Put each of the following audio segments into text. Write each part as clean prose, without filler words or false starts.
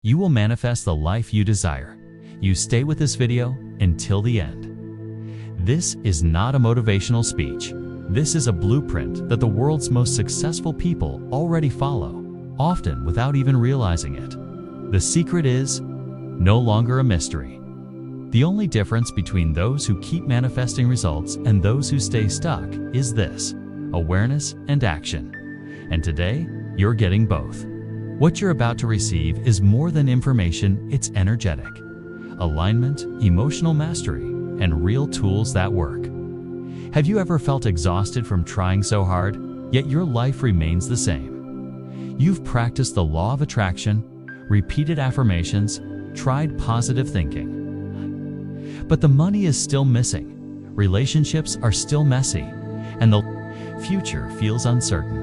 you will manifest the life you desire. You stay with this video until the end. This is not a motivational speech. This is a blueprint that the world's most successful people already follow, often without even realizing it. The secret is no longer a mystery. The only difference between those who keep manifesting results and those who stay stuck is this: awareness and action. And today, you're getting both. What you're about to receive is more than information, it's energetic. Alignment, emotional mastery, and real tools that work. Have you ever felt exhausted from trying so hard, yet your life remains the same? You've practiced the law of attraction, repeated affirmations, tried positive thinking. But the money is still missing, relationships are still messy, and the future feels uncertain.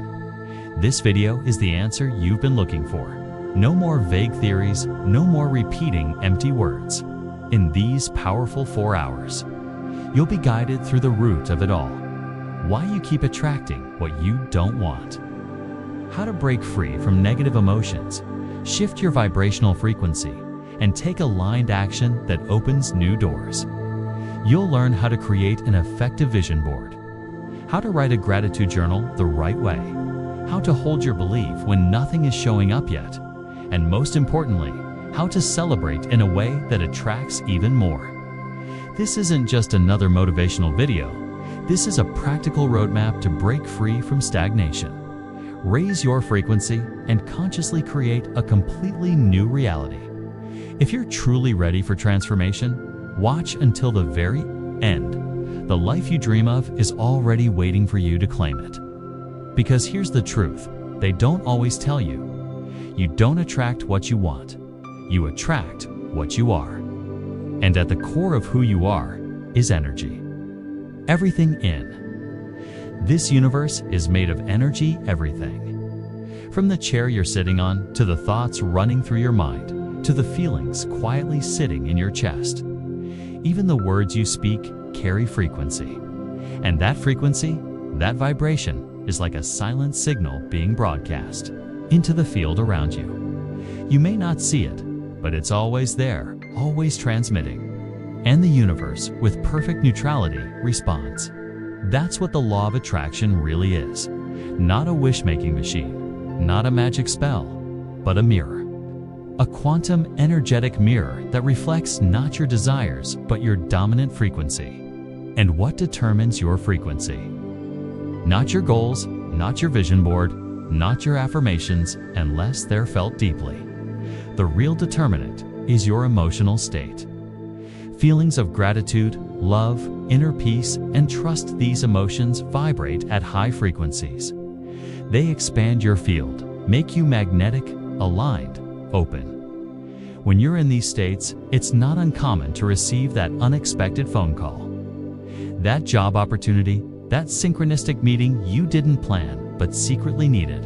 This video is the answer you've been looking for. No more vague theories, no more repeating empty words. In these powerful 4 hours, you'll be guided through the root of it all. Why you keep attracting what you don't want. How to break free from negative emotions, shift your vibrational frequency, and take aligned action that opens new doors. You'll learn how to create an effective vision board, how to write a gratitude journal the right way, how to hold your belief when nothing is showing up yet, and most importantly, how to celebrate in a way that attracts even more. This isn't just another motivational video. This is a practical roadmap to break free from stagnation, raise your frequency, and consciously create a completely new reality. If you're truly ready for transformation, watch until the very end. The life you dream of is already waiting for you to claim it. Because here's the truth, they don't always tell you. You don't attract what you want. You attract what you are. And at the core of who you are is energy. Everything in this universe is made of energy, everything. From the chair you're sitting on, to the thoughts running through your mind, to the feelings quietly sitting in your chest. Even the words you speak carry frequency. And that frequency, that vibration, is like a silent signal being broadcast into the field around you. You may not see it, but it's always there, always transmitting. And the universe, with perfect neutrality, responds. That's what the law of attraction really is. Not a wish-making machine, not a magic spell, but a mirror. A quantum energetic mirror that reflects not your desires, but your dominant frequency. And what determines your frequency? Not your goals, not your vision board, not your affirmations, unless they're felt deeply. The real determinant is your emotional state. Feelings of gratitude, love, inner peace, and trust. These emotions vibrate at high frequencies. They expand your field, make you magnetic, aligned, open. When you're in these states, it's not uncommon to receive that unexpected phone call. That job opportunity, that synchronistic meeting you didn't plan but secretly needed.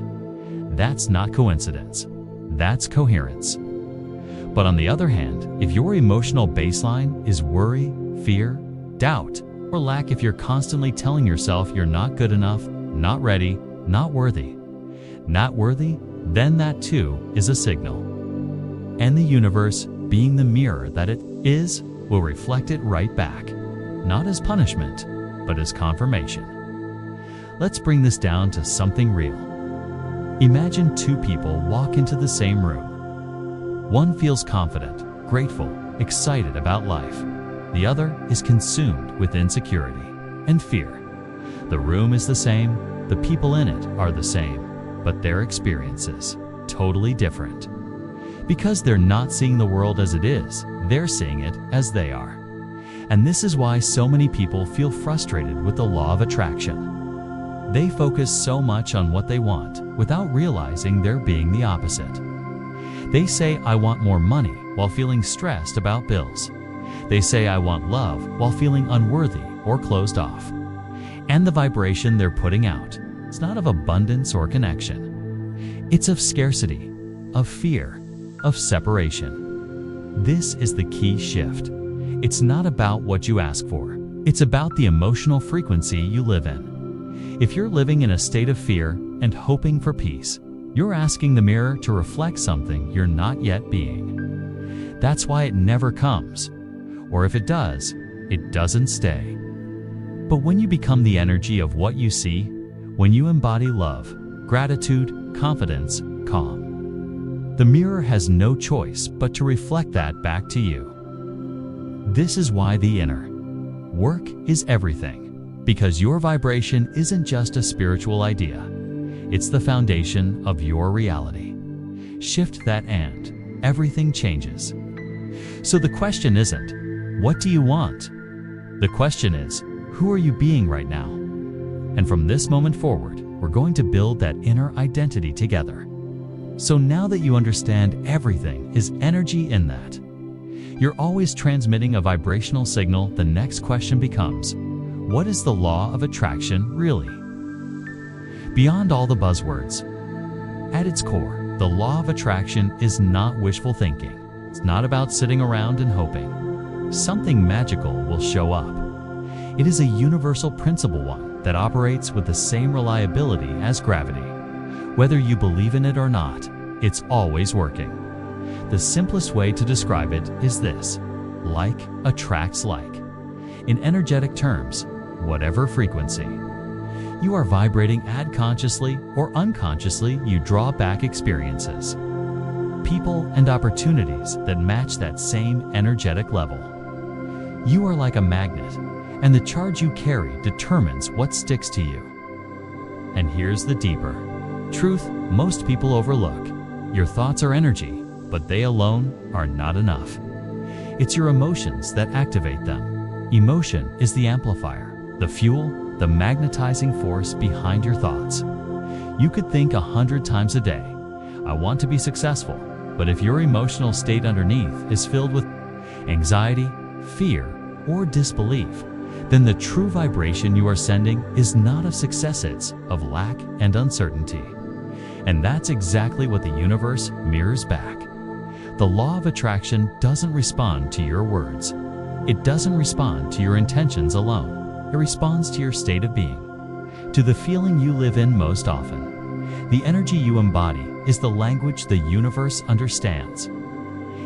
That's not coincidence. That's coherence. But on the other hand, if your emotional baseline is worry, fear, doubt, or lack, if you're constantly telling yourself you're not good enough, not ready, not worthy, then that too is a signal. And the universe, being the mirror that it is, will reflect it right back, not as punishment, but as confirmation. Let's bring this down to something real. Imagine 2 people walk into the same room. One feels confident, grateful, excited about life. The other is consumed with insecurity and fear. The room is the same, the people in it are the same, but their experiences totally different. Because they're not seeing the world as it is, they're seeing it as they are. And this is why so many people feel frustrated with the law of attraction. They focus so much on what they want without realizing they're being the opposite. They say, I want more money, while feeling stressed about bills. They say, I want love, while feeling unworthy or closed off. And the vibration they're putting out is not of abundance or connection. It's of scarcity, of fear, of separation. This is the key shift. It's not about what you ask for. It's about the emotional frequency you live in. If you're living in a state of fear and hoping for peace, You're asking the mirror to reflect something you're not yet being. That's why it never comes. Or if it does, it doesn't stay. But when you become the energy of what you see, when you embody love, gratitude, confidence, calm, the mirror has no choice but to reflect that back to you. This is why the inner work is everything, because your vibration isn't just a spiritual idea. It's the foundation of your reality. Shift that and everything changes. So the question isn't, what do you want? The question is, who are you being right now? And from this moment forward, we're going to build that inner identity together. So now that you understand everything is energy in that, you're always transmitting a vibrational signal, the next question becomes, what is the law of attraction really? Beyond all the buzzwords, at its core, the law of attraction is not wishful thinking. It's not about sitting around and hoping something magical will show up. It is a universal principle, one that operates with the same reliability as gravity. Whether you believe in it or not, it's always working. The simplest way to describe it is this: like attracts like. In energetic terms, whatever frequency you are vibrating at, consciously or unconsciously, you draw back experiences, people, and opportunities that match that same energetic level. You are like a magnet, and the charge you carry determines what sticks to you. And here's the deeper truth most people overlook. Your thoughts are energy, but they alone are not enough. It's your emotions that activate them. Emotion is the amplifier, the fuel, the magnetizing force behind your thoughts. You could think 100 times a day, I want to be successful, but if your emotional state underneath is filled with anxiety, fear, or disbelief, then the true vibration you are sending is not of success, it's of lack and uncertainty. And that's exactly what the universe mirrors back. The law of attraction doesn't respond to your words. It doesn't respond to your intentions alone. It responds to your state of being, to the feeling you live in most often. The energy you embody is the language the universe understands.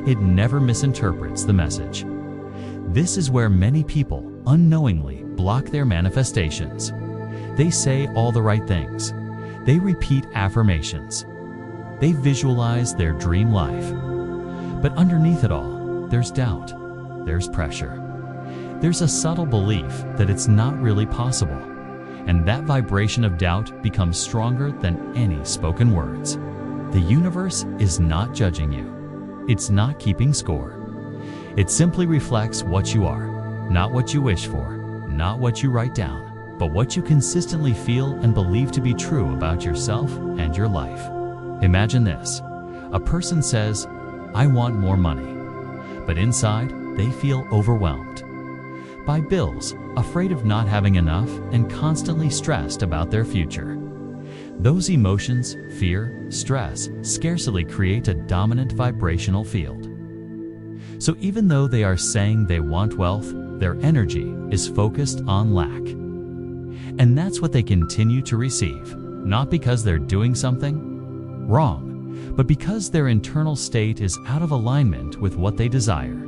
It never misinterprets the message. This is where many people unknowingly block their manifestations. They say all the right things. They repeat affirmations. They visualize their dream life. But underneath it all, there's doubt. There's pressure. There's a subtle belief that it's not really possible. And that vibration of doubt becomes stronger than any spoken words. The universe is not judging you. It's not keeping score. It simply reflects what you are, not what you wish for, not what you write down, but what you consistently feel and believe to be true about yourself and your life. Imagine this. A person says, I want more money, but inside they feel overwhelmed by bills, afraid of not having enough, and constantly stressed about their future. Those emotions, fear, stress, scarcity, create a dominant vibrational field. So even though they are saying they want wealth, their energy is focused on lack. And that's what they continue to receive, not because they're doing something wrong, but because their internal state is out of alignment with what they desire.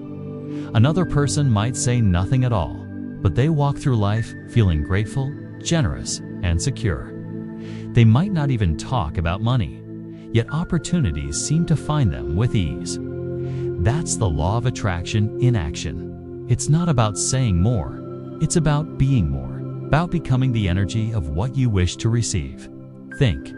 Another person might say nothing at all, but they walk through life feeling grateful, generous, and secure. They might not even talk about money, yet opportunities seem to find them with ease. That's the law of attraction in action. It's not about saying more, it's about being more, about becoming the energy of what you wish to receive. Think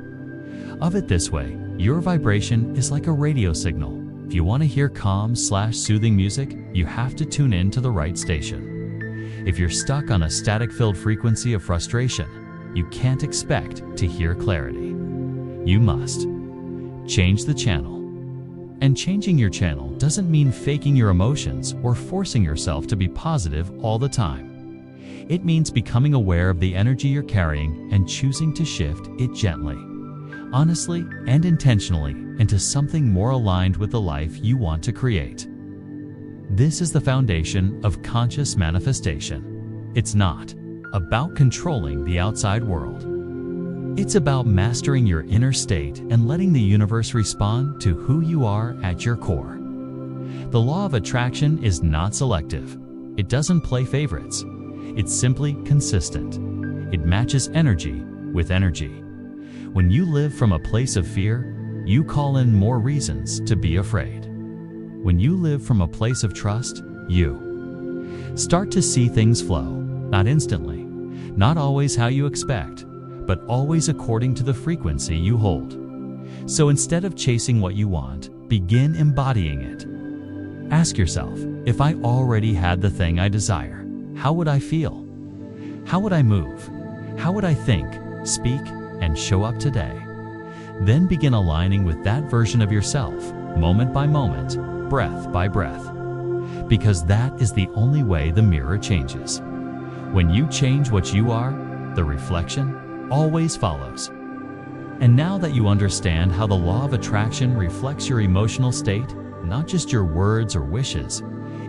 of it this way: your vibration is like a radio signal. If you want to hear calm/soothing music, you have to tune in to the right station. If you're stuck on a static-filled frequency of frustration, you can't expect to hear clarity. You must change the channel. And changing your channel doesn't mean faking your emotions or forcing yourself to be positive all the time. It means becoming aware of the energy you're carrying and choosing to shift it gently, honestly, and intentionally into something more aligned with the life you want to create. This is the foundation of conscious manifestation. It's not about controlling the outside world. It's about mastering your inner state and letting the universe respond to who you are at your core. The law of attraction is not selective. It doesn't play favorites. It's simply consistent. It matches energy with energy. When you live from a place of fear, you call in more reasons to be afraid. When you live from a place of trust, you start to see things flow, not instantly, not always how you expect, but always according to the frequency you hold. So instead of chasing what you want, begin embodying it. Ask yourself, if I already had the thing I desire, how would I feel? How would I move? How would I think, speak, and show up today? Then begin aligning with that version of yourself, moment by moment, breath by breath. Because that is the only way the mirror changes. When you change what you are, the reflection always follows. And now that you understand how the law of attraction reflects your emotional state, not just your words or wishes,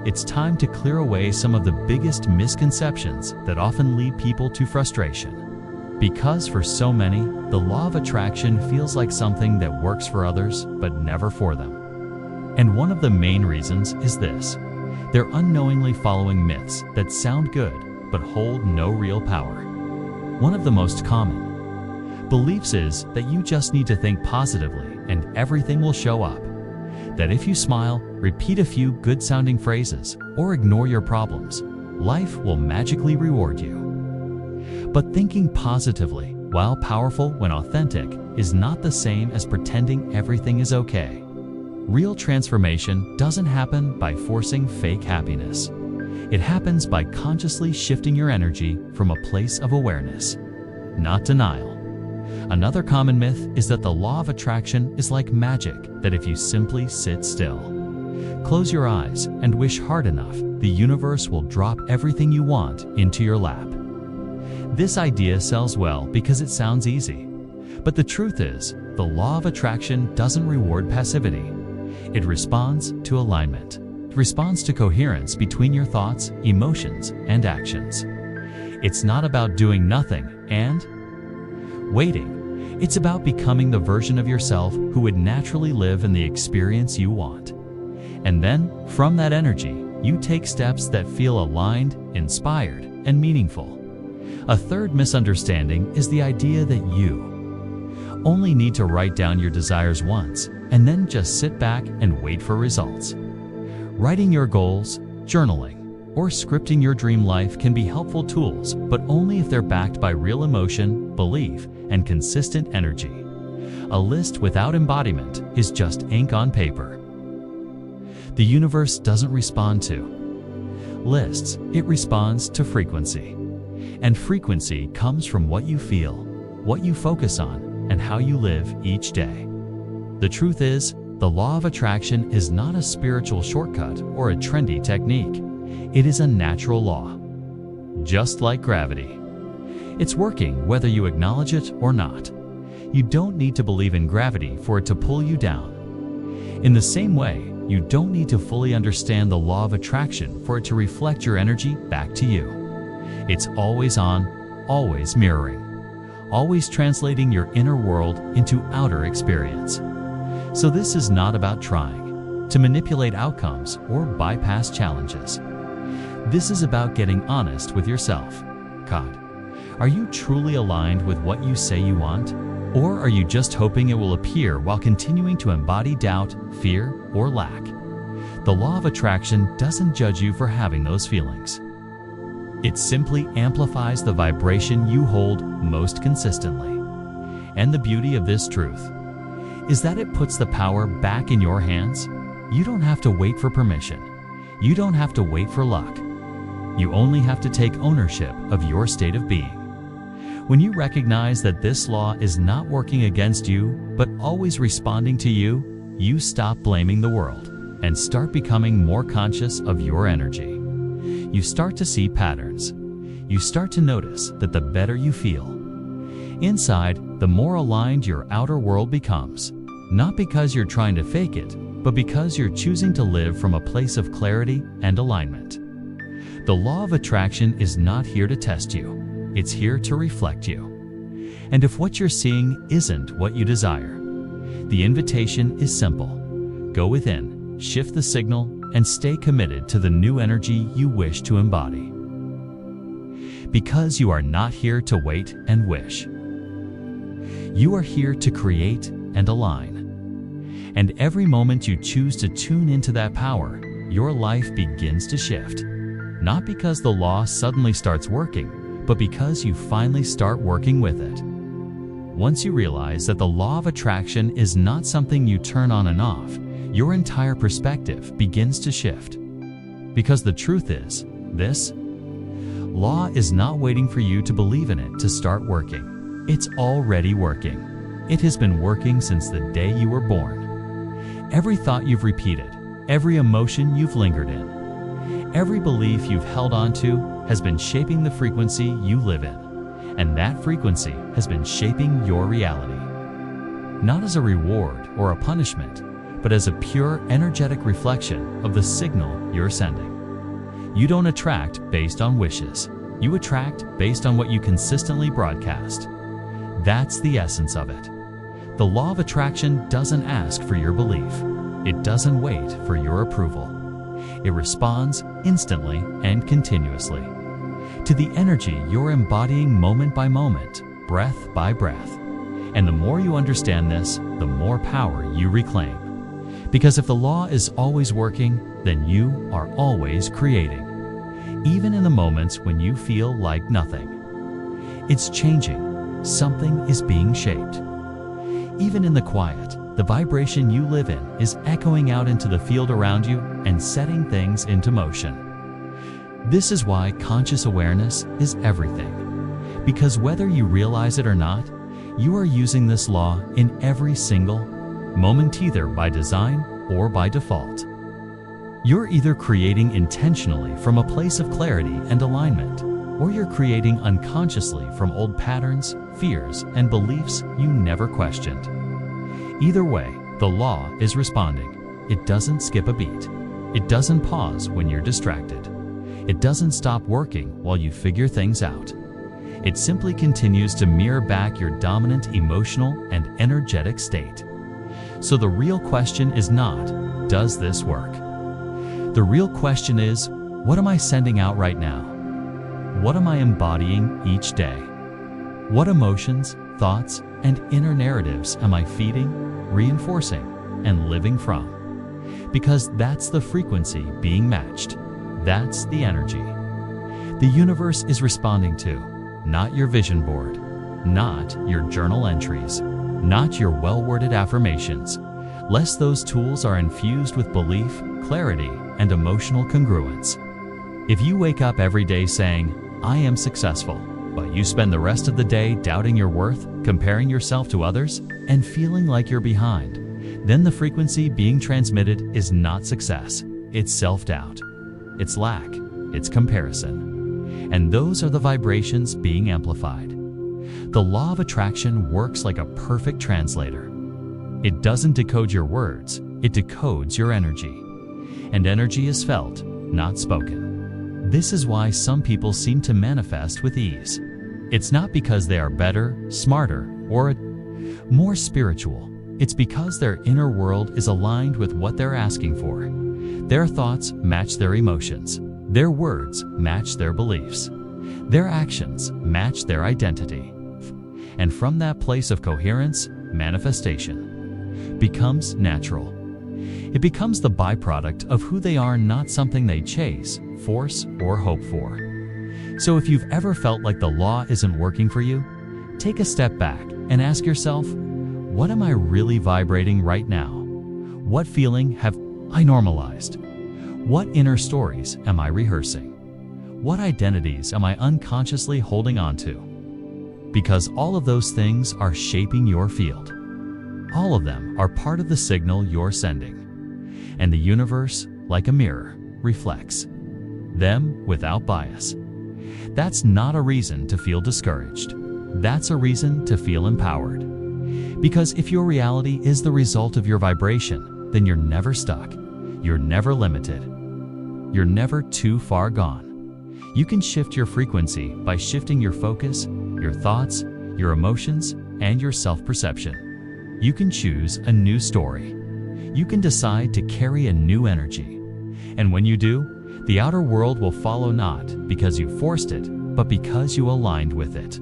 it's time to clear away some of the biggest misconceptions that often lead people to frustration. Because for so many, the law of attraction feels like something that works for others, but never for them. And one of the main reasons is this: they're unknowingly following myths that sound good, but hold no real power. One of the most common beliefs is that you just need to think positively and everything will show up. That if you smile, repeat a few good-sounding phrases, or ignore your problems, life will magically reward you. But thinking positively, while powerful when authentic, is not the same as pretending everything is okay. Real transformation doesn't happen by forcing fake happiness. It happens by consciously shifting your energy from a place of awareness, not denial. Another common myth is that the law of attraction is like magic, that if you simply sit still, close your eyes, and wish hard enough, the universe will drop everything you want into your lap. This idea sells well because it sounds easy. But the truth is, the law of attraction doesn't reward passivity. It responds to alignment. It responds to coherence between your thoughts, emotions, and actions. It's not about doing nothing and waiting. It's about becoming the version of yourself who would naturally live in the experience you want. And then, from that energy, you take steps that feel aligned, inspired, and meaningful. A third misunderstanding is the idea that you only need to write down your desires once and then just sit back and wait for results. Writing your goals, journaling, or scripting your dream life can be helpful tools, but only if they're backed by real emotion, belief, and consistent energy. A list without embodiment is just ink on paper. The universe doesn't respond to lists, it responds to frequency. And frequency comes from what you feel, what you focus on, and how you live each day. The truth is, the law of attraction is not a spiritual shortcut or a trendy technique. It is a natural law, just like gravity. It's working whether you acknowledge it or not. You don't need to believe in gravity for it to pull you down. In the same way, you don't need to fully understand the law of attraction for it to reflect your energy back to you. It's always on, always mirroring, always translating your inner world into outer experience. So this is not about trying to manipulate outcomes or bypass challenges. This is about getting honest with yourself. God, are you truly aligned with what you say you want? Or are you just hoping it will appear while continuing to embody doubt, fear, or lack? The law of attraction doesn't judge you for having those feelings. It simply amplifies the vibration you hold most consistently. And the beauty of this truth is that it puts the power back in your hands. You don't have to wait for permission. You don't have to wait for luck. You only have to take ownership of your state of being. When you recognize that this law is not working against you, but always responding to you, you stop blaming the world and start becoming more conscious of your energy. You start to see patterns. You start to notice that the better you feel inside, the more aligned your outer world becomes. Not because you're trying to fake it, but because you're choosing to live from a place of clarity and alignment. The law of attraction is not here to test you. It's here to reflect you. And if what you're seeing isn't what you desire, the invitation is simple. Go within, shift the signal, and stay committed to the new energy you wish to embody. Because you are not here to wait and wish. You are here to create and align. And every moment you choose to tune into that power, your life begins to shift. Not because the law suddenly starts working, but because you finally start working with it. Once you realize that the law of attraction is not something you turn on and off, your entire perspective begins to shift. Because the truth is, this law is not waiting for you to believe in it to start working. It's already working. It has been working since the day you were born. Every thought you've repeated, every emotion you've lingered in, every belief you've held on to has been shaping the frequency you live in. And that frequency has been shaping your reality. Not as a reward or a punishment, but as a pure energetic reflection of the signal you're sending. You don't attract based on wishes. You attract based on what you consistently broadcast. That's the essence of it. The law of attraction doesn't ask for your belief. It doesn't wait for your approval. It responds instantly and continuously to the energy you're embodying moment by moment, breath by breath. And the more you understand this, the more power you reclaim. Because if the law is always working, then you are always creating. Even in the moments when you feel like nothing. It's changing. Something is being shaped. Even in the quiet, the vibration you live in is echoing out into the field around you and setting things into motion. This is why conscious awareness is everything. Because whether you realize it or not, you are using this law in every single moment, either by design or by default. You're either creating intentionally from a place of clarity and alignment, or you're creating unconsciously from old patterns, fears, and beliefs you never questioned. Either way, the law is responding. It doesn't skip a beat. It doesn't pause when you're distracted. It doesn't stop working while you figure things out. It simply continues to mirror back your dominant emotional and energetic state. So the real question is not, does this work? The real question is, what am I sending out right now? What am I embodying each day? What emotions, thoughts, and inner narratives am I feeding, reinforcing, and living from? Because that's the frequency being matched. That's the energy the universe is responding to, not your vision board, not your journal entries, not your well-worded affirmations, lest those tools are infused with belief, clarity, and emotional congruence. If you wake up every day saying, "I am successful," but you spend the rest of the day doubting your worth, comparing yourself to others, and feeling like you're behind, then the frequency being transmitted is not success. It's self-doubt. It's lack. It's comparison. And those are the vibrations being amplified. The law of attraction works like a perfect translator. It doesn't decode your words, it decodes your energy. And energy is felt, not spoken. This is why some people seem to manifest with ease. It's not because they are better, smarter, or more spiritual. It's because their inner world is aligned with what they're asking for. Their thoughts match their emotions. Their words match their beliefs. Their actions match their identity. And from that place of coherence, manifestation becomes natural. It becomes the byproduct of who they are, not something they chase, force, or hope for. So if you've ever felt like the law isn't working for you, take a step back and ask yourself, what am I really vibrating right now? What feeling have I normalized? What inner stories am I rehearsing? What identities am I unconsciously holding on to? Because all of those things are shaping your field. All of them are part of the signal you're sending. And the universe, like a mirror, reflects them without bias. That's not a reason to feel discouraged. That's a reason to feel empowered. Because if your reality is the result of your vibration, then you're never stuck. You're never limited. You're never too far gone. You can shift your frequency by shifting your focus, your thoughts, your emotions, and your self-perception. You can choose a new story. You can decide to carry a new energy. And when you do, the outer world will follow not because you forced it, but because you aligned with it.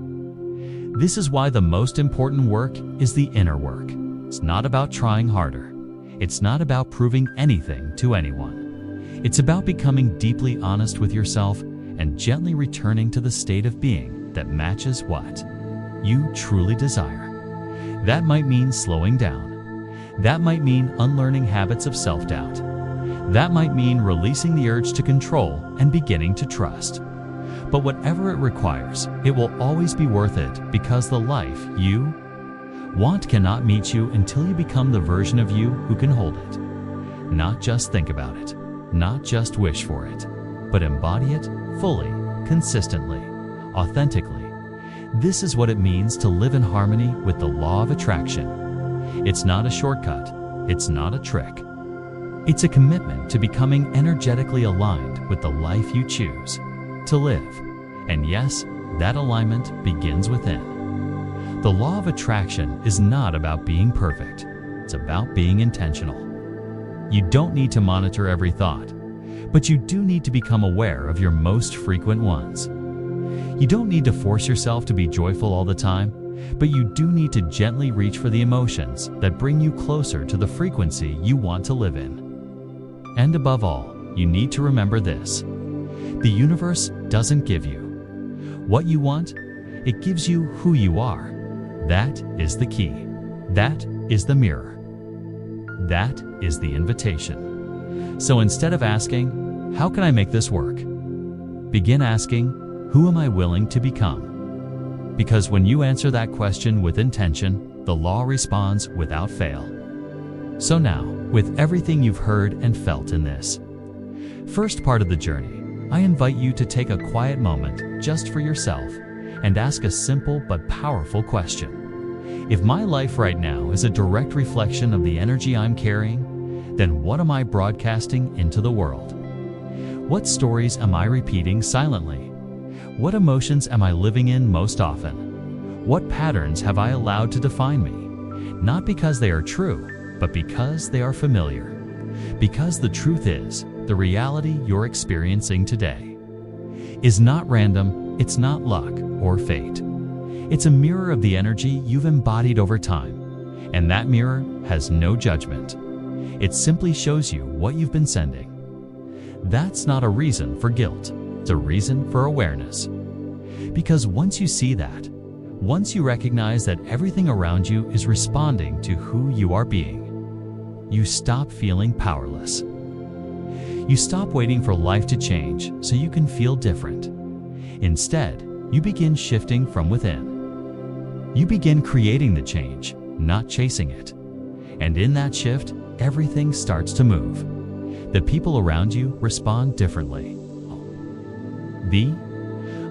This is why the most important work is the inner work. It's not about trying harder. It's not about proving anything to anyone. It's about becoming deeply honest with yourself and gently returning to the state of being that matches what you truly desire. That might mean slowing down. That might mean unlearning habits of self-doubt. That might mean releasing the urge to control and beginning to trust. But whatever it requires, it will always be worth it because the life you want cannot meet you until you become the version of you who can hold it. Not just think about it, not just wish for it, but embody it fully, consistently, authentically. This is what it means to live in harmony with the law of attraction. It's not a shortcut. It's not a trick. It's a commitment to becoming energetically aligned with the life you choose to live. And yes, that alignment begins within. The law of attraction is not about being perfect. It's about being intentional. You don't need to monitor every thought, but you do need to become aware of your most frequent ones. You don't need to force yourself to be joyful all the time, but you do need to gently reach for the emotions that bring you closer to the frequency you want to live in. And above all, you need to remember this. The universe doesn't give you what you want, it gives you who you are. That is the key. That is the mirror. That is the invitation. So instead of asking, how can I make this work? Begin asking, who am I willing to become? Because when you answer that question with intention, the law responds without fail. So now, with everything you've heard and felt in this first part of the journey, I invite you to take a quiet moment just for yourself and ask a simple but powerful question. If my life right now is a direct reflection of the energy I'm carrying, then what am I broadcasting into the world? What stories am I repeating silently? What emotions am I living in most often? What patterns have I allowed to define me? Not because they are true, but because they are familiar. Because the truth is, the reality you're experiencing today is not random, it's not luck or fate. It's a mirror of the energy you've embodied over time, and that mirror has no judgment. It simply shows you what you've been sending. That's not a reason for guilt, it's a reason for awareness. Because once you see that, once you recognize that everything around you is responding to who you are being, you stop feeling powerless. You stop waiting for life to change so you can feel different. Instead, you begin shifting from within. You begin creating the change, not chasing it. And in that shift, everything starts to move. The people around you respond differently. The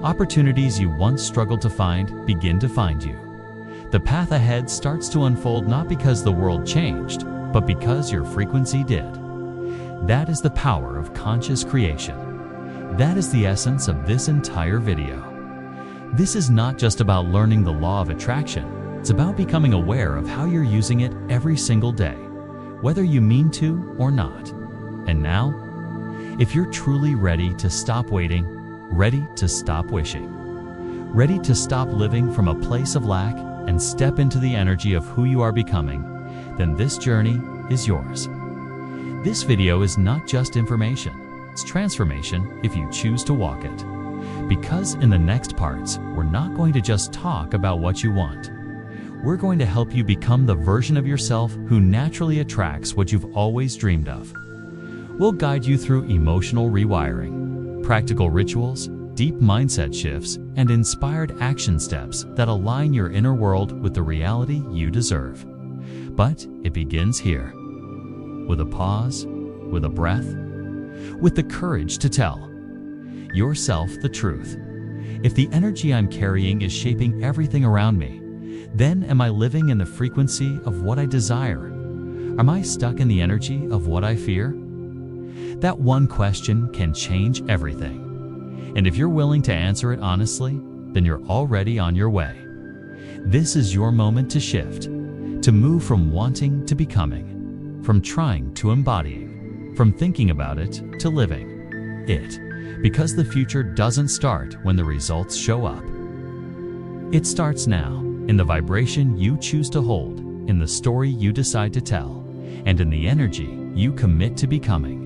opportunities you once struggled to find begin to find you. The path ahead starts to unfold not because the world changed, but because your frequency did. That is the power of conscious creation. That is the essence of this entire video. This is not just about learning the law of attraction. It's about becoming aware of how you're using it every single day, whether you mean to or not. And now, if you're truly ready to stop waiting, ready to stop wishing, ready to stop living from a place of lack and step into the energy of who you are becoming, then this journey is yours. This video is not just information, it's transformation if you choose to walk it. Because in the next parts, we're not going to just talk about what you want. We're going to help you become the version of yourself who naturally attracts what you've always dreamed of. We'll guide you through emotional rewiring, practical rituals, deep mindset shifts, and inspired action steps that align your inner world with the reality you deserve. But it begins here, with a pause, with a breath, with the courage to tell yourself the truth. If the energy I'm carrying is shaping everything around me, then am I living in the frequency of what I desire? Am I stuck in the energy of what I fear? That one question can change everything. And if you're willing to answer it honestly, then you're already on your way. This is your moment to shift, to move from wanting to becoming, from trying to embodying, from thinking about it to living it, because the future doesn't start when the results show up. It starts now, in the vibration you choose to hold, in the story you decide to tell, and in the energy you commit to becoming.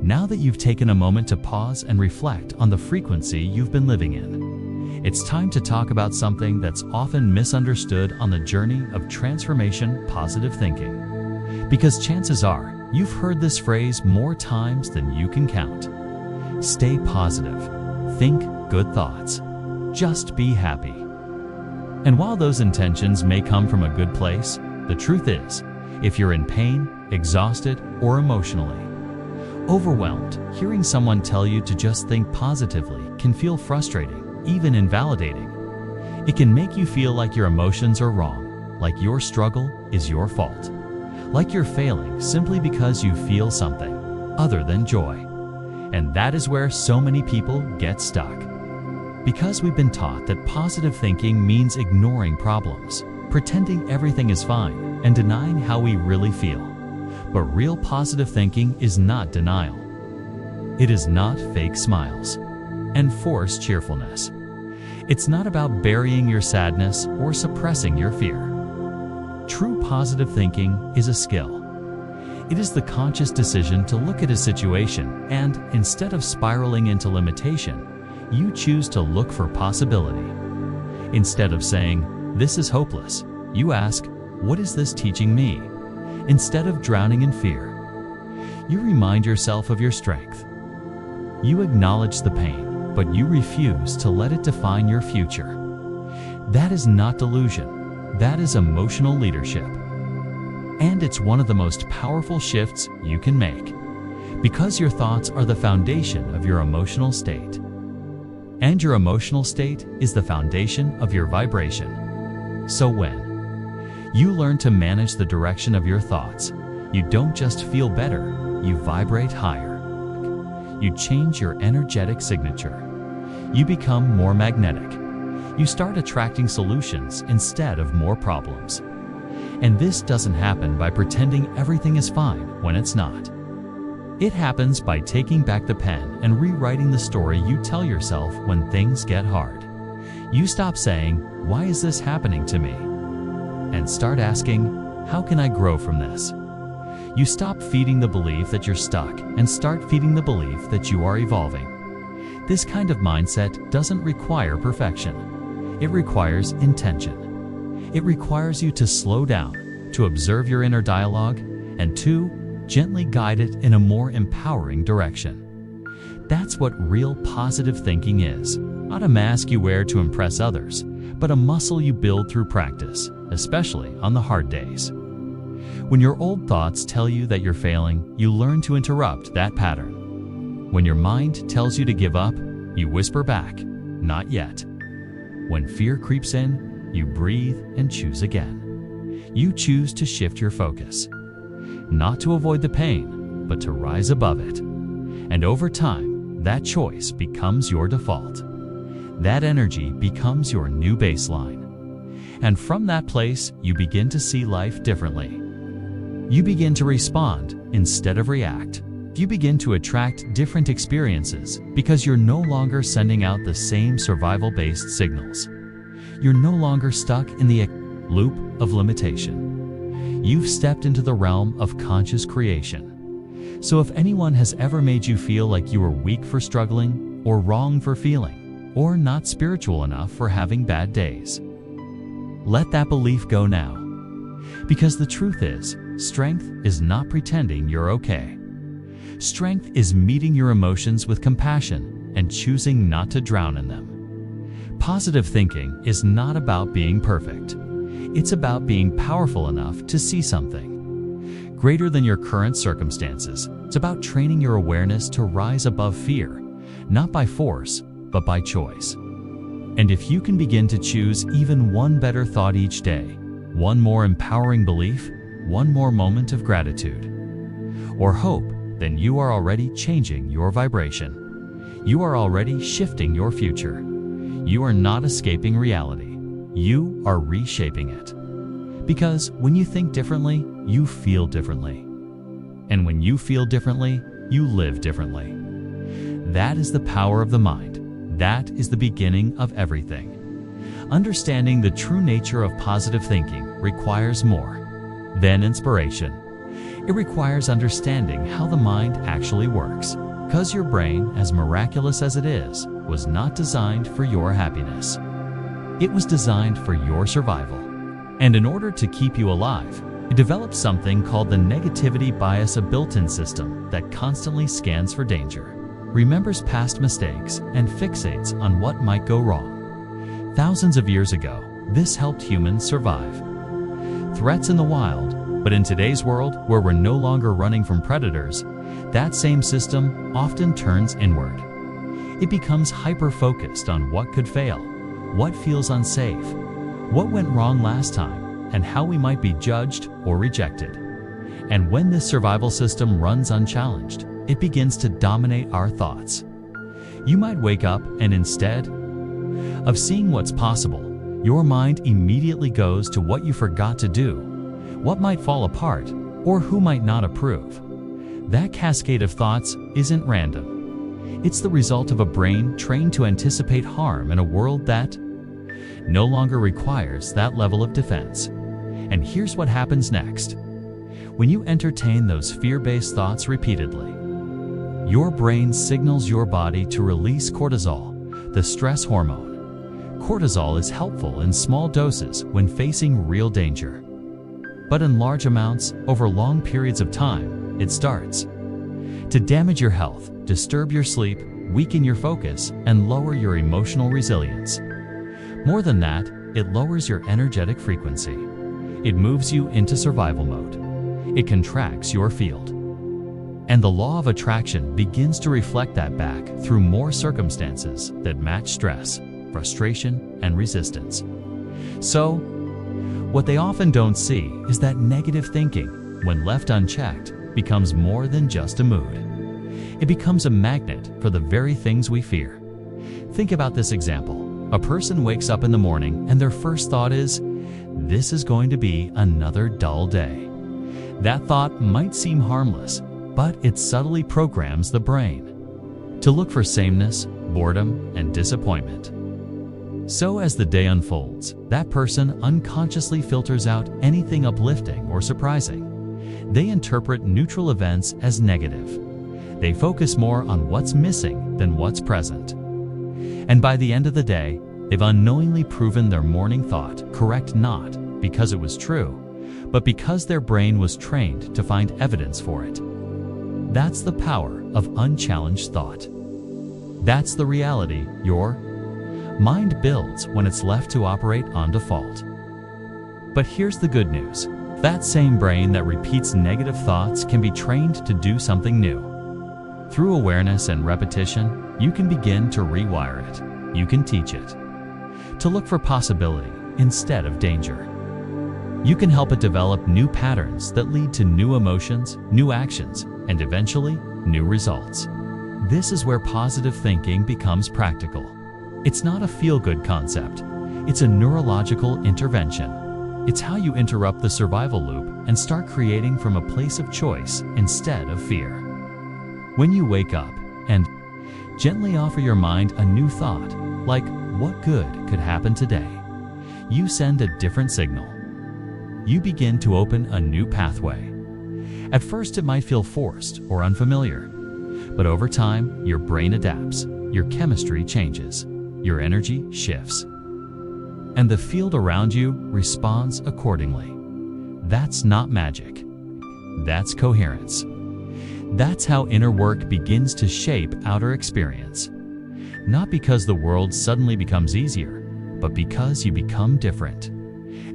Now that you've taken a moment to pause and reflect on the frequency you've been living in, it's time to talk about something that's often misunderstood on the journey of transformation positive thinking. Because chances are, you've heard this phrase more times than you can count. Stay positive. Think good thoughts. Just be happy. And while those intentions may come from a good place, the truth is, if you're in pain, exhausted, or emotionally overwhelmed, hearing someone tell you to just think positively can feel frustrating, even invalidating. It can make you feel like your emotions are wrong, like your struggle is your fault, like you're failing simply because you feel something other than joy. And that is where so many people get stuck. Because we've been taught that positive thinking means ignoring problems, pretending everything is fine, and denying how we really feel. But real positive thinking is not denial. It is not fake smiles and forced cheerfulness. It's not about burying your sadness or suppressing your fear. True positive thinking is a skill. It is the conscious decision to look at a situation and, instead of spiraling into limitation, you choose to look for possibility. Instead of saying, "This is hopeless," you ask, "What is this teaching me?" Instead of drowning in fear, you remind yourself of your strength. You acknowledge the pain, but you refuse to let it define your future. That is not delusion. That is emotional leadership. And it's one of the most powerful shifts you can make, because your thoughts are the foundation of your emotional state. And your emotional state is the foundation of your vibration. So when you learn to manage the direction of your thoughts, you don't just feel better, you vibrate higher. You change your energetic signature. You become more magnetic. You start attracting solutions instead of more problems. And this doesn't happen by pretending everything is fine when it's not. It happens by taking back the pen and rewriting the story you tell yourself when things get hard. You stop saying, "Why is this happening to me?" and start asking, "How can I grow from this?" You stop feeding the belief that you're stuck and start feeding the belief that you are evolving. This kind of mindset doesn't require perfection. It requires intention. It requires you to slow down, to observe your inner dialogue, and to gently guide it in a more empowering direction. That's what real positive thinking is. Not a mask you wear to impress others, but a muscle you build through practice, especially on the hard days. When your old thoughts tell you that you're failing, you learn to interrupt that pattern. When your mind tells you to give up, you whisper back, "Not yet." When fear creeps in, you breathe and choose again. You choose to shift your focus, not to avoid the pain, but to rise above it. And over time, that choice becomes your default. That energy becomes your new baseline. And from that place, you begin to see life differently. You begin to respond instead of react. You begin to attract different experiences because you're no longer sending out the same survival-based signals. You're no longer stuck in the loop of limitation. You've stepped into the realm of conscious creation. So if anyone has ever made you feel like you were weak for struggling, or wrong for feeling, or not spiritual enough for having bad days, let that belief go now. Because the truth is, strength is not pretending you're okay. Strength is meeting your emotions with compassion and choosing not to drown in them. Positive thinking is not about being perfect. It's about being powerful enough to see something greater than your current circumstances. It's about training your awareness to rise above fear, not by force, but by choice. And if you can begin to choose even one better thought each day, one more empowering belief, one more moment of gratitude or hope, then you are already changing your vibration. You are already shifting your future. You are not escaping reality. you are reshaping it. Because when you think differently, you feel differently. And when you feel differently, you live differently. That is the power of the mind. That is the beginning of everything. Understanding the true nature of positive thinking requires more than inspiration. It requires understanding how the mind actually works. Because your brain, as miraculous as it is, was not designed for your happiness. It was designed for your survival. And in order to keep you alive, it develops something called the negativity bias, a built-in system that constantly scans for danger, remembers past mistakes, and fixates on what might go wrong. Thousands of years ago, this helped humans survive threats in the wild, but in today's world, where we're no longer running from predators, that same system often turns inward. It becomes hyper-focused on what could fail, what feels unsafe, what went wrong last time, and how we might be judged or rejected. And when this survival system runs unchallenged, it begins to dominate our thoughts. You might wake up and instead of seeing what's possible, your mind immediately goes to what you forgot to do, what might fall apart, or who might not approve. That cascade of thoughts isn't random. It's the result of a brain trained to anticipate harm in a world that no longer requires that level of defense. And here's what happens next. When you entertain those fear-based thoughts repeatedly, your brain signals your body to release cortisol, the stress hormone. Cortisol is helpful in small doses when facing real danger. But in large amounts, over long periods of time, it starts to damage your health, disturb your sleep, weaken your focus, and lower your emotional resilience. More than that, it lowers your energetic frequency. It moves you into survival mode. It contracts your field. And the law of attraction begins to reflect that back through more circumstances that match stress, frustration, and resistance. So, what they often don't see is that negative thinking, when left unchecked, becomes more than just a mood. It becomes a magnet for the very things we fear. Think about this example. A person wakes up in the morning and their first thought is, "This is going to be another dull day." That thought might seem harmless, but it subtly programs the brain to look for sameness, boredom, and disappointment. So as the day unfolds, that person unconsciously filters out anything uplifting or surprising. They interpret neutral events as negative. They focus more on what's missing than what's present. And by the end of the day, they've unknowingly proven their morning thought correct, not because it was true, but because their brain was trained to find evidence for it. That's the power of unchallenged thought. That's the reality your mind builds when it's left to operate on default. But here's the good news. That same brain that repeats negative thoughts can be trained to do something new. Through awareness and repetition, you can begin to rewire it. You can teach it to look for possibility instead of danger. You can help it develop new patterns that lead to new emotions, new actions, and eventually, new results. This is where positive thinking becomes practical. It's not a feel-good concept. It's a neurological intervention. It's how you interrupt the survival loop and start creating from a place of choice instead of fear. When you wake up and gently offer your mind a new thought, like, "What good could happen today?" you send a different signal. You begin to open a new pathway. At first, it might feel forced or unfamiliar, but over time, your brain adapts, your chemistry changes, your energy shifts, and the field around you responds accordingly. That's not magic. That's coherence. That's how inner work begins to shape outer experience. Not because the world suddenly becomes easier, but because you become different.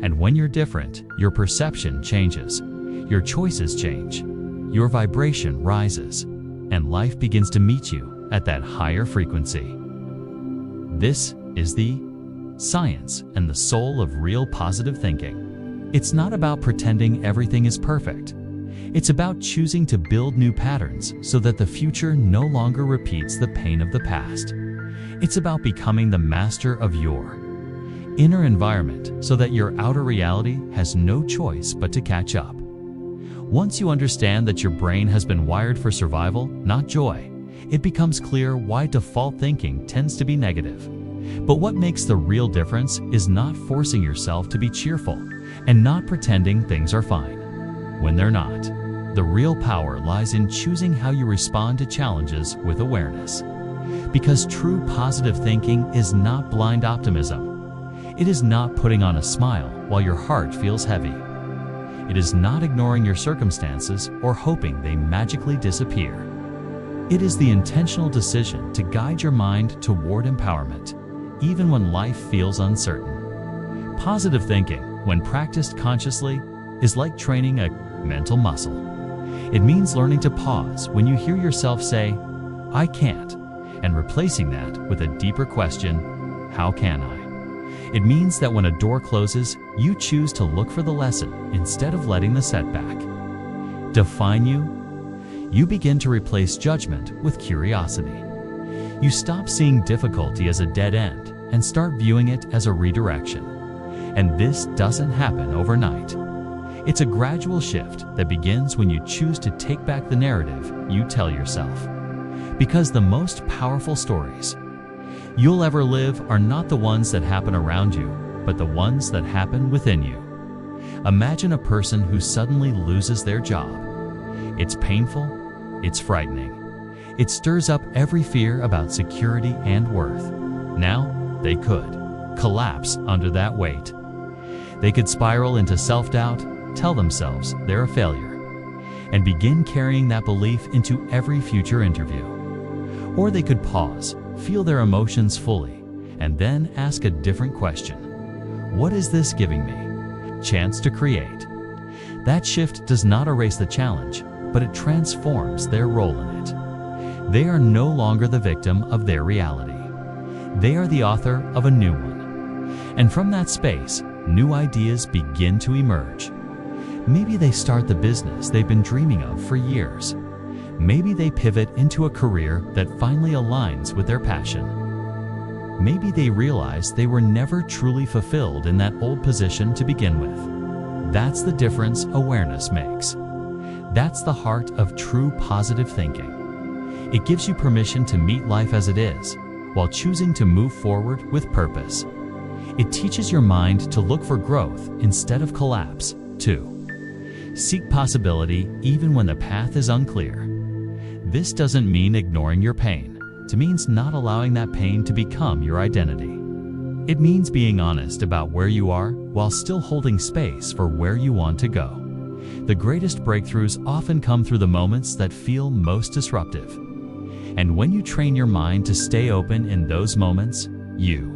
And when you're different, your perception changes, your choices change, your vibration rises, and life begins to meet you at that higher frequency. This is the science and the soul of real positive thinking. It's not about pretending everything is perfect. It's about choosing to build new patterns so that the future no longer repeats the pain of the past. It's about becoming the master of your inner environment so that your outer reality has no choice but to catch up. Once you understand that your brain has been wired for survival, not joy, it becomes clear why default thinking tends to be negative. But what makes the real difference is not forcing yourself to be cheerful and not pretending things are fine when they're not. The real power lies in choosing how you respond to challenges with awareness. Because true positive thinking is not blind optimism. It is not putting on a smile while your heart feels heavy. It is not ignoring your circumstances or hoping they magically disappear. It is the intentional decision to guide your mind toward empowerment, even when life feels uncertain. Positive thinking, when practiced consciously, is like training a mental muscle. It means learning to pause when you hear yourself say, "I can't," and replacing that with a deeper question, "How can I?" It means that when a door closes, you choose to look for the lesson instead of letting the setback define you. You begin to replace judgment with curiosity. You stop seeing difficulty as a dead end and start viewing it as a redirection. And this doesn't happen overnight. It's a gradual shift that begins when you choose to take back the narrative you tell yourself. Because the most powerful stories you'll ever live are not the ones that happen around you, but the ones that happen within you. Imagine a person who suddenly loses their job. It's painful, it's frightening. It stirs up every fear about security and worth. Now, they could collapse under that weight. They could spiral into self-doubt, tell themselves they're a failure, and begin carrying that belief into every future interview. Or they could pause, feel their emotions fully, and then ask a different question. What is this giving me? Chance to create. That shift does not erase the challenge, but it transforms their role in it. They are no longer the victim of their reality. They are the author of a new one. And from that space, new ideas begin to emerge. Maybe they start the business they've been dreaming of for years. Maybe they pivot into a career that finally aligns with their passion. Maybe they realize they were never truly fulfilled in that old position to begin with. That's the difference awareness makes. That's the heart of true positive thinking. It gives you permission to meet life as it is, while choosing to move forward with purpose. It teaches your mind to look for growth instead of collapse, to seek possibility even when the path is unclear. This doesn't mean ignoring your pain. It means not allowing that pain to become your identity. It means being honest about where you are while still holding space for where you want to go. The greatest breakthroughs often come through the moments that feel most disruptive. And when you train your mind to stay open in those moments, you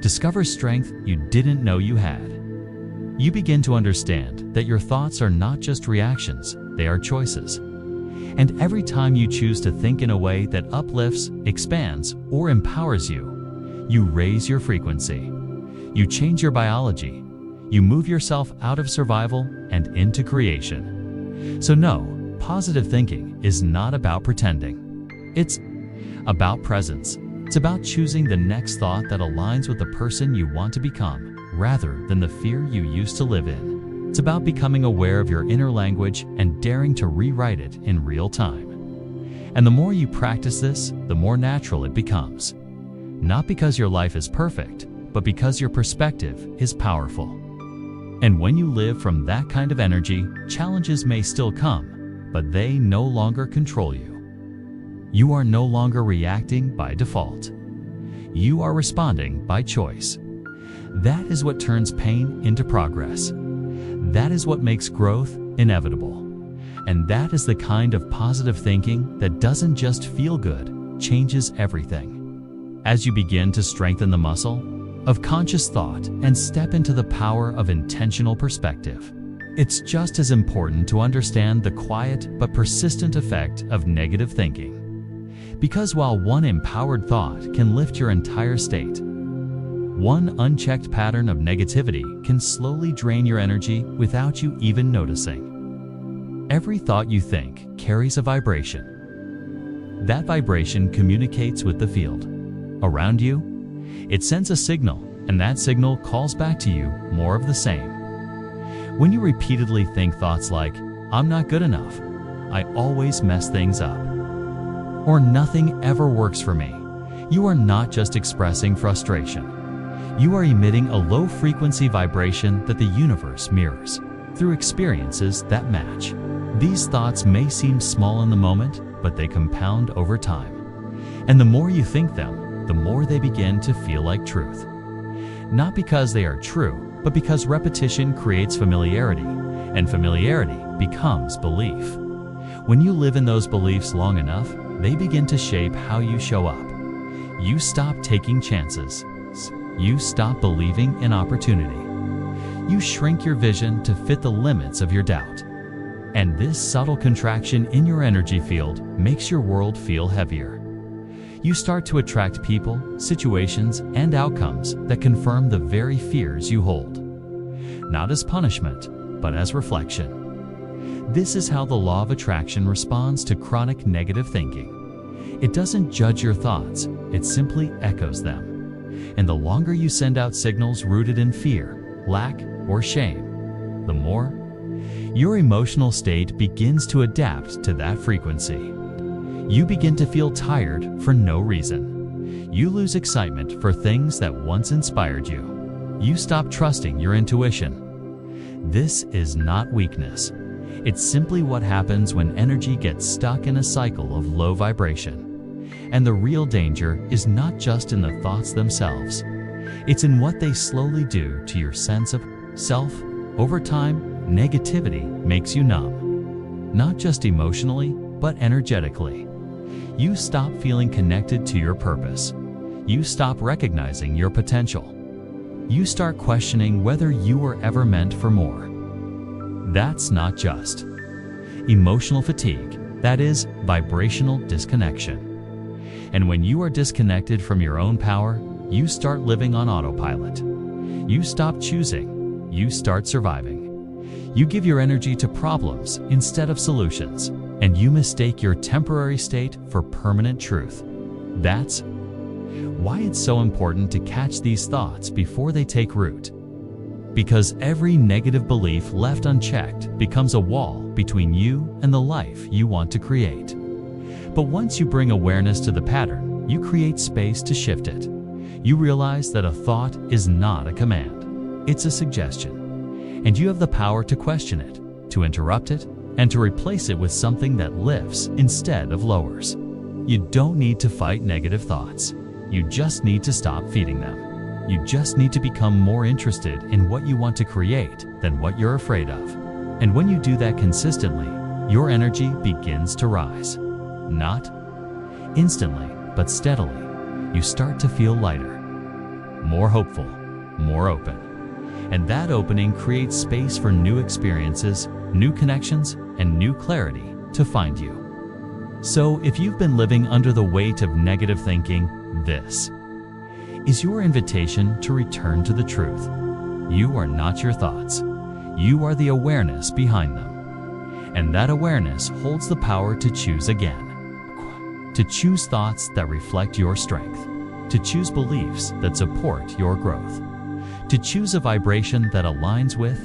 discover strength you didn't know you had. You begin to understand that your thoughts are not just reactions, they are choices. And every time you choose to think in a way that uplifts, expands, or empowers you, you raise your frequency. You change your biology. You move yourself out of survival and into creation. So no, positive thinking is not about pretending. It's about presence. It's about choosing the next thought that aligns with the person you want to become, rather than the fear you used to live in. It's about becoming aware of your inner language and daring to rewrite it in real time. And the more you practice this, the more natural it becomes. Not because your life is perfect, but because your perspective is powerful. And when you live from that kind of energy, challenges may still come, but they no longer control you. You are no longer reacting by default. You are responding by choice. That is what turns pain into progress. That is what makes growth inevitable. And that is the kind of positive thinking that doesn't just feel good, changes everything. As you begin to strengthen the muscle of conscious thought and step into the power of intentional perspective, it's just as important to understand the quiet but persistent effect of negative thinking. Because while one empowered thought can lift your entire state, one unchecked pattern of negativity can slowly drain your energy without you even noticing. Every thought you think carries a vibration. That vibration communicates with the field around you. It sends a signal, and that signal calls back to you more of the same. When you repeatedly think thoughts like, "I'm not good enough," "I always mess things up," or "nothing ever works for me," you are not just expressing frustration. You are emitting a low-frequency vibration that the universe mirrors through experiences that match. These thoughts may seem small in the moment, but they compound over time. And the more you think them, the more they begin to feel like truth. Not because they are true, but because repetition creates familiarity, and familiarity becomes belief. When you live in those beliefs long enough, they begin to shape how you show up. You stop taking chances. You stop believing in opportunity. You shrink your vision to fit the limits of your doubt. And this subtle contraction in your energy field makes your world feel heavier. You start to attract people, situations, and outcomes that confirm the very fears you hold. Not as punishment, but as reflection. This is how the law of attraction responds to chronic negative thinking. It doesn't judge your thoughts, it simply echoes them. And the longer you send out signals rooted in fear, lack, or shame, the more your emotional state begins to adapt to that frequency. You begin to feel tired for no reason. You lose excitement for things that once inspired you. You stop trusting your intuition. This is not weakness. It's simply what happens when energy gets stuck in a cycle of low vibration. And the real danger is not just in the thoughts themselves. It's in what they slowly do to your sense of self. Over time, negativity makes you numb. Not just emotionally, but energetically. You stop feeling connected to your purpose. You stop recognizing your potential. You start questioning whether you were ever meant for more. That's not just emotional fatigue. That is vibrational disconnection. And when you are disconnected from your own power, you start living on autopilot. You stop choosing. You start surviving. You give your energy to problems instead of solutions, and you mistake your temporary state for permanent truth. That's why it's so important to catch these thoughts before they take root. Because every negative belief left unchecked becomes a wall between you and the life you want to create. But once you bring awareness to the pattern, you create space to shift it. You realize that a thought is not a command. It's a suggestion. And you have the power to question it, to interrupt it, and to replace it with something that lifts instead of lowers. You don't need to fight negative thoughts. You just need to stop feeding them. You just need to become more interested in what you want to create than what you're afraid of. And when you do that consistently, your energy begins to rise. Not instantly, but steadily. You start to feel lighter, more hopeful, more open. And that opening creates space for new experiences, new connections, and new clarity to find you. So if you've been living under the weight of negative thinking, this is your invitation to return to the truth. You are not your thoughts. You are the awareness behind them. And that awareness holds the power to choose again. To choose thoughts that reflect your strength. To choose beliefs that support your growth. To choose a vibration that aligns with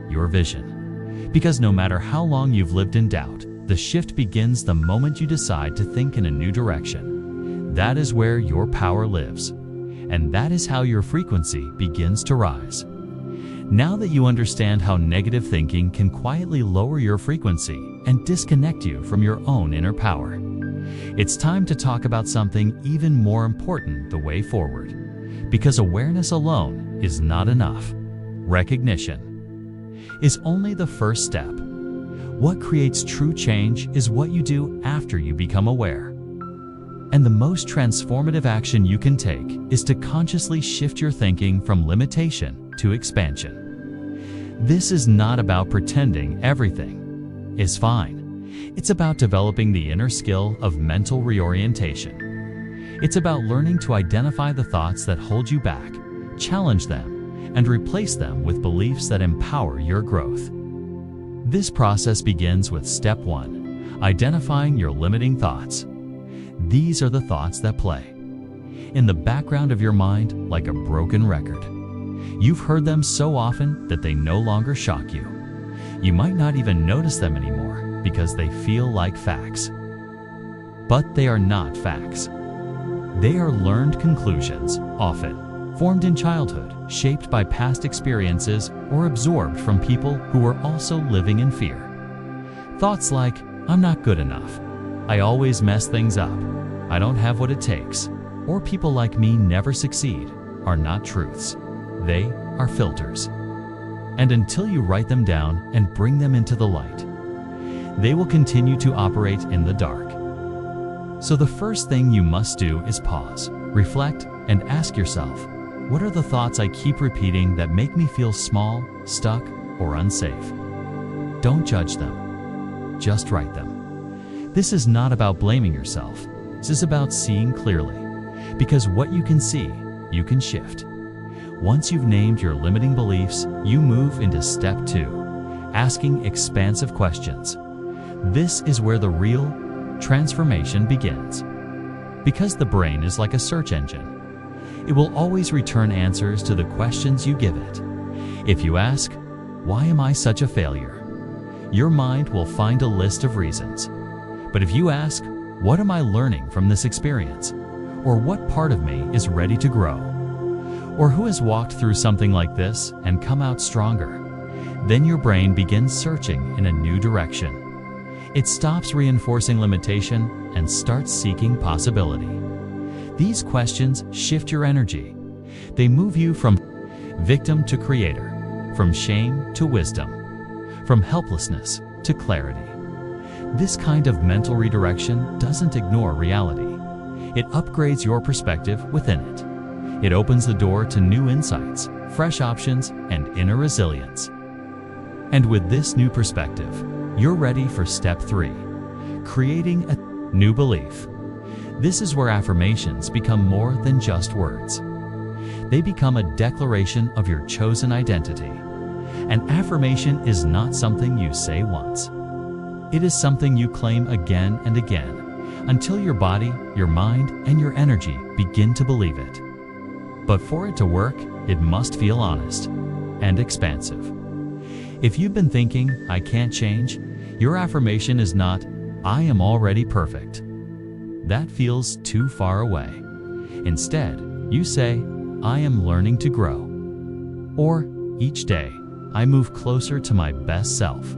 your vision. Because no matter how long you've lived in doubt, the shift begins the moment you decide to think in a new direction. That is where your power lives. And that is how your frequency begins to rise. Now that you understand how negative thinking can quietly lower your frequency and disconnect you from your own inner power, it's time to talk about something even more important the way forward. Because awareness alone is not enough. Recognition is only the first step. What creates true change is what you do after you become aware. And the most transformative action you can take is to consciously shift your thinking from limitation to expansion. This is not about pretending everything is fine. It's about developing the inner skill of mental reorientation. It's about learning to identify the thoughts that hold you back, challenge them, and replace them with beliefs that empower your growth. This process begins with step 1, identifying your limiting thoughts. These are the thoughts that play in the background of your mind like a broken record. You've heard them so often that they no longer shock you. You might not even notice them anymore because they feel like facts. But they are not facts. They are learned conclusions, often formed in childhood, shaped by past experiences, or absorbed from people who were also living in fear. Thoughts like, "I'm not good enough," "I always mess things up," "I don't have what it takes," or "people like me never succeed," are not truths. They are filters. And until you write them down and bring them into the light, they will continue to operate in the dark. So the first thing you must do is pause, reflect, and ask yourself, what are the thoughts I keep repeating that make me feel small, stuck, or unsafe? Don't judge them. Just write them. This is not about blaming yourself. This is about seeing clearly. Because what you can see, you can shift. Once you've named your limiting beliefs, you move into step 2, asking expansive questions. This is where the real transformation begins. Because the brain is like a search engine. It will always return answers to the questions you give it. If you ask, "Why am I such a failure?" your mind will find a list of reasons. But if you ask, "What am I learning from this experience?" or "What part of me is ready to grow?" or "Who has walked through something like this and come out stronger?" then your brain begins searching in a new direction. It stops reinforcing limitation and starts seeking possibility. These questions shift your energy. They move you from victim to creator, from shame to wisdom, from helplessness to clarity. This kind of mental redirection doesn't ignore reality. It upgrades your perspective within it. It opens the door to new insights, fresh options, and inner resilience. And with this new perspective, you're ready for step 3, creating a new belief. This is where affirmations become more than just words. They become a declaration of your chosen identity. An affirmation is not something you say once. It is something you claim again and again, until your body, your mind, and your energy begin to believe it. But for it to work, it must feel honest and expansive. If you've been thinking, "I can't change," your affirmation is not, "I am already perfect." That feels too far away. Instead, you say, "I am learning to grow." Or, "Each day, I move closer to my best self."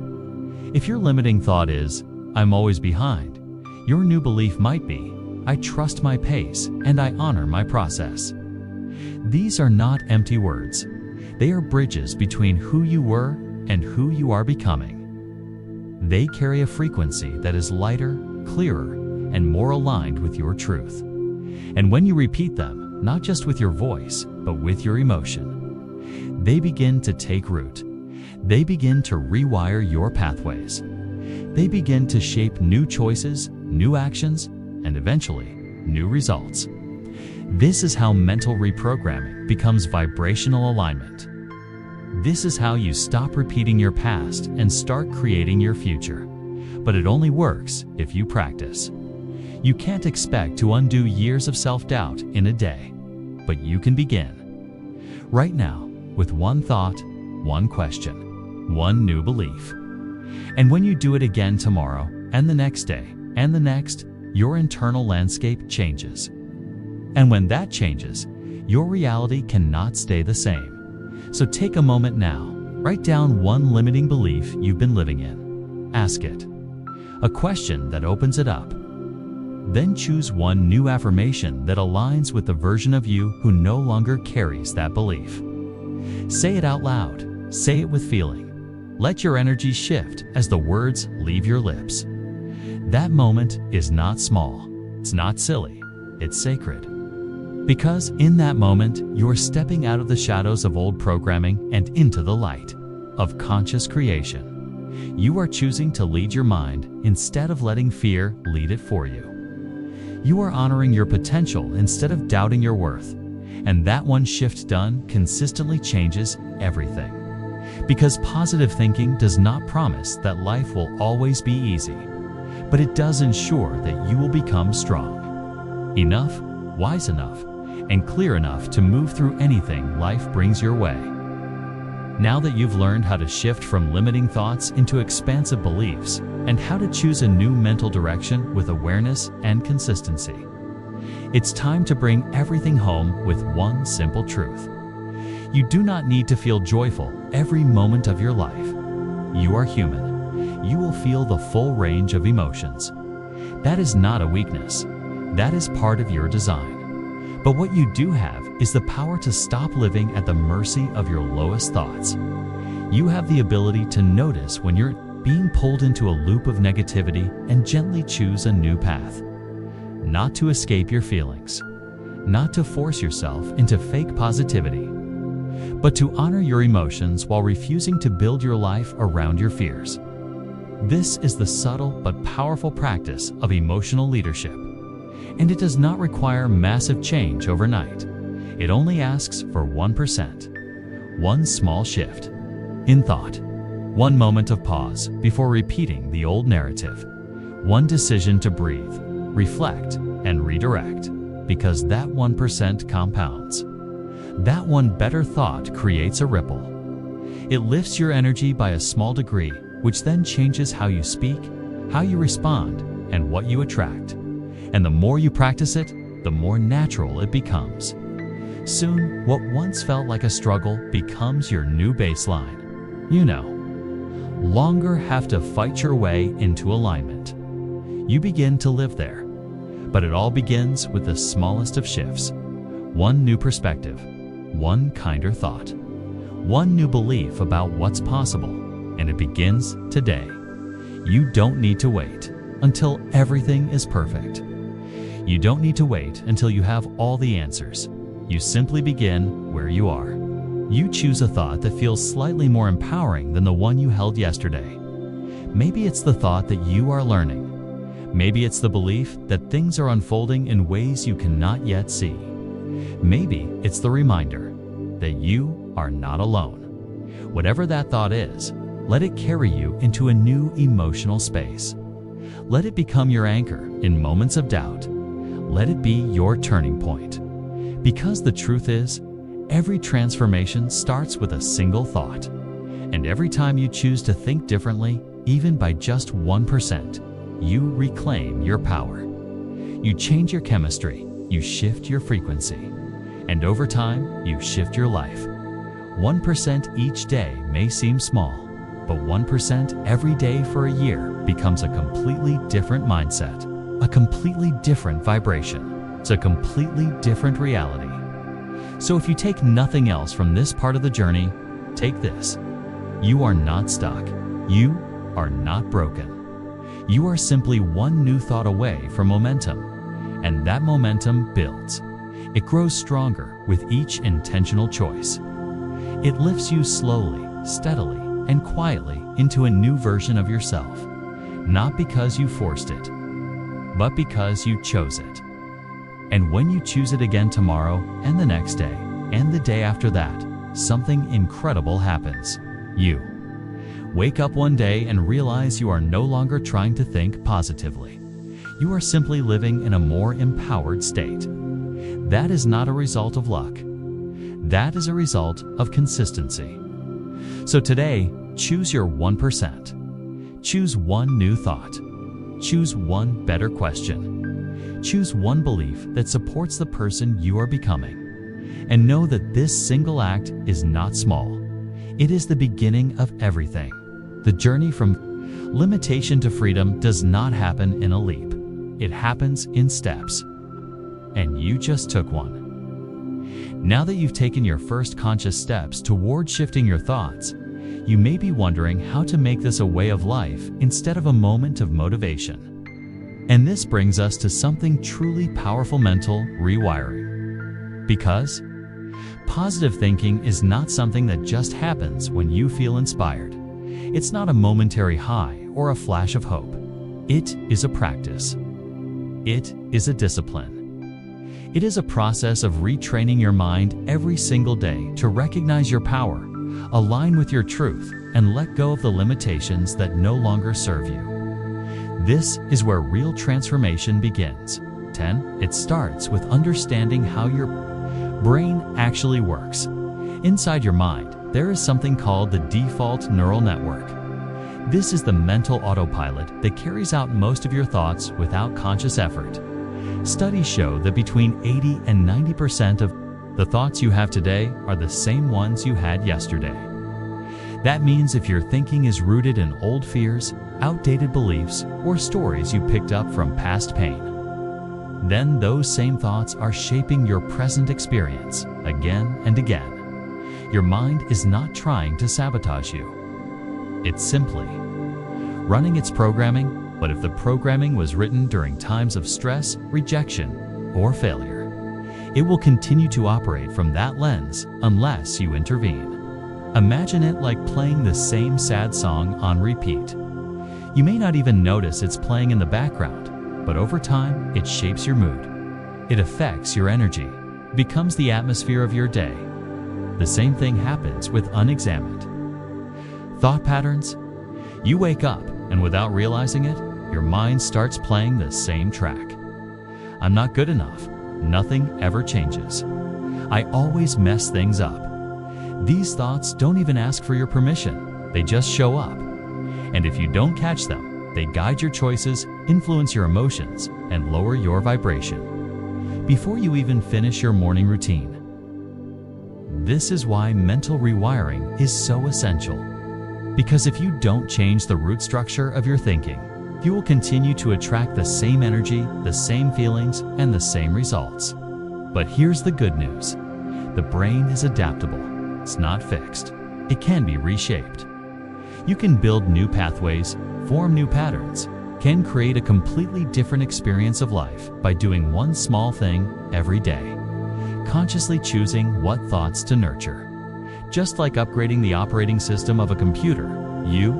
If your limiting thought is, "I'm always behind," your new belief might be, "I trust my pace and I honor my process." These are not empty words. They are bridges between who you were and who you are becoming. They carry a frequency that is lighter, clearer, and more aligned with your truth. And when you repeat them, not just with your voice, but with your emotion, they begin to take root. They begin to rewire your pathways. They begin to shape new choices, new actions, and eventually, new results. This is how mental reprogramming becomes vibrational alignment. This is how you stop repeating your past and start creating your future. But it only works if you practice. You can't expect to undo years of self-doubt in a day, but you can begin. Right now, with one thought, one question, one new belief. And when you do it again tomorrow, and the next day, and the next, your internal landscape changes. And when that changes, your reality cannot stay the same. So take a moment now, write down one limiting belief you've been living in. Ask it a question that opens it up. Then choose one new affirmation that aligns with the version of you who no longer carries that belief. Say it out loud. Say it with feeling. Let your energy shift as the words leave your lips. That moment is not small. It's not silly. It's sacred. Because in that moment, you're stepping out of the shadows of old programming and into the light of conscious creation. You are choosing to lead your mind instead of letting fear lead it for you. You are honoring your potential instead of doubting your worth. And that one shift done consistently changes everything. Because positive thinking does not promise that life will always be easy, but it does ensure that you will become strong, enough, wise enough, and clear enough to move through anything life brings your way. Now that you've learned how to shift from limiting thoughts into expansive beliefs and how to choose a new mental direction with awareness and consistency, it's time to bring everything home with one simple truth. You do not need to feel joyful every moment of your life. You are human. You will feel the full range of emotions. That is not a weakness. That is part of your design. But what you do have is the power to stop living at the mercy of your lowest thoughts. You have the ability to notice when you're being pulled into a loop of negativity and gently choose a new path. Not to escape your feelings, not to force yourself into fake positivity, but to honor your emotions while refusing to build your life around your fears. This is the subtle but powerful practice of emotional leadership, and it does not require massive change overnight. It only asks for 1%, one small shift in thought, one moment of pause before repeating the old narrative, one decision to breathe, reflect, and redirect, because that 1% compounds. That one better thought creates a ripple. It lifts your energy by a small degree, which then changes how you speak, how you respond, and what you attract. And the more you practice it, the more natural it becomes. Soon, what once felt like a struggle becomes your new baseline. You no longer have to fight your way into alignment. You begin to live there. But it all begins with the smallest of shifts. One new perspective, one kinder thought, one new belief about what's possible, and it begins today. You don't need to wait until everything is perfect. You don't need to wait until you have all the answers. You simply begin where you are. You choose a thought that feels slightly more empowering than the one you held yesterday. Maybe it's the thought that you are learning. Maybe it's the belief that things are unfolding in ways you cannot yet see. Maybe it's the reminder that you are not alone. Whatever that thought is, let it carry you into a new emotional space. Let it become your anchor in moments of doubt. Let it be your turning point. Because the truth is, every transformation starts with a single thought. And every time you choose to think differently, even by just 1%, you reclaim your power. You change your chemistry, you shift your frequency, and over time, you shift your life. 1% each day may seem small, but 1% every day for a year becomes a completely different mindset, a completely different vibration. It's a completely different reality. So if you take nothing else from this part of the journey, take this. You are not stuck. You are not broken. You are simply one new thought away from momentum, and that momentum builds. It grows stronger with each intentional choice. It lifts you slowly, steadily, and quietly into a new version of yourself, not because you forced it, but because you chose it. And when you choose it again tomorrow, and the next day, and the day after that, something incredible happens. You wake up one day and realize you are no longer trying to think positively. You are simply living in a more empowered state. That is not a result of luck. That is a result of consistency. So today, choose your 1%. Choose one new thought. Choose one better question. Choose one belief that supports the person you are becoming. And know that this single act is not small. It is the beginning of everything. The journey from limitation to freedom does not happen in a leap. It happens in steps. And you just took one. Now that you've taken your first conscious steps toward shifting your thoughts, you may be wondering how to make this a way of life instead of a moment of motivation. And this brings us to something truly powerful: mental rewiring. Because positive thinking is not something that just happens when you feel inspired. It's not a momentary high or a flash of hope. It is a practice. It is a discipline. It is a process of retraining your mind every single day to recognize your power, align with your truth, and let go of the limitations that no longer serve you. This is where real transformation begins. It starts with understanding how your brain actually works. Inside your mind, there is something called the default neural network. This is the mental autopilot that carries out most of your thoughts without conscious effort. Studies show that between 80 and 90% of the thoughts you have today are the same ones you had yesterday. That means if your thinking is rooted in old fears, outdated beliefs, or stories you picked up from past pain, then those same thoughts are shaping your present experience again and again. Your mind is not trying to sabotage you. It's simply running its programming. But if the programming was written during times of stress, rejection, or failure, it will continue to operate from that lens unless you intervene. Imagine it like playing the same sad song on repeat. You may not even notice it's playing in the background, but over time, it shapes your mood. It affects your energy, becomes the atmosphere of your day. The same thing happens with unexamined thought patterns. You wake up, and without realizing it, your mind starts playing the same track. I'm not good enough. Nothing ever changes. I always mess things up. These thoughts don't even ask for your permission. They just show up. And if you don't catch them, they guide your choices, influence your emotions, and lower your vibration before you even finish your morning routine. This is why mental rewiring is so essential. Because if you don't change the root structure of your thinking, you will continue to attract the same energy, the same feelings, and the same results. But here's the good news. The brain is adaptable. It's not fixed. It can be reshaped. You can build new pathways, form new patterns, can create a completely different experience of life by doing one small thing every day, consciously choosing what thoughts to nurture. Just like upgrading the operating system of a computer, you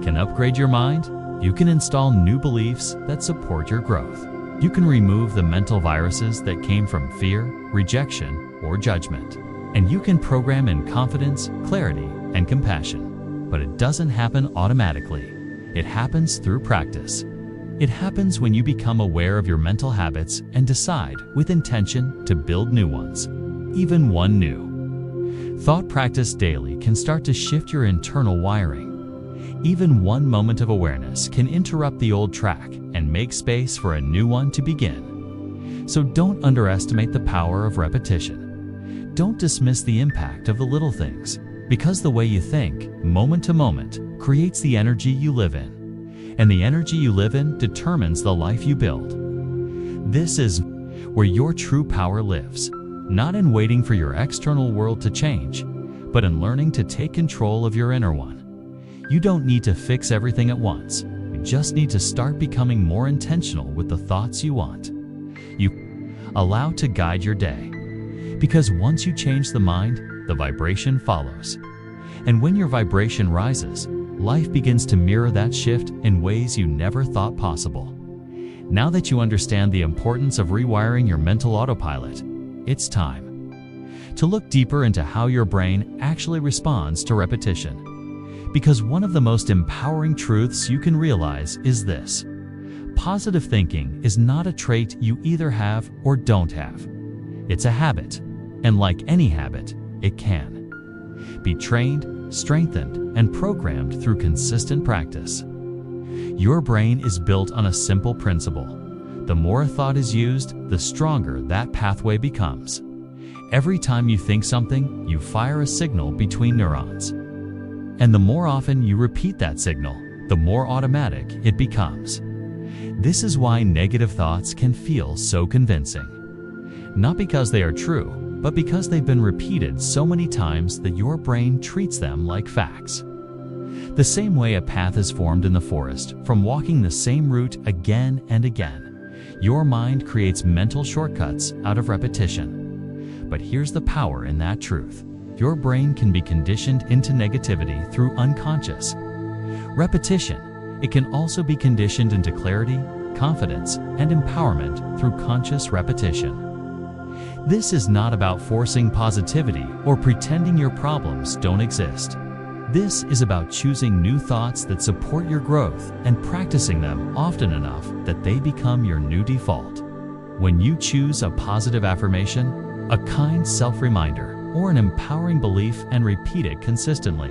can upgrade your mind. You can install new beliefs that support your growth. You can remove the mental viruses that came from fear, rejection, or judgment. And you can program in confidence, clarity, and compassion. But it doesn't happen automatically. It happens through practice. It happens when you become aware of your mental habits and decide with intention to build new ones, even one new thought practice daily can start to shift your internal wiring. Even one moment of awareness can interrupt the old track and make space for a new one to begin. So don't underestimate the power of repetition. Don't dismiss the impact of the little things, because the way you think, moment to moment, creates the energy you live in. And the energy you live in determines the life you build. This is where your true power lives, not in waiting for your external world to change, but in learning to take control of your inner one. You don't need to fix everything at once. You just need to start becoming more intentional with the thoughts you want. You allow to guide your day. Because once you change the mind, the vibration follows. And when your vibration rises, life begins to mirror that shift in ways you never thought possible. Now that you understand the importance of rewiring your mental autopilot, it's time to look deeper into how your brain actually responds to repetition. Because one of the most empowering truths you can realize is this: positive thinking is not a trait you either have or don't have. It's a habit, and like any habit, it can be trained, strengthened, and programmed through consistent practice. Your brain is built on a simple principle. The more a thought is used, the stronger that pathway becomes. Every time you think something, you fire a signal between neurons. And the more often you repeat that signal, the more automatic it becomes. This is why negative thoughts can feel so convincing. Not because they are true, but because they've been repeated so many times that your brain treats them like facts. The same way a path is formed in the forest from walking the same route again and again, your mind creates mental shortcuts out of repetition. But here's the power in that truth. Your brain can be conditioned into negativity through unconscious repetition. It can also be conditioned into clarity, confidence, and empowerment through conscious repetition. This is not about forcing positivity or pretending your problems don't exist. This is about choosing new thoughts that support your growth and practicing them often enough that they become your new default. When you choose a positive affirmation, a kind self-reminder, or an empowering belief and repeat it consistently,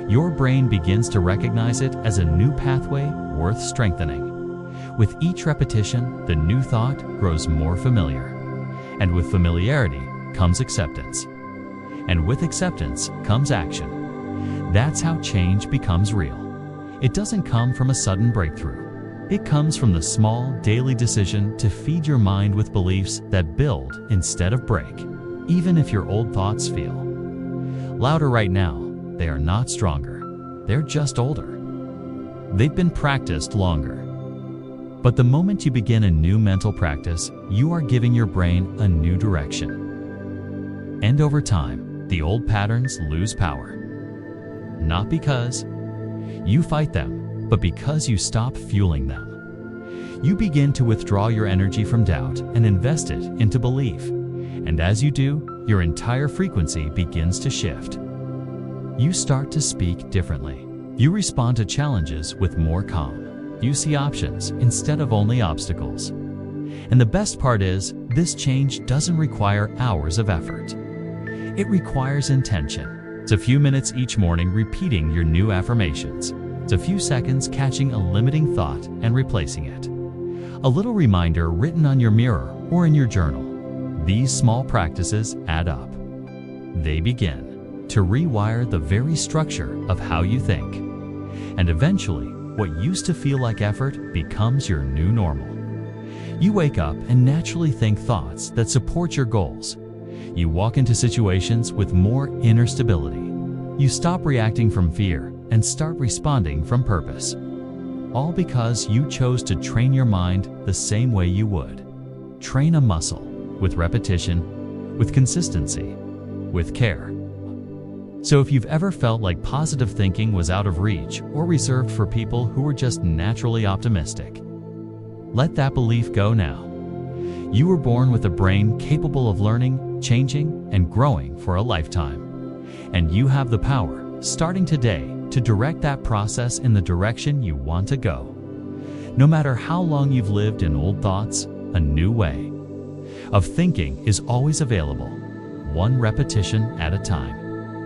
your brain begins to recognize it as a new pathway worth strengthening. With each repetition, the new thought grows more familiar. And with familiarity comes acceptance. And with acceptance comes action. That's how change becomes real. It doesn't come from a sudden breakthrough. It comes from the small, daily decision to feed your mind with beliefs that build instead of break, even if your old thoughts feel louder right now. They are not stronger. They're just older. They've been practiced longer. But the moment you begin a new mental practice, you are giving your brain a new direction. And over time, the old patterns lose power. Not because you fight them, but because you stop fueling them. You begin to withdraw your energy from doubt and invest it into belief. And as you do, your entire frequency begins to shift. You start to speak differently. You respond to challenges with more calm. You see options instead of only obstacles. And the best part is, this change doesn't require hours of effort. It requires intention. It's a few minutes each morning repeating your new affirmations. It's a few seconds catching a limiting thought and replacing it. A little reminder written on your mirror or in your journal. These small practices add up. They begin to rewire the very structure of how you think. And eventually, what used to feel like effort becomes your new normal. You wake up and naturally think thoughts that support your goals. You walk into situations with more inner stability. You stop reacting from fear and start responding from purpose. All because you chose to train your mind the same way you would. Train a muscle with repetition, with consistency, with care. So if you've ever felt like positive thinking was out of reach or reserved for people who were just naturally optimistic, let that belief go now. You were born with a brain capable of learning, changing, and growing for a lifetime. And you have the power, starting today, to direct that process in the direction you want to go. No matter how long you've lived in old thoughts, a new way of thinking is always available, one repetition at a time.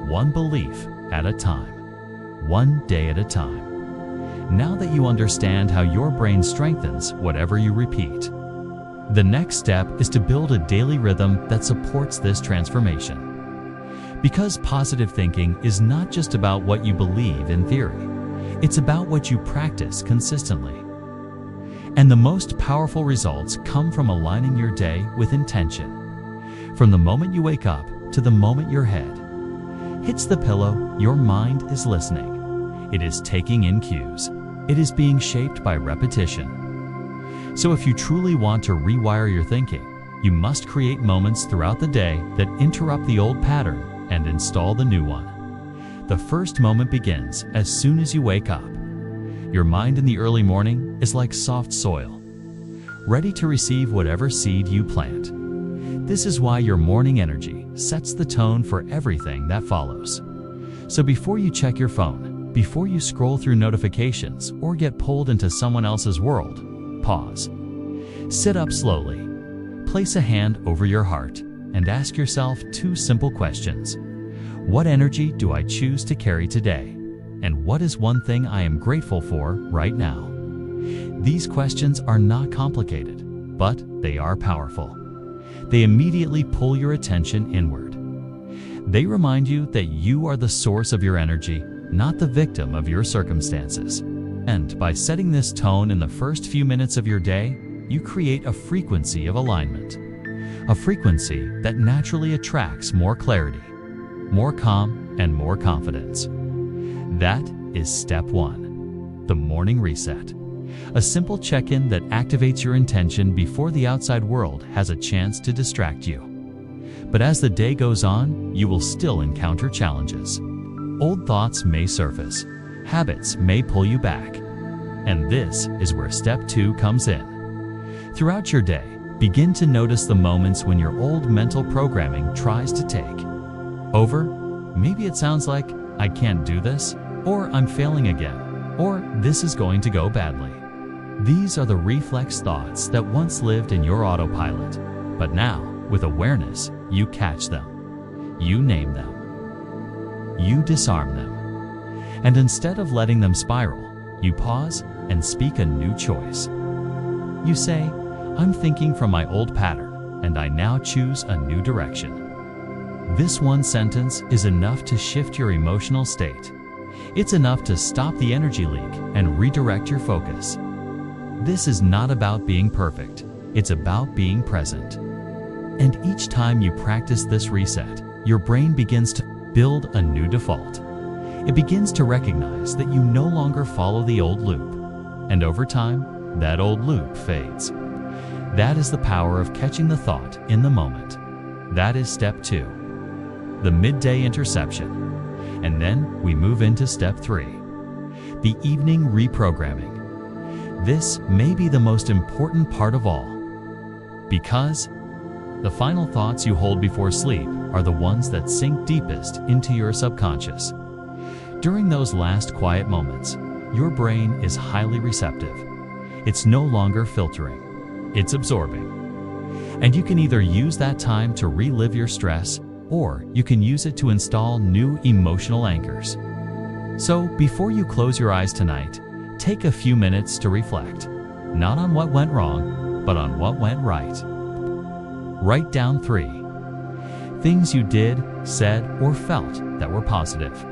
One belief at a time, one day at a time. Now that you understand how your brain strengthens whatever you repeat, the next step is to build a daily rhythm that supports this transformation. Because positive thinking is not just about what you believe in theory, it's about what you practice consistently. And the most powerful results come from aligning your day with intention. From the moment you wake up to the moment your head hits the pillow, your mind is listening. It is taking in cues. It is being shaped by repetition. So if you truly want to rewire your thinking, you must create moments throughout the day that interrupt the old pattern and install the new one. The first moment begins as soon as you wake up. Your mind in the early morning is like soft soil, ready to receive whatever seed you plant. This is why your morning energy sets the tone for everything that follows. So before you check your phone, before you scroll through notifications or get pulled into someone else's world, pause. Sit up slowly. Place a hand over your heart and ask yourself two simple questions. What energy do I choose to carry today? And what is one thing I am grateful for right now? These questions are not complicated, but they are powerful. They immediately pull your attention inward. They remind you that you are the source of your energy, not the victim of your circumstances. And by setting this tone in the first few minutes of your day, you create a frequency of alignment. A frequency that naturally attracts more clarity, more calm, and more confidence. That is step one, the morning reset. A simple check-in that activates your intention before the outside world has a chance to distract you. But as the day goes on, you will still encounter challenges. Old thoughts may surface. Habits may pull you back. And this is where step two comes in. Throughout your day, begin to notice the moments when your old mental programming tries to take over. Maybe it sounds like, I can't do this, or I'm failing again, or this is going to go badly. These are the reflex thoughts that once lived in your autopilot, but now, with awareness, you catch them, you name them, you disarm them. And instead of letting them spiral, you pause and speak a new choice. You say, I'm thinking from my old pattern, and I now choose a new direction. This one sentence is enough to shift your emotional state. It's enough to stop the energy leak and redirect your focus. This is not about being perfect. It's about being present. And each time you practice this reset, your brain begins to build a new default. It begins to recognize that you no longer follow the old loop. And over time, that old loop fades. That is the power of catching the thought in the moment. That is step 2, the midday interception. And then we move into step 3, the evening reprogramming. This may be the most important part of all, because the final thoughts you hold before sleep are the ones that sink deepest into your subconscious. During those last quiet moments, your brain is highly receptive. It's no longer filtering, it's absorbing. And you can either use that time to relive your stress, or you can use it to install new emotional anchors. So before you close your eyes tonight, take a few minutes to reflect, not on what went wrong, but on what went right. Write down 3 things you did, said, or felt that were positive.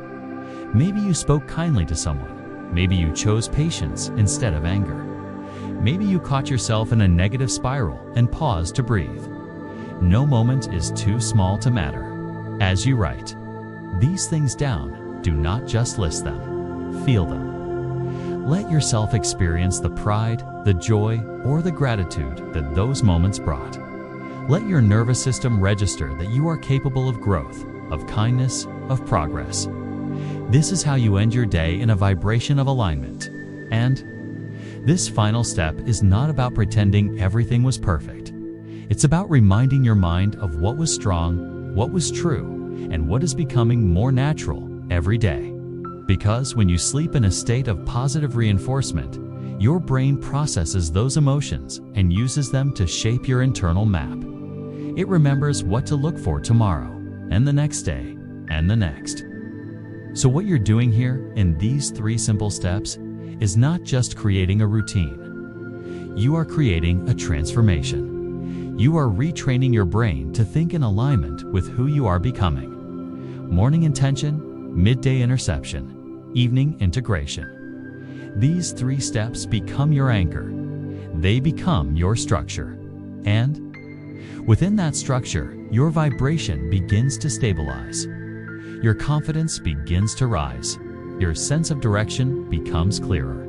Maybe you spoke kindly to someone. Maybe you chose patience instead of anger. Maybe you caught yourself in a negative spiral and paused to breathe. No moment is too small to matter. As you write these things down, do not just list them, feel them. Let yourself experience the pride, the joy, or the gratitude that those moments brought. Let your nervous system register that you are capable of growth, of kindness, of progress. This is how you end your day in a vibration of alignment. And this final step is not about pretending everything was perfect. It's about reminding your mind of what was strong, what was true, and what is becoming more natural every day. Because when you sleep in a state of positive reinforcement, your brain processes those emotions and uses them to shape your internal map. It remembers what to look for tomorrow, and the next day, and the next. So what you're doing here in these 3 simple steps is not just creating a routine. You are creating a transformation. You are retraining your brain to think in alignment with who you are becoming. Morning intention, midday interception, evening integration. These 3 steps become your anchor. They become your structure. And within that structure, your vibration begins to stabilize. Your confidence begins to rise. Your sense of direction becomes clearer.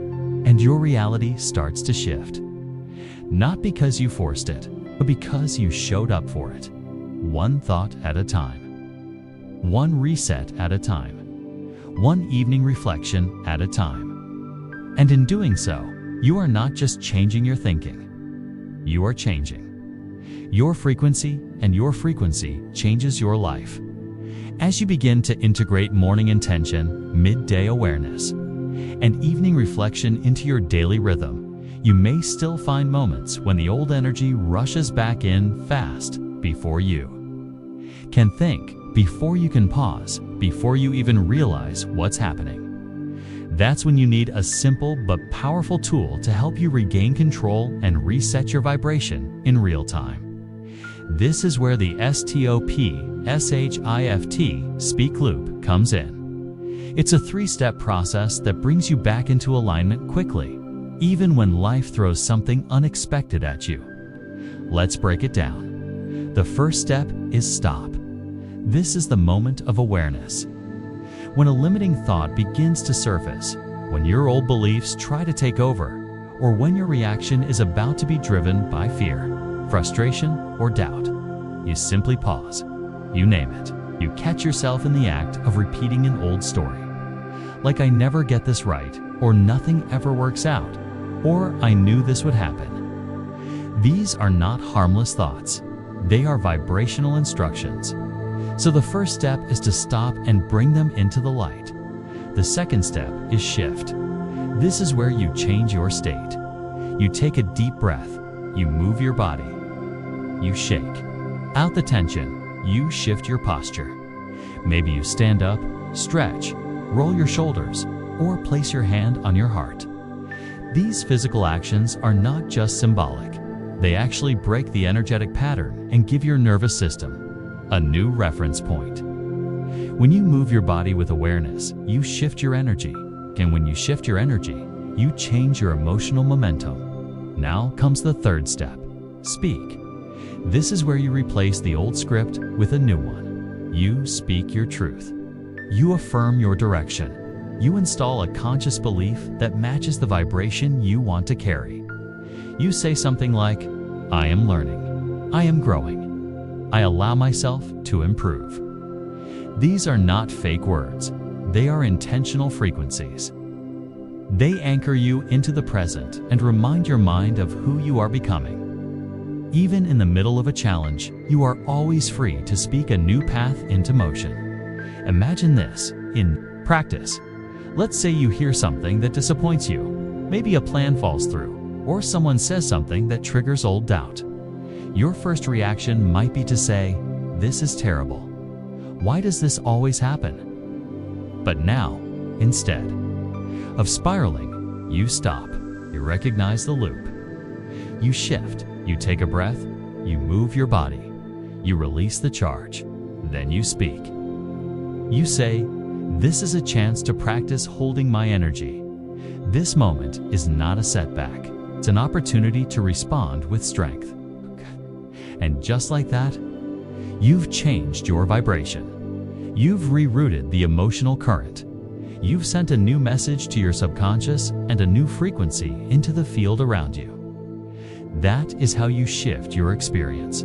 And your reality starts to shift. Not because you forced it, but because you showed up for it. One thought at a time. One reset at a time. One evening reflection at a time. And in doing so, you are not just changing your thinking. You are changing your frequency, and your frequency changes your life. As you begin to integrate morning intention, midday awareness, and evening reflection into your daily rhythm, you may still find moments when the old energy rushes back in fast before you can think, before you can pause, before you even realize what's happening. That's when you need a simple but powerful tool to help you regain control and reset your vibration in real time. This is where the STOP/SHIFT Speak Loop comes in. It's a 3-step process that brings you back into alignment quickly, even when life throws something unexpected at you. Let's break it down. The first step is stop. This is the moment of awareness. When a limiting thought begins to surface, when your old beliefs try to take over, or when your reaction is about to be driven by fear, frustration, or doubt, you simply pause. You name it. You catch yourself in the act of repeating an old story. Like, I never get this right, or nothing ever works out, or I knew this would happen. These are not harmless thoughts. They are vibrational instructions. So the first step is to stop and bring them into the light. The second step is shift. This is where you change your state. You take a deep breath. You move your body. You shake out the tension. you shift your posture. Maybe you stand up, stretch, roll your shoulders, or place your hand on your heart. These physical actions are not just symbolic. They actually break the energetic pattern and give your nervous system a new reference point. When you move your body with awareness, you shift your energy. And when you shift your energy, you change your emotional momentum. Now comes the third step: speak. This is where you replace the old script with a new one. You speak your truth. You affirm your direction. You install a conscious belief that matches the vibration you want to carry. You say something like, "I am learning. I am growing. I allow myself to improve." These are not fake words. They are intentional frequencies. They anchor you into the present and remind your mind of who you are becoming. Even in the middle of a challenge, you are always free to speak a new path into motion. Imagine this in practice. Let's say you hear something that disappoints you. Maybe a plan falls through, or someone says something that triggers old doubt. Your first reaction might be to say, "This is terrible. Why does this always happen?" But now, instead of spiraling, you stop. You recognize the loop. You shift. You take a breath. You move your body. You release the charge. Then you speak. You say, "This is a chance to practice holding my energy. This moment is not a setback. It's an opportunity to respond with strength." And just like that, you've changed your vibration. You've rerouted the emotional current. You've sent a new message to your subconscious and a new frequency into the field around you. That is how you shift your experience,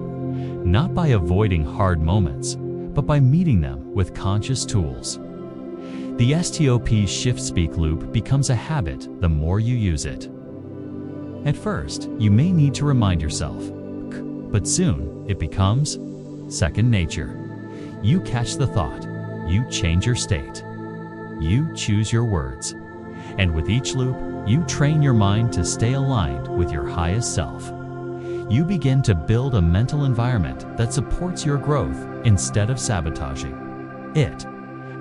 not by avoiding hard moments, but by meeting them with conscious tools. The STOP shift-speak loop becomes a habit the more you use it. At first, you may need to remind yourself, but soon it becomes second nature. You catch the thought, you change your state, you choose your words, and with each loop, you train your mind to stay aligned with your highest self. You begin to build a mental environment that supports your growth instead of sabotaging it,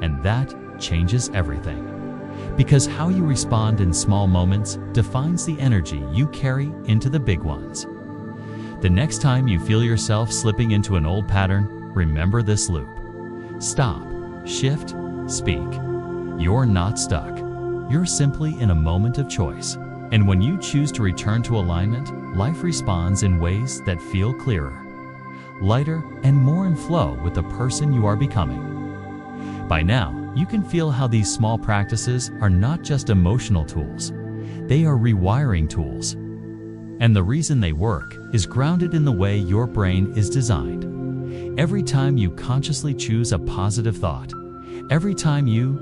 and that changes everything. Because how you respond in small moments defines the energy you carry into the big ones. The next time you feel yourself slipping into an old pattern, remember this loop. Stop, shift, speak. You're not stuck. You're simply in a moment of choice. And when you choose to return to alignment, life responds in ways that feel clearer, lighter, and more in flow with the person you are becoming. By now, you can feel how these small practices are not just emotional tools. They are rewiring tools. And the reason they work is grounded in the way your brain is designed. Every time you consciously choose a positive thought, every time you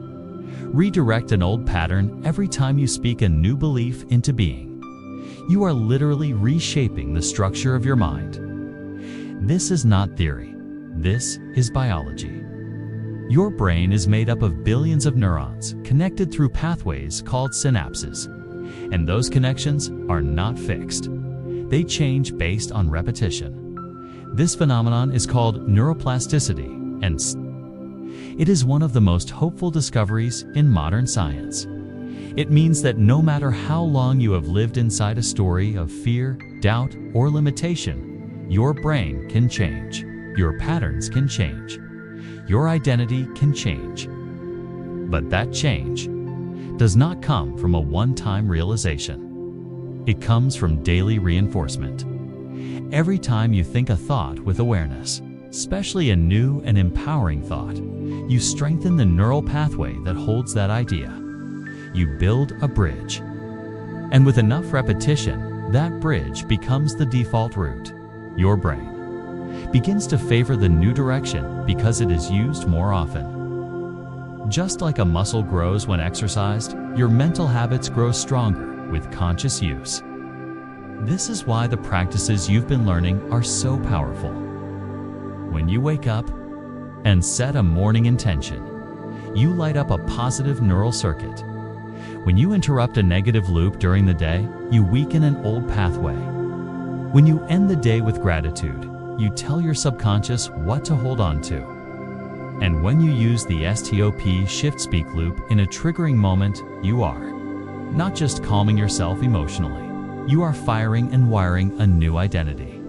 redirect an old pattern, every time you speak a new belief into being, you are literally reshaping the structure of your mind. This is not theory. This is biology. Your brain is made up of billions of neurons connected through pathways called synapses. And those connections are not fixed. They change based on repetition. This phenomenon is called neuroplasticity, and it is one of the most hopeful discoveries in modern science. It means that no matter how long you have lived inside a story of fear, doubt, or limitation, your brain can change. Your patterns can change. Your identity can change. But that change does not come from a one-time realization. It comes from daily reinforcement. Every time you think a thought with awareness, especially a new and empowering thought, you strengthen the neural pathway that holds that idea. You build a bridge. And with enough repetition, that bridge becomes the default route. Your brain begins to favor the new direction because it is used more often. Just like a muscle grows when exercised, your mental habits grow stronger with conscious use. This is why the practices you've been learning are so powerful. When you wake up and set a morning intention, you light up a positive neural circuit. When you interrupt a negative loop during the day, you weaken an old pathway. When you end the day with gratitude, you tell your subconscious what to hold on to. And when you use the STOP shift speak loop in a triggering moment, you are not just calming yourself emotionally, you are firing and wiring a new identity.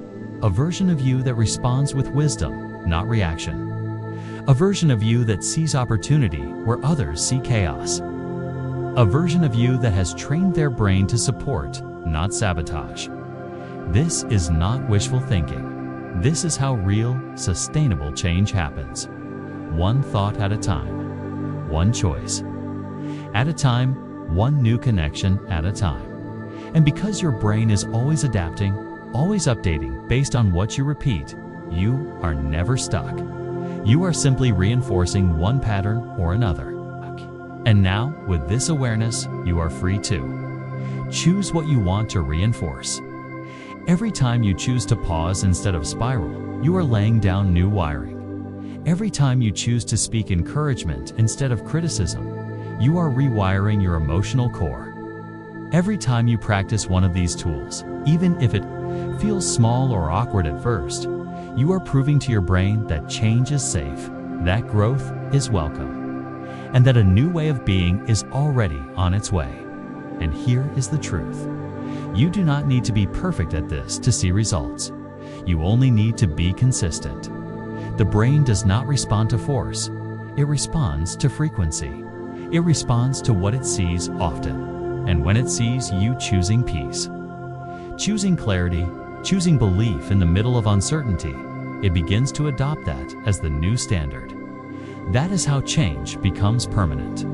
A version of you that responds with wisdom, not reaction. A version of you that sees opportunity where others see chaos. A version of you that has trained their brain to support, not sabotage. This is not wishful thinking. This is how real, sustainable change happens. One thought at a time, one choice at a time, one new connection at a time. And because your brain is always adapting, always updating based on what you repeat, you are never stuck. You are simply reinforcing one pattern or another. And now, with this awareness, you are free to choose what you want to reinforce. Every time you choose to pause instead of spiral, you are laying down new wiring. Every time you choose to speak encouragement instead of criticism, you are rewiring your emotional core. Every time you practice one of these tools, even if it feels small or awkward at first, you are proving to your brain that change is safe, that growth is welcome, and that a new way of being is already on its way. And here is the truth. You do not need to be perfect at this to see results. You only need to be consistent. The brain does not respond to force. It responds to frequency. It responds to what it sees often. And when it sees you choosing peace, choosing clarity, choosing belief in the middle of uncertainty, it begins to adopt that as the new standard. That is how change becomes permanent.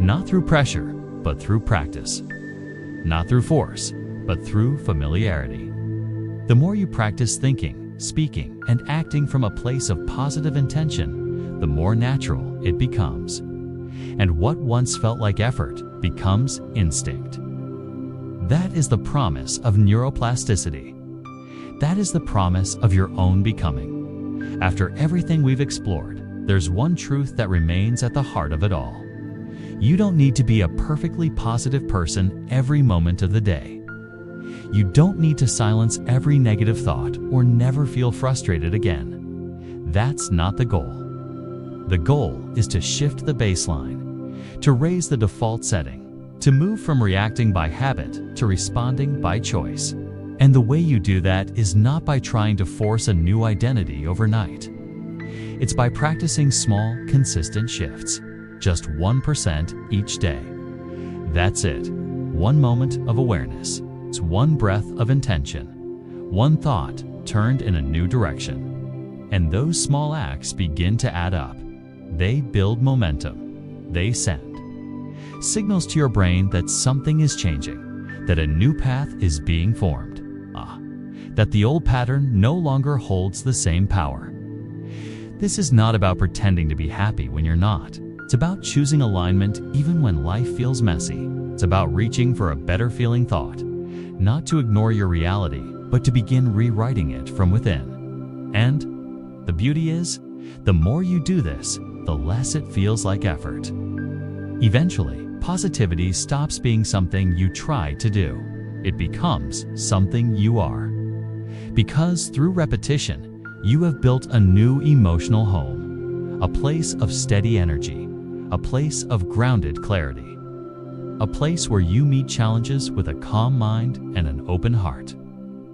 Not through pressure, but through practice. Not through force, but through familiarity. The more you practice thinking, speaking, and acting from a place of positive intention, the more natural it becomes. And what once felt like effort becomes instinct. That is the promise of neuroplasticity. That is the promise of your own becoming. After everything we've explored, there's one truth that remains at the heart of it all. You don't need to be a perfectly positive person every moment of the day. You don't need to silence every negative thought or never feel frustrated again. That's not the goal. The goal is to shift the baseline, to raise the default setting, to move from reacting by habit to responding by choice. And the way you do that is not by trying to force a new identity overnight. It's by practicing small, consistent shifts, just 1% each day. That's it. One moment of awareness. It's one breath of intention. One thought turned in a new direction. And those small acts begin to add up. They build momentum. They send signals to your brain that something is changing, that a new path is being formed. That the old pattern no longer holds the same power. This is not about pretending to be happy when you're not. It's about choosing alignment even when life feels messy. It's about reaching for a better feeling thought, not to ignore your reality, but to begin rewriting it from within. And the beauty is, the more you do this, the less it feels like effort. Eventually, positivity stops being something you try to do. It becomes something you are. Because through repetition, you have built a new emotional home, a place of steady energy, a place of grounded clarity, a place where you meet challenges with a calm mind and an open heart.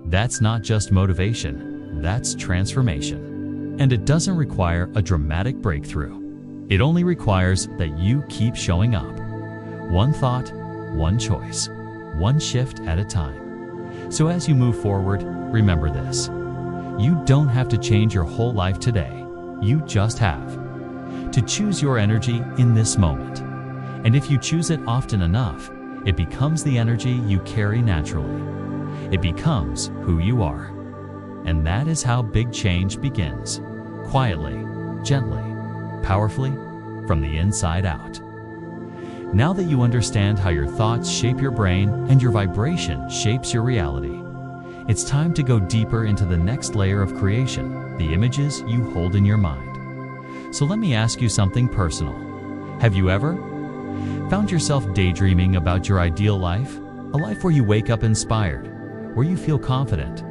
That's not just motivation, that's transformation. And it doesn't require a dramatic breakthrough. It only requires that you keep showing up. One thought, one choice, one shift at a time. So as you move forward, remember this. You don't have to change your whole life today. You just have to choose your energy in this moment. And if you choose it often enough, it becomes the energy you carry naturally. It becomes who you are. And that is how big change begins. Quietly, gently, powerfully, from the inside out. Now that you understand how your thoughts shape your brain and your vibration shapes your reality, it's time to go deeper into the next layer of creation, the images you hold in your mind. So let me ask you something personal. Have you ever found yourself daydreaming about your ideal life? A life where you wake up inspired, where you feel confident,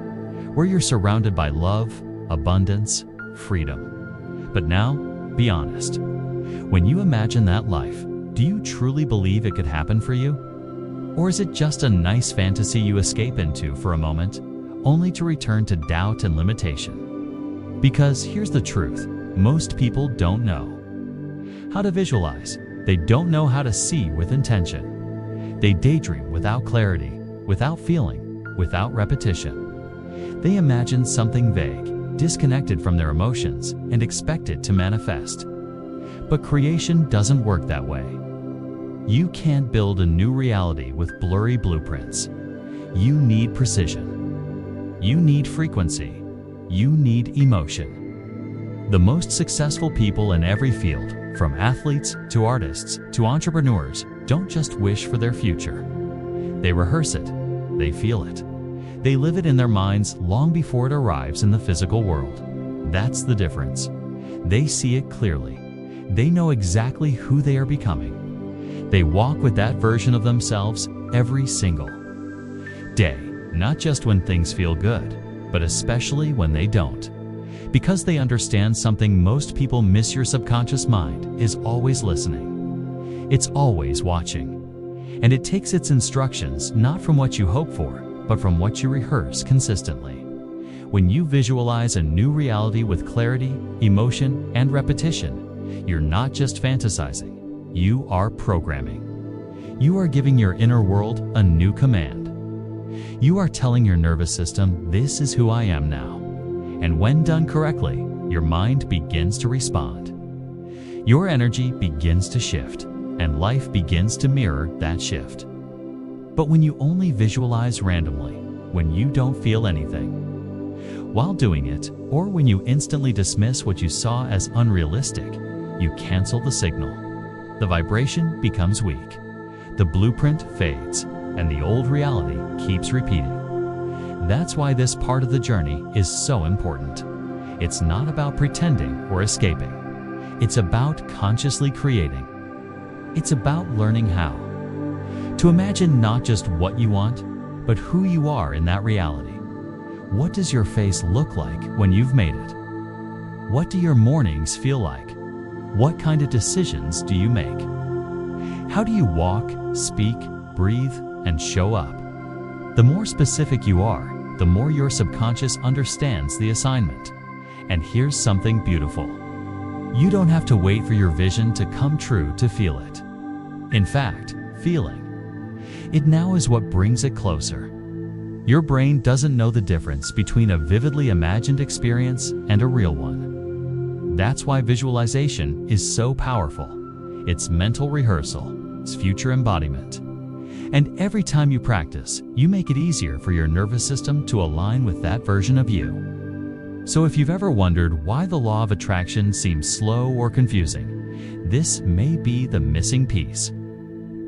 where you're surrounded by love, abundance, freedom. But now, be honest. When you imagine that life, do you truly believe it could happen for you? Or is it just a nice fantasy you escape into for a moment, only to return to doubt and limitation? Because here's the truth, most people don't know how to visualize. They don't know how to see with intention. They daydream without clarity, without feeling, without repetition. They imagine something vague, disconnected from their emotions, and expect it to manifest. But creation doesn't work that way. You can't build a new reality with blurry blueprints. You need precision. You need frequency. You need emotion. The most successful people in every field, from athletes to artists to entrepreneurs, don't just wish for their future. They rehearse it. They feel it. They live it in their minds long before it arrives in the physical world. That's the difference. They see it clearly. They know exactly who they are becoming. They walk with that version of themselves every single day, not just when things feel good, but especially when they don't. Because they understand something most people miss. Your subconscious mind is always listening. It's always watching. And it takes its instructions not from what you hope for, but from what you rehearse consistently. When you visualize a new reality with clarity, emotion, and repetition, you're not just fantasizing, you are programming. You are giving your inner world a new command. You are telling your nervous system, this is who I am now. And when done correctly, your mind begins to respond. Your energy begins to shift, and life begins to mirror that shift. But when you only visualize randomly, when you don't feel anything, while doing it, or when you instantly dismiss what you saw as unrealistic, you cancel the signal. The vibration becomes weak. The blueprint fades, and the old reality keeps repeating. That's why this part of the journey is so important. It's not about pretending or escaping. It's about consciously creating. It's about learning how to imagine not just what you want, but who you are in that reality. What does your face look like when you've made it? What do your mornings feel like? What kind of decisions do you make? How do you walk, speak, breathe, and show up? The more specific you are, the more your subconscious understands the assignment. And here's something beautiful. You don't have to wait for your vision to come true to feel it. In fact, feeling it now is what brings it closer. Your brain doesn't know the difference between a vividly imagined experience and a real one. That's why visualization is so powerful. It's mental rehearsal, it's future embodiment. And every time you practice, you make it easier for your nervous system to align with that version of you. So if you've ever wondered why the law of attraction seems slow or confusing, this may be the missing piece.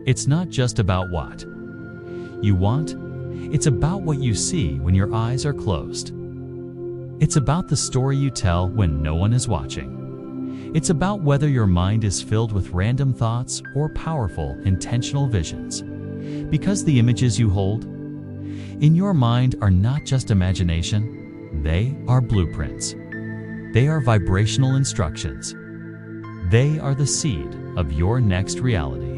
It's not just about what you want, it's about what you see when your eyes are closed. It's about the story you tell when no one is watching. It's about whether your mind is filled with random thoughts or powerful, intentional visions. Because the images you hold in your mind are not just imagination, they are blueprints. They are vibrational instructions. They are the seed of your next reality.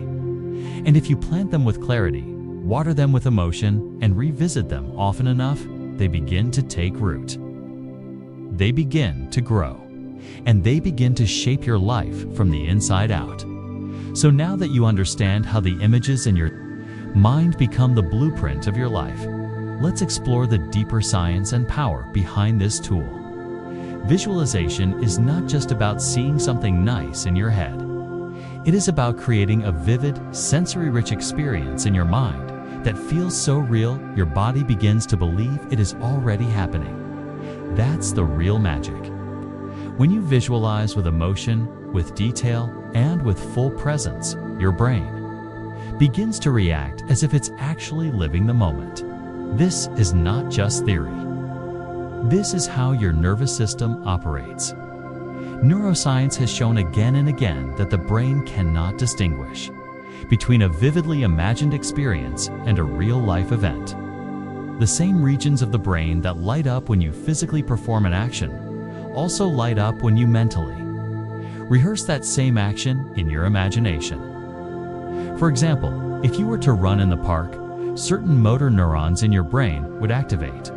And if you plant them with clarity, water them with emotion, and revisit them often enough, they begin to take root. They begin to grow, and they begin to shape your life from the inside out. So now that you understand how the images in your mind become the blueprint of your life, let's explore the deeper science and power behind this tool. Visualization is not just about seeing something nice in your head. It is about creating a vivid, sensory-rich experience in your mind that feels so real, your body begins to believe it is already happening. That's the real magic. When you visualize with emotion, with detail, and with full presence, your brain begins to react as if it's actually living the moment. This is not just theory. This is how your nervous system operates. Neuroscience has shown again and again that the brain cannot distinguish between a vividly imagined experience and a real-life event. The same regions of the brain that light up when you physically perform an action also light up when you mentally rehearse that same action in your imagination. For example, if you were to run in the park, certain motor neurons in your brain would activate.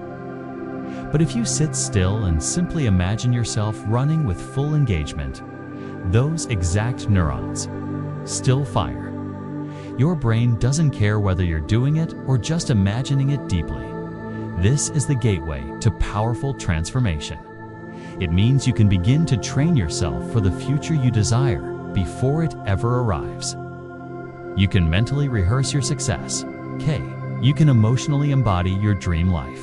But if you sit still and simply imagine yourself running with full engagement, those exact neurons still fire. Your brain doesn't care whether you're doing it or just imagining it deeply. This is the gateway to powerful transformation. It means you can begin to train yourself for the future you desire before it ever arrives. You can mentally rehearse your success. K. You can emotionally embody your dream life.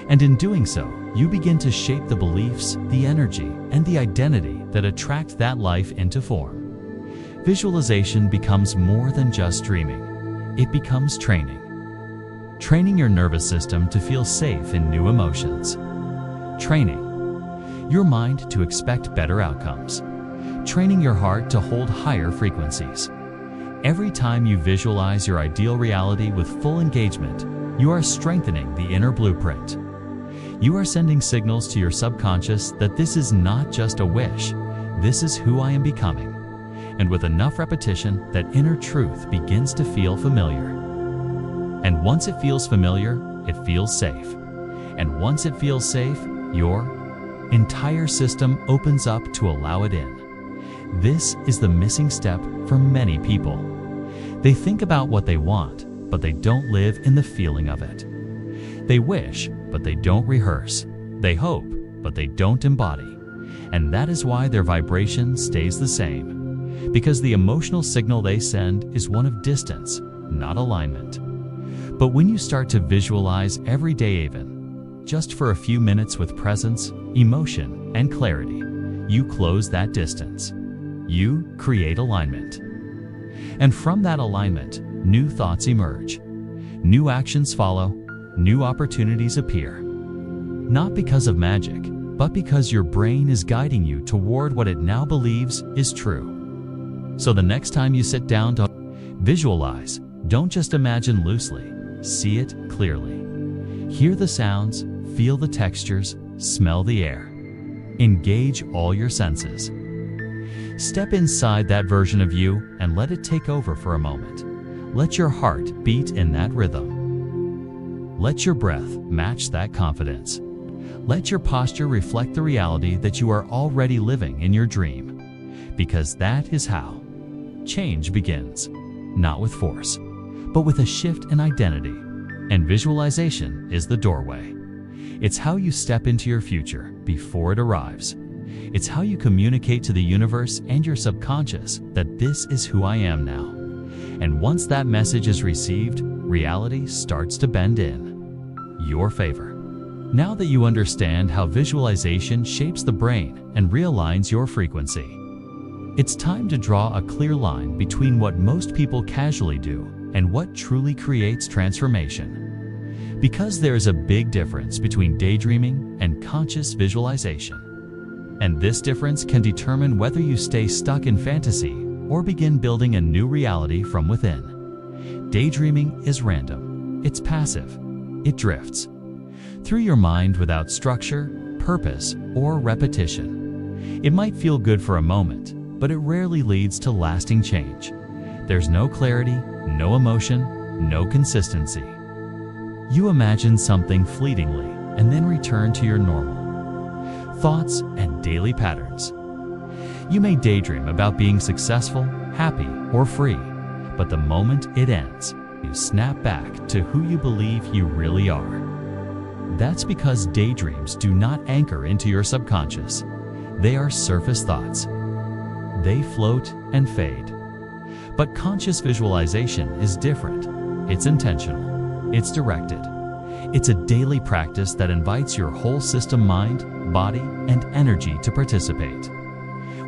And in doing so, you begin to shape the beliefs, the energy, and the identity that attract that life into form. Visualization becomes more than just dreaming. It becomes training. Training your nervous system to feel safe in new emotions. Training your mind to expect better outcomes. Training your heart to hold higher frequencies. Every time you visualize your ideal reality with full engagement, you are strengthening the inner blueprint. You are sending signals to your subconscious that this is not just a wish, this is who I am becoming. And with enough repetition, that inner truth begins to feel familiar. And once it feels familiar, it feels safe. And once it feels safe, your entire system opens up to allow it in. This is the missing step for many people. They think about what they want, but they don't live in the feeling of it. They wish, but they don't rehearse. They hope, but they don't embody. And that is why their vibration stays the same. Because the emotional signal they send is one of distance, not alignment. But when you start to visualize every day, even just for a few minutes with presence, emotion, and clarity, you close that distance. You create alignment. And from that alignment, new thoughts emerge. New actions follow. New opportunities appear. Not because of magic, but because your brain is guiding you toward what it now believes is true. So the next time you sit down to visualize, don't just imagine loosely, see it clearly. Hear the sounds, feel the textures, smell the air. Engage all your senses. Step inside that version of you and let it take over for a moment. Let your heart beat in that rhythm. Let your breath match that confidence. Let your posture reflect the reality that you are already living in your dream. Because that is how change begins. Not with force, but with a shift in identity. And visualization is the doorway. It's how you step into your future before it arrives. It's how you communicate to the universe and your subconscious that this is who I am now. And once that message is received, reality starts to bend in your favor. Now that you understand how visualization shapes the brain and realigns your frequency, it's time to draw a clear line between what most people casually do and what truly creates transformation. Because there is a big difference between daydreaming and conscious visualization. And this difference can determine whether you stay stuck in fantasy or begin building a new reality from within. Daydreaming is random. It's passive. It drifts through your mind without structure, purpose, or repetition. It might feel good for a moment, but it rarely leads to lasting change. There's no clarity, no emotion, no consistency. You imagine something fleetingly and then return to your normal thoughts and daily patterns. You may daydream about being successful, happy, or free, but the moment it ends, you snap back to who you believe you really are. That's because daydreams do not anchor into your subconscious. They are surface thoughts. They float and fade. But conscious visualization is different. It's intentional. It's directed. It's a daily practice that invites your whole system, mind, body, and energy to participate.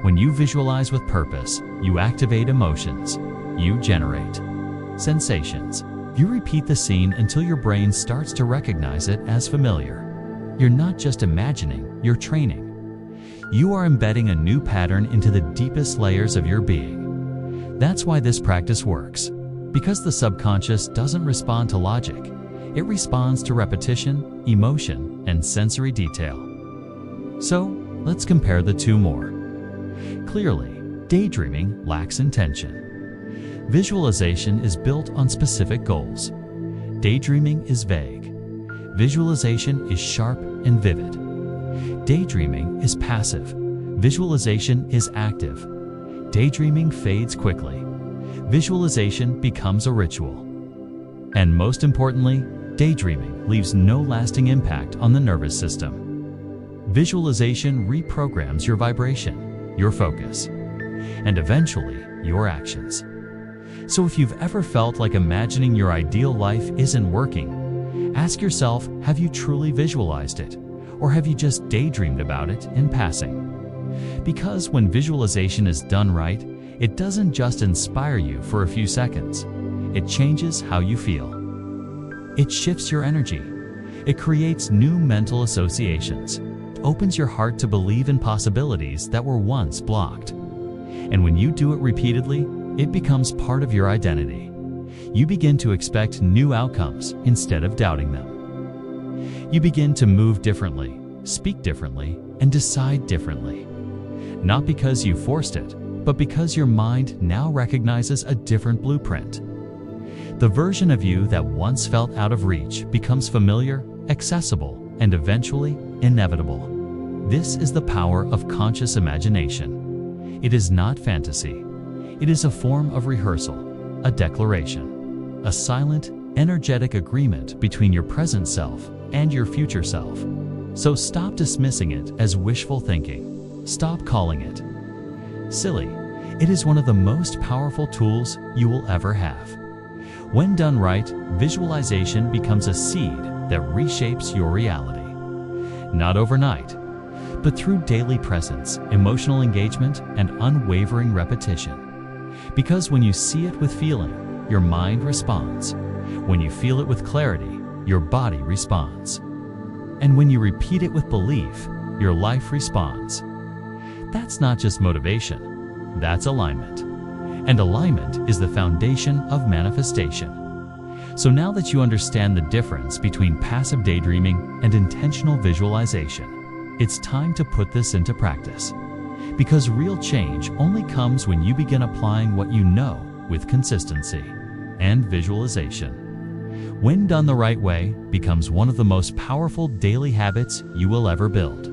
When you visualize with purpose, you activate emotions. You generate sensations. You repeat the scene until your brain starts to recognize it as familiar. You're not just imagining, you're training. You are embedding a new pattern into the deepest layers of your being. That's why this practice works. Because the subconscious doesn't respond to logic. It responds to repetition, emotion, and sensory detail. So, Let's compare the two more. Clearly, daydreaming lacks intention. Visualization is built on specific goals. Daydreaming is vague. Visualization is sharp and vivid. Daydreaming is passive. Visualization is active. Daydreaming fades quickly. Visualization becomes a ritual. And most importantly, daydreaming leaves no lasting impact on the nervous system. Visualization reprograms your vibration, your focus, and eventually your actions. So if you've ever felt like imagining your ideal life isn't working, ask yourself, have you truly visualized it? Or have you just daydreamed about it in passing? Because when visualization is done right, it doesn't just inspire you for a few seconds. It changes how you feel. It shifts your energy. It creates new mental associations. It opens your heart to believe in possibilities that were once blocked. And when you do it repeatedly, it becomes part of your identity. You begin to expect new outcomes instead of doubting them. You begin to move differently, speak differently, and decide differently. Not because you forced it, but because your mind now recognizes a different blueprint. The version of you that once felt out of reach becomes familiar, accessible, and eventually inevitable. This is the power of conscious imagination. It is not fantasy. It is a form of rehearsal, a declaration, a silent, energetic agreement between your present self and your future self. So stop dismissing it as wishful thinking. Stop calling it silly. It is one of the most powerful tools you will ever have. When done right, visualization becomes a seed that reshapes your reality. Not overnight, but through daily presence, emotional engagement, and unwavering repetition. Because when you see it with feeling, your mind responds. When you feel it with clarity, your body responds. And when you repeat it with belief, your life responds. That's not just motivation, that's alignment. And alignment is the foundation of manifestation. So now that you understand the difference between passive daydreaming and intentional visualization, it's time to put this into practice. Because real change only comes when you begin applying what you know with consistency. And visualization, when done the right way, becomes one of the most powerful daily habits you will ever build.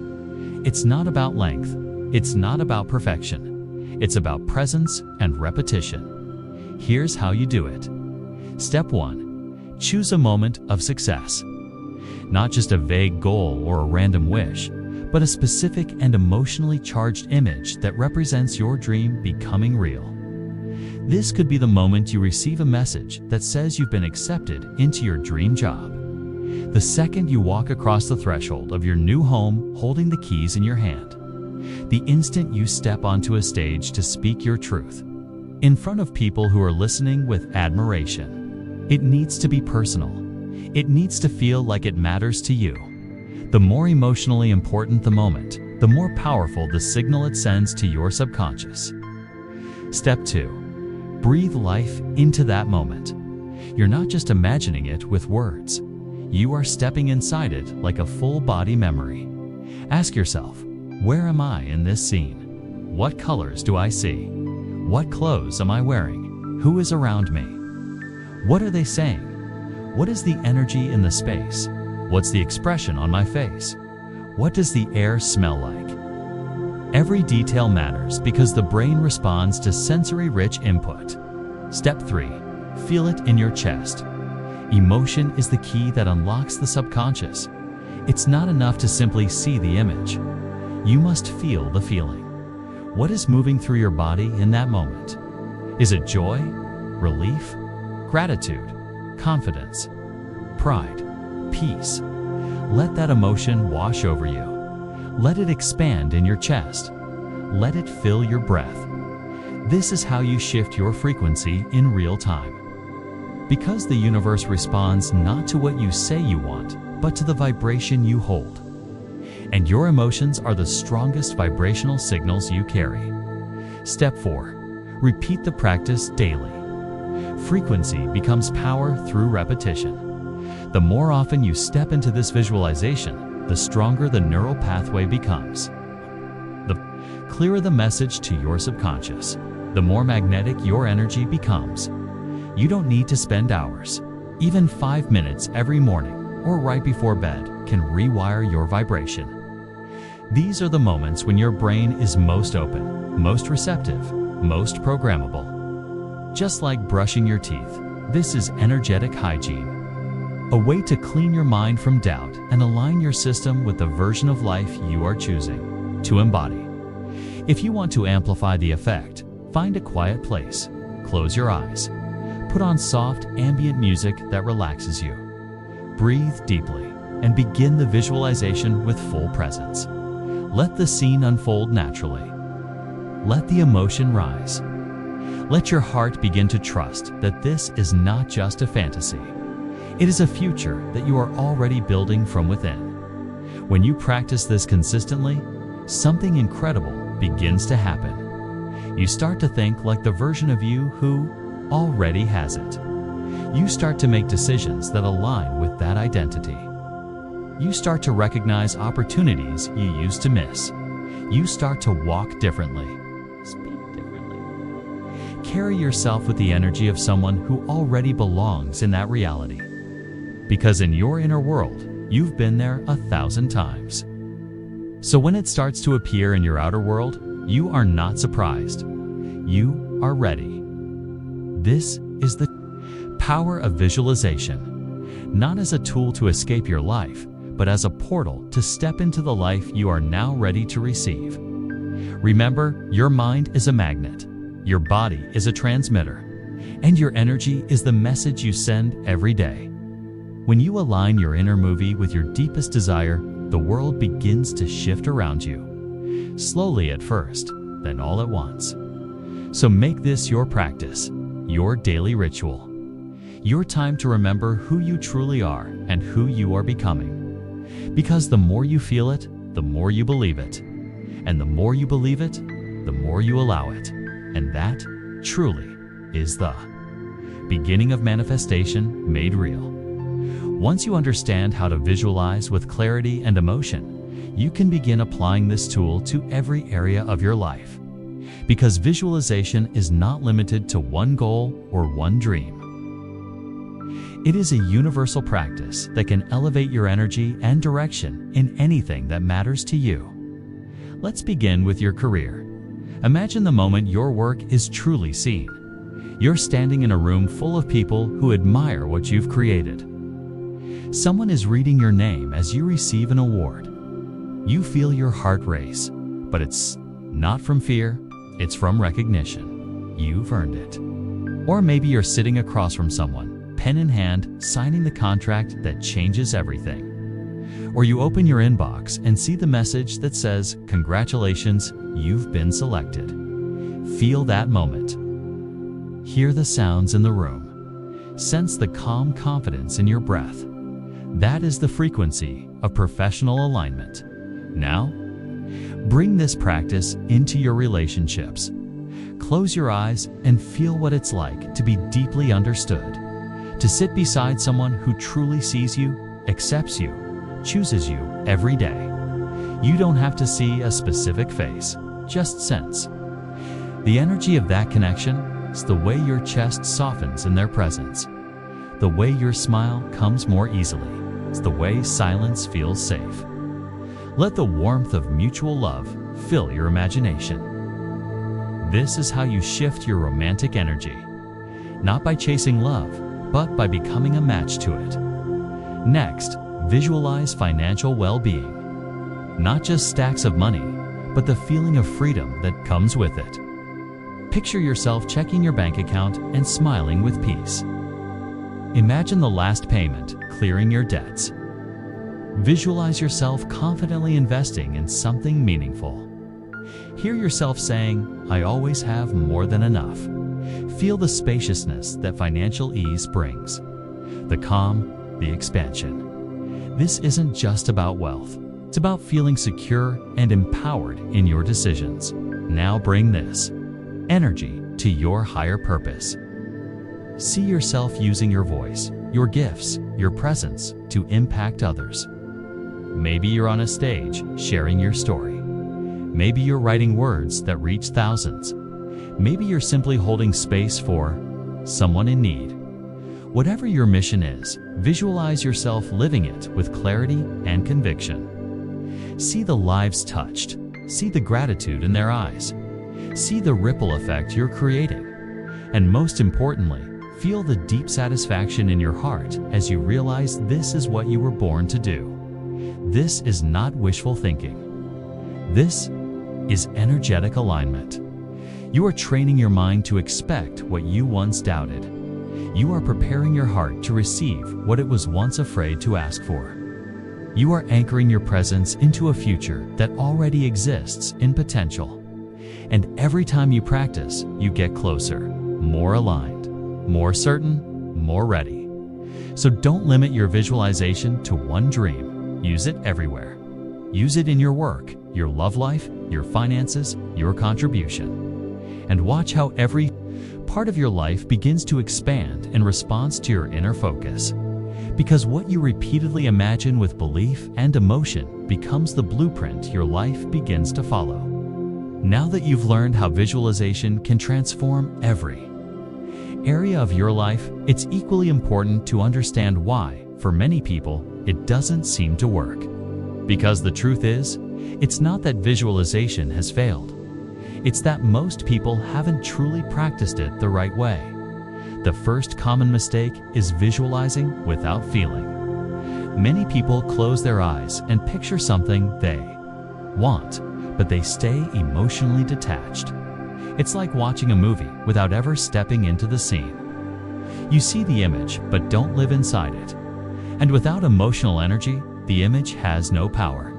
It's not about length. It's not about perfection. It's about presence and repetition. Here's how you do it. Step 1. Choose a moment of success. Not just a vague goal or a random wish, but a specific and emotionally charged image that represents your dream becoming real. This could be the moment you receive a message that says you've been accepted into your dream job. The second you walk across the threshold of your new home holding the keys in your hand. The instant you step onto a stage to speak your truth, in front of people who are listening with admiration. It needs to be personal. It needs to feel like it matters to you. The more emotionally important the moment, the more powerful the signal it sends to your subconscious. Step 2. Breathe life into that moment. You're not just imagining it with words. You are stepping inside it like a full-body memory. Ask yourself, where am I in this scene? What colors do I see? What clothes am I wearing? Who is around me? What are they saying? What is the energy in the space? What's the expression on my face? What does the air smell like? Every detail matters because the brain responds to sensory-rich input. Step 3. Feel it in your chest. Emotion is the key that unlocks the subconscious. It's not enough to simply see the image. You must feel the feeling. What is moving through your body in that moment? Is it joy, relief, gratitude, confidence, pride, peace? Let that emotion wash over you. Let it expand in your chest. Let it fill your breath. This is how you shift your frequency in real time. Because the universe responds not to what you say you want, but to the vibration you hold. And your emotions are the strongest vibrational signals you carry. Step 4. Repeat the practice daily. Frequency becomes power through repetition. The more often you step into this visualization, the stronger the neural pathway becomes. clearer the message to your subconscious, the more magnetic your energy becomes. You don't need to spend hours. Even 5 minutes every morning or right before bed can rewire your vibration. These are the moments when your brain is most open, most receptive, most programmable. Just like brushing your teeth, this is energetic hygiene. A way to clean your mind from doubt and align your system with the version of life you are choosing to embody. If you want to amplify the effect, find a quiet place, close your eyes, put on soft ambient music that relaxes you. Breathe deeply and begin the visualization with full presence. Let the scene unfold naturally. Let the emotion rise. Let your heart begin to trust that this is not just a fantasy. It is a future that you are already building from within. When you practice this consistently, something incredible begins to happen. You start to think like the version of you who already has it. You start to make decisions that align with that identity. You start to recognize opportunities you used to miss. You start to walk differently, speak differently. Carry yourself with the energy of someone who already belongs in that reality. Because in your inner world, you've been there 1,000 times. So when it starts to appear in your outer world, you are not surprised. You are ready. This is the power of visualization, not as a tool to escape your life, but as a portal to step into the life you are now ready to receive. Remember, your mind is a magnet, your body is a transmitter, and your energy is the message you send every day. When you align your inner movie with your deepest desire, the world begins to shift around you. Slowly at first, then all at once. So make this your practice, your daily ritual. Your time to remember who you truly are and who you are becoming. Because the more you feel it, the more you believe it. And the more you believe it, the more you allow it. And that, truly, is the beginning of manifestation made real. Once you understand how to visualize with clarity and emotion, you can begin applying this tool to every area of your life. Because visualization is not limited to one goal or one dream. It is a universal practice that can elevate your energy and direction in anything that matters to you. Let's begin with your career. Imagine the moment your work is truly seen. You're standing in a room full of people who admire what you've created. Someone is reading your name as you receive an award. You feel your heart race, but it's not from fear, it's from recognition. You've earned it. Or maybe you're sitting across from someone, pen in hand, signing the contract that changes everything. Or you open your inbox and see the message that says, "Congratulations, you've been selected." Feel that moment. Hear the sounds in the room. Sense the calm confidence in your breath. That is the frequency of professional alignment. Now, bring this practice into your relationships. Close your eyes and feel what it's like to be deeply understood. To sit beside someone who truly sees you, accepts you, chooses you every day. You don't have to see a specific face, just sense. The energy of that connection is the way your chest softens in their presence. The way your smile comes more easily. It's the way silence feels safe. Let the warmth of mutual love fill your imagination. This is how you shift your romantic energy. Not by chasing love, but by becoming a match to it. Next, visualize financial well-being. Not just stacks of money, but the feeling of freedom that comes with it. Picture yourself checking your bank account and smiling with peace. Imagine the last payment clearing your debts. Visualize yourself confidently investing in something meaningful. Hear yourself saying, "I always have more than enough." Feel the spaciousness that financial ease brings. The calm, the expansion. This isn't just about wealth. It's about feeling secure and empowered in your decisions. Now bring this energy to your higher purpose. See yourself using your voice, your gifts, your presence to impact others. Maybe you're on a stage sharing your story. Maybe you're writing words that reach thousands. Maybe you're simply holding space for someone in need. Whatever your mission is, visualize yourself living it with clarity and conviction. See the lives touched. See the gratitude in their eyes. See the ripple effect you're creating. And most importantly, feel the deep satisfaction in your heart as you realize this is what you were born to do. This is not wishful thinking. This is energetic alignment. You are training your mind to expect what you once doubted. You are preparing your heart to receive what it was once afraid to ask for. You are anchoring your presence into a future that already exists in potential. And every time you practice, you get closer, more aligned, more certain, more ready. So don't limit your visualization to one dream. Use it everywhere. Use it in your work, your love life, your finances, your contribution. And watch how every part of your life begins to expand in response to your inner focus. Because what you repeatedly imagine with belief and emotion becomes the blueprint your life begins to follow. Now that you've learned how visualization can transform every area of your life, it's equally important to understand why, for many people, it doesn't seem to work. Because the truth is, it's not that visualization has failed. It's that most people haven't truly practiced it the right way. The first common mistake is visualizing without feeling. Many people close their eyes and picture something they want, but they stay emotionally detached. It's like watching a movie without ever stepping into the scene. You see the image, but don't live inside it. And without emotional energy, the image has no power.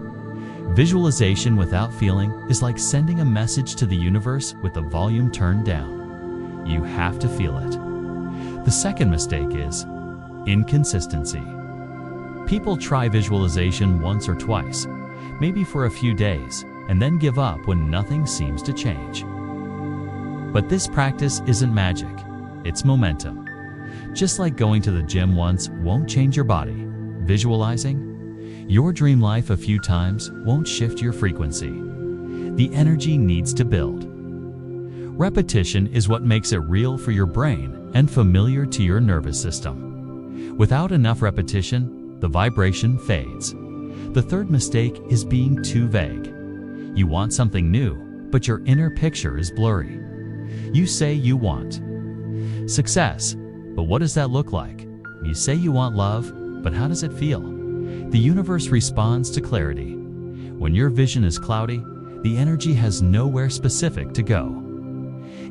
Visualization without feeling is like sending a message to the universe with the volume turned down. You have to feel it. The second mistake is inconsistency. People try visualization once or twice, maybe for a few days, and then give up when nothing seems to change. But this practice isn't magic, it's momentum. Just like going to the gym once won't change your body, visualizing your dream life a few times won't shift your frequency. The energy needs to build. Repetition is what makes it real for your brain and familiar to your nervous system. Without enough repetition, the vibration fades. The third mistake is being too vague. You want something new, but your inner picture is blurry. You say you want success, but what does that look like? You say you want love, but how does it feel? The universe responds to clarity. When your vision is cloudy, the energy has nowhere specific to go.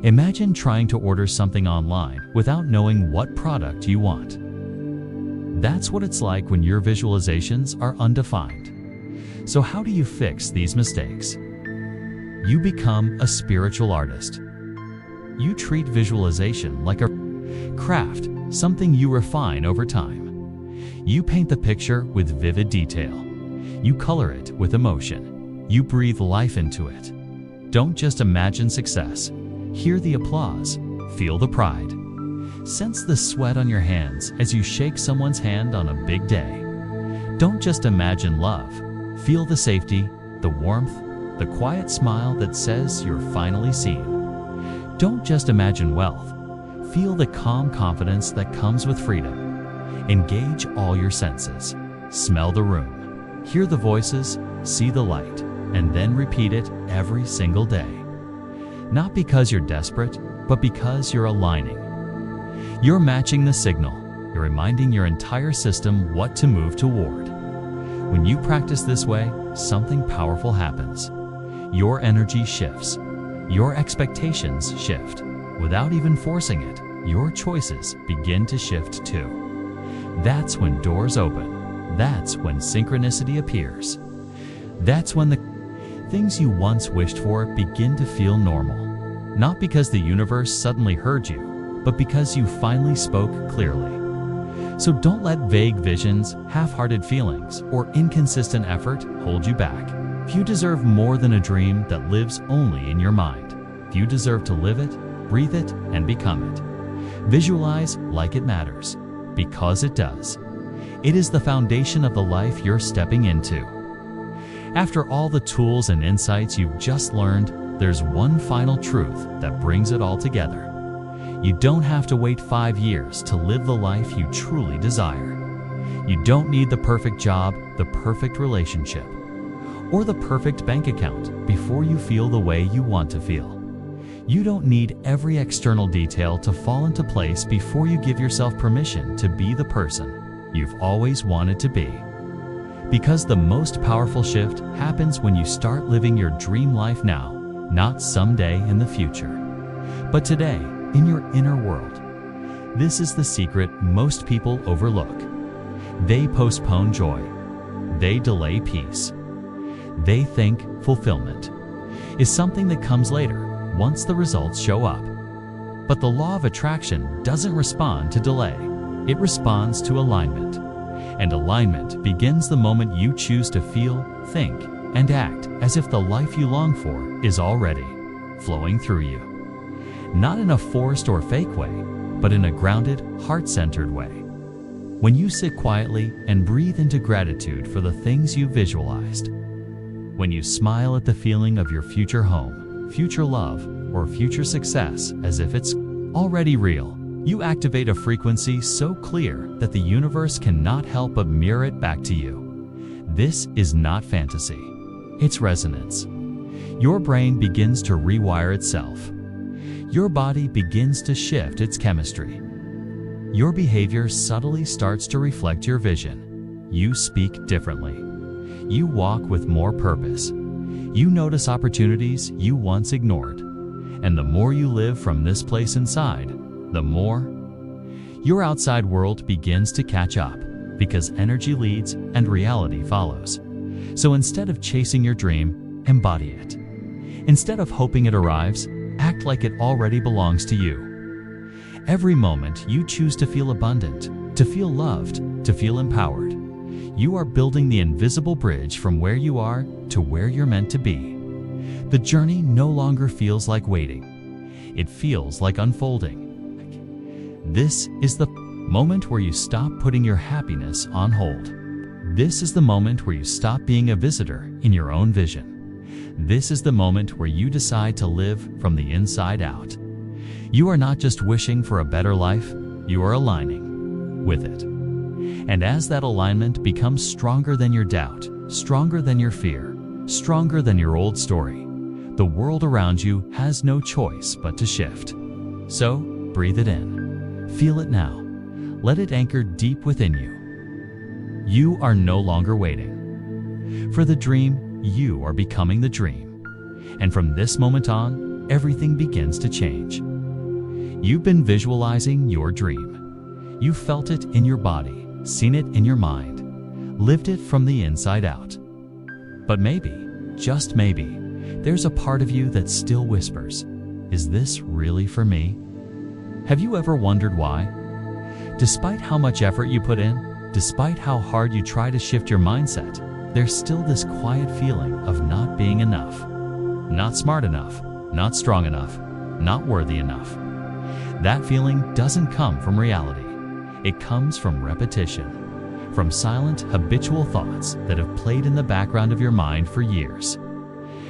Imagine trying to order something online without knowing what product you want. That's what it's like when your visualizations are undefined. So how do you fix these mistakes? You become a spiritual artist. You treat visualization like a craft, something you refine over time. You paint the picture with vivid detail. You color it with emotion. You breathe life into it. Don't just imagine success. Hear the applause. Feel the pride. Sense the sweat on your hands as you shake someone's hand on a big day. Don't just imagine love. Feel the safety, the warmth, the quiet smile that says you're finally seen. Don't just imagine wealth. Feel the calm confidence that comes with freedom. Engage all your senses. Smell the room. Hear the voices, see the light, and then repeat it every single day. Not because you're desperate, but because you're aligning. You're matching the signal. You're reminding your entire system what to move toward. When you practice this way, something powerful happens. Your energy shifts. Your expectations shift. Without even forcing it, your choices begin to shift too. That's when doors open. That's when synchronicity appears. That's when the things you once wished for begin to feel normal. Not because the universe suddenly heard you, but because you finally spoke clearly. So don't let vague visions, half-hearted feelings, or inconsistent effort hold you back. You deserve more than a dream that lives only in your mind. You deserve to live it, breathe it, and become it. Visualize like it matters, because it does. It is the foundation of the life you're stepping into. After all the tools and insights you've just learned, there's one final truth that brings it all together. You don't have to wait 5 years to live the life you truly desire. You don't need the perfect job, the perfect relationship, or the perfect bank account before you feel the way you want to feel. You don't need every external detail to fall into place before you give yourself permission to be the person you've always wanted to be. Because the most powerful shift happens when you start living your dream life now, not someday in the future, but today in your inner world. This is the secret most people overlook. They postpone joy. They delay peace. They think fulfillment is something that comes later, once the results show up. But the law of attraction doesn't respond to delay. It responds to alignment. And alignment begins the moment you choose to feel, think, and act as if the life you long for is already flowing through you. Not in a forced or fake way, but in a grounded, heart-centered way. When you sit quietly and breathe into gratitude for the things you visualized, when you smile at the feeling of your future home, future love, or future success as if it's already real, you activate a frequency so clear that the universe cannot help but mirror it back to you. This is not fantasy. It's resonance. Your brain begins to rewire itself. Your body begins to shift its chemistry. Your behavior subtly starts to reflect your vision. You speak differently. You walk with more purpose. You notice opportunities you once ignored. And the more you live from this place inside, the more your outside world begins to catch up, because energy leads and reality follows. So instead of chasing your dream, embody it. Instead of hoping it arrives, act like it already belongs to you. Every moment you choose to feel abundant, to feel loved, to feel empowered, you are building the invisible bridge from where you are to where you're meant to be. The journey no longer feels like waiting. It feels like unfolding. This is the moment where you stop putting your happiness on hold. This is the moment where you stop being a visitor in your own vision. This is the moment where you decide to live from the inside out. You are not just wishing for a better life, you are aligning with it. And as that alignment becomes stronger than your doubt, stronger than your fear, stronger than your old story, the world around you has no choice but to shift. So, breathe it in. Feel it now. Let it anchor deep within you. You are no longer waiting for the dream, you are becoming the dream. And from this moment on, everything begins to change. You've been visualizing your dream. You've felt it in your body, seen it in your mind, lived it from the inside out. But maybe, just maybe, there's a part of you that still whispers, is this really for me? Have you ever wondered why? Despite how much effort you put in, despite how hard you try to shift your mindset, there's still this quiet feeling of not being enough. Not smart enough, not strong enough, not worthy enough. That feeling doesn't come from reality. It comes from repetition, from silent, habitual thoughts that have played in the background of your mind for years.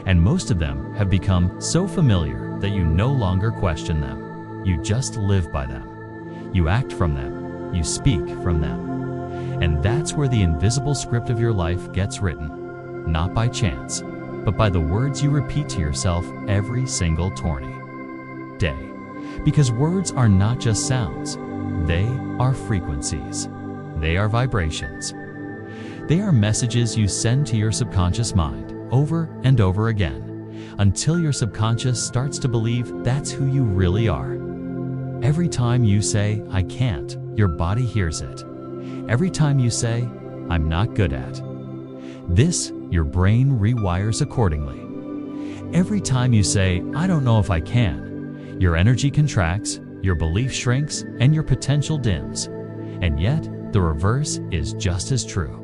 And most of them have become so familiar that you no longer question them. You just live by them. You act from them. You speak from them. And that's where the invisible script of your life gets written, not by chance, but by the words you repeat to yourself every single day. Because words are not just sounds. They are frequencies. They are vibrations. They are messages you send to your subconscious mind over and over again, until your subconscious starts to believe that's who you really are. Every time you say, I can't, your body hears it. Every time you say, I'm not good at this, your brain rewires accordingly. Every time you say, I don't know if I can, your energy contracts, your belief shrinks, and your potential dims. And yet, the reverse is just as true.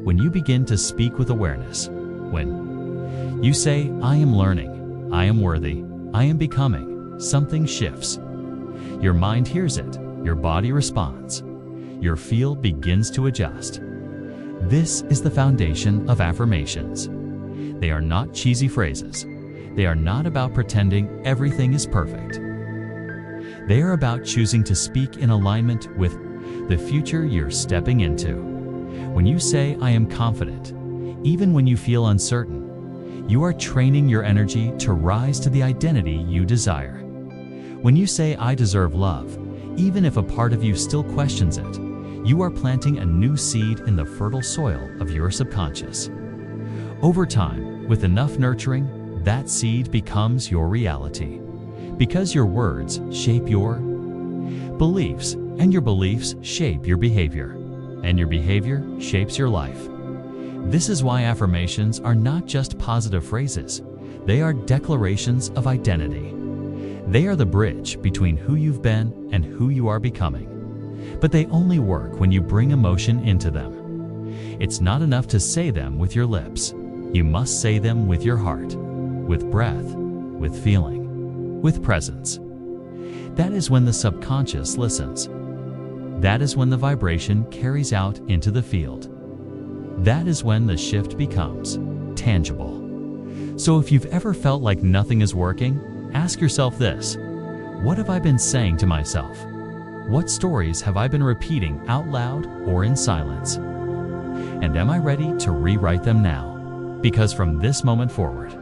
When you begin to speak with awareness, when you say, I am learning, I am worthy, I am becoming, something shifts. Your mind hears it, your body responds, your field begins to adjust. This is the foundation of affirmations. They are not cheesy phrases. They are not about pretending everything is perfect. They are about choosing to speak in alignment with the future you're stepping into. When you say, I am confident, even when you feel uncertain, you are training your energy to rise to the identity you desire. When you say, I deserve love, even if a part of you still questions it, you are planting a new seed in the fertile soil of your subconscious. Over time, with enough nurturing, that seed becomes your reality. Because your words shape your beliefs, and your beliefs shape your behavior, and your behavior shapes your life. This is why affirmations are not just positive phrases. They are declarations of identity. They are the bridge between who you've been and who you are becoming. But they only work when you bring emotion into them. It's not enough to say them with your lips. You must say them with your heart, with breath, with feeling, with presence. That is when the subconscious listens. That is when the vibration carries out into the field. That is when the shift becomes tangible. So if you've ever felt like nothing is working, ask yourself this: what have I been saying to myself? What stories have I been repeating out loud or in silence? And am I ready to rewrite them now? Because from this moment forward,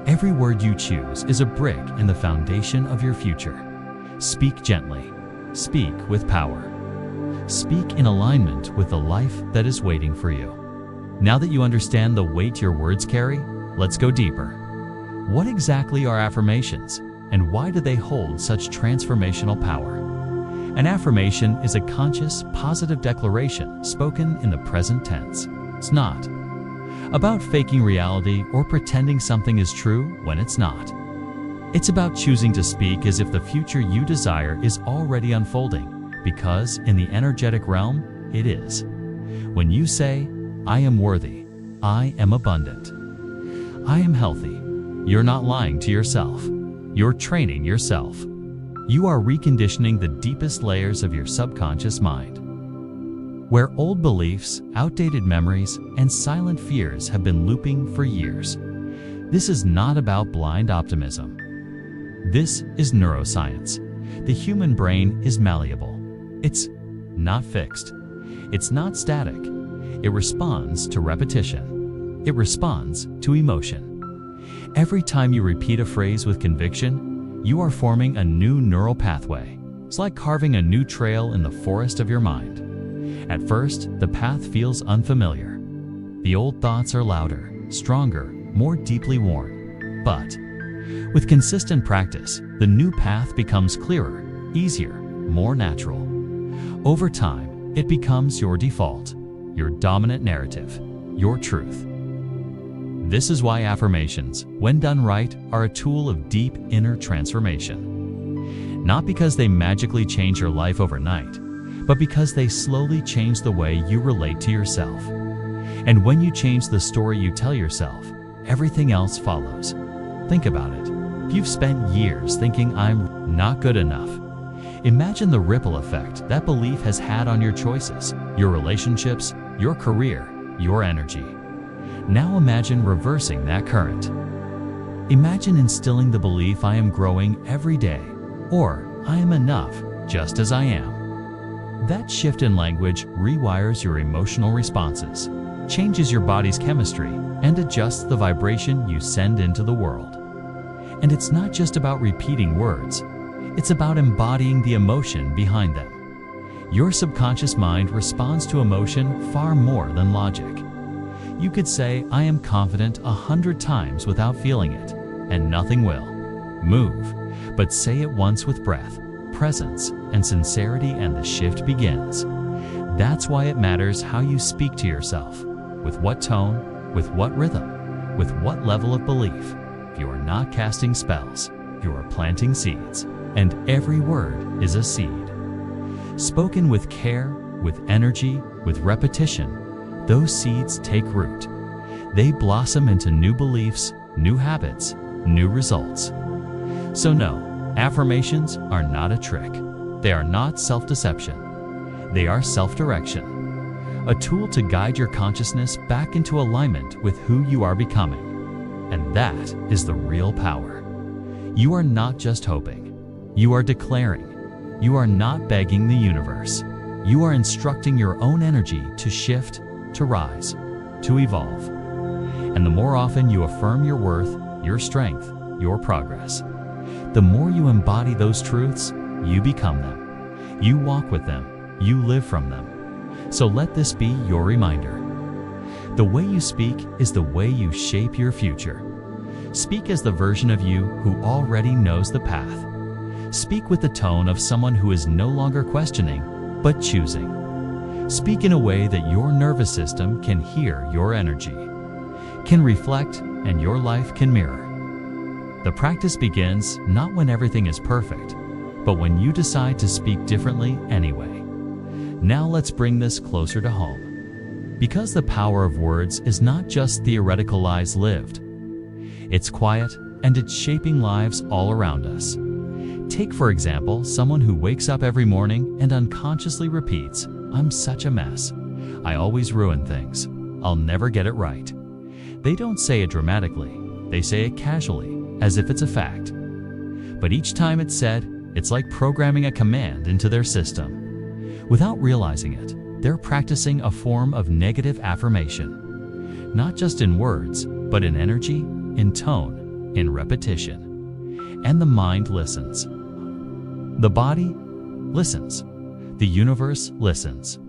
every word you choose is a brick in the foundation of your future. Speak gently. Speak with power. Speak in alignment with the life that is waiting for you. Now that you understand the weight your words carry, let's go deeper. What exactly are affirmations, and why do they hold such transformational power? An affirmation is a conscious, positive declaration spoken in the present tense. It's not about faking reality or pretending something is true when it's not. It's about choosing to speak as if the future you desire is already unfolding, because in the energetic realm, it is. When you say, I am worthy, I am abundant, I am healthy, you're not lying to yourself. You're training yourself. You are reconditioning the deepest layers of your subconscious mind, where old beliefs, outdated memories, and silent fears have been looping for years. This is not about blind optimism. This is neuroscience. The human brain is malleable. It's not fixed. It's not static. It responds to repetition. It responds to emotion. Every time you repeat a phrase with conviction, you are forming a new neural pathway. It's like carving a new trail in the forest of your mind. At first, the path feels unfamiliar. The old thoughts are louder, stronger, more deeply worn. But with consistent practice, the new path becomes clearer, easier, more natural. Over time, it becomes your default, your dominant narrative, your truth. This is why affirmations, when done right, are a tool of deep inner transformation. Not because they magically change your life overnight, but because they slowly change the way you relate to yourself. And when you change the story you tell yourself, everything else follows. Think about it. If you've spent years thinking I'm not good enough, imagine the ripple effect that belief has had on your choices, your relationships, your career, your energy. Now imagine reversing that current. Imagine instilling the belief I am growing every day, or I am enough just as I am. That shift in language rewires your emotional responses, changes your body's chemistry, and adjusts the vibration you send into the world. And it's not just about repeating words. It's about embodying the emotion behind them. Your subconscious mind responds to emotion far more than logic. You could say, I am confident 100 times without feeling it, and nothing will move. But say it once with breath, presence, and sincerity, and the shift begins. That's why it matters how you speak to yourself. With what tone, with what rhythm, with what level of belief. You are not casting spells, you are planting seeds. And every word is a seed. Spoken with care, with energy, with repetition, those seeds take root. They blossom into new beliefs, new habits, new results. So no, affirmations are not a trick. They are not self-deception. They are self-direction. A tool to guide your consciousness back into alignment with who you are becoming. And that is the real power. You are not just hoping. You are declaring. You are not begging the universe. You are instructing your own energy to shift, to rise, to evolve. And the more often you affirm your worth, your strength, your progress, the more you embody those truths, you become them. You walk with them. You live from them. So let this be your reminder. The way you speak is the way you shape your future. Speak as the version of you who already knows the path. Speak with the tone of someone who is no longer questioning, but choosing. Speak in a way that your nervous system can hear your energy, can reflect, and your life can mirror. The practice begins not when everything is perfect, but when you decide to speak differently anyway. Now let's bring this closer to home. Because the power of words is not just theoretical lies lived. It's quiet, and it's shaping lives all around us. Take, for example, someone who wakes up every morning and unconsciously repeats, "I'm such a mess. I always ruin things. I'll never get it right." They don't say it dramatically. They say it casually, as if it's a fact. But each time it's said, it's like programming a command into their system. Without realizing it, they're practicing a form of negative affirmation. Not just in words, but in energy, in tone, in repetition. And the mind listens. The body listens. The universe listens.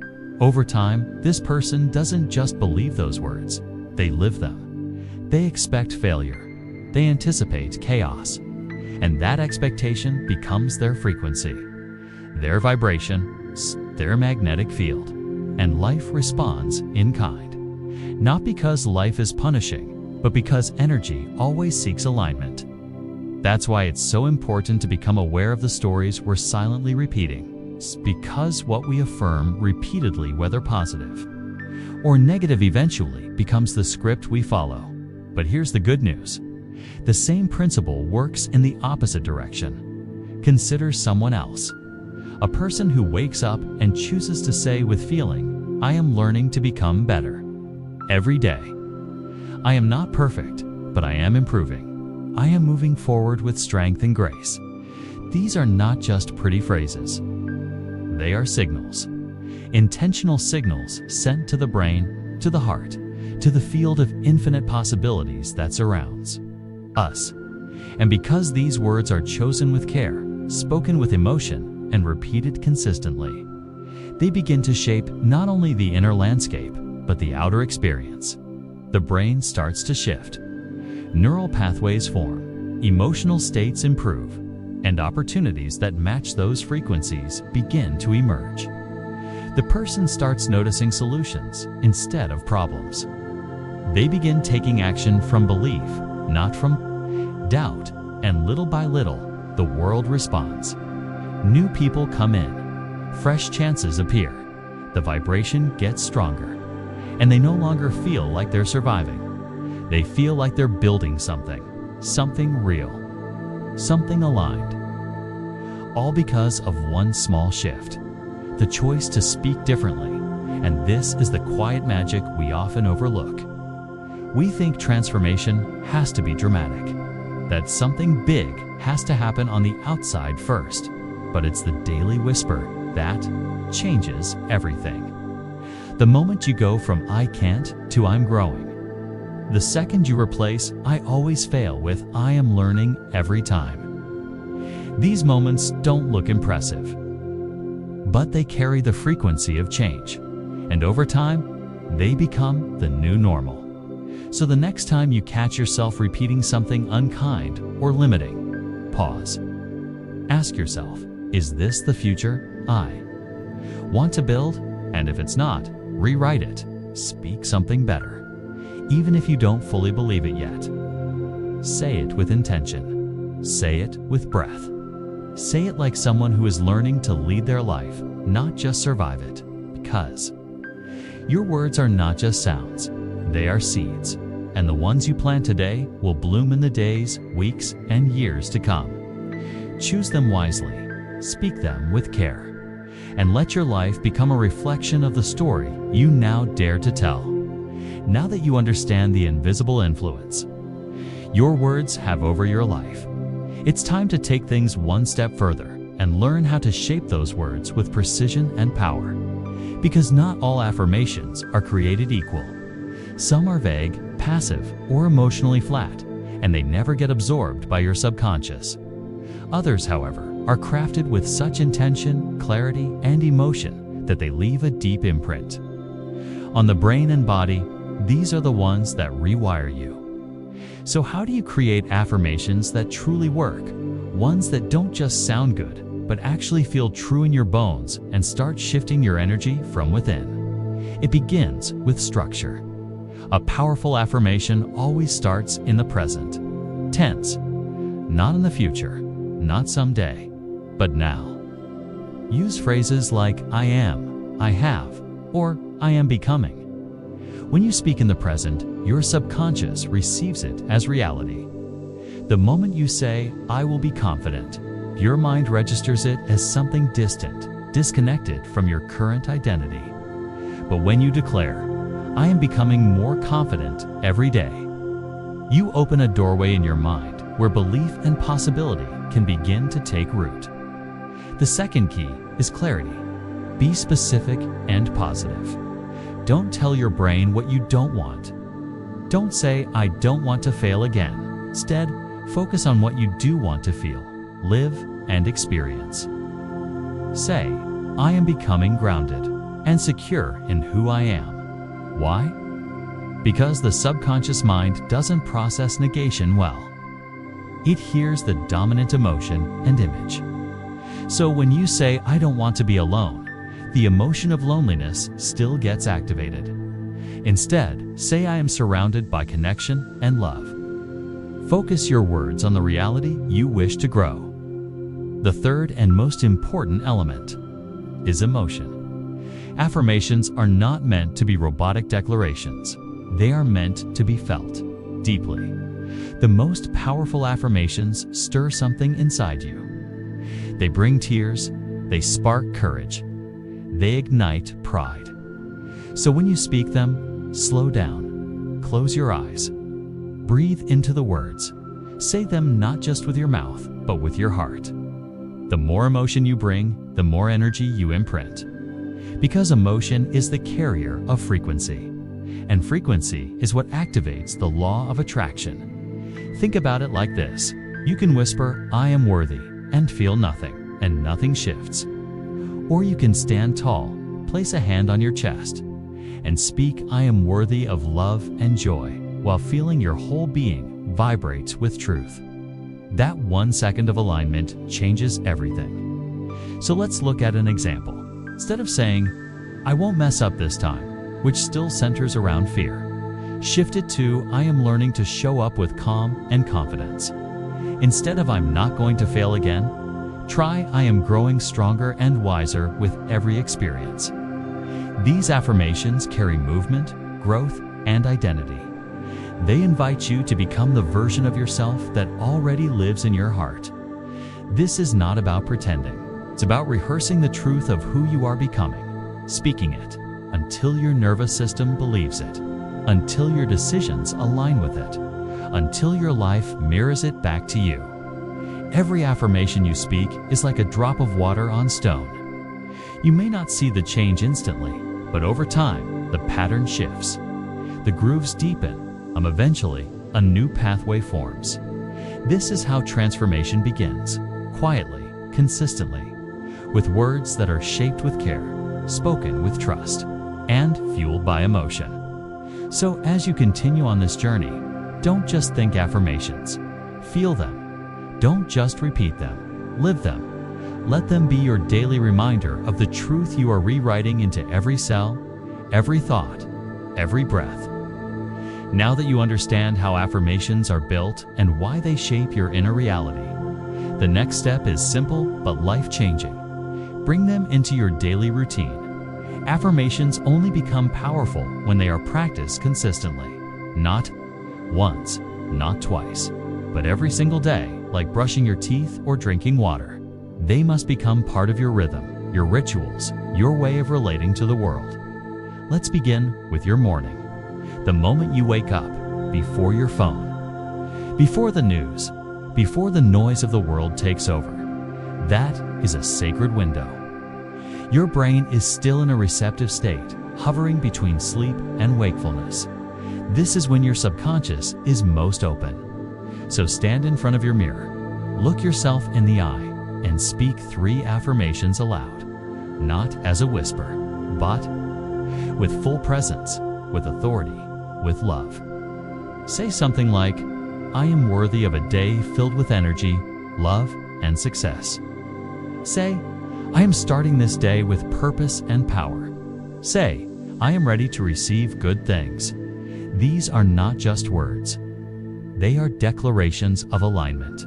Over time, this person doesn't just believe those words, they live them. They expect failure. They anticipate chaos. And that expectation becomes their frequency, their vibration, their magnetic field. And life responds in kind. Not because life is punishing, but because energy always seeks alignment. That's why it's so important to become aware of the stories we're silently repeating. It's because what we affirm repeatedly, whether positive or negative, eventually becomes the script we follow. But here's the good news. The same principle works in the opposite direction. Consider someone else. A person who wakes up and chooses to say with feeling, "I am learning to become better." Every day. I am not perfect, but I am improving. I am moving forward with strength and grace. These are not just pretty phrases. They are signals. Intentional signals sent to the brain, to the heart, to the field of infinite possibilities that surrounds us. And because these words are chosen with care, spoken with emotion, and repeated consistently, they begin to shape not only the inner landscape, but the outer experience. The brain starts to shift. Neural pathways form, emotional states improve, and opportunities that match those frequencies begin to emerge. The person starts noticing solutions instead of problems. They begin taking action from belief, not from doubt, and little by little, the world responds. New people come in, fresh chances appear, the vibration gets stronger, and they no longer feel like they're surviving. They feel like they're building something real, something aligned. All because of one small shift, the choice to speak differently. And this is the quiet magic we often overlook. We think transformation has to be dramatic, that something big has to happen on the outside first. But it's the daily whisper that changes everything. The moment you go from "I can't" to "I'm growing." The second you replace "I always fail" with "I am learning every time." These moments don't look impressive, but they carry the frequency of change. And over time, they become the new normal. So the next time you catch yourself repeating something unkind or limiting, pause. Ask yourself, is this the future I want to build? And if it's not, rewrite it. Speak something better. Even if you don't fully believe it yet. Say it with intention. Say it with breath. Say it like someone who is learning to lead their life, not just survive it. Because your words are not just sounds, they are seeds. And the ones you plant today will bloom in the days, weeks, and years to come. Choose them wisely. Speak them with care. And let your life become a reflection of the story you now dare to tell. Now that you understand the invisible influence, Your words have over your life. It's time to take things one step further and learn how to shape those words with precision and power. Because not all affirmations are created equal. Some are vague, passive, or emotionally flat, and they never get absorbed by your subconscious. Others, however, are crafted with such intention, clarity, and emotion that they leave a deep imprint. On the brain and body, these are the ones that rewire you. So how do you create affirmations that truly work? Ones that don't just sound good, but actually feel true in your bones and start shifting your energy from within. It begins with structure. A powerful affirmation always starts in the present tense, not in the future, not someday, but now. Use phrases like I am, I have, or I am becoming. When you speak in the present, your subconscious receives it as reality. The moment you say, I will be confident, your mind registers it as something distant, disconnected from your current identity. But when you declare, I am becoming more confident every day, you open a doorway in your mind where belief and possibility can begin to take root. The second key is clarity. Be specific and positive. Don't tell your brain what you don't want. Don't say, I don't want to fail again. Instead, focus on what you do want to feel, live, and experience. Say, I am becoming grounded and secure in who I am. Why? Because the subconscious mind doesn't process negation well. It hears the dominant emotion and image. So when you say, I don't want to be alone, the emotion of loneliness still gets activated. Instead, say I am surrounded by connection and love. Focus your words on the reality you wish to grow. The third and most important element is emotion. Affirmations are not meant to be robotic declarations. They are meant to be felt deeply. The most powerful affirmations stir something inside you. They bring tears, they spark courage, they ignite pride. So when you speak them, slow down, close your eyes, breathe into the words. Say them not just with your mouth, but with your heart. The more emotion you bring, the more energy you imprint. Because emotion is the carrier of frequency, and frequency is what activates the law of attraction. Think about it like this. You can whisper, I am worthy, and feel nothing, and nothing shifts. Or you can stand tall, place a hand on your chest, and speak, I am worthy of love and joy, while feeling your whole being vibrates with truth. That 1 second of alignment changes everything. So let's look at an example. Instead of saying, I won't mess up this time, which still centers around fear, shift it to, I am learning to show up with calm and confidence. Instead of I'm not going to fail again, try I am growing stronger and wiser with every experience. These affirmations carry movement, growth, and identity. They invite you to become the version of yourself that already lives in your heart. This is not about pretending. It's about rehearsing the truth of who you are becoming, speaking it until your nervous system believes it, until your decisions align with it, until your life mirrors it back to you. Every affirmation you speak is like a drop of water on stone. You may not see the change instantly, but over time, the pattern shifts. The grooves deepen, and eventually, a new pathway forms. This is how transformation begins, quietly, consistently, with words that are shaped with care, spoken with trust, and fueled by emotion. So as you continue on this journey, don't just think affirmations, feel them. Don't just repeat them, live them. Let them be your daily reminder of the truth you are rewriting into every cell, every thought, every breath. Now that you understand how affirmations are built and why they shape your inner reality, the next step is simple but life-changing. Bring them into your daily routine. Affirmations only become powerful when they are practiced consistently. Not once, not twice, but every single day, like brushing your teeth or drinking water. They must become part of your rhythm, your rituals, your way of relating to the world. Let's begin with your morning. The moment you wake up, before your phone. Before the news, before the noise of the world takes over. That is a sacred window. Your brain is still in a receptive state, hovering between sleep and wakefulness. This is when your subconscious is most open. So stand in front of your mirror, look yourself in the eye, and speak 3 affirmations aloud. Not as a whisper, but with full presence, with authority, with love. Say something like, I am worthy of a day filled with energy, love, and success. Say, I am starting this day with purpose and power. Say, I am ready to receive good things. These are not just words. They are declarations of alignment.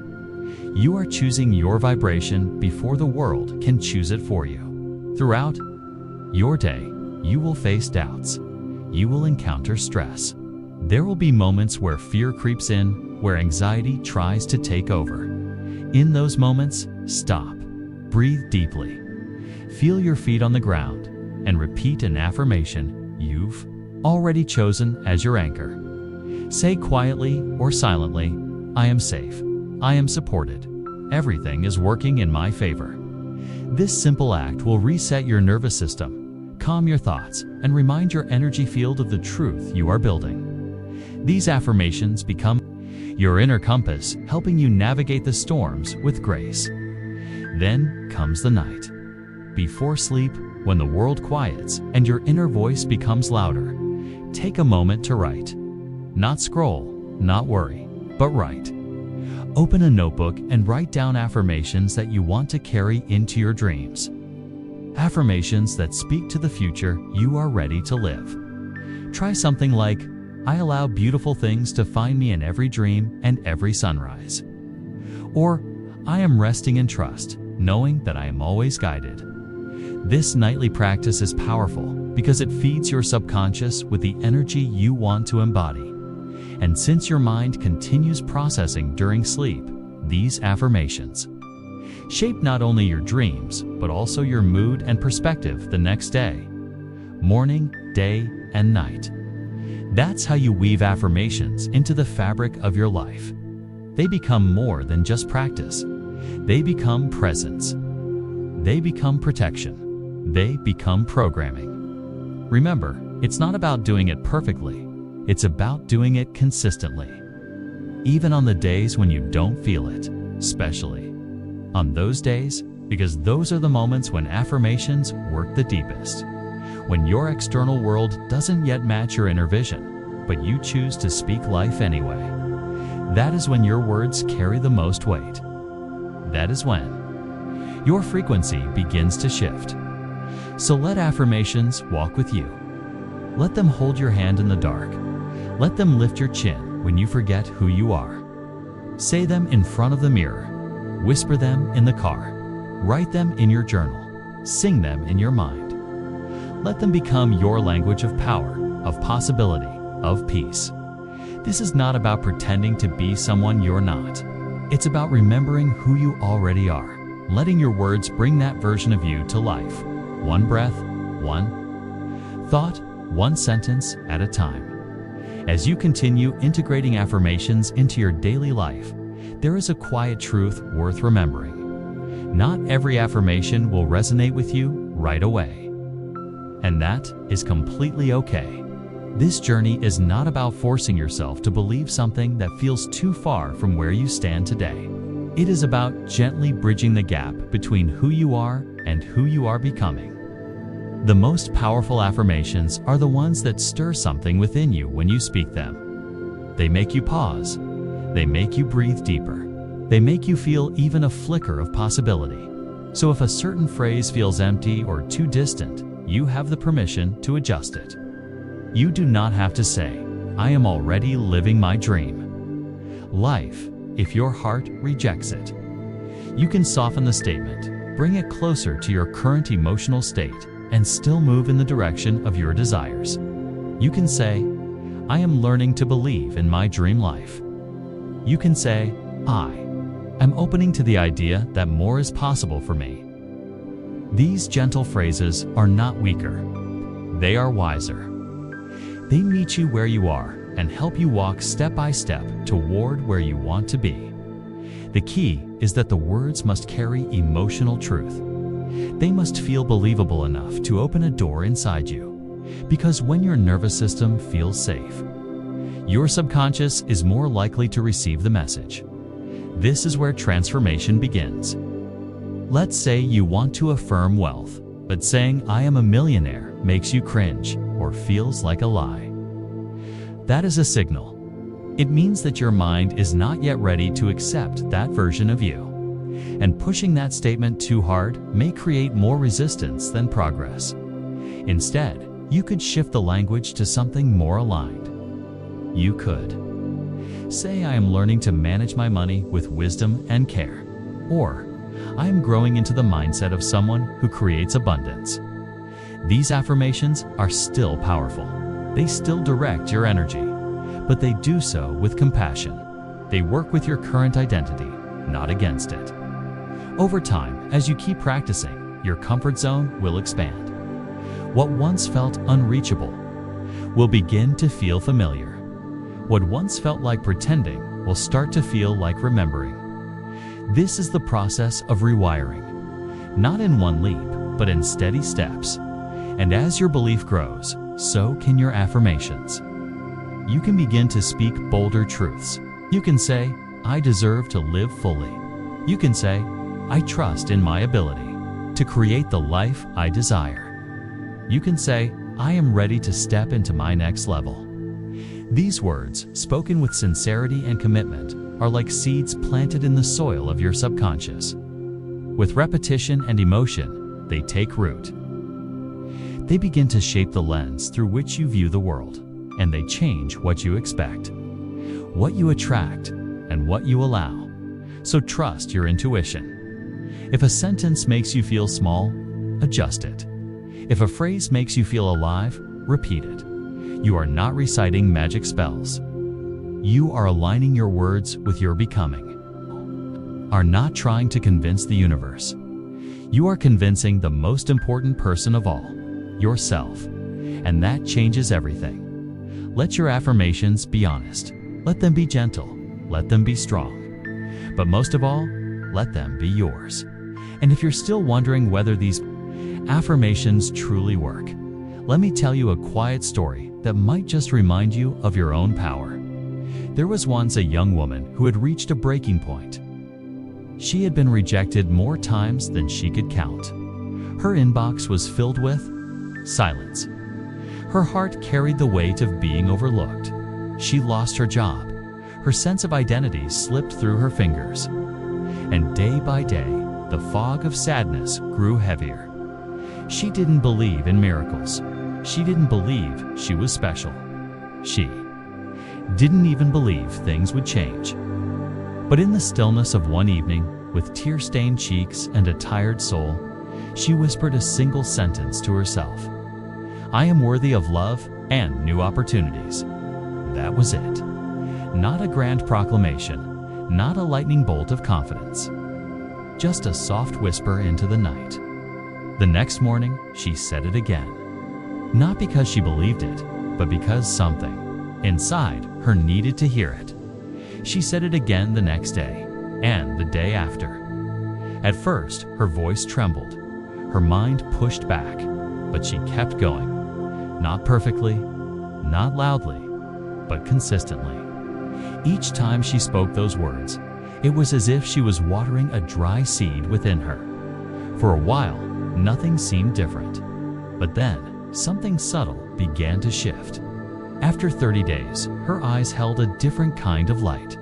You are choosing your vibration before the world can choose it for you. Throughout your day, you will face doubts. You will encounter stress. There will be moments where fear creeps in, where anxiety tries to take over. In those moments, stop. Breathe deeply. Feel your feet on the ground and repeat an affirmation you've already chosen as your anchor. Say quietly or silently, I am safe. I am supported. Everything is working in my favor. This simple act will reset your nervous system, calm your thoughts, and remind your energy field of the truth you are building. These affirmations become your inner compass, helping you navigate the storms with grace. Then comes the night. Before sleep, when the world quiets and your inner voice becomes louder, take a moment to write. Not scroll, not worry, but write. Open a notebook and write down affirmations that you want to carry into your dreams. Affirmations that speak to the future you are ready to live. Try something like, I allow beautiful things to find me in every dream and every sunrise. Or, I am resting in trust, knowing that I am always guided. This nightly practice is powerful because it feeds your subconscious with the energy you want to embody. And since your mind continues processing during sleep, these affirmations shape not only your dreams, but also your mood and perspective the next day, morning, day, and night. That's how you weave affirmations into the fabric of your life. They become more than just practice. They become presence. They become protection. They become programming. Remember, it's not about doing it perfectly. It's about doing it consistently. Even on the days when you don't feel it, especially on those days, because those are the moments when affirmations work the deepest. When your external world doesn't yet match your inner vision, but you choose to speak life anyway. That is when your words carry the most weight. That is when your frequency begins to shift. So let affirmations walk with you. Let them hold your hand in the dark. Let them lift your chin when you forget who you are. Say them in front of the mirror. Whisper them in the car. Write them in your journal. Sing them in your mind. Let them become your language of power, of possibility, of peace. This is not about pretending to be someone you're not. It's about remembering who you already are, letting your words bring that version of you to life. One breath, one thought, one sentence at a time. As you continue integrating affirmations into your daily life, there is a quiet truth worth remembering. Not every affirmation will resonate with you right away. And that is completely okay. This journey is not about forcing yourself to believe something that feels too far from where you stand today. It is about gently bridging the gap between who you are and who you are becoming. The most powerful affirmations are the ones that stir something within you when you speak them. They make you pause. They make you breathe deeper. They make you feel even a flicker of possibility. So if a certain phrase feels empty or too distant, you have the permission to adjust it. You do not have to say, I am already living my dream. Life, if your heart rejects it. You can soften the statement, bring it closer to your current emotional state, and still move in the direction of your desires. You can say, I am learning to believe in my dream life. You can say, I am opening to the idea that more is possible for me. These gentle phrases are not weaker. They are wiser. They meet you where you are and help you walk step by step toward where you want to be. The key is that the words must carry emotional truth. They must feel believable enough to open a door inside you, because when your nervous system feels safe, your subconscious is more likely to receive the message. This is where transformation begins. Let's say you want to affirm wealth, but saying "I am a millionaire" makes you cringe or feels like a lie. That is a signal. It means that your mind is not yet ready to accept that version of you. And pushing that statement too hard may create more resistance than progress. Instead, you could shift the language to something more aligned. You could say, "I am learning to manage my money with wisdom and care," or "I am growing into the mindset of someone who creates abundance." These affirmations are still powerful. They still direct your energy, but they do so with compassion. They work with your current identity, not against it. Over time, as you keep practicing, your comfort zone will expand. What once felt unreachable will begin to feel familiar. What once felt like pretending will start to feel like remembering. This is the process of rewiring, not in one leap, but in steady steps. And as your belief grows, so can your affirmations. You can begin to speak bolder truths. You can say, "I deserve to live fully." You can say, "I trust in my ability to create the life I desire." You can say, "I am ready to step into my next level." These words, spoken with sincerity and commitment, are like seeds planted in the soil of your subconscious. With repetition and emotion, they take root. They begin to shape the lens through which you view the world, and they change what you expect, what you attract, and what you allow. So trust your intuition. If a sentence makes you feel small, adjust it. If a phrase makes you feel alive, repeat it. You are not reciting magic spells. You are aligning your words with your becoming. Are not trying to convince the universe. You are convincing the most important person of all, yourself, and that changes everything. Let your affirmations be honest. Let them be gentle. Let them be strong. But most of all, let them be yours. And if you're still wondering whether these affirmations truly work, let me tell you a quiet story that might just remind you of your own power. There was once a young woman who had reached a breaking point. She had been rejected more times than she could count. Her inbox was filled with silence. Her heart carried the weight of being overlooked. She lost her job. Her sense of identity slipped through her fingers. And day by day, the fog of sadness grew heavier. She didn't believe in miracles. She didn't believe she was special. She didn't even believe things would change. But in the stillness of one evening, with tear-stained cheeks and a tired soul, she whispered a single sentence to herself. "I am worthy of love and new opportunities." That was it. Not a grand proclamation, not a lightning bolt of confidence. Just a soft whisper into the night. The next morning, she said it again. Not because she believed it, but because something inside her needed to hear it. She said it again the next day, and the day after. At first, her voice trembled. Her mind pushed back, but she kept going. Not perfectly, not loudly, but consistently. Each time she spoke those words, it was as if she was watering a dry seed within her. For a while, nothing seemed different. But then, something subtle began to shift. After 30 days, her eyes held a different kind of light.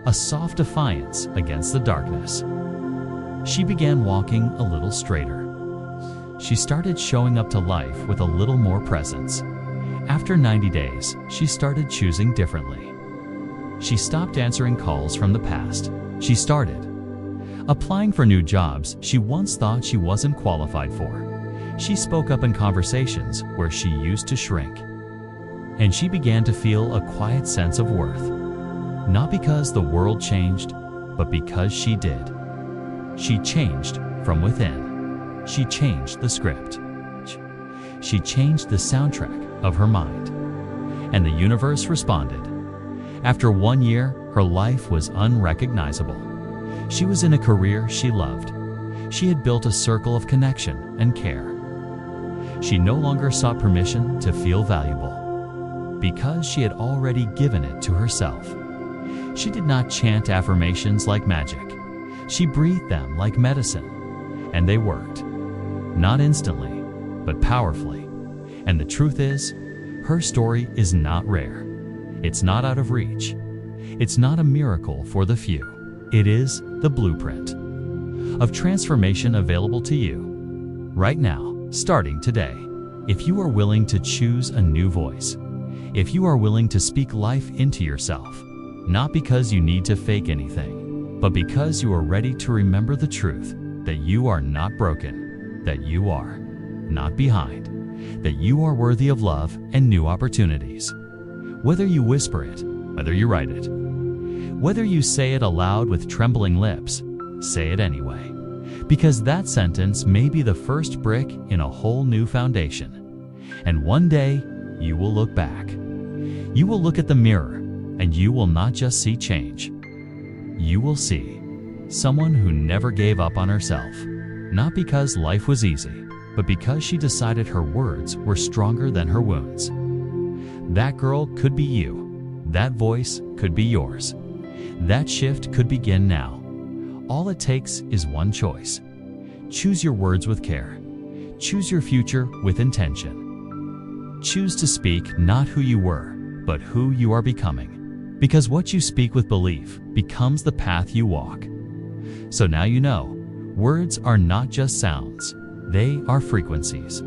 A soft defiance against the darkness. She began walking a little straighter. She started showing up to life with a little more presence. After 90 days, she started choosing differently. She stopped answering calls from the past. She started applying for new jobs she once thought she wasn't qualified for. She spoke up in conversations where she used to shrink. And she began to feel a quiet sense of worth. Not because the world changed, but because she did. She changed from within. She changed the script. She changed the soundtrack of her mind. and the universe responded. After 1 year, her life was unrecognizable. She was in a career she loved. She had built a circle of connection and care. She no longer sought permission to feel valuable, because she had already given it to herself. She did not chant affirmations like magic. She breathed them like medicine, and they worked. Not instantly, but powerfully. And the truth is, her story is not rare. It's not out of reach. It's not a miracle for the few. It is the blueprint of transformation available to you right now, starting today. If you are willing to choose a new voice, if you are willing to speak life into yourself, not because you need to fake anything, but because you are ready to remember the truth that you are not broken, that you are not behind, that you are worthy of love and new opportunities. Whether you whisper it, whether you write it, whether you say it aloud with trembling lips, say it anyway, because that sentence may be the first brick in a whole new foundation. And one day, you will look back. You will look at the mirror, and you will not just see change. You will see someone who never gave up on herself, not because life was easy, but because she decided her words were stronger than her wounds. That girl could be you. That voice could be yours. That shift could begin now. All it takes is one choice. Choose your words with care. Choose your future with intention. Choose to speak not who you were, but who you are becoming. Because what you speak with belief becomes the path you walk. So now you know, words are not just sounds. They are frequencies.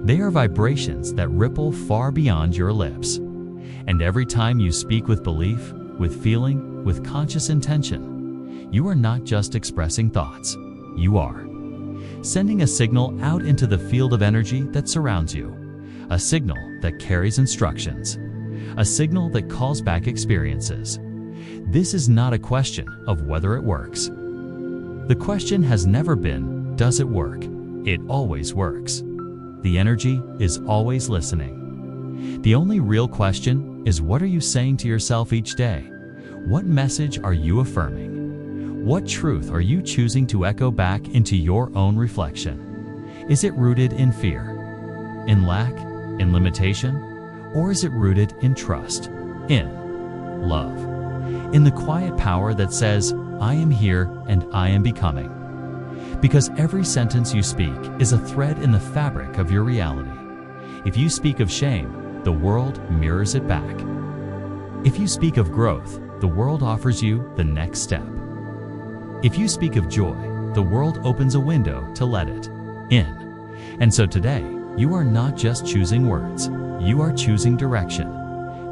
They are vibrations that ripple far beyond your lips. And every time you speak with belief, with feeling, with conscious intention, you are not just expressing thoughts. You are sending a signal out into the field of energy that surrounds you. A signal that carries instructions. A signal that calls back experiences. This is not a question of whether it works. The question has never been, does it work? It always works. The energy is always listening. The only real question is, what are you saying to yourself each day? What message are you affirming? What truth are you choosing to echo back into your own reflection? Is it rooted in fear, in lack, in limitation? Or is it rooted in trust, in love, in the quiet power that says, I am here and I am becoming? Because every sentence you speak is a thread in the fabric of your reality. If you speak of shame, the world mirrors it back. If you speak of growth, the world offers you the next step. If you speak of joy, the world opens a window to let it in. And so today, you are not just choosing words. You are choosing direction.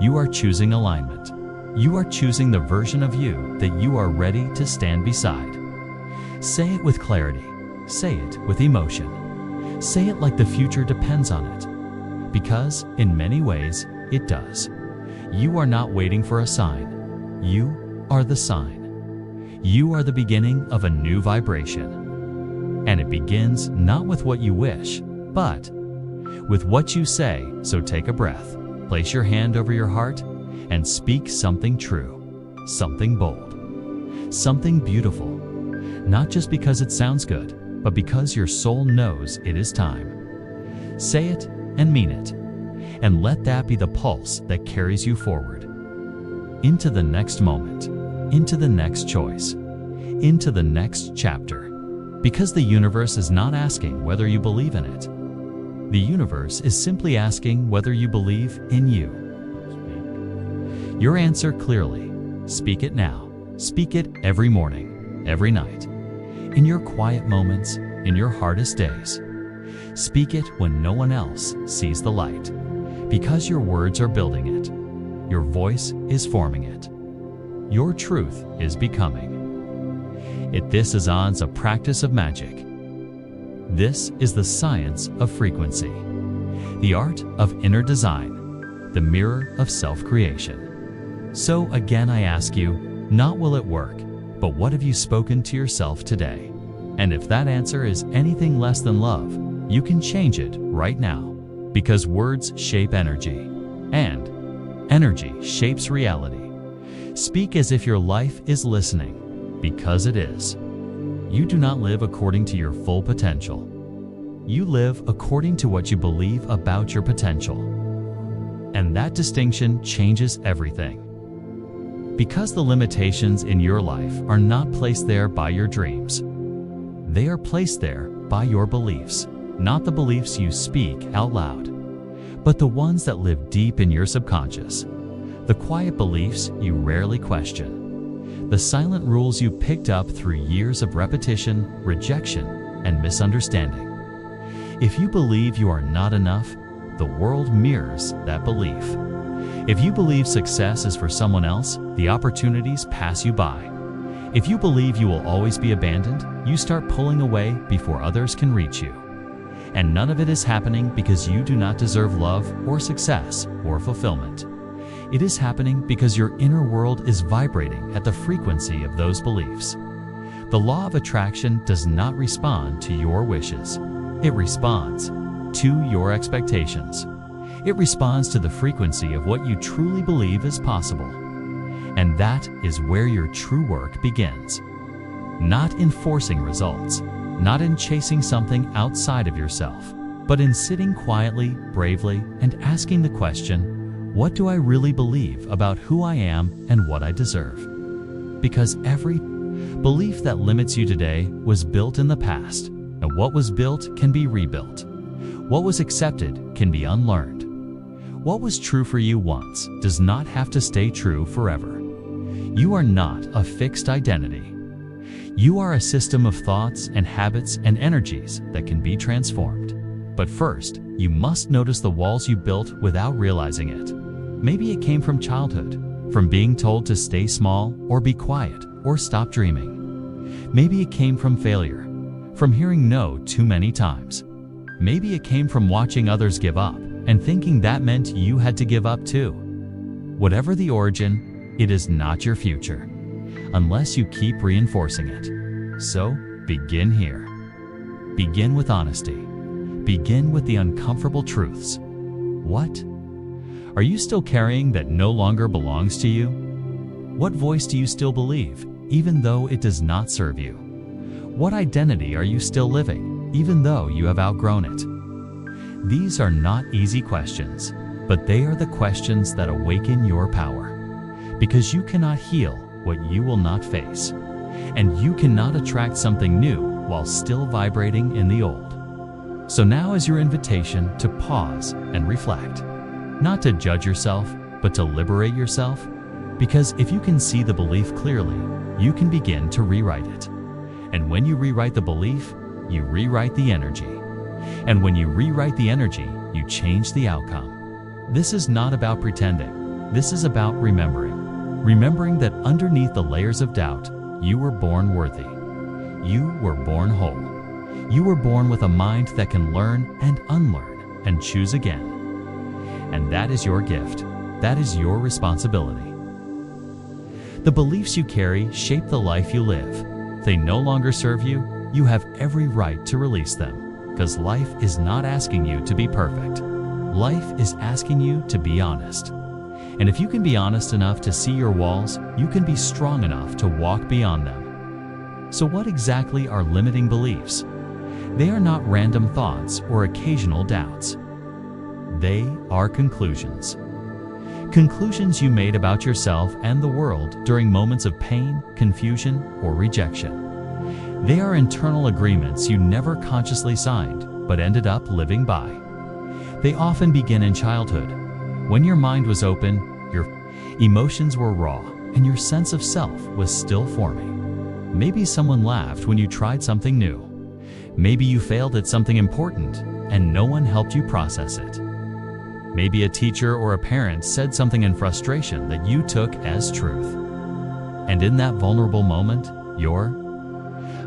You are choosing alignment. You are choosing the version of you that you are ready to stand beside. Say it with clarity. Say it with emotion. Say it like the future depends on it. Because, in many ways, it does. You are not waiting for a sign. You are the sign. You are the beginning of a new vibration. And it begins not with what you wish, but with what you say. So take a breath, place your hand over your heart, and speak something true, something bold, something beautiful. Not just because it sounds good, but because your soul knows it is time. Say it and mean it, and let that be the pulse that carries you forward. Into the next moment, into the next choice, into the next chapter. Because the universe is not asking whether you believe in it. The universe is simply asking whether you believe in you. Your answer clearly. Speak it now. Speak it every morning, every night. In your quiet moments, in your hardest days. Speak it when no one else sees the light. Because your words are building it. Your voice is forming it. Your truth is becoming. This is a practice of magic. This is the science of frequency. The art of inner design. The mirror of self-creation. So again I ask you, not will it work, but what have you spoken to yourself today? And if that answer is anything less than love, you can change it right now. Because words shape energy. And Energy shapes reality. Speak as if your life is listening, because it is. You do not live according to your full potential. You live according to what you believe about your potential. And that distinction changes everything. Because the limitations in your life are not placed there by your dreams. They are placed there by your beliefs, not the beliefs you speak out loud, but the ones that live deep in your subconscious, the quiet beliefs you rarely question, the silent rules you picked up through years of repetition, rejection, and misunderstanding. If you believe you are not enough, the world mirrors that belief. If you believe success is for someone else, the opportunities pass you by. If you believe you will always be abandoned, you start pulling away before others can reach you. And none of it is happening because you do not deserve love or success or fulfillment. It is happening because your inner world is vibrating at the frequency of those beliefs. The law of attraction does not respond to your wishes. It responds to your expectations. It responds to the frequency of what you truly believe is possible. And that is where your true work begins. Not in forcing results, not in chasing something outside of yourself, but in sitting quietly, bravely, and asking the question, what do I really believe about who I am and what I deserve? Because every belief that limits you today was built in the past, and what was built can be rebuilt. What was accepted can be unlearned. What was true for you once does not have to stay true forever. You are not a fixed identity. You are a system of thoughts and habits and energies that can be transformed. But first, you must notice the walls you built without realizing it. Maybe it came from childhood, from being told to stay small or be quiet or stop dreaming. Maybe it came from failure, from hearing no too many times. Maybe it came from watching others give up and thinking that meant you had to give up too. Whatever the origin, it is not your future, unless you keep reinforcing it. So, begin here. Begin with honesty. Begin with the uncomfortable truths. What? Are you still carrying that no longer belongs to you? What voice do you still believe, even though it does not serve you? What identity are you still living, even though you have outgrown it? These are not easy questions, but they are the questions that awaken your power. Because you cannot heal what you will not face, and you cannot attract something new while still vibrating in the old. So now is your invitation to pause and reflect, not to judge yourself, but to liberate yourself. Because if you can see the belief clearly, you can begin to rewrite it. And when you rewrite the belief, you rewrite the energy. And when you rewrite the energy, you change the outcome. This is not about pretending. This is about remembering. Remembering that underneath the layers of doubt, you were born worthy. You were born whole. You were born with a mind that can learn and unlearn and choose again. And that is your gift. That is your responsibility. The beliefs you carry shape the life you live. If they no longer serve you, you have every right to release them. Because life is not asking you to be perfect. Life is asking you to be honest. And if you can be honest enough to see your walls, you can be strong enough to walk beyond them. So what exactly are limiting beliefs? They are not random thoughts or occasional doubts. They are conclusions. Conclusions you made about yourself and the world during moments of pain, confusion, or rejection. They are internal agreements you never consciously signed, but ended up living by. They often begin in childhood, when your mind was open, your emotions were raw, and your sense of self was still forming. Maybe someone laughed when you tried something new. Maybe you failed at something important, and no one helped you process it. Maybe a teacher or a parent said something in frustration that you took as truth. And in that vulnerable moment, your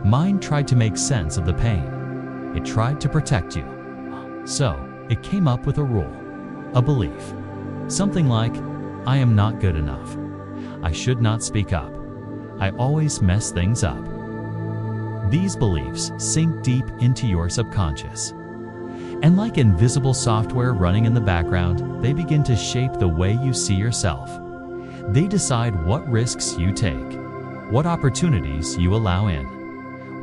mind tried to make sense of the pain. It tried to protect you. So, it came up with a rule, a belief. Something like, I am not good enough. I should not speak up. I always mess things up. These beliefs sink deep into your subconscious. And like invisible software running in the background, they begin to shape the way you see yourself. They decide what risks you take, what opportunities you allow in,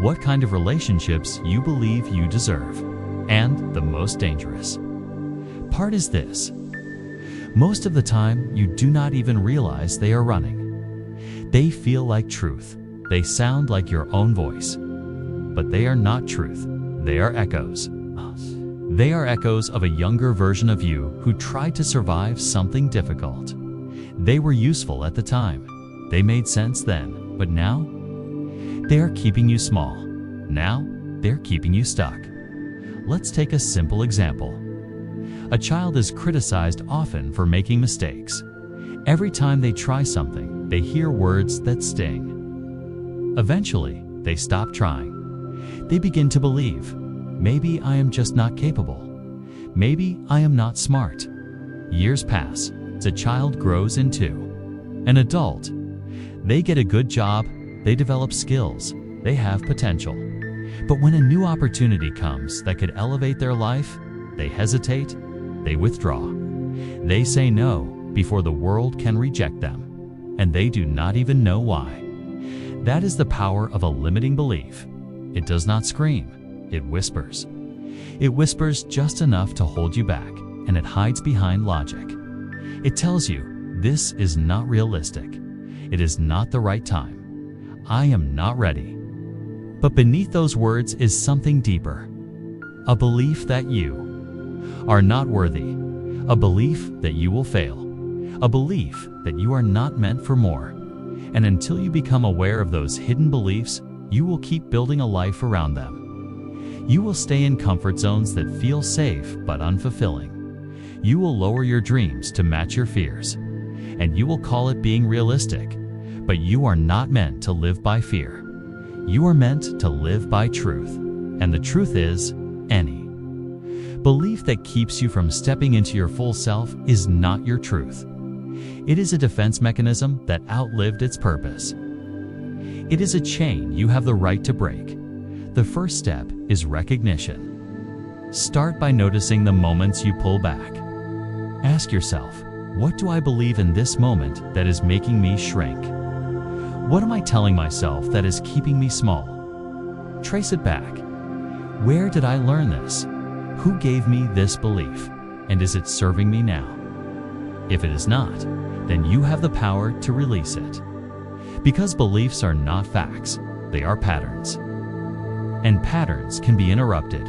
what kind of relationships you believe you deserve, and the most dangerous part is this. Most of the time, you do not even realize they are running. They feel like truth. They sound like your own voice. But they are not truth. They are echoes. They are echoes of a younger version of you who tried to survive something difficult. They were useful at the time. They made sense then, but now? They are keeping you small. Now, they're keeping you stuck. Let's take a simple example. A child is criticized often for making mistakes. Every time they try something, they hear words that sting. Eventually, they stop trying. They begin to believe, maybe I am just not capable. Maybe I am not smart. Years pass. The child grows into an adult. They get a good job, they develop skills, they have potential. But when a new opportunity comes that could elevate their life, they hesitate, they withdraw. They say no before the world can reject them, and they do not even know why. That is the power of a limiting belief. It does not scream, it whispers. It whispers just enough to hold you back, and it hides behind logic. It tells you, this is not realistic. It is not the right time. I am not ready. But beneath those words is something deeper. A belief that you are not worthy. A belief that you will fail. A belief that you are not meant for more. And until you become aware of those hidden beliefs, you will keep building a life around them. You will stay in comfort zones that feel safe but unfulfilling. You will lower your dreams to match your fears. And you will call it being realistic. But you are not meant to live by fear. You are meant to live by truth. And the truth is, any belief that keeps you from stepping into your full self is not your truth. It is a defense mechanism that outlived its purpose. It is a chain you have the right to break. The first step is recognition. Start by noticing the moments you pull back. Ask yourself, what do I believe in this moment that is making me shrink? What am I telling myself that is keeping me small? Trace it back. Where did I learn this? Who gave me this belief? And is it serving me now? If it is not, then you have the power to release it. Because beliefs are not facts, they are patterns. And patterns can be interrupted.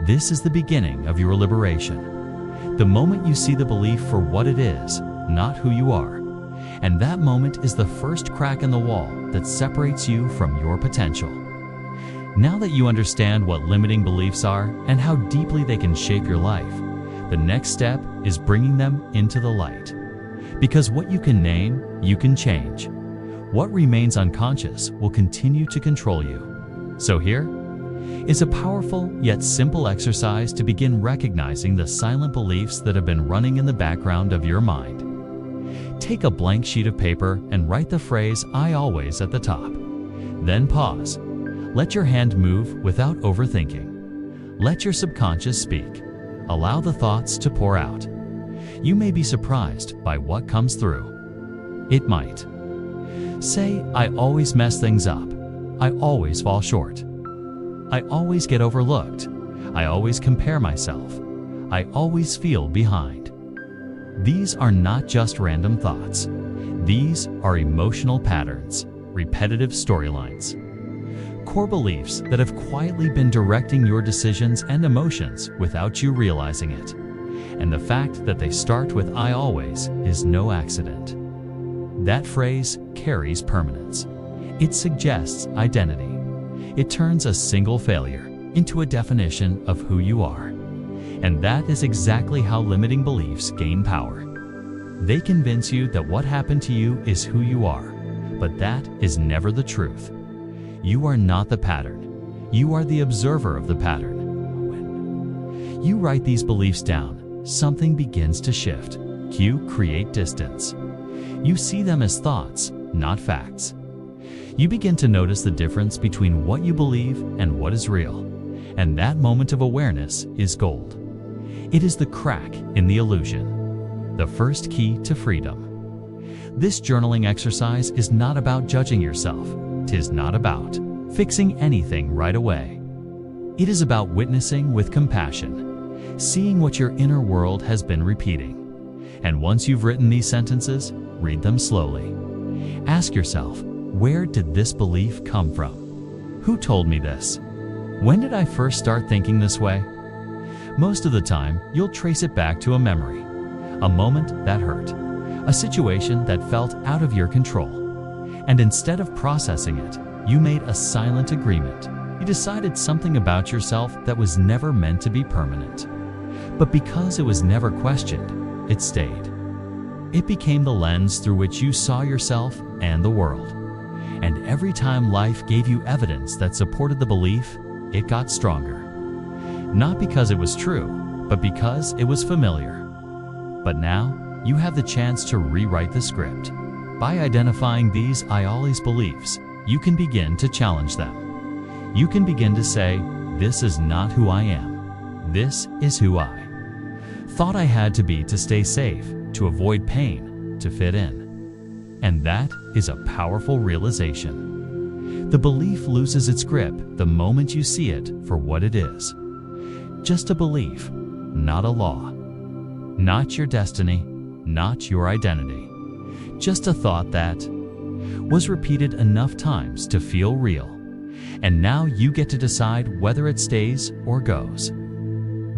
This is the beginning of your liberation. The moment you see the belief for what it is, not who you are. And that moment is the first crack in the wall that separates you from your potential. Now that you understand what limiting beliefs are and how deeply they can shape your life, the next step is bringing them into the light. Because what you can name, you can change. What remains unconscious will continue to control you. So here is a powerful yet simple exercise to begin recognizing the silent beliefs that have been running in the background of your mind. Take a blank sheet of paper and write the phrase "I always" at the top. Then pause. Let your hand move without overthinking. Let your subconscious speak. Allow the thoughts to pour out. You may be surprised by what comes through. It might say, I always mess things up. I always fall short. I always get overlooked. I always compare myself. I always feel behind. These are not just random thoughts. These are emotional patterns, repetitive storylines, core beliefs that have quietly been directing your decisions and emotions without you realizing it. And the fact that they start with "I always" is no accident. That phrase carries permanence. It suggests identity. It turns a single failure into a definition of who you are. And that is exactly how limiting beliefs gain power. They convince you that what happened to you is who you are, but that is never the truth. You are not the pattern. You are the observer of the pattern. When you write these beliefs down, something begins to shift. You create distance. You see them as thoughts, not facts. You begin to notice the difference between what you believe and what is real. And that moment of awareness is gold. It is the crack in the illusion, the first key to freedom. This journaling exercise is not about judging yourself. 'Tis not about fixing anything right away. It is about witnessing with compassion, seeing what your inner world has been repeating. And once you've written these sentences, read them slowly. Ask yourself, where did this belief come from? Who told me this? When did I first start thinking this way? Most of the time, you'll trace it back to a memory, a moment that hurt, a situation that felt out of your control. And instead of processing it, you made a silent agreement. You decided something about yourself that was never meant to be permanent. But because it was never questioned, it stayed. It became the lens through which you saw yourself and the world. And every time life gave you evidence that supported the belief, it got stronger. Not because it was true, but because it was familiar. But now, you have the chance to rewrite the script. By identifying these I always beliefs, you can begin to challenge them. You can begin to say, this is not who I am. This is who I thought I had to be to stay safe, to avoid pain, to fit in. And that is a powerful realization. The belief loses its grip the moment you see it for what it is. Just a belief, not a law. Not your destiny, not your identity. Just a thought that was repeated enough times to feel real. And now you get to decide whether it stays or goes.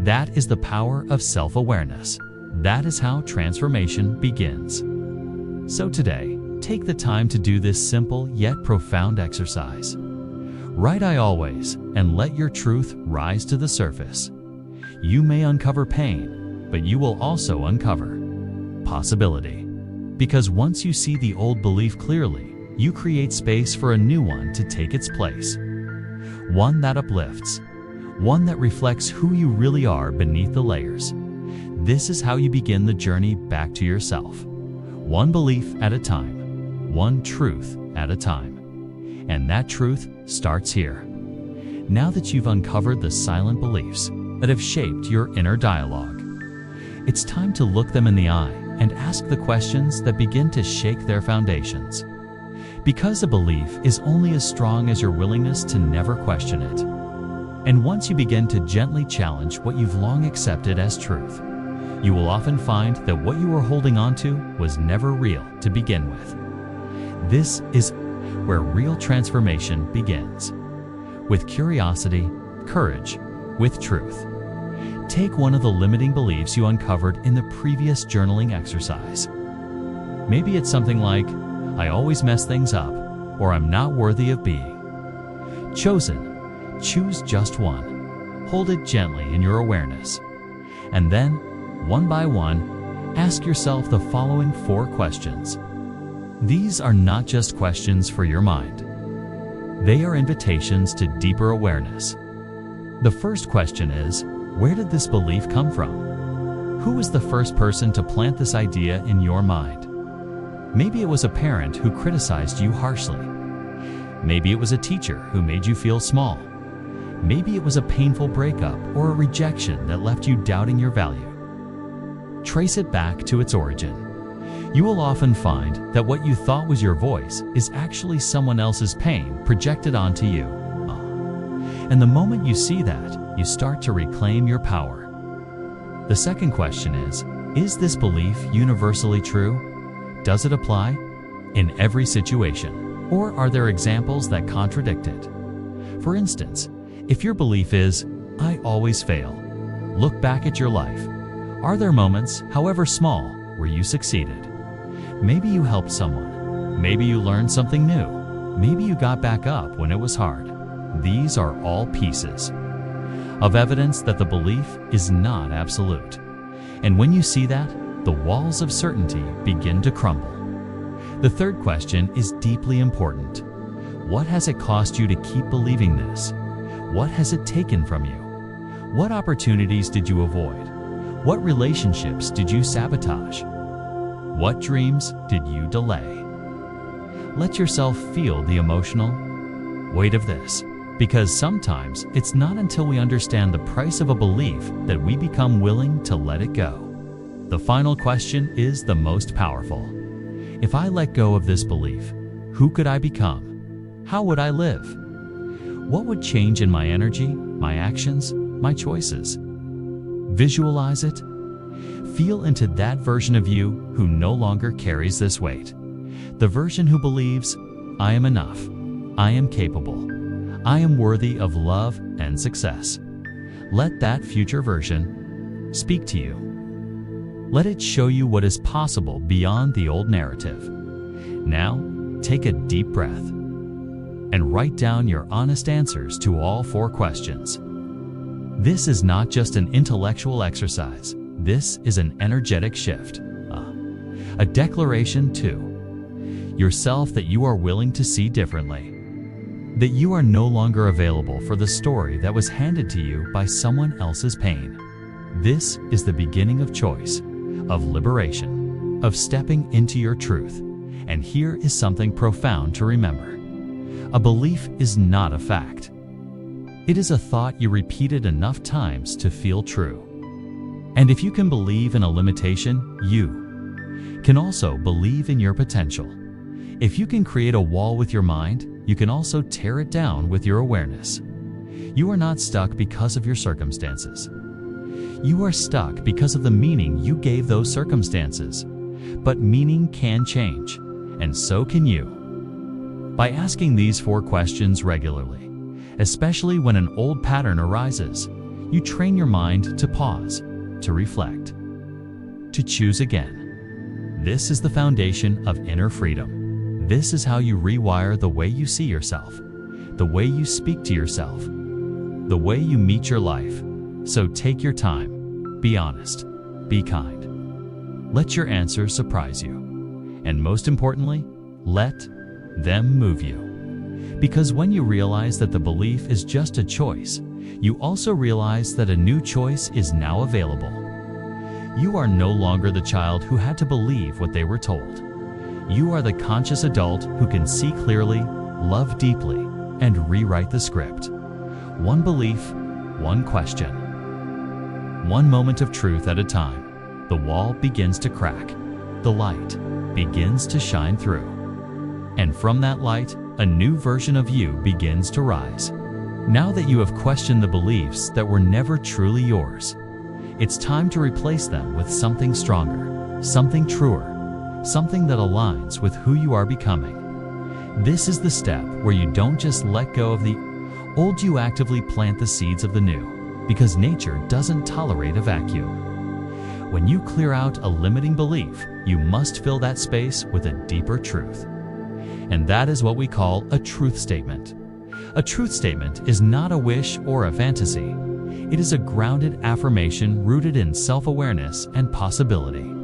That is the power of self-awareness. That is how transformation begins. So today, take the time to do this simple yet profound exercise. Write I always and let your truth rise to the surface. You may uncover pain, but you will also uncover possibility. Because once you see the old belief clearly, you create space for a new one to take its place. One that uplifts, one that reflects who you really are beneath the layers. This is how you begin the journey back to yourself. One belief at a time, one truth at a time. And that truth starts here. Now that you've uncovered the silent beliefs that have shaped your inner dialogue, it's time to look them in the eye and ask the questions that begin to shake their foundations. Because a belief is only as strong as your willingness to never question it. And once you begin to gently challenge what you've long accepted as truth, you will often find that what you were holding on to was never real to begin with. This is where real transformation begins. With curiosity, courage, with truth. Take one of the limiting beliefs you uncovered in the previous journaling exercise. Maybe it's something like, I always mess things up, or I'm not worthy of being chosen. Choose just one. Hold it gently in your awareness. And then, one by one, ask yourself the following 4 questions. These are not just questions for your mind. They are invitations to deeper awareness. The first question is, where did this belief come from? Who was the first person to plant this idea in your mind? Maybe it was a parent who criticized you harshly. Maybe it was a teacher who made you feel small. Maybe it was a painful breakup or a rejection that left you doubting your value. Trace it back to its origin. You will often find that what you thought was your voice is actually someone else's pain projected onto you. And the moment you see that, you start to reclaim your power. The second question is this belief universally true? Does it apply in every situation? Or are there examples that contradict it? For instance, if your belief is, I always fail, look back at your life. Are there moments, however small, where you succeeded? Maybe you helped someone. Maybe you learned something new. Maybe you got back up when it was hard. These are all pieces of evidence that the belief is not absolute. And when you see that, the walls of certainty begin to crumble. The third question is deeply important. What has it cost you to keep believing this? What has it taken from you? What opportunities did you avoid? What relationships did you sabotage? What dreams did you delay? Let yourself feel the emotional weight of this. Because sometimes it's not until we understand the price of a belief that we become willing to let it go. The final question is the most powerful. If I let go of this belief, who could I become? How would I live? What would change in my energy, my actions, my choices? Visualize it. Feel into that version of you who no longer carries this weight. The version who believes, I am enough, I am capable, I am worthy of love and success. Let that future version speak to you. Let it show you what is possible beyond the old narrative. Now, take a deep breath and write down your honest answers to all 4 questions. This is not just an intellectual exercise. This is an energetic shift. A declaration to yourself that you are willing to see differently. That you are no longer available for the story that was handed to you by someone else's pain. This is the beginning of choice, of liberation, of stepping into your truth. And here is something profound to remember. A belief is not a fact. It is a thought you repeated enough times to feel true. And if you can believe in a limitation, you can also believe in your potential. If you can create a wall with your mind, you can also tear it down with your awareness. You are not stuck because of your circumstances. You are stuck because of the meaning you gave those circumstances. But meaning can change, and so can you. By asking these 4 questions regularly, especially when an old pattern arises, you train your mind to pause, to reflect, to choose again. This is the foundation of inner freedom. This is how you rewire the way you see yourself, the way you speak to yourself, the way you meet your life. So take your time, be honest, be kind. Let your answers surprise you. And most importantly, let them move you. Because when you realize that the belief is just a choice, you also realize that a new choice is now available. You are no longer the child who had to believe what they were told. You are the conscious adult who can see clearly, love deeply, and rewrite the script. One belief, one question. One moment of truth at a time. The wall begins to crack. The light begins to shine through. And from that light, a new version of you begins to rise. Now that you have questioned the beliefs that were never truly yours, it's time to replace them with something stronger, something truer, something that aligns with who you are becoming. This is the step where you don't just let go of the old, you actively plant the seeds of the new, because nature doesn't tolerate a vacuum. When you clear out a limiting belief, you must fill that space with a deeper truth. And that is what we call a truth statement. A truth statement is not a wish or a fantasy. It is a grounded affirmation rooted in self-awareness and possibility.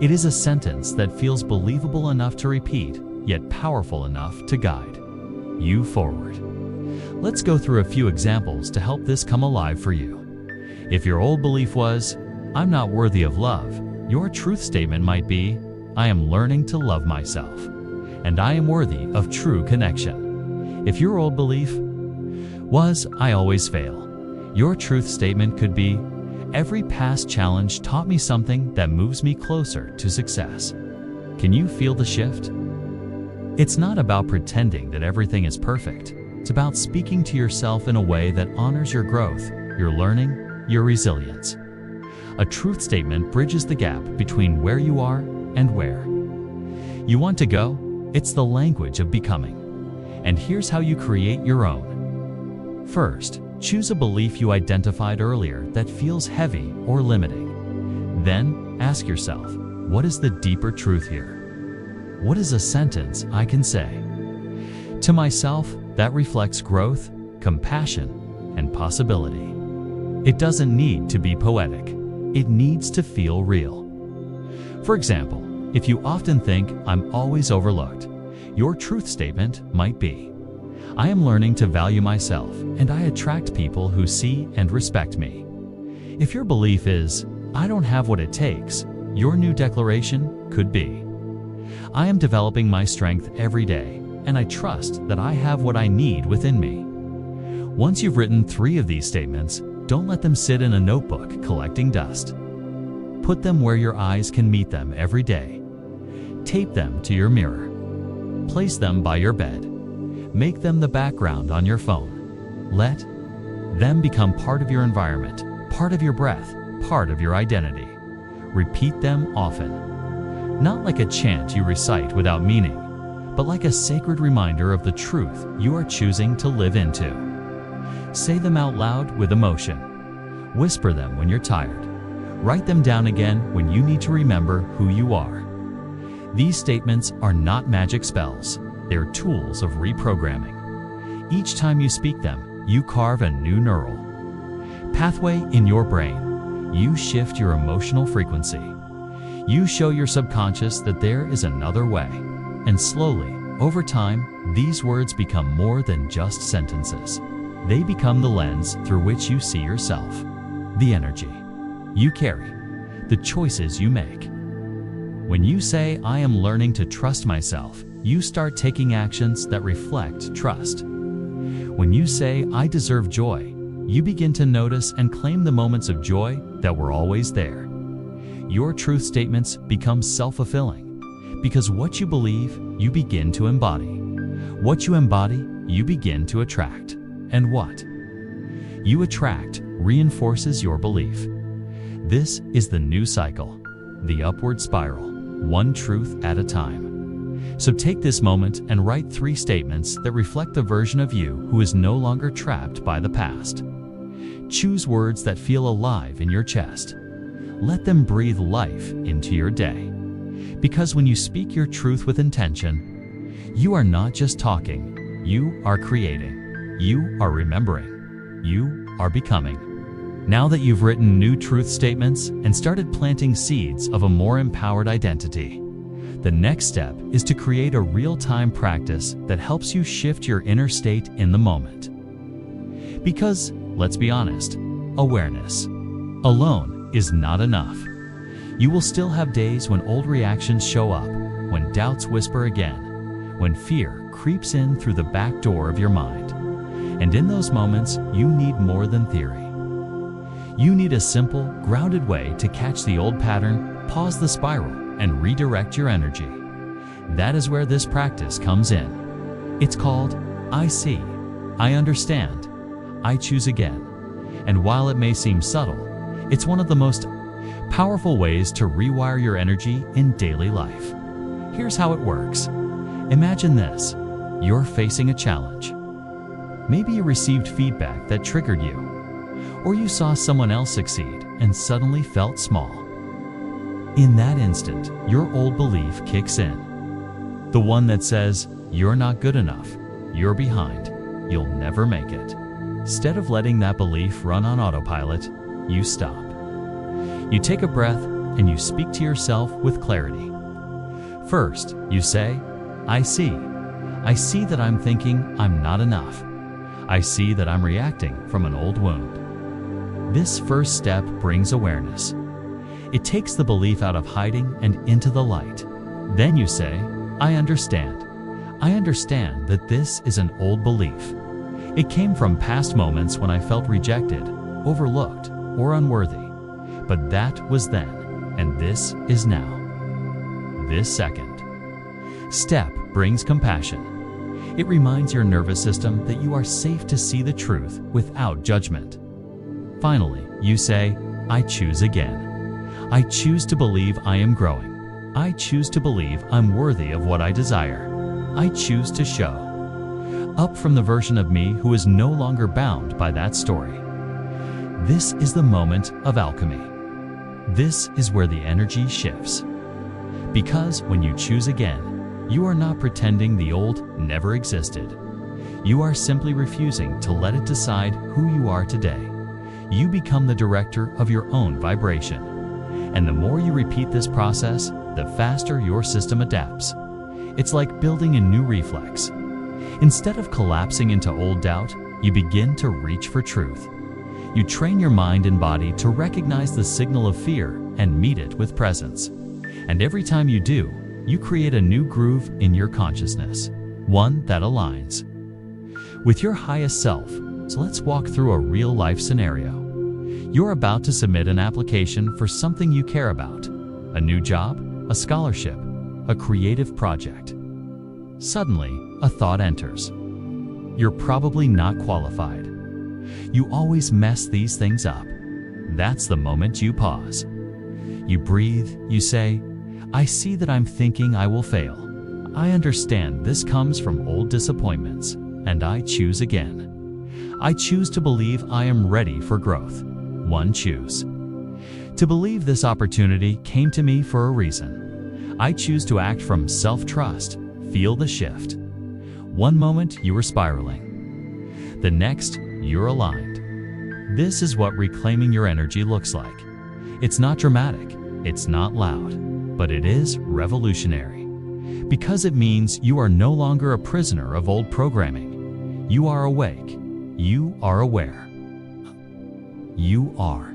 It is a sentence that feels believable enough to repeat, yet powerful enough to guide you forward. Let's go through a few examples to help this come alive for you. If your old belief was, I'm not worthy of love, your truth statement might be, I am learning to love myself, and I am worthy of true connection. If your old belief was, I always fail, your truth statement could be, every past challenge taught me something that moves me closer to success. Can you feel the shift? It's not about pretending that everything is perfect. It's about speaking to yourself in a way that honors your growth, your learning, your resilience. A truth statement bridges the gap between where you are and where you want to go. It's the language of becoming. And here's how you create your own. First, choose a belief you identified earlier that feels heavy or limiting. Then, ask yourself, what is the deeper truth here? What is a sentence I can say to myself that reflects growth, compassion, and possibility? It doesn't need to be poetic. It needs to feel real. For example, if you often think, I'm always overlooked, your truth statement might be, I am learning to value myself and I attract people who see and respect me. If your belief is, I don't have what it takes, your new declaration could be, I am developing my strength every day and I trust that I have what I need within me. Once you've written 3 of these statements, don't let them sit in a notebook collecting dust. Put them where your eyes can meet them every day. Tape them to your mirror. Place them by your bed. Make them the background on your phone. Let them become part of your environment, part of your breath, part of your identity. Repeat them often. Not like a chant you recite without meaning, but like a sacred reminder of the truth you are choosing to live into. Say them out loud with emotion. Whisper them when you're tired. Write them down again when you need to remember who you are. These statements are not magic spells. They're tools of reprogramming. Each time you speak them, you carve a new neural pathway in your brain. You shift your emotional frequency. You show your subconscious that there is another way. And slowly, over time, these words become more than just sentences. They become the lens through which you see yourself, the energy you carry, the choices you make. When you say, "I am learning to trust myself," you start taking actions that reflect trust. When you say, "I deserve joy," you begin to notice and claim the moments of joy that were always there. Your truth statements become self-fulfilling, because what you believe, you begin to embody. What you embody, you begin to attract. And what you attract reinforces your belief. This is the new cycle, the upward spiral, one truth at a time. So take this moment and write 3 statements that reflect the version of you who is no longer trapped by the past. Choose words that feel alive in your chest. Let them breathe life into your day. Because when you speak your truth with intention, you are not just talking, you are creating. You are remembering. You are becoming. Now that you've written new truth statements and started planting seeds of a more empowered identity, the next step is to create a real-time practice that helps you shift your inner state in the moment. Because, let's be honest, awareness alone is not enough. You will still have days when old reactions show up, when doubts whisper again, when fear creeps in through the back door of your mind. And in those moments, you need more than theory. You need a simple, grounded way to catch the old pattern, pause the spiral, and redirect your energy. That is where this practice comes in. It's called I See, I Understand, I Choose Again. And while it may seem subtle, it's one of the most powerful ways to rewire your energy in daily life. Here's how it works. Imagine this. You're facing a challenge. Maybe you received feedback that triggered you, or you saw someone else succeed and suddenly felt small. In that instant, your old belief kicks in. The one that says, "You're not good enough, you're behind, you'll never make it." Instead of letting that belief run on autopilot, you stop. You take a breath and you speak to yourself with clarity. First, you say, "I see. I see that I'm thinking I'm not enough. I see that I'm reacting from an old wound." This first step brings awareness. It takes the belief out of hiding and into the light. Then you say, "I understand. I understand that this is an old belief. It came from past moments when I felt rejected, overlooked, or unworthy. But that was then, and this is now." This second step brings compassion. It reminds your nervous system that you are safe to see the truth without judgment. Finally, you say, "I choose again. I choose to believe I am growing. I choose to believe I'm worthy of what I desire. I choose to show up from the version of me who is no longer bound by that story." This is the moment of alchemy. This is where the energy shifts. Because when you choose again, you are not pretending the old never existed. You are simply refusing to let it decide who you are today. You become the director of your own vibration. And the more you repeat this process, the faster your system adapts. It's like building a new reflex. Instead of collapsing into old doubt, you begin to reach for truth. You train your mind and body to recognize the signal of fear and meet it with presence. And every time you do, you create a new groove in your consciousness, one that aligns with your highest self, So let's walk through a real-life scenario. You're about to submit an application for something you care about: a new job, a scholarship, a creative project. Suddenly, a thought enters. You're probably not qualified. You always mess these things up. That's the moment you pause. You breathe, you say, "I see that I'm thinking I will fail. I understand this comes from old disappointments, and I choose again. I choose to believe I am ready for growth." One choose. To believe this opportunity came to me for a reason. I choose to act from self-trust. Feel the shift. One moment you were spiraling. The next, you're aligned. This is what reclaiming your energy looks like. It's not dramatic, it's not loud, but it is revolutionary. Because it means you are no longer a prisoner of old programming. You are awake. You are aware. You are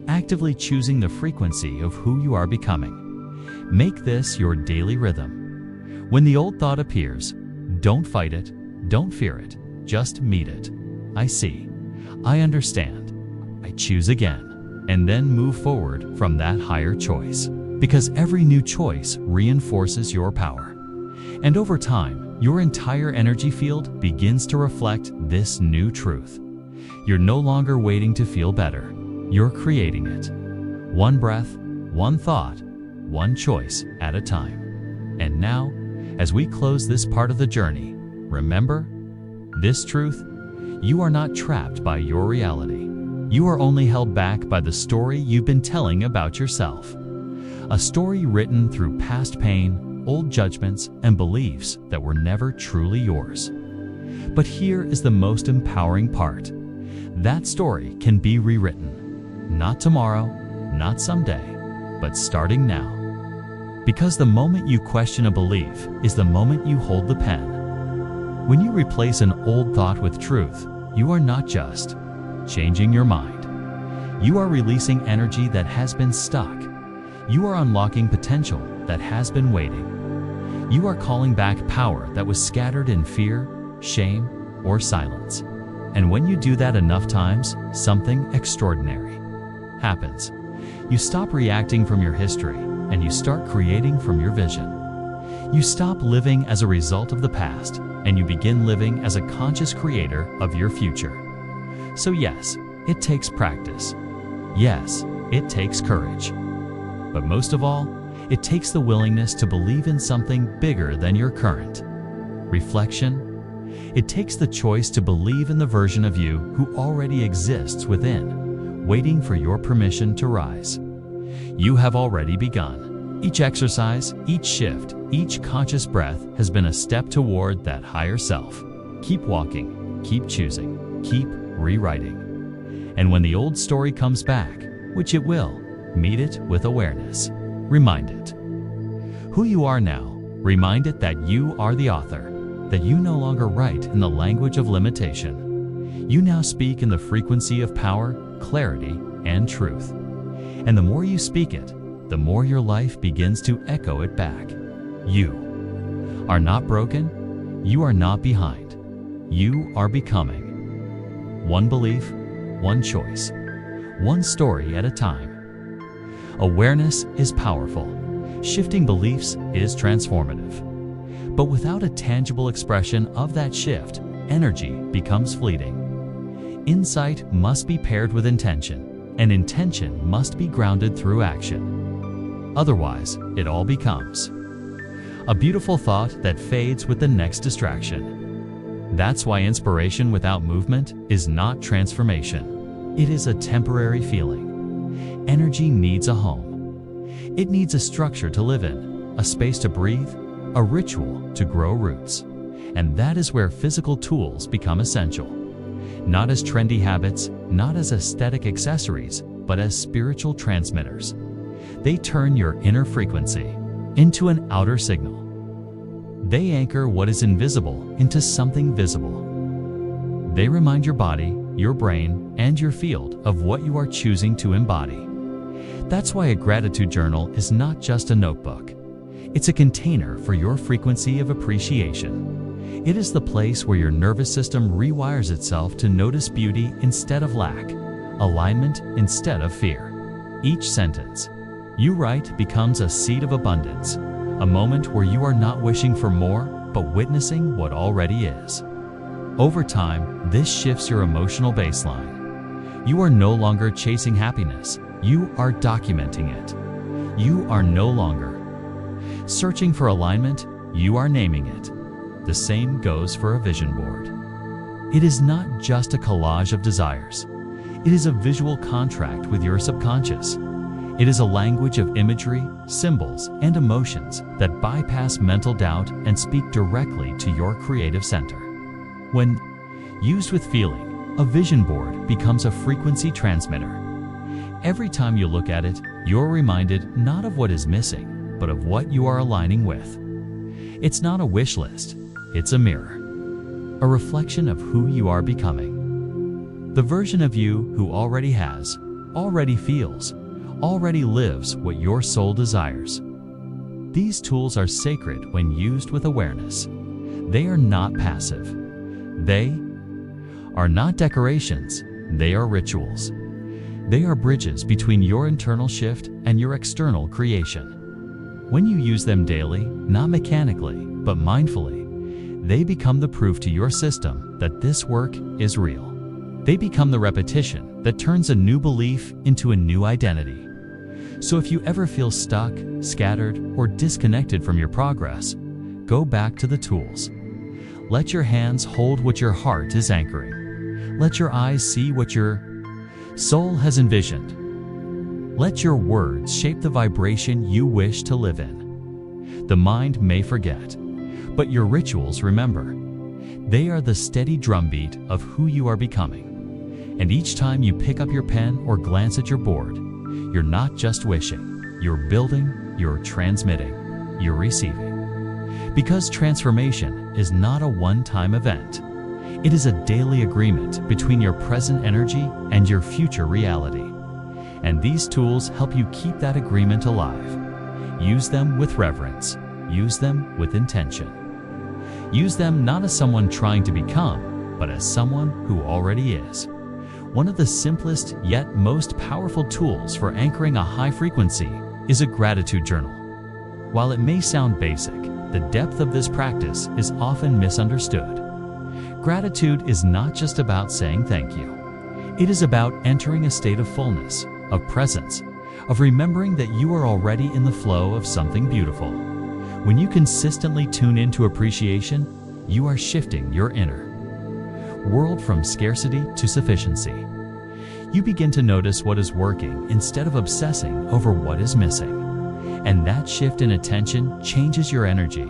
actively choosing the frequency of who you are becoming. Make this your daily rhythm. When the old thought appears, don't fight it, don't fear it, just meet it. I see. I understand. I choose again, and then move forward from that higher choice. Because every new choice reinforces your power. And over time, your entire energy field begins to reflect this new truth. You're no longer waiting to feel better. You're creating it. One breath, one thought, one choice at a time. And now, as we close this part of the journey, remember this truth: you are not trapped by your reality. You are only held back by the story you've been telling about yourself. A story written through past pain, old judgments, and beliefs that were never truly yours. But here is the most empowering part. That story can be rewritten. Not tomorrow, not someday, but starting now. Because the moment you question a belief is the moment you hold the pen. When you replace an old thought with truth, you are not just changing your mind. You are releasing energy that has been stuck. You are unlocking potential that has been waiting. You are calling back power that was scattered in fear, shame, or silence. And when you do that enough times, something extraordinary happens. You stop reacting from your history, and you start creating from your vision. You stop living as a result of the past, and you begin living as a conscious creator of your future. So yes, it takes practice. Yes, it takes courage. But most of all, it takes the willingness to believe in something bigger than your current reflection. It takes the choice to believe in the version of you who already exists within, waiting for your permission to rise. You have already begun. Each exercise, each shift, each conscious breath has been a step toward that higher self. Keep walking, keep choosing, keep rewriting. And when the old story comes back, which it will, meet it with awareness. Remind it who you are now. Remind it that you are the author, that you no longer write in the language of limitation. You now speak in the frequency of power, clarity, and truth. And the more you speak it, the more your life begins to echo it back. You are not broken. You are not behind. You are becoming. One belief, one choice, one story at a time. Awareness is powerful. Shifting beliefs is transformative. But without a tangible expression of that shift, energy becomes fleeting. Insight must be paired with intention, and intention must be grounded through action. Otherwise, it all becomes a beautiful thought that fades with the next distraction. That's why inspiration without movement is not transformation. It is a temporary feeling. Energy needs a home. It needs a structure to live in, a space to breathe, a ritual to grow roots. And that is where physical tools become essential. Not as trendy habits, not as aesthetic accessories, but as spiritual transmitters. They turn your inner frequency into an outer signal. They anchor what is invisible into something visible. They remind your body, your brain, and your field of what you are choosing to embody. That's why a gratitude journal is not just a notebook. It's a container for your frequency of appreciation. It is the place where your nervous system rewires itself to notice beauty instead of lack, alignment instead of fear. Each sentence you write becomes a seed of abundance, a moment where you are not wishing for more, but witnessing what already is. Over time, this shifts your emotional baseline. You are no longer chasing happiness, you are documenting it. You are no longer searching for alignment, you are naming it. The same goes for a vision board. It is not just a collage of desires. It is a visual contract with your subconscious. It is a language of imagery, symbols, and emotions that bypass mental doubt and speak directly to your creative center. When used with feeling, a vision board becomes a frequency transmitter. Every time you look at it, you're reminded not of what is missing, but of what you are aligning with. It's not a wish list, it's a mirror, a reflection of who you are becoming. The version of you who already has, already feels, already lives what your soul desires. These tools are sacred when used with awareness. They are not passive. They are not decorations, they are rituals. They are bridges between your internal shift and your external creation. When you use them daily, not mechanically, but mindfully, they become the proof to your system that this work is real. They become the repetition that turns a new belief into a new identity. So if you ever feel stuck, scattered, or disconnected from your progress, go back to the tools. Let your hands hold what your heart is anchoring. Let your eyes see what your soul has envisioned. Let your words shape the vibration you wish to live in. The mind may forget, but your rituals remember. They are the steady drumbeat of who you are becoming. And each time you pick up your pen or glance at your board, you're not just wishing, you're building, you're transmitting, you're receiving. Because transformation is not a one-time event. It is a daily agreement between your present energy and your future reality. And these tools help you keep that agreement alive. Use them with reverence. Use them with intention. Use them not as someone trying to become, but as someone who already is. One of the simplest yet most powerful tools for anchoring a high frequency is a gratitude journal. While it may sound basic, the depth of this practice is often misunderstood. Gratitude is not just about saying thank you. It is about entering a state of fullness, of presence, of remembering that you are already in the flow of something beautiful. When you consistently tune into appreciation, you are shifting your inner world from scarcity to sufficiency. You begin to notice what is working instead of obsessing over what is missing. And that shift in attention changes your energy,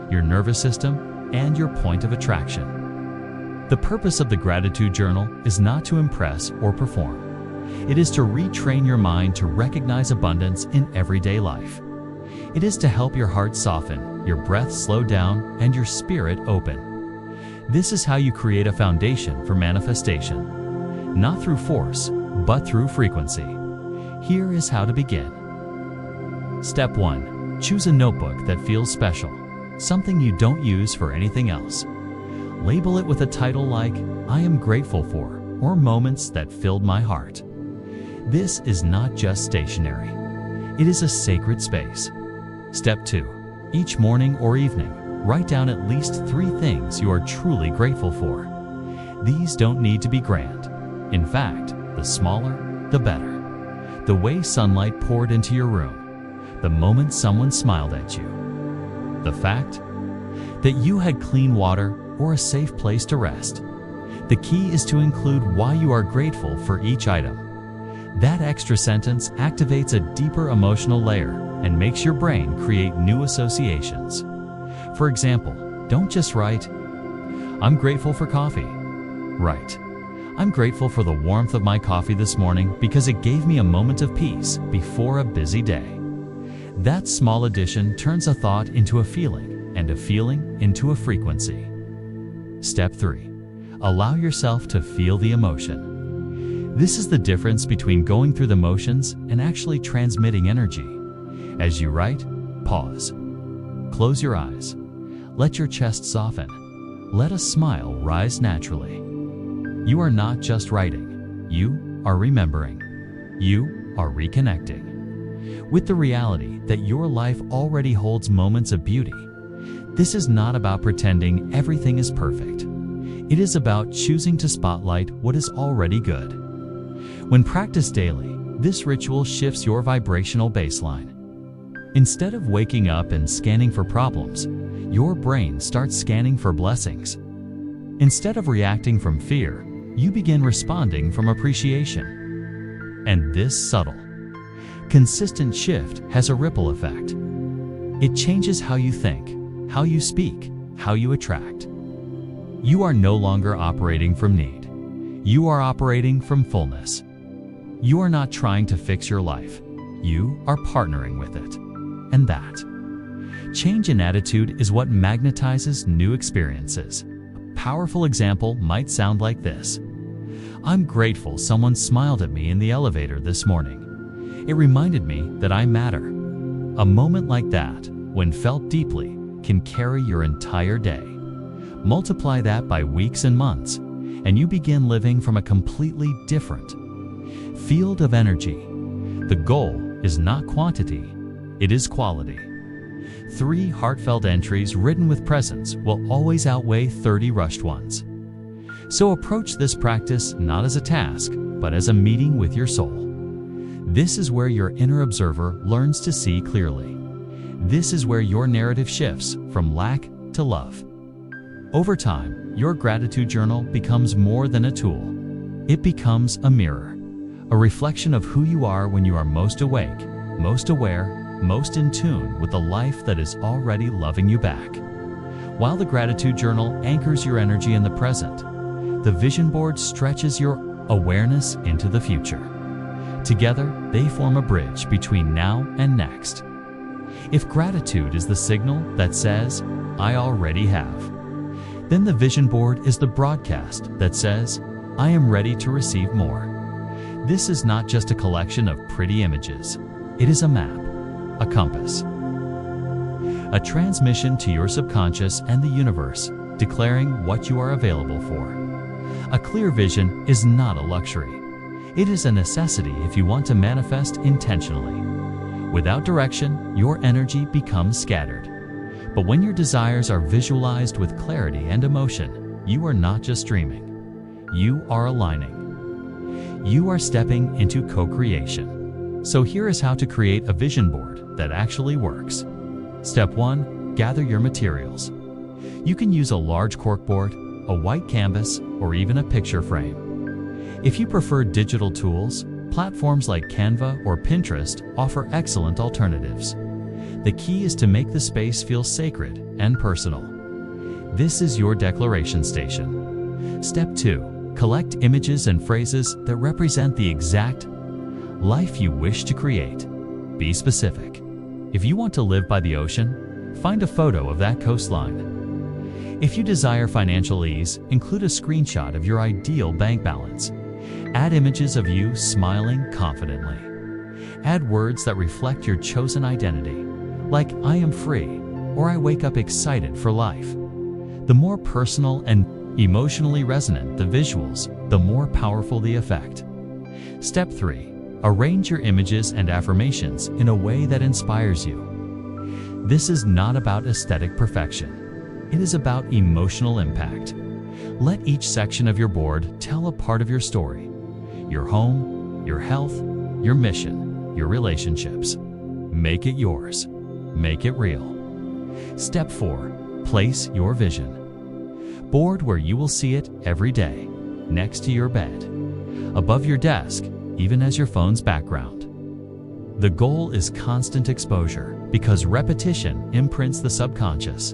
your nervous system, and your point of attraction. The purpose of the gratitude journal is not to impress or perform. It is to retrain your mind to recognize abundance in everyday life. It is to help your heart soften, your breath slow down, and your spirit open. This is how you create a foundation for manifestation, not through force, but through frequency. Here is how to begin. Step 1. Choose a notebook that feels special, something you don't use for anything else. Label it with a title like, I am grateful for, or moments that filled my heart. This is not just stationery. It is a sacred space. Step 2. Each morning or evening, write down at least 3 things you are truly grateful for. These don't need to be grand. In fact, the smaller, the better. The way sunlight poured into your room. The moment someone smiled at you. The fact that you had clean water or a safe place to rest. The key is to include why you are grateful for each item. That extra sentence activates a deeper emotional layer and makes your brain create new associations. For example, don't just write, I'm grateful for coffee. Write, I'm grateful for the warmth of my coffee this morning because it gave me a moment of peace before a busy day. That small addition turns a thought into a feeling, and a feeling into a frequency. Step 3. Allow yourself to feel the emotion. This is the difference between going through the motions and actually transmitting energy. As you write, pause. Close your eyes. Let your chest soften. let a smile rise naturally. You are not just writing, you are remembering. You are reconnecting with the reality that your life already holds moments of beauty. This is not about pretending everything is perfect. It is about choosing to spotlight what is already good. When practiced daily, this ritual shifts your vibrational baseline. Instead of waking up and scanning for problems, your brain starts scanning for blessings. Instead of reacting from fear, you begin responding from appreciation. And this subtle, consistent shift has a ripple effect. It changes how you think, how you speak, how you attract. You are no longer operating from need. You are operating from fullness. You are not trying to fix your life. You are partnering with it. And that change in attitude is what magnetizes new experiences. A powerful example might sound like this. I'm grateful someone smiled at me in the elevator this morning. It reminded me that I matter. A moment like that, when felt deeply, can carry your entire day. Multiply that by weeks and months, and you begin living from a completely different field of energy. The goal is not quantity, it is quality. 3 heartfelt entries written with presence will always outweigh 30 rushed ones. So approach this practice not as a task, but as a meeting with your soul. This is where your inner observer learns to see clearly. This is where your narrative shifts from lack to love. Over time, your gratitude journal becomes more than a tool. It becomes a mirror, a reflection of who you are when you are most awake, most aware, most in tune with the life that is already loving you back. While the gratitude journal anchors your energy in the present, the vision board stretches your awareness into the future. Together, they form a bridge between now and next. If gratitude is the signal that says, I already have, then the vision board is the broadcast that says, I am ready to receive more. This is not just a collection of pretty images. It is a map, a compass, a transmission to your subconscious and the universe, declaring what you are available for. A clear vision is not a luxury. It is a necessity if you want to manifest intentionally. Without direction, your energy becomes scattered. But when your desires are visualized with clarity and emotion, you are not just dreaming. You are aligning. You are stepping into co-creation. So here is how to create a vision board that actually works. Step 1. Gather your materials. You can use a large corkboard, a white canvas, or even a picture frame. If you prefer digital tools, platforms like Canva or Pinterest offer excellent alternatives. The key is to make the space feel sacred and personal. This is your declaration station. Step 2. Collect images and phrases that represent the exact life you wish to create. Be specific. If you want to live by the ocean, find a photo of that coastline. If you desire financial ease, include a screenshot of your ideal bank balance. Add images of you smiling confidently. Add words that reflect your chosen identity, like I am free or I wake up excited for life. The more personal and emotionally resonant the visuals, the more powerful the effect. Step 3. Arrange your images and affirmations in a way that inspires you. This is not about aesthetic perfection. It is about emotional impact. Let each section of your board tell a part of your story. Your home, your health, your mission, your relationships. Make it yours. Make it real. Step 4. Place your vision. Board where you will see it every day, next to your bed, above your desk, even as your phone's background. The goal is constant exposure because repetition imprints the subconscious.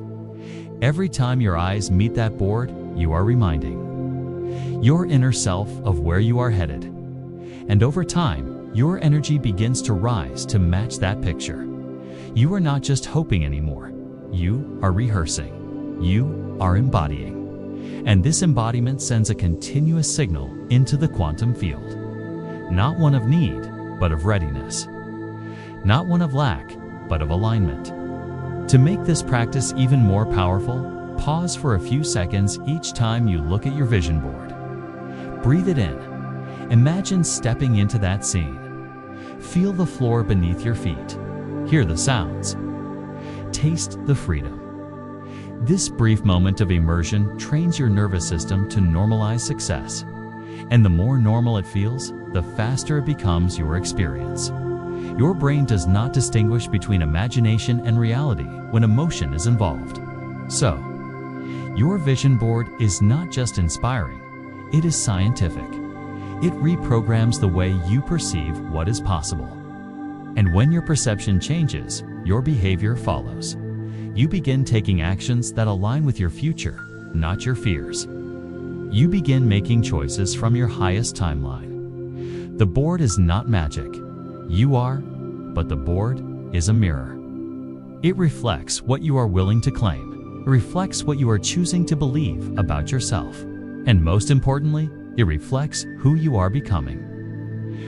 Every time your eyes meet that board, you are reminding your inner self of where you are headed. And over time, your energy begins to rise to match that picture. You are not just hoping anymore. You are rehearsing. You are embodying. And this embodiment sends a continuous signal into the quantum field. Not one of need, but of readiness. Not one of lack, but of alignment. To make this practice even more powerful, Pause for a few seconds each time you look at your vision board. Breathe it in. Imagine stepping into that scene. Feel the floor beneath your feet. Hear the sounds. Taste the freedom. This brief moment of immersion trains your nervous system to normalize success. And the more normal it feels, the faster it becomes your experience. Your brain does not distinguish between imagination and reality when emotion is involved. So, your vision board is not just inspiring, it is scientific. It reprograms the way you perceive what is possible. And when your perception changes, your behavior follows. You begin taking actions that align with your future, not your fears. You begin making choices from your highest timeline. The board is not magic. You are, but the board is a mirror. It reflects what you are willing to claim. It reflects what you are choosing to believe about yourself. And most importantly, it reflects who you are becoming.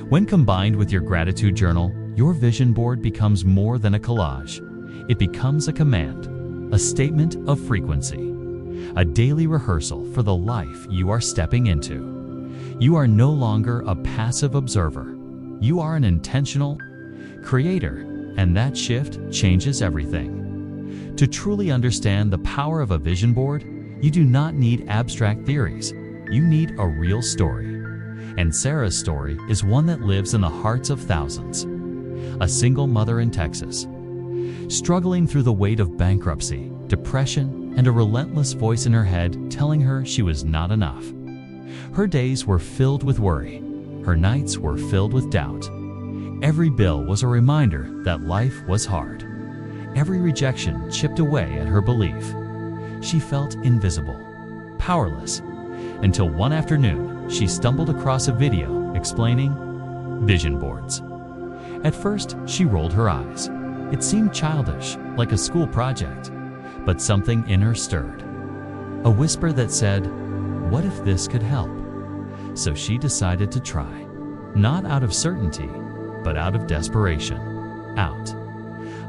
When combined with your gratitude journal, your vision board becomes more than a collage. It becomes a command, a statement of frequency, a daily rehearsal for the life you are stepping into. You are no longer a passive observer. You are an intentional creator, and that shift changes everything. To truly understand the power of a vision board, you do not need abstract theories. You need a real story. And Sarah's story is one that lives in the hearts of thousands. A single mother in Texas, struggling through the weight of bankruptcy, depression, and a relentless voice in her head telling her she was not enough. Her days were filled with worry. Her nights were filled with doubt. Every bill was a reminder that life was hard. Every rejection chipped away at her belief. She felt invisible, powerless, until one afternoon she stumbled across a video explaining vision boards. At first, she rolled her eyes. It seemed childish, like a school project, but something in her stirred. A whisper that said, "What if this could help?" So she decided to try, not out of certainty, but out of desperation, out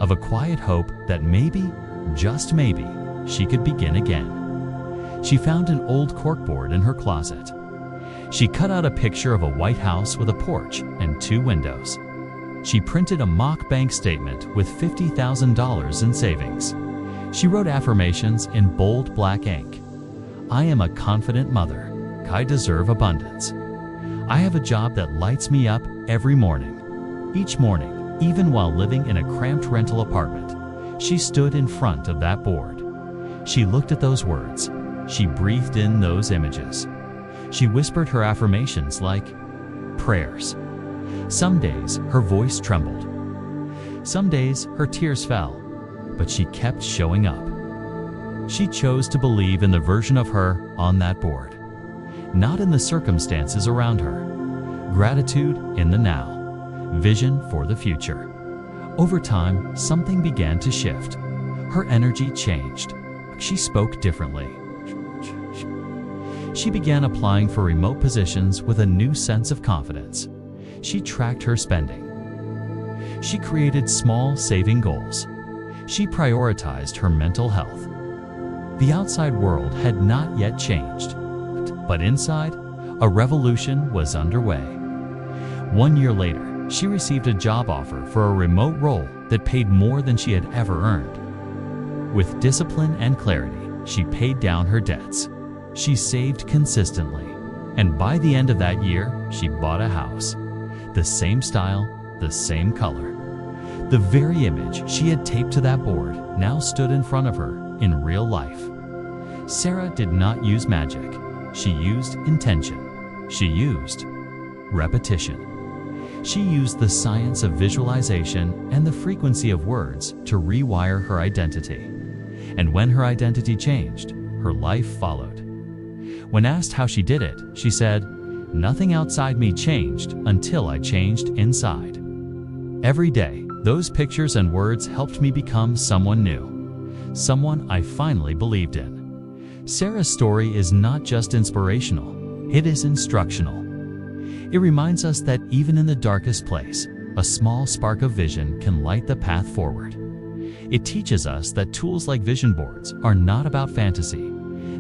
of a quiet hope that maybe, just maybe, she could begin again. She found an old corkboard in her closet. She cut out a picture of a white house with a porch and 2 windows. She printed a mock bank statement with $50,000 in savings. She wrote affirmations in bold black ink. I am a confident mother. I deserve abundance. I have a job that lights me up every morning. Each morning, even while living in a cramped rental apartment, she stood in front of that board. She looked at those words. She breathed in those images. She whispered her affirmations like prayers. Some days, her voice trembled. Some days, her tears fell, but she kept showing up. She chose to believe in the version of her on that board, not in the circumstances around her. Gratitude in the now, vision for the future. Over time, something began to shift. Her energy changed. She spoke differently. She began applying for remote positions with a new sense of confidence. She tracked her spending. She created small saving goals. She prioritized her mental health. The outside world had not yet changed, but inside, a revolution was underway. 1 year later, she received a job offer for a remote role that paid more than she had ever earned. With discipline and clarity, she paid down her debts. She saved consistently, and by the end of that year, she bought a house. The same style, the same color. The very image she had taped to that board now stood in front of her in real life. Sarah did not use magic. She used intention. She used repetition. She used the science of visualization and the frequency of words to rewire her identity. And when her identity changed, her life followed. When asked how she did it, she said, "Nothing outside me changed until I changed inside." Every day, those pictures and words helped me become someone new, someone I finally believed in. Sarah's story is not just inspirational, it is instructional. It reminds us that even in the darkest place, a small spark of vision can light the path forward. It teaches us that tools like vision boards are not about fantasy.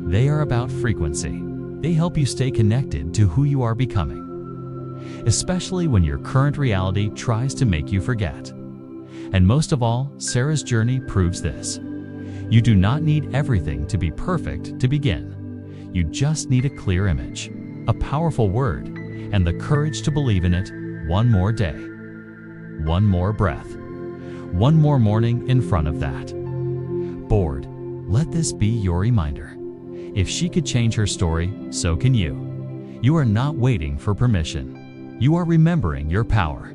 They are about frequency. They help you stay connected to who you are becoming, especially when your current reality tries to make you forget. And most of all, Sarah's journey proves this. You do not need everything to be perfect to begin. You just need a clear image, a powerful word, and the courage to believe in it. One more day, one more breath, one more morning in front of that board. Let this be your reminder. If she could change her story, so can you. You are not waiting for permission. You are remembering your power.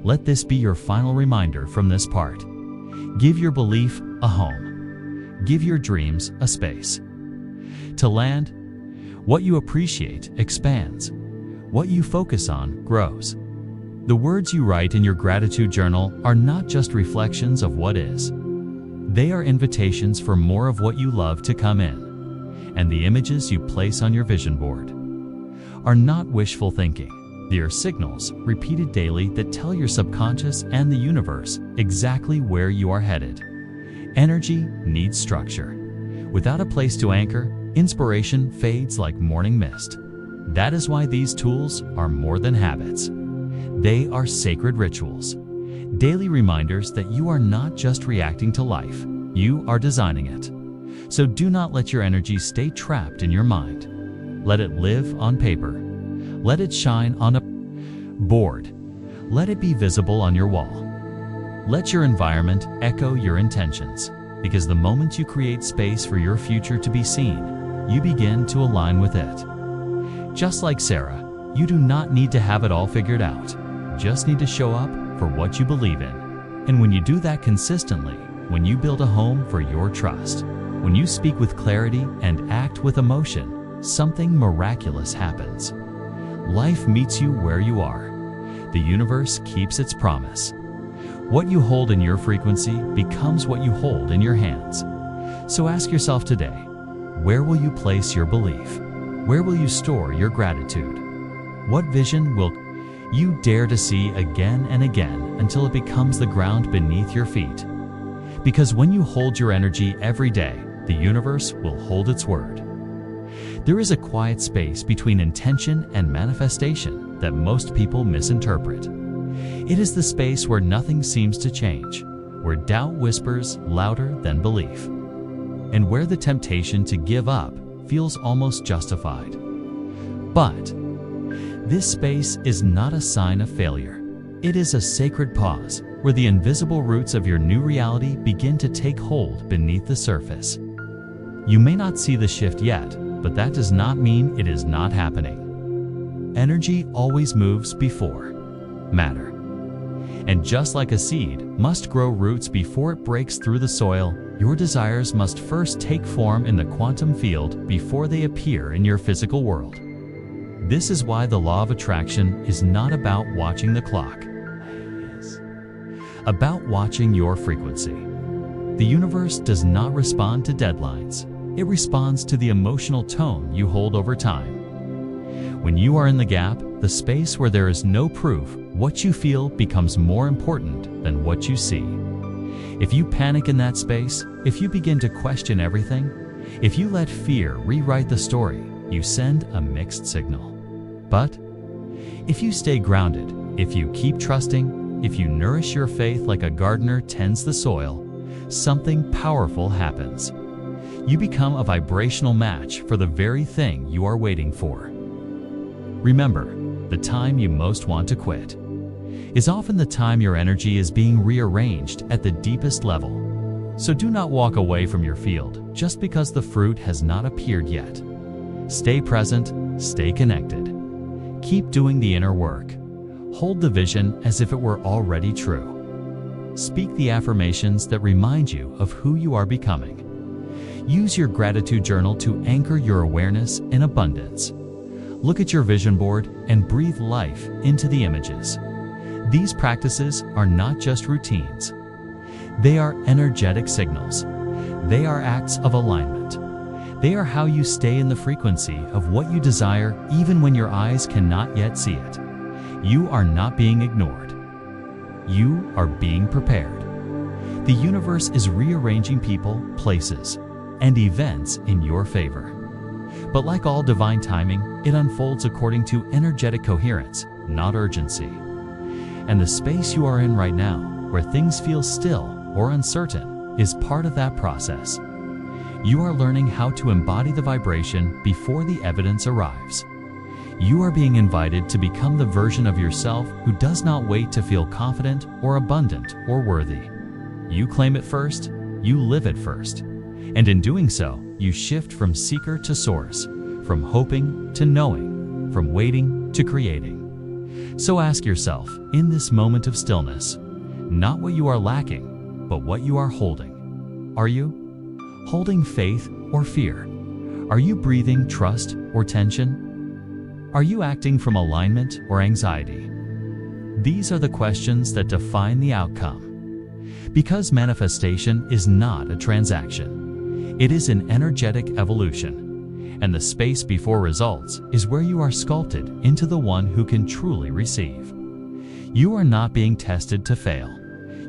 Let this be your final reminder from this part. Give your belief a home. Give your dreams a space to land. What you appreciate expands. What you focus on grows. The words you write in your gratitude journal are not just reflections of what is. They are invitations for more of what you love to come in. And the images you place on your vision board are not wishful thinking. They are signals, repeated daily, that tell your subconscious and the universe exactly where you are headed. Energy needs structure. Without a place to anchor, inspiration fades like morning mist. That is why these tools are more than habits. They are sacred rituals, daily reminders that you are not just reacting to life, you are designing it. So do not let your energy stay trapped in your mind. Let it live on paper. Let it shine on a board. Let it be visible on your wall. Let your environment echo your intentions, because the moment you create space for your future to be seen, you begin to align with it. Just like Sarah, you do not need to have it all figured out. You just need to show up for what you believe in. And when you do that consistently, when you build a home for your trust, when you speak with clarity and act with emotion, something miraculous happens. Life meets you where you are. The universe keeps its promise. What you hold in your frequency becomes what you hold in your hands. So ask yourself today, where will you place your belief? Where will you store your gratitude? What vision will you dare to see again and again until it becomes the ground beneath your feet? Because when you hold your energy every day, the universe will hold its word. There is a quiet space between intention and manifestation that most people misinterpret. It is the space where nothing seems to change, where doubt whispers louder than belief, and where the temptation to give up feels almost justified. But this space is not a sign of failure. It is a sacred pause where the invisible roots of your new reality begin to take hold beneath the surface. You may not see the shift yet, but that does not mean it is not happening. Energy always moves before matter. And just like a seed must grow roots before it breaks through the soil, your desires must first take form in the quantum field before they appear in your physical world. This is why the law of attraction is not about watching the clock. It is about watching your frequency. The universe does not respond to deadlines. It responds to the emotional tone you hold over time. When you are in the gap, the space where there is no proof, what you feel becomes more important than what you see. If you panic in that space, if you begin to question everything, if you let fear rewrite the story, you send a mixed signal. But if you stay grounded, if you keep trusting, if you nourish your faith like a gardener tends the soil, something powerful happens. You become a vibrational match for the very thing you are waiting for. Remember, the time you most want to quit is often the time your energy is being rearranged at the deepest level. So do not walk away from your field just because the fruit has not appeared yet. Stay present, stay connected. Keep doing the inner work. Hold the vision as if it were already true. Speak the affirmations that remind you of who you are becoming. Use your gratitude journal to anchor your awareness in abundance. Look at your vision board and breathe life into the images. These practices are not just routines. They are energetic signals. They are acts of alignment. They are how you stay in the frequency of what you desire even when your eyes cannot yet see it. You are not being ignored. You are being prepared. The universe is rearranging people, places, and events in your favor. But like all divine timing, it unfolds according to energetic coherence, not urgency. And the space you are in right now, where things feel still or uncertain, is part of that process. You are learning how to embody the vibration before the evidence arrives. You are being invited to become the version of yourself who does not wait to feel confident or abundant or worthy. You claim it first, you live it first. And in doing so, you shift from seeker to source, from hoping to knowing, from waiting to creating. So ask yourself, in this moment of stillness, not what you are lacking, but what you are holding. Are you holding faith or fear? Are you breathing trust or tension? Are you acting from alignment or anxiety? These are the questions that define the outcome. Because manifestation is not a transaction. It is an energetic evolution. And the space before results is where you are sculpted into the one who can truly receive. You are not being tested to fail.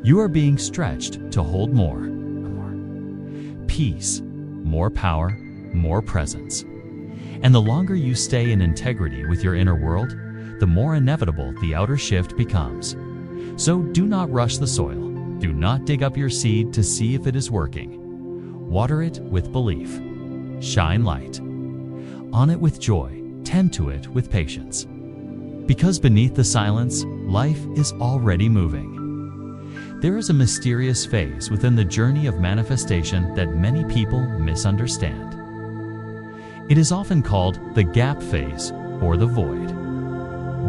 You are being stretched to hold more. Peace, more power, more presence. And the longer you stay in integrity with your inner world, the more inevitable the outer shift becomes. So do not rush the soil. Do not dig up your seed to see if it is working. Water it with belief. Shine light on it with joy. Tend to it with patience. Because beneath the silence, life is already moving. There is a mysterious phase within the journey of manifestation that many people misunderstand. It is often called the gap phase or the void.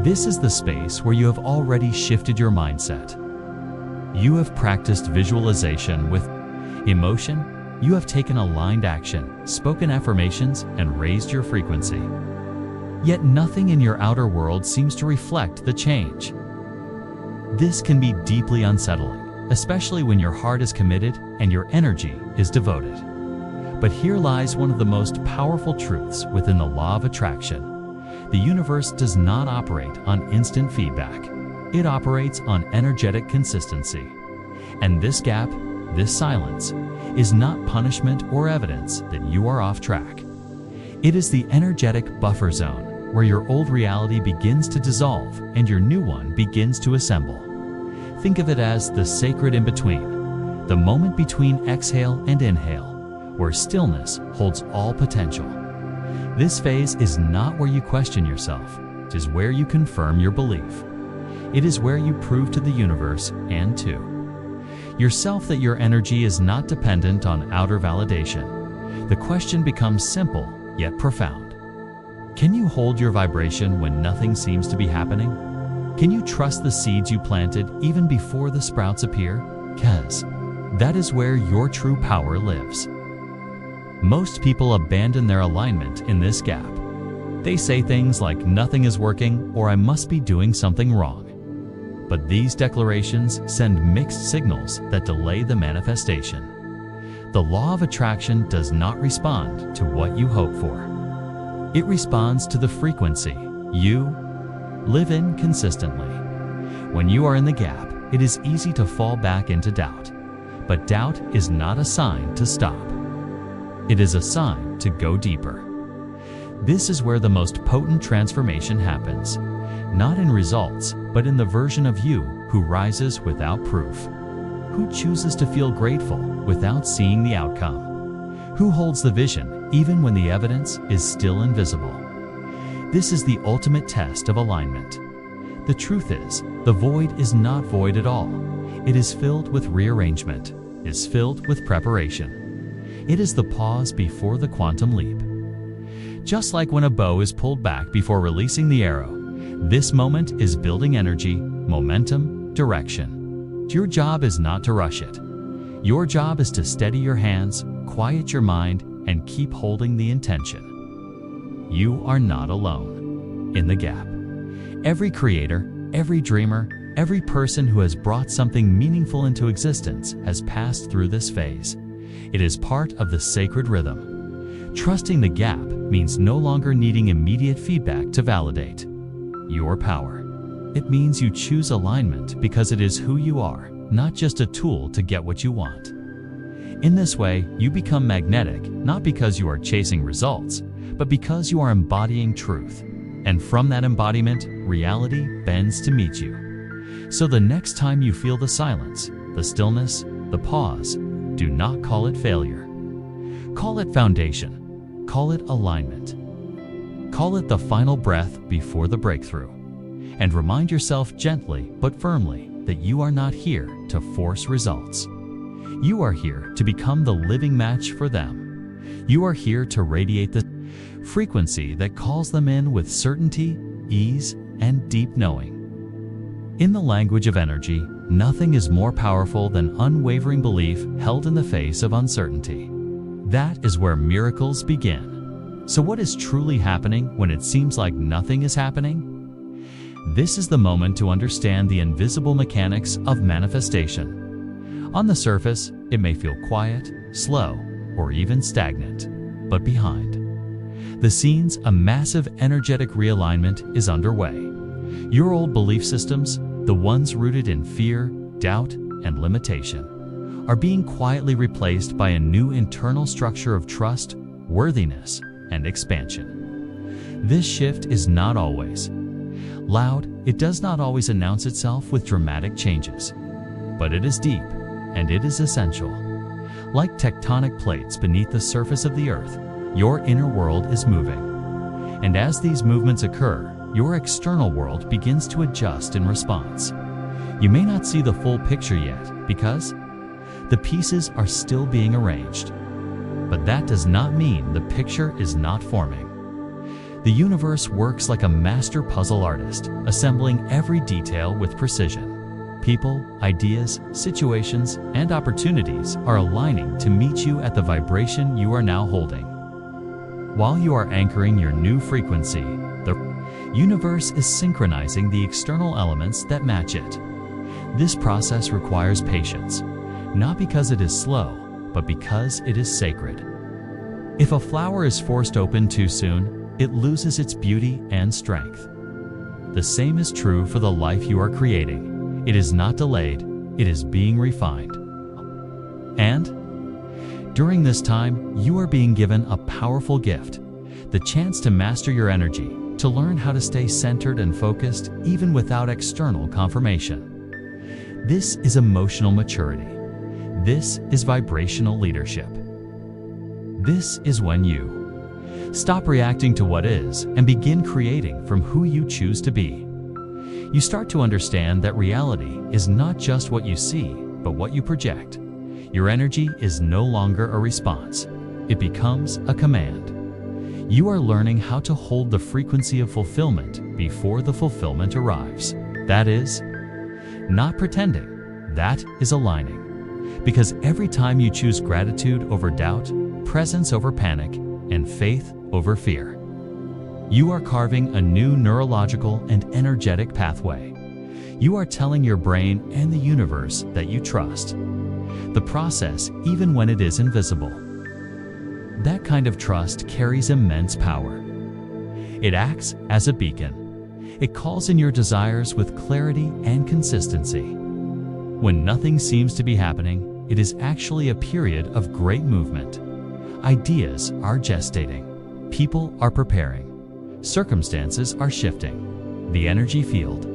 This is the space where you have already shifted your mindset. You have practiced visualization with emotion. You have taken aligned action, spoken affirmations, and raised your frequency. Yet nothing in your outer world seems to reflect the change. This can be deeply unsettling, especially when your heart is committed and your energy is devoted. But here lies one of the most powerful truths within the law of attraction. The universe does not operate on instant feedback. It operates on energetic consistency. And this gap, this silence, is not punishment or evidence that you are off track. It is the energetic buffer zone where your old reality begins to dissolve and your new one begins to assemble. Think of it as the sacred in-between, the moment between exhale and inhale, where stillness holds all potential. This phase is not where you question yourself. It is where you confirm your belief. It is where you prove to the universe and to yourself that your energy is not dependent on outer validation. The question becomes simple yet profound. Can you hold your vibration when nothing seems to be happening? Can you trust the seeds you planted even before the sprouts appear? Because that is where your true power lives. Most people abandon their alignment in this gap. They say things like nothing is working or I must be doing something wrong. But these declarations send mixed signals that delay the manifestation. The law of attraction does not respond to what you hope for. It responds to the frequency you live in consistently. When you are in the gap, it is easy to fall back into doubt. But doubt is not a sign to stop. It is a sign to go deeper. This is where the most potent transformation happens. Not in results, but in the version of you who rises without proof, who chooses to feel grateful without seeing the outcome, who holds the vision even when the evidence is still invisible. This is the ultimate test of alignment. The truth is, the void is not void at all. It is filled with rearrangement, is filled with preparation. It is the pause before the quantum leap. Just like when a bow is pulled back before releasing the arrow, this moment is building energy, momentum, direction. Your job is not to rush it. Your job is to steady your hands, quiet your mind, and keep holding the intention. You are not alone in the gap. Every creator, every dreamer, every person who has brought something meaningful into existence has passed through this phase. It is part of the sacred rhythm. Trusting the gap means no longer needing immediate feedback to validate your power. It means you choose alignment because it is who you are, not just a tool to get what you want. In this way, you become magnetic, not because you are chasing results, but because you are embodying truth. And from that embodiment, reality bends to meet you. So the next time you feel the silence, the stillness, the pause, do not call it failure. Call it foundation. Call it alignment. Call it the final breath before the breakthrough. And remind yourself gently but firmly that you are not here to force results. You are here to become the living match for them. You are here to radiate the frequency that calls them in with certainty, ease, and deep knowing. In the language of energy, nothing is more powerful than unwavering belief held in the face of uncertainty. That is where miracles begin. So what is truly happening when it seems like nothing is happening? This is the moment to understand the invisible mechanics of manifestation. On the surface, it may feel quiet, slow, or even stagnant. But behind the scenes, a massive energetic realignment is underway. Your old belief systems, the ones rooted in fear, doubt, and limitation, are being quietly replaced by a new internal structure of trust, worthiness, and expansion. This shift is not always loud. It does not always announce itself with dramatic changes, but it is deep and it is essential. Like tectonic plates beneath the surface of the earth, your inner world is moving. And as these movements occur, your external world begins to adjust in response. You may not see the full picture yet because the pieces are still being arranged. But that does not mean the picture is not forming. The universe works like a master puzzle artist, assembling every detail with precision. People, ideas, situations, and opportunities are aligning to meet you at the vibration you are now holding. While you are anchoring your new frequency, the universe is synchronizing the external elements that match it. This process requires patience, not because it is slow, but because it is sacred. If a flower is forced open too soon, it loses its beauty and strength. The same is true for the life you are creating. It is not delayed, it is being refined. And during this time, you are being given a powerful gift, the chance to master your energy, to learn how to stay centered and focused even without external confirmation. This is emotional maturity. This is vibrational leadership. This is when you stop reacting to what is and begin creating from who you choose to be. You start to understand that reality is not just what you see, but what you project. Your energy is no longer a response. It becomes a command. You are learning how to hold the frequency of fulfillment before the fulfillment arrives. That is not pretending. That is aligning. Because every time you choose gratitude over doubt, presence over panic, and faith over fear, you are carving a new neurological and energetic pathway. You are telling your brain and the universe that you trust the process even when it is invisible. That kind of trust carries immense power. It acts as a beacon. It calls in your desires with clarity and consistency. When nothing seems to be happening, it is actually a period of great movement. Ideas are gestating. People are preparing. Circumstances are shifting. The energy field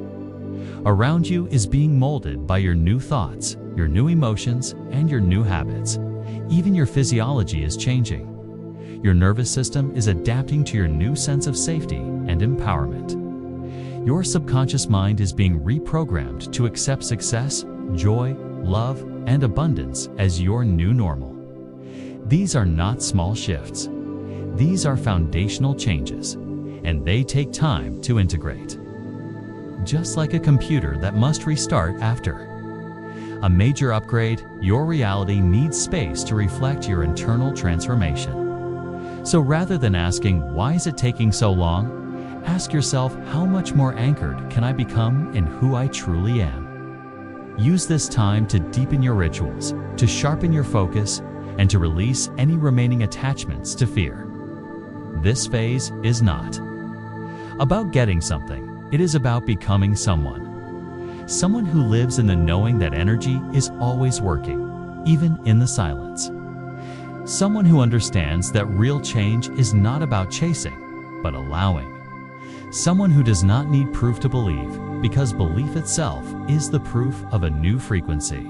around you is being molded by your new thoughts, your new emotions, and your new habits. Even your physiology is changing. Your nervous system is adapting to your new sense of safety and empowerment. Your subconscious mind is being reprogrammed to accept success, joy, love, and abundance as your new normal. These are not small shifts. These are foundational changes, and they take time to integrate. Just like a computer that must restart after a major upgrade, your reality needs space to reflect your internal transformation. So rather than asking, why is it taking so long? Ask yourself, how much more anchored can I become in who I truly am? Use this time to deepen your rituals, to sharpen your focus, and to release any remaining attachments to fear. This phase is not about getting something. It is about becoming someone. Someone who lives in the knowing that energy is always working, even in the silence. Someone who understands that real change is not about chasing, but allowing. Someone who does not need proof to believe, because belief itself is the proof of a new frequency.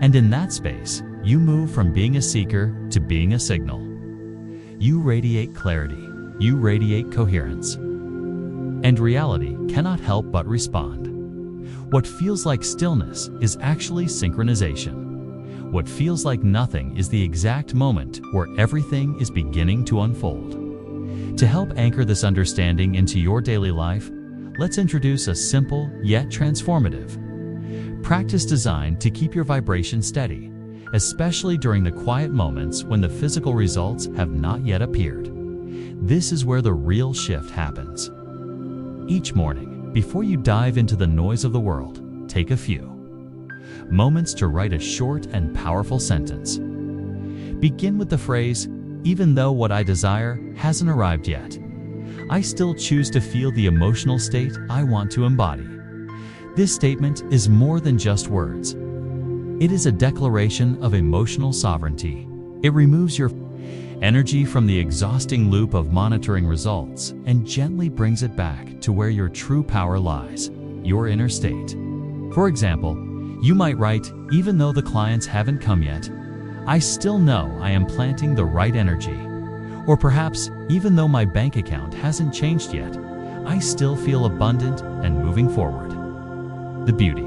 And in that space, you move from being a seeker to being a signal. You radiate clarity, you radiate coherence. And reality cannot help but respond. What feels like stillness is actually synchronization. What feels like nothing is the exact moment where everything is beginning to unfold. To help anchor this understanding into your daily life, let's introduce a simple yet transformative practice designed to keep your vibration steady, especially during the quiet moments when the physical results have not yet appeared. This is where the real shift happens. Each morning, before you dive into the noise of the world, take a few moments to write a short and powerful sentence. Begin with the phrase, "Even though what I desire hasn't arrived yet, I still choose to feel the emotional state I want to embody." This statement is more than just words. It is a declaration of emotional sovereignty. It removes your energy from the exhausting loop of monitoring results and gently brings it back to where your true power lies, your inner state. For example, you might write, "Even though the clients haven't come yet, I still know I am planting the right energy." Or perhaps, "Even though my bank account hasn't changed yet, I still feel abundant and moving forward." The beauty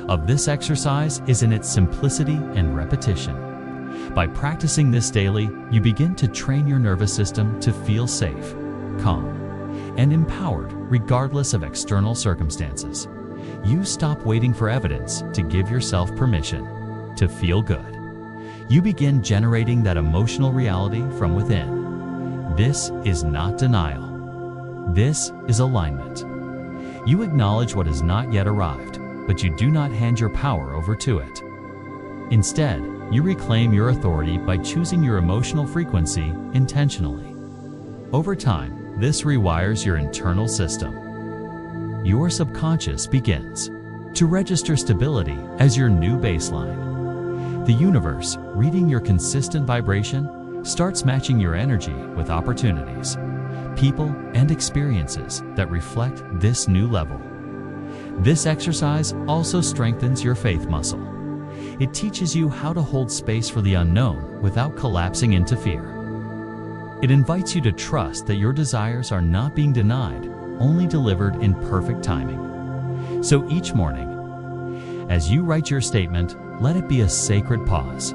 of this exercise is in its simplicity and repetition. By practicing this daily, you begin to train your nervous system to feel safe, calm, and empowered regardless of external circumstances. You stop waiting for evidence to give yourself permission to feel good. You begin generating that emotional reality from within. This is not denial. This is alignment. You acknowledge what has not yet arrived, but you do not hand your power over to it. Instead, you reclaim your authority by choosing your emotional frequency intentionally. Over time, this rewires your internal system. Your subconscious begins to register stability as your new baseline. The universe, reading your consistent vibration, starts matching your energy with opportunities, people, and experiences that reflect this new level. This exercise also strengthens your faith muscle. It teaches you how to hold space for the unknown without collapsing into fear. It invites you to trust that your desires are not being denied, only delivered in perfect timing. So each morning, as you write your statement, let it be a sacred pause,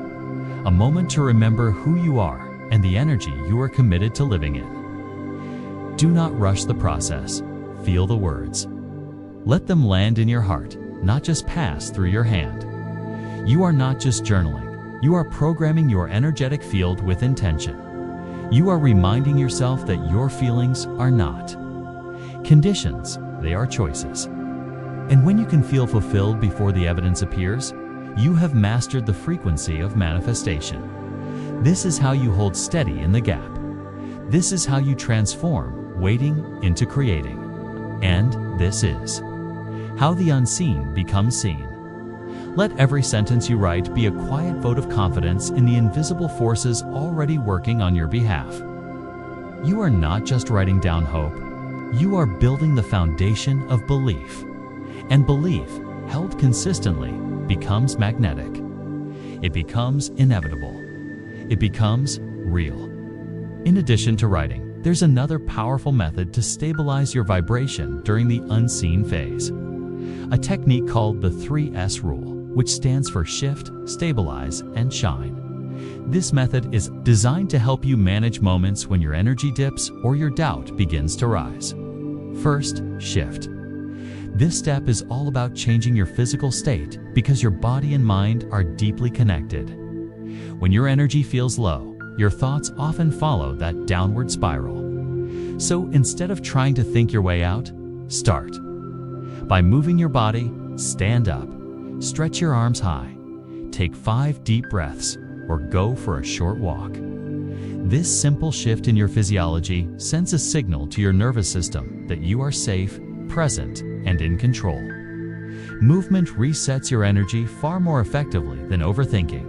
a moment to remember who you are and the energy you are committed to living in. Do not rush the process. Feel the words. Let them land in your heart, not just pass through your hand. You are not just journaling. You are programming your energetic field with intention. You are reminding yourself that your feelings are not conditions, they are choices. And when you can feel fulfilled before the evidence appears, you have mastered the frequency of manifestation. This is how you hold steady in the gap. This is how you transform waiting into creating. And this is how the unseen becomes seen. Let every sentence you write be a quiet vote of confidence in the invisible forces already working on your behalf. You are not just writing down hope. You are building the foundation of belief. And belief, held consistently, becomes magnetic. It becomes inevitable. It becomes real. In addition to writing, there's another powerful method to stabilize your vibration during the unseen phase. A technique called the 3S rule, which stands for shift, stabilize, and shine. This method is designed to help you manage moments when your energy dips or your doubt begins to rise. First, shift. This step is all about changing your physical state because your body and mind are deeply connected. When your energy feels low, your thoughts often follow that downward spiral. So instead of trying to think your way out, start by moving your body. Stand up, stretch your arms high, take 5 deep breaths, or go for a short walk. This simple shift in your physiology sends a signal to your nervous system that you are safe, present, and in control. Movement resets your energy far more effectively than overthinking.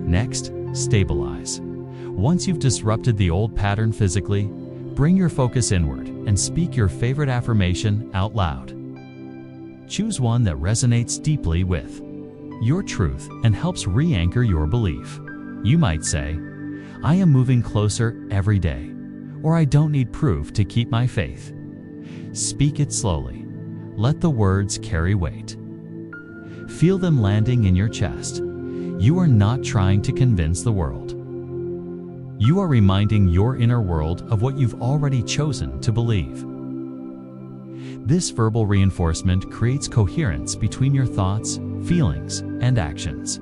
Next, stabilize. Once you've disrupted the old pattern physically, bring your focus inward and speak your favorite affirmation out loud. Choose one that resonates deeply with your truth and helps re-anchor your belief. You might say, "I am moving closer every day," or "I don't need proof to keep my faith." Speak it slowly. Let the words carry weight. Feel them landing in your chest. You are not trying to convince the world. You are reminding your inner world of what you've already chosen to believe. This verbal reinforcement creates coherence between your thoughts, feelings, and actions.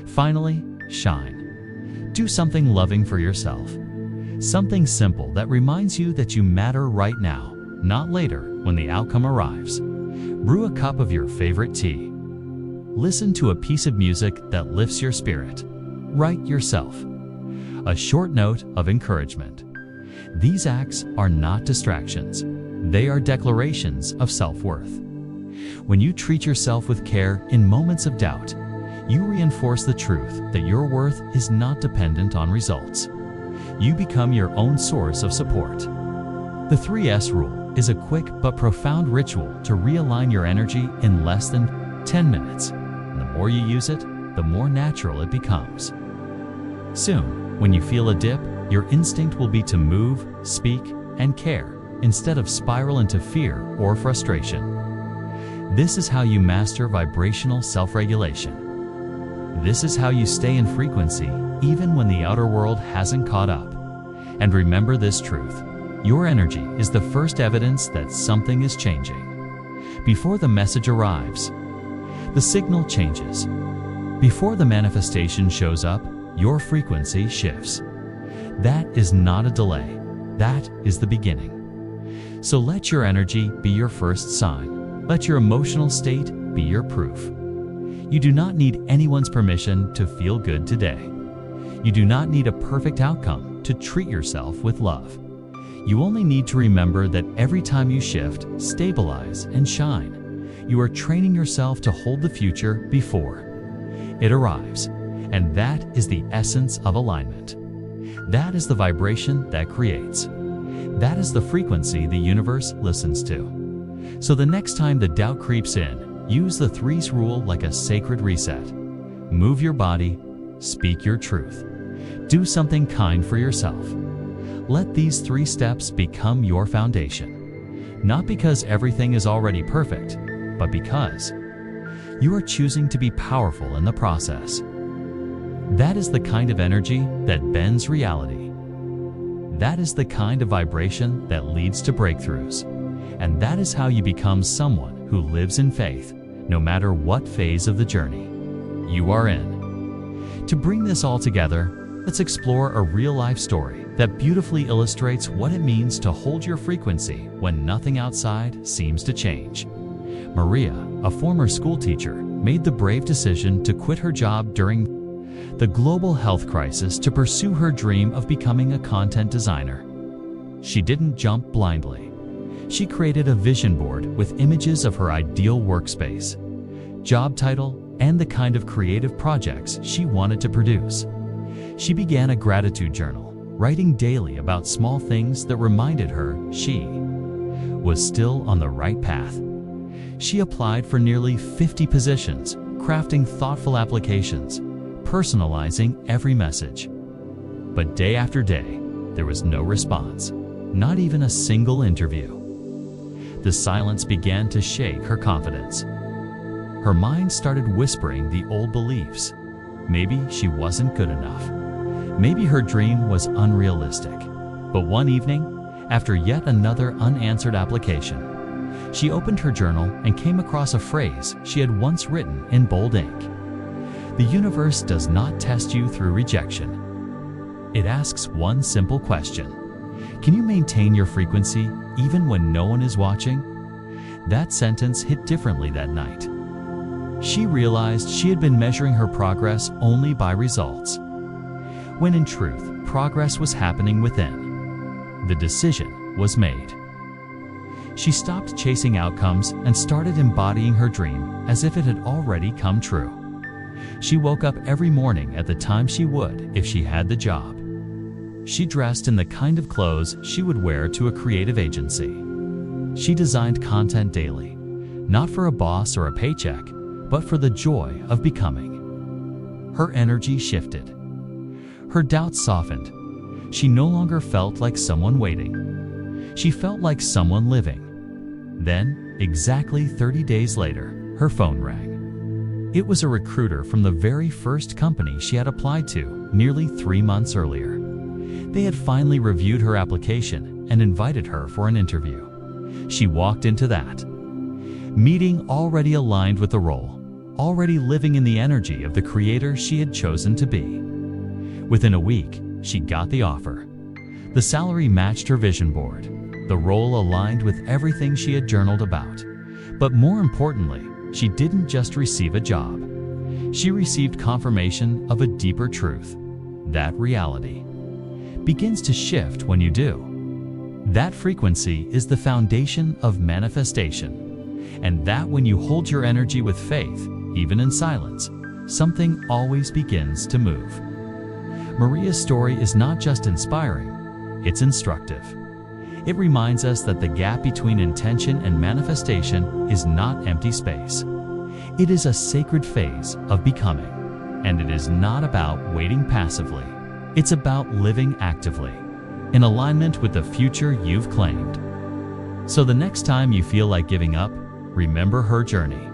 Finally, shine. Do something loving for yourself. Something simple that reminds you that you matter right now, not later when the outcome arrives. Brew a cup of your favorite tea. Listen to a piece of music that lifts your spirit. Write yourself a short note of encouragement. These acts are not distractions. They are declarations of self-worth. When you treat yourself with care in moments of doubt, you reinforce the truth that your worth is not dependent on results. You become your own source of support. The 3S rule is a quick but profound ritual to realign your energy in less than 10 minutes. And the more you use it, the more natural it becomes. Soon, when you feel a dip, your instinct will be to move, speak, and care instead of spiral into fear or frustration. This is how you master vibrational self-regulation. This is how you stay in frequency even when the outer world hasn't caught up. And remember this truth: your energy is the first evidence that something is changing. Before the message arrives, the signal changes. Before the manifestation shows up, your frequency shifts. That is not a delay. That is the beginning. So let your energy be your first sign. Let your emotional state be your proof. You do not need anyone's permission to feel good today. You do not need a perfect outcome to treat yourself with love. You only need to remember that every time you shift, stabilize, and shine, you are training yourself to hold the future before it arrives. And that is the essence of alignment. That is the vibration that creates. That is the frequency the universe listens to. So the next time the doubt creeps in, use the 3S rule like a sacred reset. Move your body, speak your truth. Do something kind for yourself. Let these 3 steps become your foundation. Not because everything is already perfect, but because you are choosing to be powerful in the process. That is the kind of energy that bends reality. That is the kind of vibration that leads to breakthroughs. And that is how you become someone who lives in faith, no matter what phase of the journey you are in. To bring this all together, let's explore a real-life story that beautifully illustrates what it means to hold your frequency when nothing outside seems to change. Maria, a former school teacher, made the brave decision to quit her job during the global health crisis to pursue her dream of becoming a content designer. She didn't jump blindly. She created a vision board with images of her ideal workspace, job title, and the kind of creative projects she wanted to produce. She began a gratitude journal, writing daily about small things that reminded her she was still on the right path. She applied for nearly 50 positions, crafting thoughtful applications, personalizing every message. But day after day, there was no response, not even a single interview. The silence began to shake her confidence. Her mind started whispering the old beliefs. Maybe she wasn't good enough. Maybe her dream was unrealistic. But one evening, after yet another unanswered application, she opened her journal and came across a phrase she had once written in bold ink. The universe does not test you through rejection. It asks one simple question. Can you maintain your frequency even when no one is watching? That sentence hit differently that night. She realized she had been measuring her progress only by results, when in truth, progress was happening within. The decision was made. She stopped chasing outcomes and started embodying her dream as if it had already come true. She woke up every morning at the time she would if she had the job. She dressed in the kind of clothes she would wear to a creative agency. She designed content daily, not for a boss or a paycheck, but for the joy of becoming. Her energy shifted. Her doubts softened. She no longer felt like someone waiting. She felt like someone living. Then, exactly 30 days later, her phone rang. It was a recruiter from the very first company she had applied to nearly 3 months earlier. They had finally reviewed her application and invited her for an interview. She walked into that meeting already aligned with the role, already living in the energy of the creator she had chosen to be. Within a week, she got the offer. The salary matched her vision board. The role aligned with everything she had journaled about. But more importantly, she didn't just receive a job. She received confirmation of a deeper truth. That reality begins to shift when you do. That frequency is the foundation of manifestation. And that when you hold your energy with faith, even in silence, something always begins to move. Maria's story is not just inspiring, it's instructive. It reminds us that the gap between intention and manifestation is not empty space. It is a sacred phase of becoming. And it is not about waiting passively. It's about living actively, in alignment with the future you've claimed. So the next time you feel like giving up, remember her journey.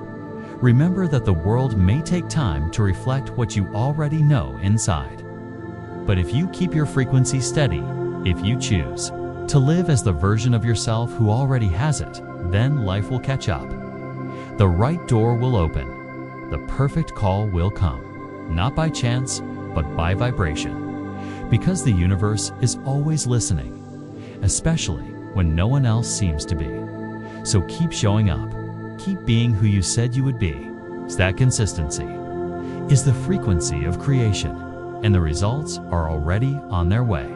Remember that the world may take time to reflect what you already know inside. But if you keep your frequency steady, if you choose to live as the version of yourself who already has it, then life will catch up. The right door will open. The perfect call will come, not by chance, but by vibration. Because the universe is always listening, especially when no one else seems to be. So keep showing up. Keep being who you said you would be. That consistency is the frequency of creation, and the results are already on their way.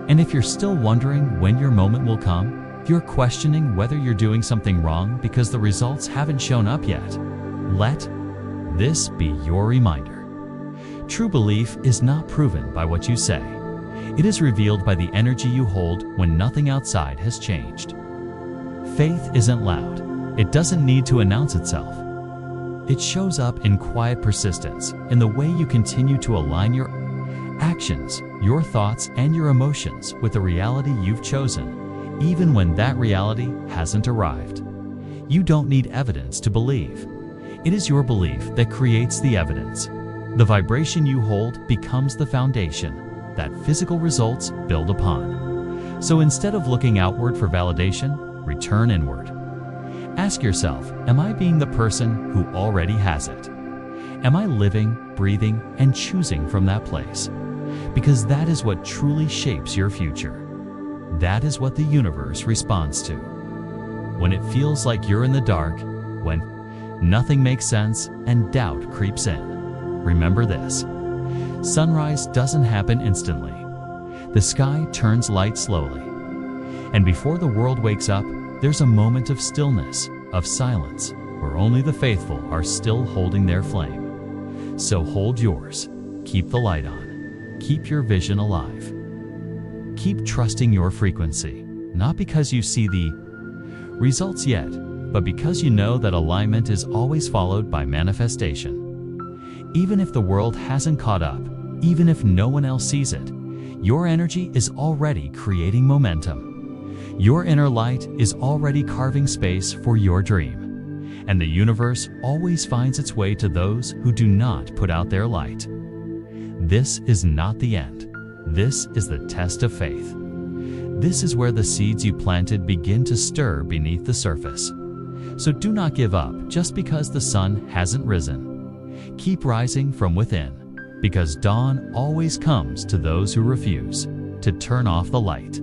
And if you're still wondering when your moment will come, if you're questioning whether you're doing something wrong because the results haven't shown up yet, let this be your reminder. True belief is not proven by what you say. It is revealed by the energy you hold when nothing outside has changed. Faith isn't loud. It doesn't need to announce itself. It shows up in quiet persistence, in the way you continue to align your actions, your thoughts, and your emotions with the reality you've chosen, even when that reality hasn't arrived. You don't need evidence to believe. It is your belief that creates the evidence. The vibration you hold becomes the foundation that physical results build upon. So instead of looking outward for validation, return inward. Ask yourself, am I being the person who already has it? Am I living, breathing, and choosing from that place? Because that is what truly shapes your future. That is what the universe responds to. When it feels like you're in the dark, when nothing makes sense and doubt creeps in, remember this. Sunrise doesn't happen instantly. The sky turns light slowly. And before the world wakes up, there's a moment of stillness, of silence, where only the faithful are still holding their flame. So hold yours. Keep the light on. Keep your vision alive. Keep trusting your frequency, not because you see the results yet, but because you know that alignment is always followed by manifestation. Even if the world hasn't caught up, even if no one else sees it, your energy is already creating momentum. Your inner light is already carving space for your dream. And the universe always finds its way to those who do not put out their light. This is not the end. This is the test of faith. This is where the seeds you planted begin to stir beneath the surface. So do not give up just because the sun hasn't risen. Keep rising from within, because dawn always comes to those who refuse to turn off the light.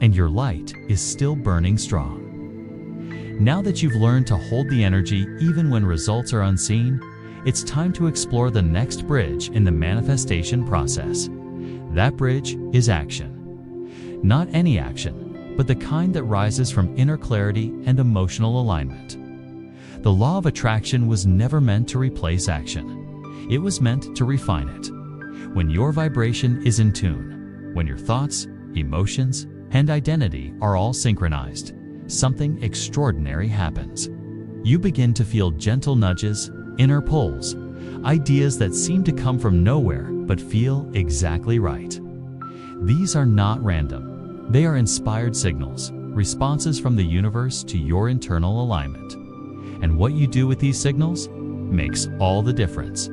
And your light is still burning strong. Now that you've learned to hold the energy even when results are unseen, it's time to explore the next bridge in the manifestation process. That bridge is action. Not any action, but the kind that rises from inner clarity and emotional alignment. The law of attraction was never meant to replace action. It was meant to refine it. When your vibration is in tune, when your thoughts, emotions, and identity are all synchronized, something extraordinary happens. You begin to feel gentle nudges, inner pulls, ideas that seem to come from nowhere but feel exactly right. These are not random. They are inspired signals, responses from the universe to your internal alignment. And what you do with these signals makes all the difference.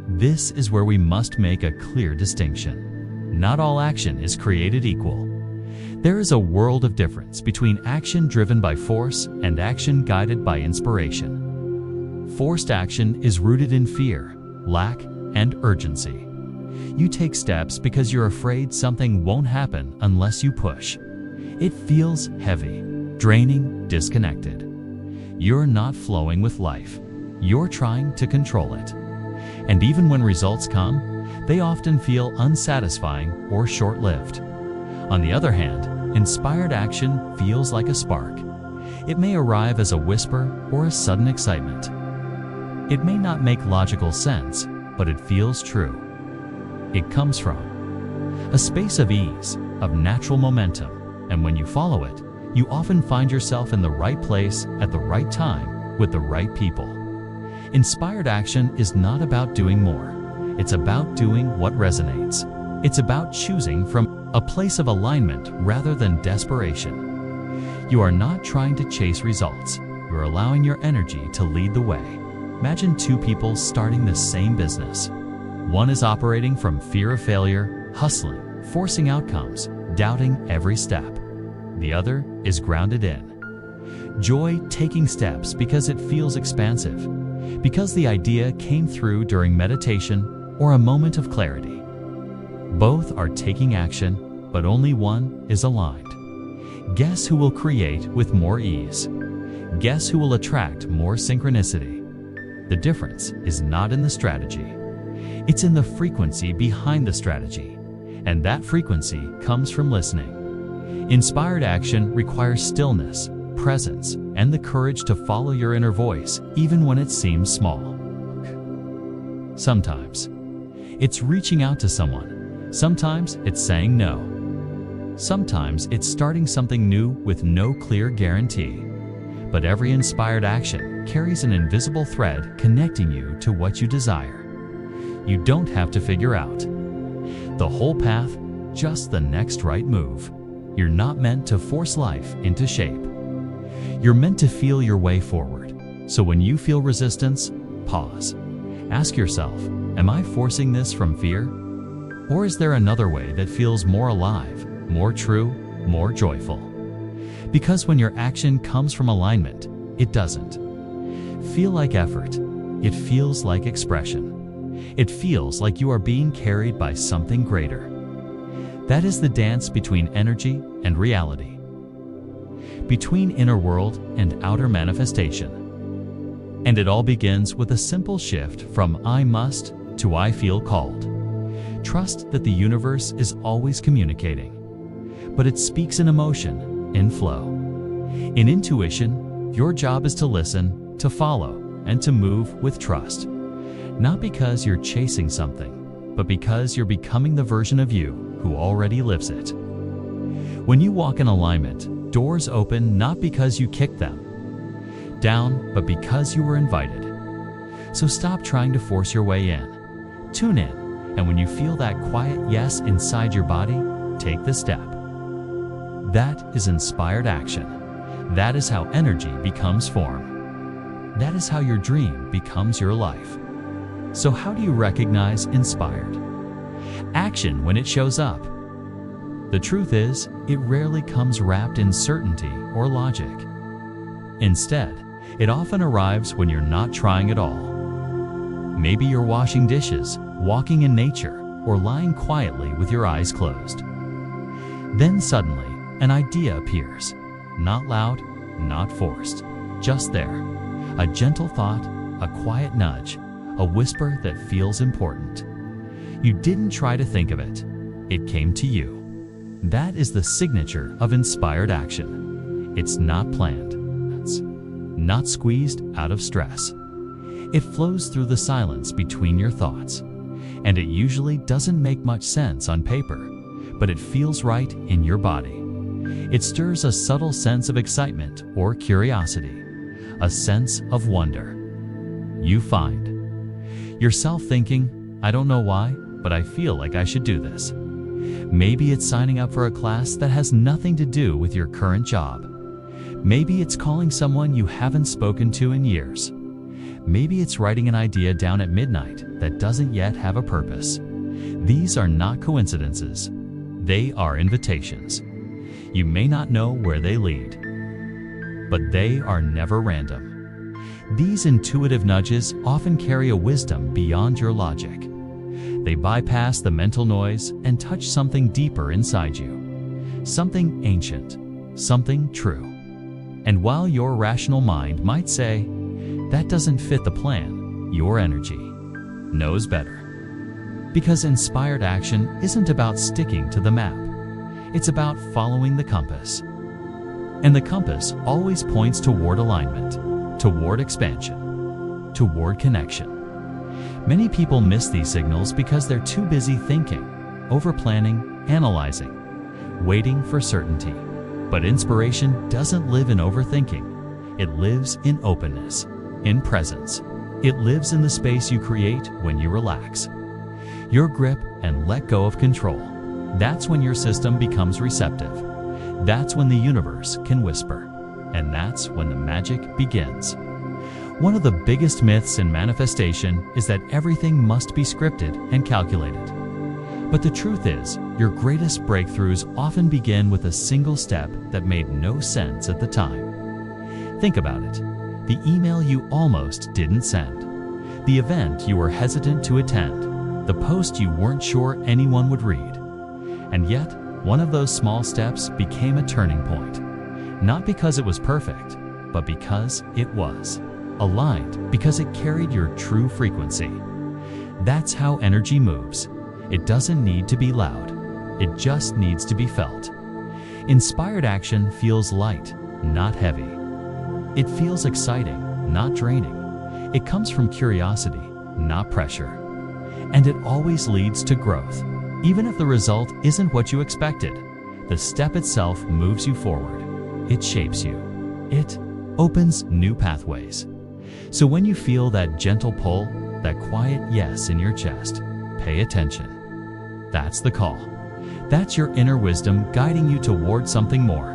This is where we must make a clear distinction. Not all action is created equal. There is a world of difference between action driven by force and action guided by inspiration. Forced action is rooted in fear, lack, and urgency. You take steps because you're afraid something won't happen unless you push. It feels heavy, draining, disconnected. You're not flowing with life. You're trying to control it. And even when results come, they often feel unsatisfying or short-lived. On the other hand, inspired action feels like a spark. It may arrive as a whisper or a sudden excitement. It may not make logical sense, but it feels true. It comes from a space of ease, of natural momentum, and when you follow it, you often find yourself in the right place at the right time with the right people. Inspired action is not about doing more. It's about doing what resonates. It's about choosing from a place of alignment rather than desperation. You are not trying to chase results. You're allowing your energy to lead the way. Imagine two people starting the same business. One is operating from fear of failure, hustling, forcing outcomes, doubting every step. The other is grounded in joy, taking steps because it feels expansive, because the idea came through during meditation or a moment of clarity. Both are taking action, but only one is aligned. Guess who will create with more ease? Guess who will attract more synchronicity? The difference is not in the strategy. It's in the frequency behind the strategy, and that frequency comes from listening. Inspired action requires stillness, presence, and the courage to follow your inner voice, even when it seems small. Sometimes it's reaching out to someone. Sometimes it's saying no. Sometimes it's starting something new with no clear guarantee. But every inspired action carries an invisible thread connecting you to what you desire. You don't have to figure out the whole path, just the next right move. You're not meant to force life into shape. You're meant to feel your way forward. So when you feel resistance, pause. Ask yourself, am I forcing this from fear? Or is there another way that feels more alive, more true, more joyful? Because when your action comes from alignment, it doesn't feel like effort. It feels like expression. It feels like you are being carried by something greater. That is the dance between energy and reality, between inner world and outer manifestation. And it all begins with a simple shift from I must to I feel called. Trust that the universe is always communicating, but it speaks in emotion, in flow. In intuition, your job is to listen, to follow, and to move with trust. Not because you're chasing something, but because you're becoming the version of you who already lives it. When you walk in alignment, doors open not because you kicked them down, but because you were invited. So stop trying to force your way in. Tune in, and when you feel that quiet yes inside your body, take the step. That is inspired action. That is how energy becomes form. That is how your dream becomes your life. So how do you recognize inspired action when it shows up? The truth is, it rarely comes wrapped in certainty or logic. Instead, it often arrives when you're not trying at all. Maybe you're washing dishes, walking in nature, or lying quietly with your eyes closed. Then suddenly, an idea appears. Not loud, not forced, just there. A gentle thought, a quiet nudge, a whisper that feels important. You didn't try to think of it. It came to you. That is the signature of inspired action. It's not planned. It's not squeezed out of stress. It flows through the silence between your thoughts. And it usually doesn't make much sense on paper, but it feels right in your body. It stirs a subtle sense of excitement or curiosity, a sense of wonder. You find yourself thinking, I don't know why, but I feel like I should do this. Maybe it's signing up for a class that has nothing to do with your current job. Maybe it's calling someone you haven't spoken to in years. Maybe it's writing an idea down at midnight that doesn't yet have a purpose. These are not coincidences. They are invitations. You may not know where they lead, but they are never random. These intuitive nudges often carry a wisdom beyond your logic. They bypass the mental noise and touch something deeper inside you, something ancient, something true. And while your rational mind might say, that doesn't fit the plan, your energy knows better. Because inspired action isn't about sticking to the map. It's about following the compass. And the compass always points toward alignment, toward expansion, toward connection. Many people miss these signals because they're too busy thinking, over-planning, analyzing, waiting for certainty. But inspiration doesn't live in overthinking. It lives in openness, in presence. It lives in the space you create when you relax your grip and let go of control. That's when your system becomes receptive. That's when the universe can whisper. And that's when the magic begins. One of the biggest myths in manifestation is that everything must be scripted and calculated. But the truth is, your greatest breakthroughs often begin with a single step that made no sense at the time. Think about it. The email you almost didn't send. The event you were hesitant to attend. The post you weren't sure anyone would read. And yet, one of those small steps became a turning point. Not because it was perfect, but because it was. Aligned because it carried your true frequency. That's how energy moves. It doesn't need to be loud. It just needs to be felt. Inspired action feels light, not heavy. It feels exciting, not draining. It comes from curiosity, not pressure. And it always leads to growth. Even if the result isn't what you expected, the step itself moves you forward. It shapes you. It opens new pathways. So when you feel that gentle pull, that quiet yes in your chest, pay attention. That's the call. That's your inner wisdom guiding you toward something more.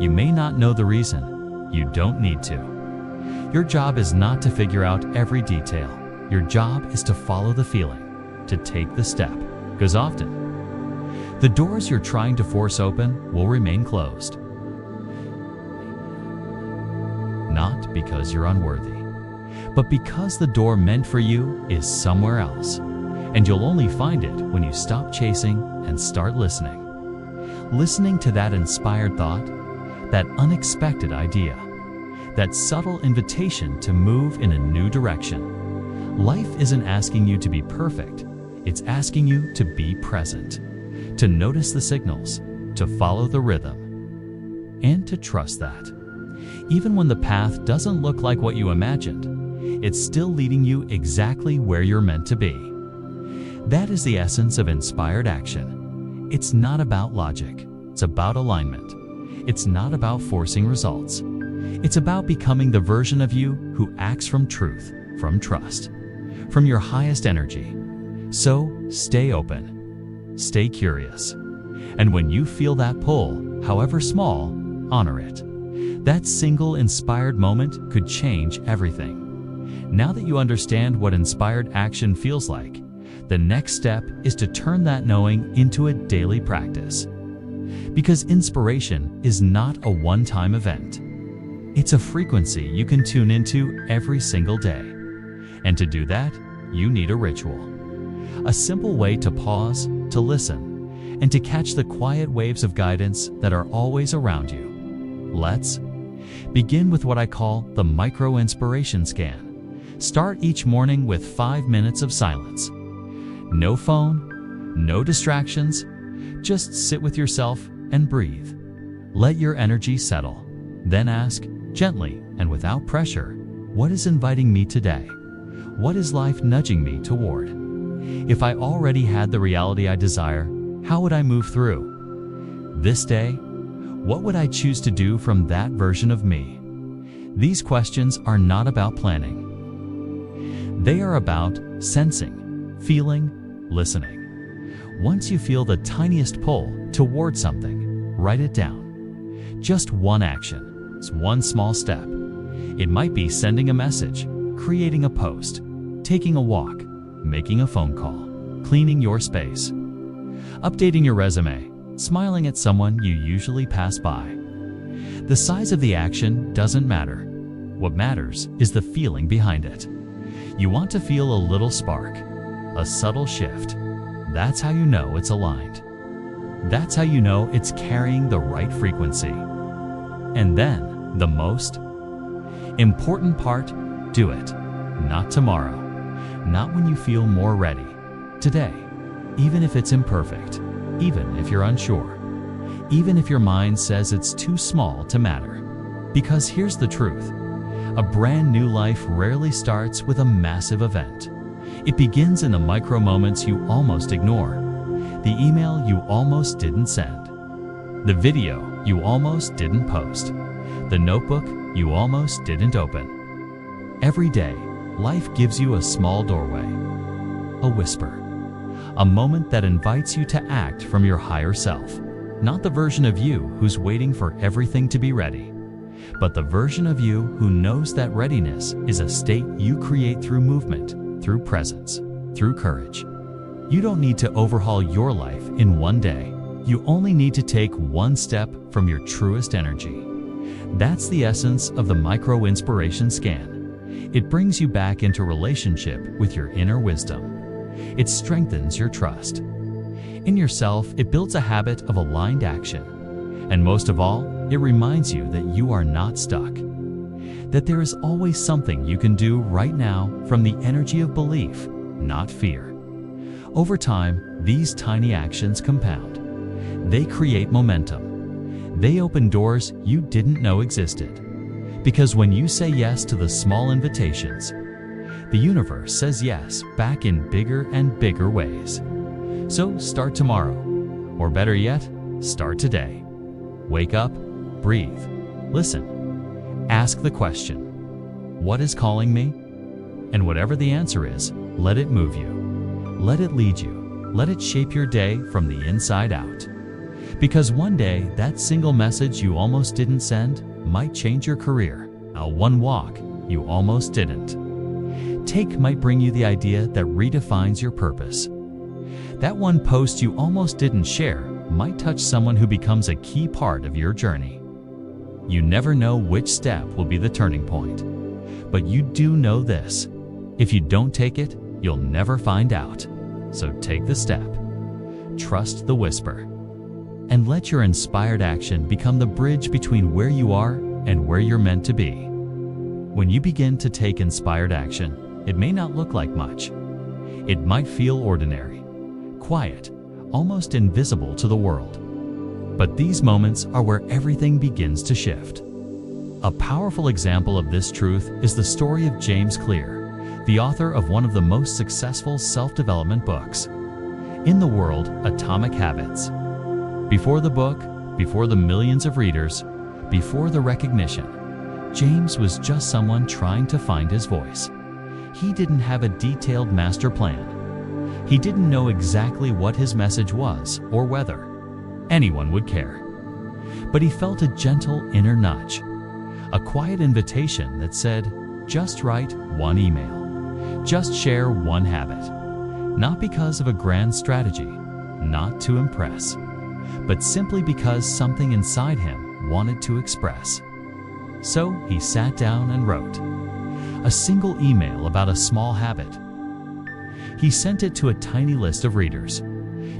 You may not know the reason. You don't need to. Your job is not to figure out every detail. Your job is to follow the feeling, to take the step. Because often, the doors you're trying to force open will remain closed. Not because you're unworthy, but because the door meant for you is somewhere else. And you'll only find it when you stop chasing and start listening. Listening to that inspired thought, that unexpected idea, that subtle invitation to move in a new direction. Life isn't asking you to be perfect. It's asking you to be present, to notice the signals, to follow the rhythm, and to trust that. Even when the path doesn't look like what you imagined, it's still leading you exactly where you're meant to be. That is the essence of inspired action. It's not about logic. It's about alignment. It's not about forcing results. It's about becoming the version of you who acts from truth, from trust, from your highest energy. So stay open, stay curious. And when you feel that pull, however small, honor it. That single inspired moment could change everything. Now that you understand what inspired action feels like, the next step is to turn that knowing into a daily practice. Because inspiration is not a one-time event. It's a frequency you can tune into every single day. And to do that, you need a ritual. A simple way to pause, to listen, and to catch the quiet waves of guidance that are always around you. Let's begin with what I call the micro-inspiration scan. Start each morning with 5 minutes of silence. No phone, no distractions, Just sit with yourself and breathe. Let your energy settle. Then ask, gently and without pressure, what is inviting me today? What is life nudging me toward? If I already had the reality I desire, how would I move through? This day, what would I choose to do from that version of me? These questions are not about planning. They are about sensing, feeling, listening. Once you feel the tiniest pull toward something, write it down. Just one action, it's one small step. It might be sending a message, creating a post, taking a walk, making a phone call, cleaning your space, updating your resume, smiling at someone you usually pass by. The size of the action doesn't matter. What matters is the feeling behind it. You want to feel a little spark, a subtle shift. That's how you know it's aligned. That's how you know it's carrying the right frequency. And then, the most important part, do it. Not tomorrow. Not when you feel more ready. Today. Even if it's imperfect. Even if you're unsure. Even if your mind says it's too small to matter. Because here's the truth. A brand new life rarely starts with a massive event. It begins in the micro moments you almost ignore. The email you almost didn't send. The video you almost didn't post. The notebook you almost didn't open. Every day, life gives you a small doorway. A whisper. A moment that invites you to act from your higher self. Not the version of you who's waiting for everything to be ready, but the version of you who knows that readiness is a state you create through movement, through presence, through courage. You don't need to overhaul your life in one day. You only need to take one step from your truest energy. That's the essence of the Micro Inspiration Scan. It brings you back into relationship with your inner wisdom. It strengthens your trust. In yourself, it builds a habit of aligned action. And most of all, it reminds you that you are not stuck. That there is always something you can do right now from the energy of belief, not fear. Over time, these tiny actions compound. They create momentum. They open doors you didn't know existed. Because when you say yes to the small invitations, the universe says yes back in bigger and bigger ways. So start tomorrow, or better yet, start today. Wake up, breathe, listen. Ask the question, what is calling me? And whatever the answer is, let it move you. Let it lead you. Let it shape your day from the inside out. Because one day, that single message you almost didn't send might change your career. A one walk you almost didn't take might bring you the idea that redefines your purpose. That one post you almost didn't share might touch someone who becomes a key part of your journey. You never know which step will be the turning point. But you do know this. If you don't take it, you'll never find out. So take the step. Trust the whisper. And let your inspired action become the bridge between where you are and where you're meant to be. When you begin to take inspired action, it may not look like much. It might feel ordinary, quiet, almost invisible to the world. But these moments are where everything begins to shift. A powerful example of this truth is the story of James Clear, the author of one of the most successful self-development books in the world, Atomic Habits. Before the book, before the millions of readers, before the recognition, James was just someone trying to find his voice. He didn't have a detailed master plan. He didn't know exactly what his message was or whether anyone would care. But he felt a gentle inner nudge, a quiet invitation that said, just write one email, just share one habit. Not because of a grand strategy, not to impress, but simply because something inside him wanted to express. So he sat down and wrote a single email about a small habit. He sent it to a tiny list of readers,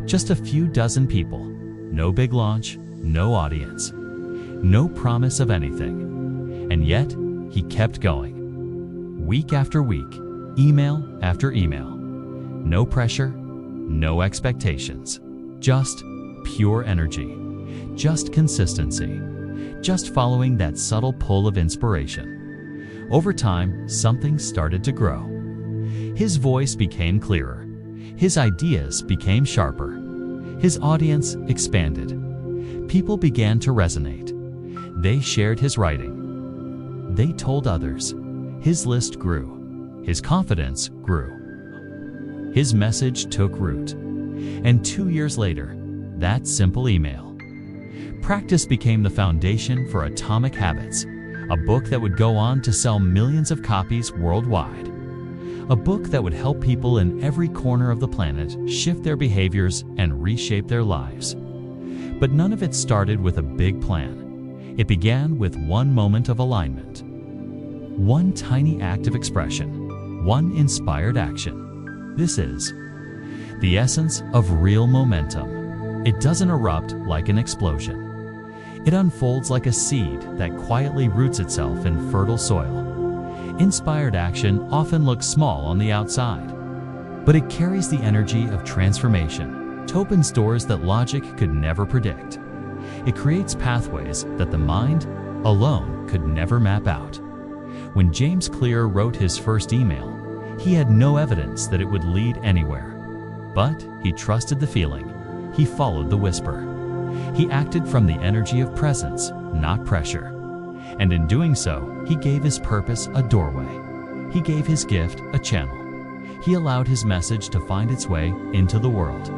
just a few dozen people. No big launch, no audience, no promise of anything. And yet, he kept going. Week after week, email after email. No pressure, no expectations. Just pure energy, just consistency, just following that subtle pull of inspiration. Over time, something started to grow. His voice became clearer. His ideas became sharper. His audience expanded. People began to resonate. They shared his writing. They told others. His list grew. His confidence grew. His message took root. And 2 years later, that simple email. Practice became the foundation for Atomic Habits, a book that would go on to sell millions of copies worldwide. A book that would help people in every corner of the planet shift their behaviors and reshape their lives. But none of it started with a big plan. It began with one moment of alignment. One tiny act of expression. One inspired action. This is the essence of real momentum. It doesn't erupt like an explosion. It unfolds like a seed that quietly roots itself in fertile soil. Inspired action often looks small on the outside, but it carries the energy of transformation. It opens doors that logic could never predict. It creates pathways that the mind alone could never map out. When James Clear wrote his first email, he had no evidence that it would lead anywhere. But he trusted the feeling. He followed the whisper. He acted from the energy of presence, not pressure. And in doing so, he gave his purpose a doorway. He gave his gift a channel. He allowed his message to find its way into the world.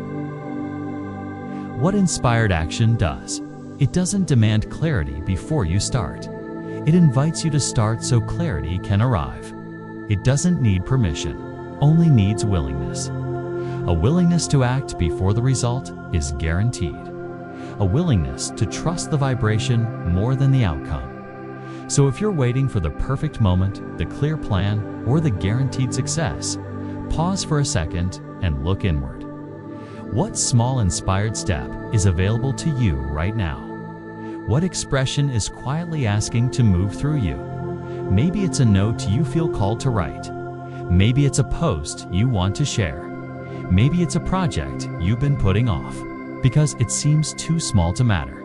What inspired action does? It doesn't demand clarity before you start. It invites you to start so clarity can arrive. It doesn't need permission, only needs willingness. A willingness to act before the result is guaranteed. A willingness to trust the vibration more than the outcome. So if you're waiting for the perfect moment, the clear plan, or the guaranteed success, pause for a second and look inward. What small inspired step is available to you right now? What expression is quietly asking to move through you? Maybe it's a note you feel called to write. Maybe it's a post you want to share. Maybe it's a project you've been putting off because it seems too small to matter.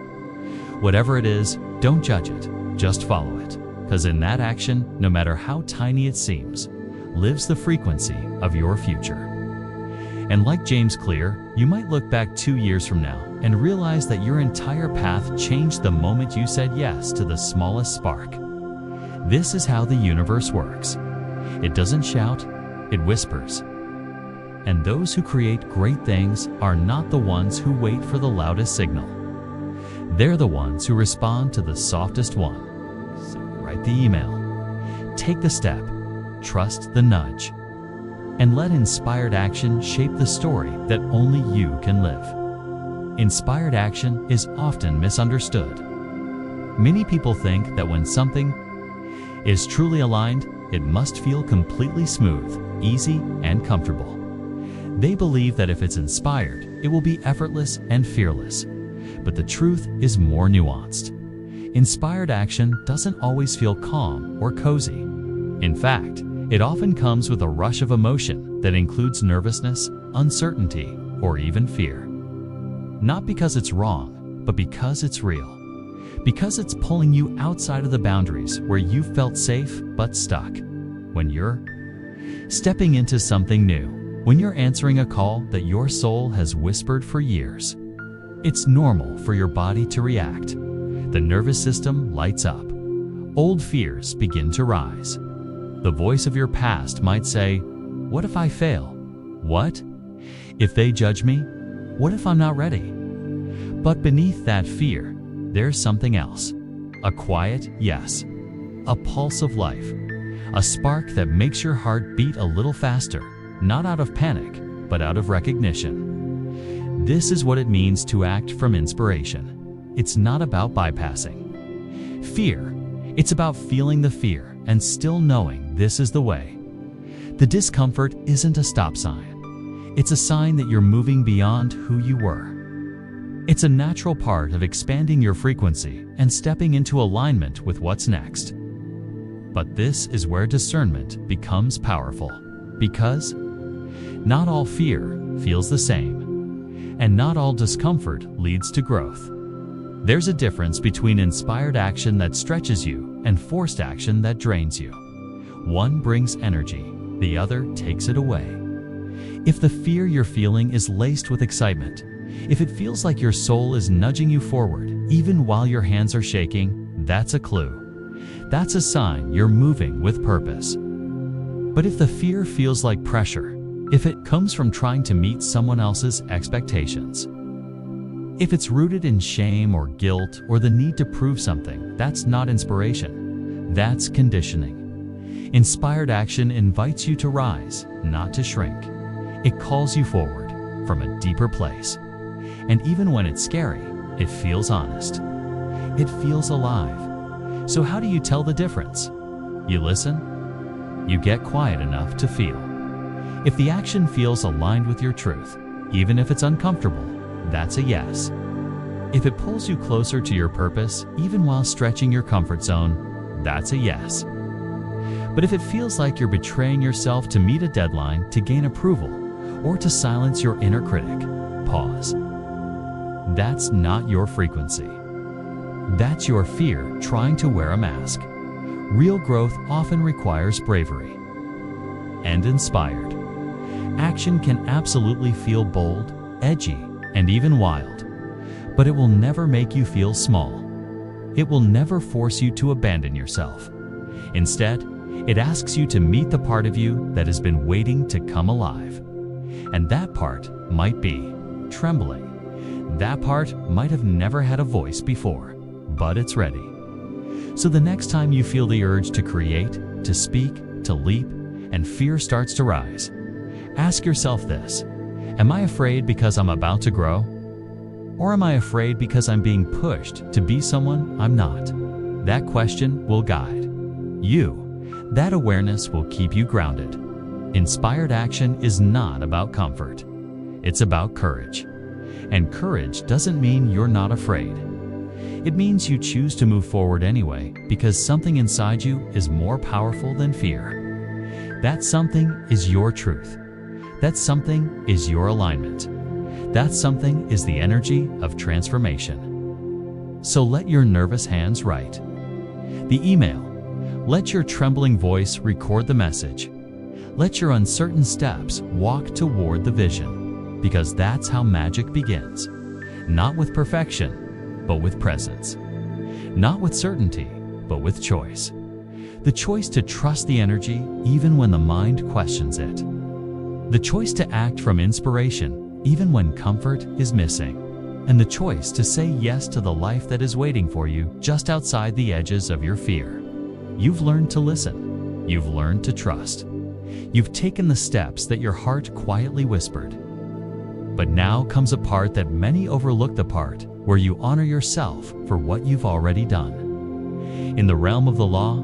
Whatever it is, don't judge it. Just follow it, because in that action, no matter how tiny it seems, lives the frequency of your future. And like James Clear, you might look back 2 years from now and realize that your entire path changed the moment you said yes to the smallest spark. This is how the universe works. It doesn't shout, it whispers. And those who create great things are not the ones who wait for the loudest signal. They're the ones who respond to the softest one. So write the email, take the step, trust the nudge, and let inspired action shape the story that only you can live. Inspired action is often misunderstood. Many people think that when something is truly aligned, it must feel completely smooth, easy, and comfortable. They believe that if it's inspired, it will be effortless and fearless. But the truth is more nuanced. Inspired action doesn't always feel calm or cozy. In fact, it often comes with a rush of emotion that includes nervousness, uncertainty, or even fear. Not because it's wrong, but because it's real. Because it's pulling you outside of the boundaries where you felt safe but stuck. When you're stepping into something new, when you're answering a call that your soul has whispered for years, it's normal for your body to react. The nervous system lights up. Old fears begin to rise. The voice of your past might say, "What if I fail? What if they judge me? What if I'm not ready?" But beneath that fear, there's something else. A quiet yes. A pulse of life. A spark that makes your heart beat a little faster, not out of panic, but out of recognition. This is what it means to act from inspiration. It's not about bypassing fear. It's about feeling the fear and still knowing this is the way. The discomfort isn't a stop sign. It's a sign that you're moving beyond who you were. It's a natural part of expanding your frequency and stepping into alignment with what's next. But this is where discernment becomes powerful, because not all fear feels the same. And not all discomfort leads to growth. There's a difference between inspired action that stretches you and forced action that drains you. One brings energy, the other takes it away. If the fear you're feeling is laced with excitement, if it feels like your soul is nudging you forward, even while your hands are shaking, that's a clue. That's a sign you're moving with purpose. But if the fear feels like pressure, if it comes from trying to meet someone else's expectations, if it's rooted in shame or guilt or the need to prove something, that's not inspiration. That's conditioning. Inspired action invites you to rise, not to shrink. It calls you forward from a deeper place. And even when it's scary, it feels honest. It feels alive. So how do you tell the difference? You listen. You get quiet enough to feel. If the action feels aligned with your truth, even if it's uncomfortable, that's a yes. If it pulls you closer to your purpose, even while stretching your comfort zone, that's a yes. But if it feels like you're betraying yourself to meet a deadline, to gain approval, or to silence your inner critic, pause. That's not your frequency. That's your fear trying to wear a mask. Real growth often requires bravery and inspired. Action can absolutely feel bold, edgy, and even wild, but it will never make you feel small. It will never force you to abandon yourself. Instead, it asks you to meet the part of you that has been waiting to come alive. And that part might be trembling. That part might have never had a voice before, but it's ready. So the next time you feel the urge to create, to speak, to leap, and fear starts to rise, ask yourself this: am I afraid because I'm about to grow? Or am I afraid because I'm being pushed to be someone I'm not? That question will guide you. That awareness will keep you grounded. Inspired action is not about comfort. It's about courage. And courage doesn't mean you're not afraid. It means you choose to move forward anyway because something inside you is more powerful than fear. That something is your truth. That something is your alignment. That something is the energy of transformation. So let your nervous hands write the email. Let your trembling voice record the message. Let your uncertain steps walk toward the vision, because that's how magic begins. Not with perfection, but with presence. Not with certainty, but with choice. The choice to trust the energy even when the mind questions it. The choice to act from inspiration even when comfort is missing. And the choice to say yes to the life that is waiting for you just outside the edges of your fear. You've learned to listen. You've learned to trust. You've taken the steps that your heart quietly whispered. But now comes a part that many overlook, the part where you honor yourself for what you've already done. In the realm of the law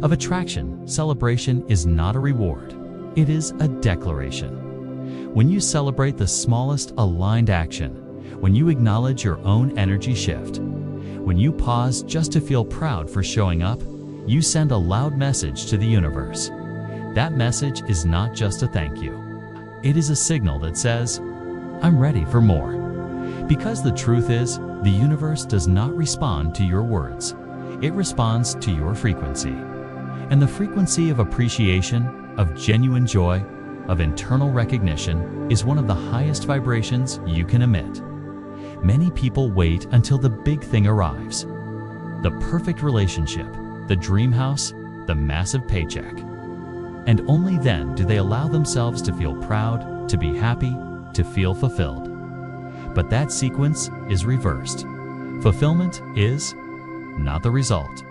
of attraction, celebration is not a reward. It is a declaration. When you celebrate the smallest aligned action, when you acknowledge your own energy shift, when you pause just to feel proud for showing up, you send a loud message to the universe. That message is not just a thank you. It is a signal that says, I'm ready for more. Because the truth is, the universe does not respond to your words. It responds to your frequency. And the frequency of appreciation, of genuine joy, of internal recognition is one of the highest vibrations you can emit. Many people wait until the big thing arrives. The perfect relationship, the dream house, the massive paycheck. And only then do they allow themselves to feel proud, to be happy, to feel fulfilled. But that sequence is reversed. Fulfillment is not the result.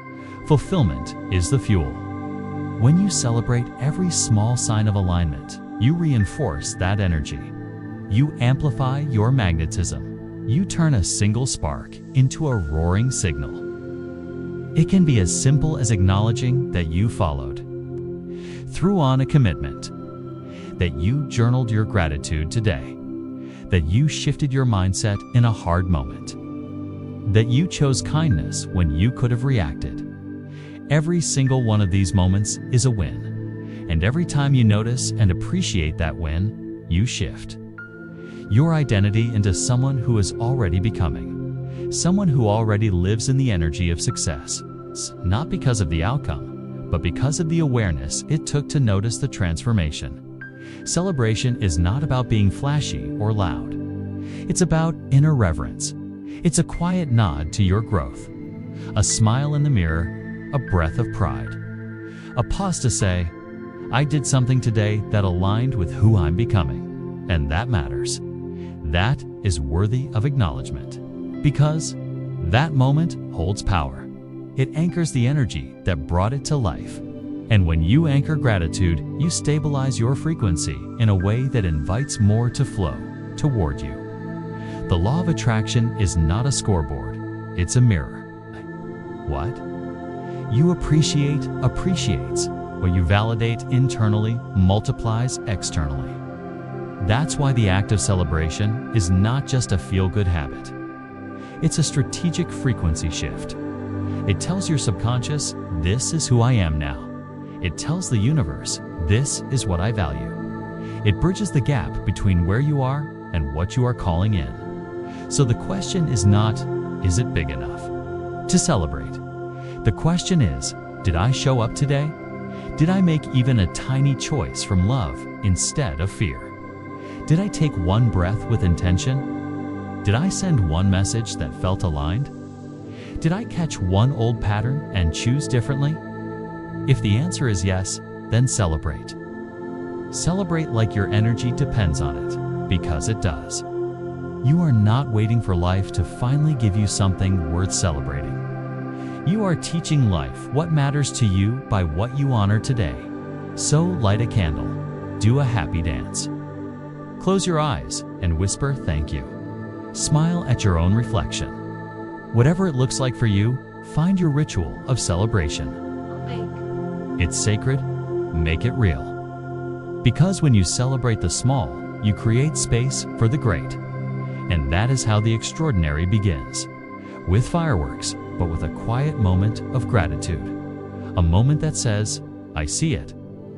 Fulfillment is the fuel. When you celebrate every small sign of alignment, you reinforce that energy. You amplify your magnetism. You turn a single spark into a roaring signal. It can be as simple as acknowledging that you followed through on a commitment, that you journaled your gratitude today, that you shifted your mindset in a hard moment, that you chose kindness when you could have reacted. Every single one of these moments is a win, and every time you notice and appreciate that win, you shift. your identity into someone who is already becoming, someone who already lives in the energy of success, not because of the outcome, but because of the awareness it took to notice the transformation. Celebration is not about being flashy or loud. It's about inner reverence. It's a quiet nod to your growth, a smile in the mirror, a breath of pride, a pause to say, I did something today that aligned with who I'm becoming, and that matters. That is worthy of acknowledgement, because that moment holds power. It anchors the energy that brought it to life. And when you anchor gratitude, you stabilize your frequency in a way that invites more to flow toward you. The law of attraction is not a scoreboard, it's a mirror. What you appreciate appreciates. What you validate internally multiplies externally. That's why the act of celebration is not just a feel-good habit. It's a strategic frequency shift. It tells your subconscious, this is who I am now. It tells the universe, this is what I value. It bridges the gap between where you are and what you are calling in. So the question is not, is it big enough to celebrate? The question is, did I show up today? Did I make even a tiny choice from love instead of fear? Did I take one breath with intention? Did I send one message that felt aligned? Did I catch one old pattern and choose differently? If the answer is yes, then celebrate. Celebrate like your energy depends on it, because it does. You are not waiting for life to finally give you something worth celebrating. You are teaching life what matters to you by what you honor today. So light a candle, do a happy dance. Close your eyes and whisper thank you. Smile at your own reflection. Whatever it looks like for you, find your ritual of celebration. It's sacred, make it real. Because when you celebrate the small, you create space for the great. And that is how the extraordinary begins. With fireworks, but with a quiet moment of gratitude. A moment that says, I see it,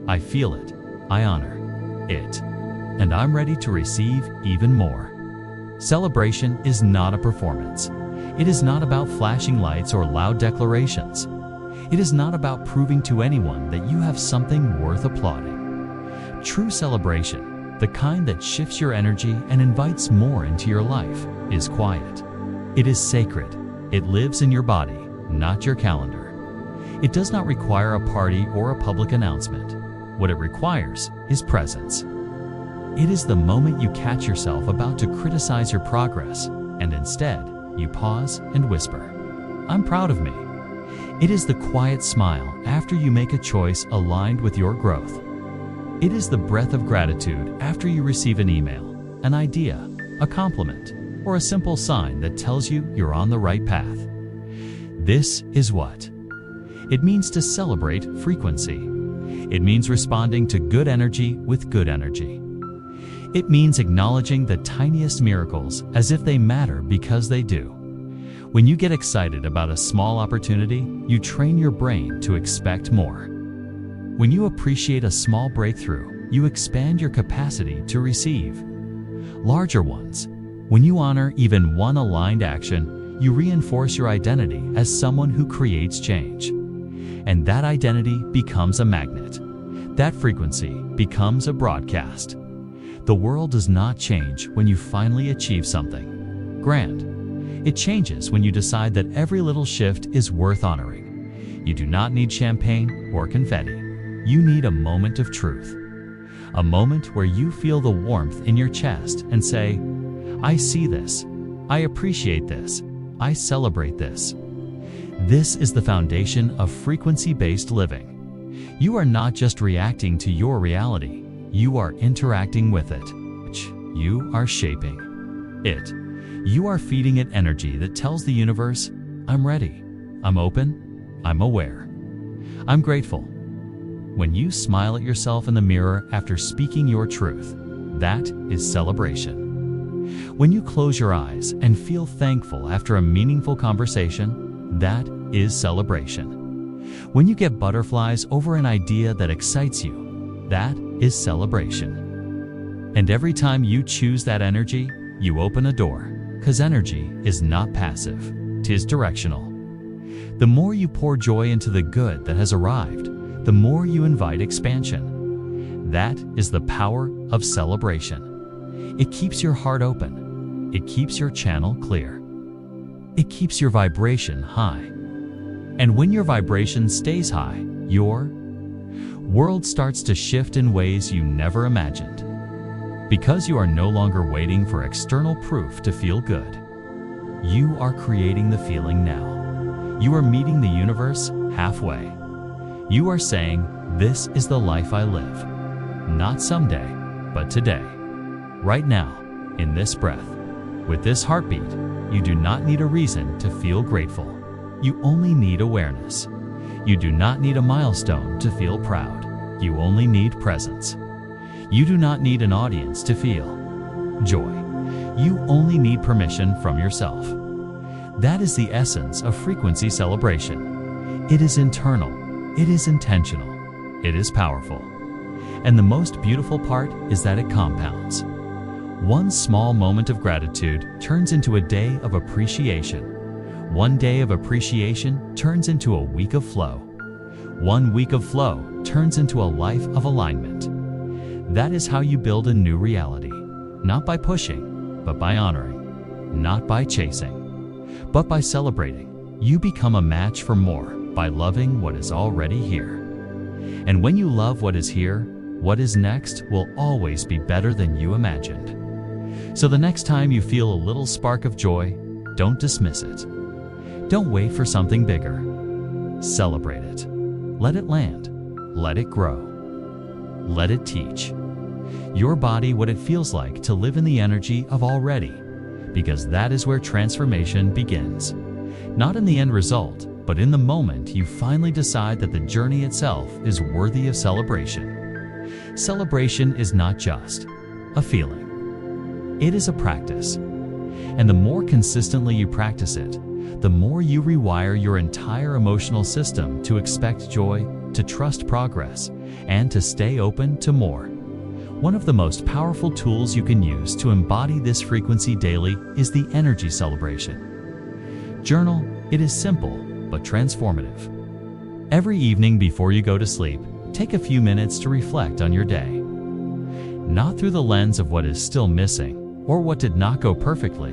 I feel it, I honor it, and I'm ready to receive even more. Celebration is not a performance. It is not about flashing lights or loud declarations. It is not about proving to anyone that you have something worth applauding. True celebration, the kind that shifts your energy and invites more into your life, is quiet. It is sacred. It lives in your body, not your calendar. It does not require a party or a public announcement. What it requires is presence. It is the moment you catch yourself about to criticize your progress, and instead, you pause and whisper, I'm proud of me. It is the quiet smile after you make a choice aligned with your growth. It is the breath of gratitude after you receive an email, an idea, a compliment, or a simple sign that tells you you're on the right path. This is what it means to celebrate frequency. It means responding to good energy with good energy. It means acknowledging the tiniest miracles as if they matter because they do. When you get excited about a small opportunity, you train your brain to expect more. When you appreciate a small breakthrough, you expand your capacity to receive larger ones. When you honor even one aligned action, you reinforce your identity as someone who creates change. And that identity becomes a magnet. That frequency becomes a broadcast. The world does not change when you finally achieve something grand. It changes when you decide that every little shift is worth honoring. You do not need champagne or confetti. You need a moment of truth. A moment where you feel the warmth in your chest and say, I see this, I appreciate this, I celebrate this. This is the foundation of frequency-based living. You are not just reacting to your reality, you are interacting with it. You are shaping it. You are feeding it energy that tells the universe, I'm ready, I'm open, I'm aware, I'm grateful. When you smile at yourself in the mirror after speaking your truth, that is celebration. When you close your eyes and feel thankful after a meaningful conversation, that is celebration. When you get butterflies over an idea that excites you, that is celebration. And every time you choose that energy, you open a door, because energy is not passive, 'tis directional. The more you pour joy into the good that has arrived, the more you invite expansion. That is the power of celebration. It keeps your heart open. It keeps your channel clear. It keeps your vibration high. And when your vibration stays high, your world starts to shift in ways you never imagined. Because you are no longer waiting for external proof to feel good. You are creating the feeling now. You are meeting the universe halfway. You are saying, this is the life I live. Not someday, but today. Right now, in this breath, with this heartbeat, you do not need a reason to feel grateful. You only need awareness. You do not need a milestone to feel proud. You only need presence. You do not need an audience to feel joy. You only need permission from yourself. That is the essence of frequency celebration. It is internal. It is intentional. It is powerful. And the most beautiful part is that it compounds. One small moment of gratitude turns into a day of appreciation. One day of appreciation turns into a week of flow. One week of flow turns into a life of alignment. That is how you build a new reality. Not by pushing, but by honoring. Not by chasing, but by celebrating. You become a match for more by loving what is already here. And when you love what is here, what is next will always be better than you imagined. So the next time you feel a little spark of joy, don't dismiss it. Don't wait for something bigger. Celebrate it. Let it land. Let it grow. Let it teach your body what it feels like to live in the energy of already, because that is where transformation begins. Not in the end result, but in the moment you finally decide that the journey itself is worthy of celebration. Celebration is not just a feeling. It is a practice. And the more consistently you practice it, the more you rewire your entire emotional system to expect joy, to trust progress, and to stay open to more. One of the most powerful tools you can use to embody this frequency daily is the energy celebration. Journal. It is simple, but transformative. Every evening before you go to sleep, take a few minutes to reflect on your day. Not through the lens of what is still missing or what did not go perfectly,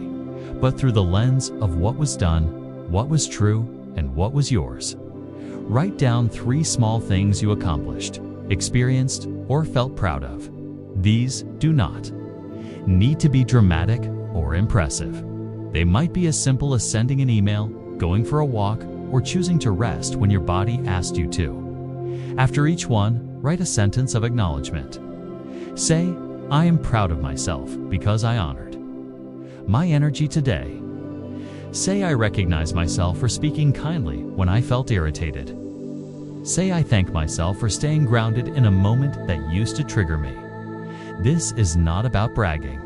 but through the lens of what was done, what was true, and what was yours. Write down 3 small things you accomplished, experienced, or felt proud of. These do not need to be dramatic or impressive. They might be as simple as sending an email, going for a walk, or choosing to rest when your body asked you to. After each one, write a sentence of acknowledgement. Say, I am proud of myself because I honored my energy today. Say, I recognize myself for speaking kindly when I felt irritated. Say, I thank myself for staying grounded in a moment that used to trigger me. This is not about bragging.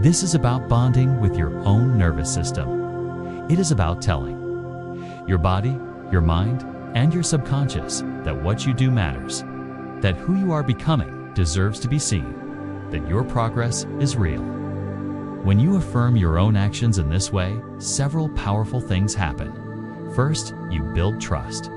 This is about bonding with your own nervous system. It is about telling your body, your mind, and your subconscious that what you do matters, that who you are becoming deserves to be seen, that your progress is real. When you affirm your own actions in this way, several powerful things happen. First, you build trust.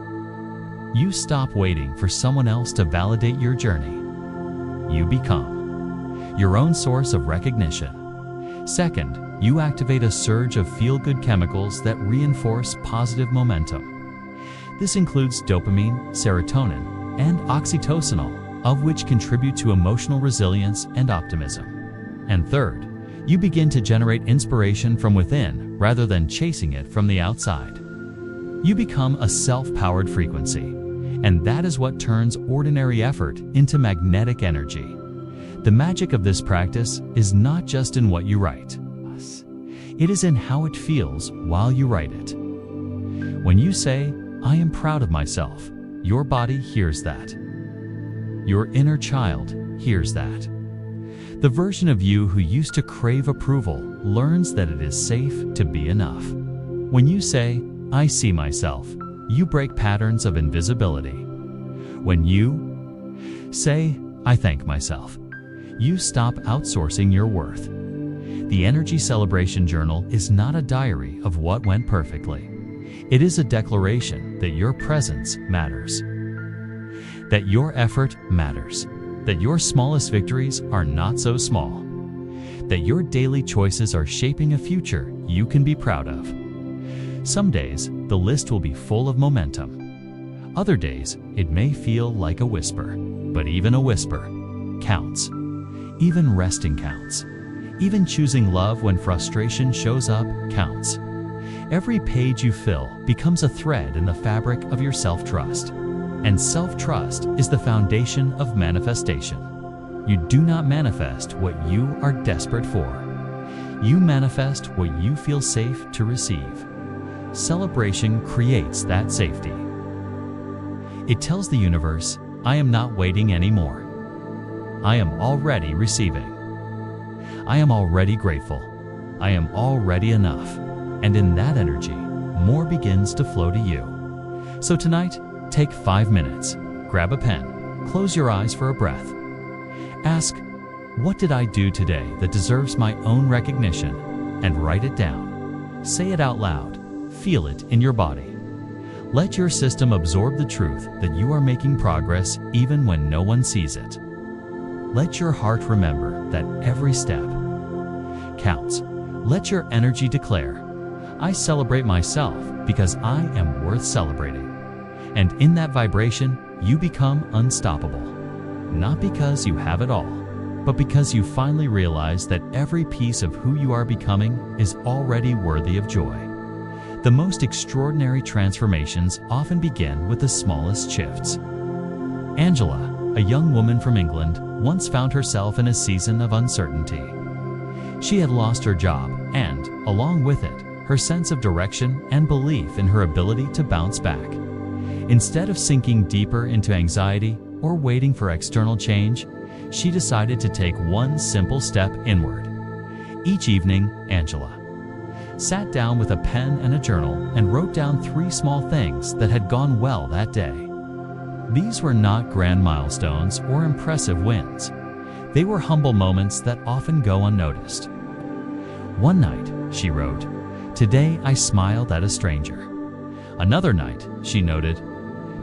You stop waiting for someone else to validate your journey. You become your own source of recognition. Second, you activate a surge of feel-good chemicals that reinforce positive momentum. This includes dopamine, serotonin, and oxytocin, of which contribute to emotional resilience and optimism. And third, you begin to generate inspiration from within rather than chasing it from the outside. You become a self-powered frequency, and that is what turns ordinary effort into magnetic energy. The magic of this practice is not just in what you write. It is in how it feels while you write it. When you say, I am proud of myself, your body hears that. Your inner child hears that. The version of you who used to crave approval learns that it is safe to be enough. When you say, I see myself, you break patterns of invisibility. When you say, I thank myself, You stop outsourcing your worth. The Energy Celebration Journal is not a diary of what went perfectly. It is a declaration that your presence matters, that your effort matters, that your smallest victories are not so small, that your daily choices are shaping a future you can be proud of. Some days, the list will be full of momentum. Other days, it may feel like a whisper, but even a whisper counts. Even resting counts. Even choosing love when frustration shows up counts. Every page you fill becomes a thread in the fabric of your self-trust. And self-trust is the foundation of manifestation. You do not manifest what you are desperate for. You manifest what you feel safe to receive. Celebration creates that safety. It tells the universe, I am not waiting anymore. I am already receiving. I am already grateful. I am already enough. And in that energy, more begins to flow to you. So tonight, take 5 minutes, grab a pen, close your eyes for a breath. Ask, what did I do today that deserves my own recognition? And write it down. Say it out loud. Feel it in your body. Let your system absorb the truth that you are making progress even when no one sees it. Let your heart remember that every step counts. Let your energy declare, I celebrate myself because I am worth celebrating. And in that vibration, you become unstoppable. Not because you have it all, but because you finally realize that every piece of who you are becoming is already worthy of joy. The most extraordinary transformations often begin with the smallest shifts. Angela, a young woman from England, once found herself in a season of uncertainty. She had lost her job and, along with it, her sense of direction and belief in her ability to bounce back. Instead of sinking deeper into anxiety or waiting for external change, she decided to take one simple step inward. Each evening, Angela sat down with a pen and a journal and wrote down 3 small things that had gone well that day. These were not grand milestones or impressive wins. They were humble moments that often go unnoticed. One night, she wrote, today I smiled at a stranger. Another night, she noted,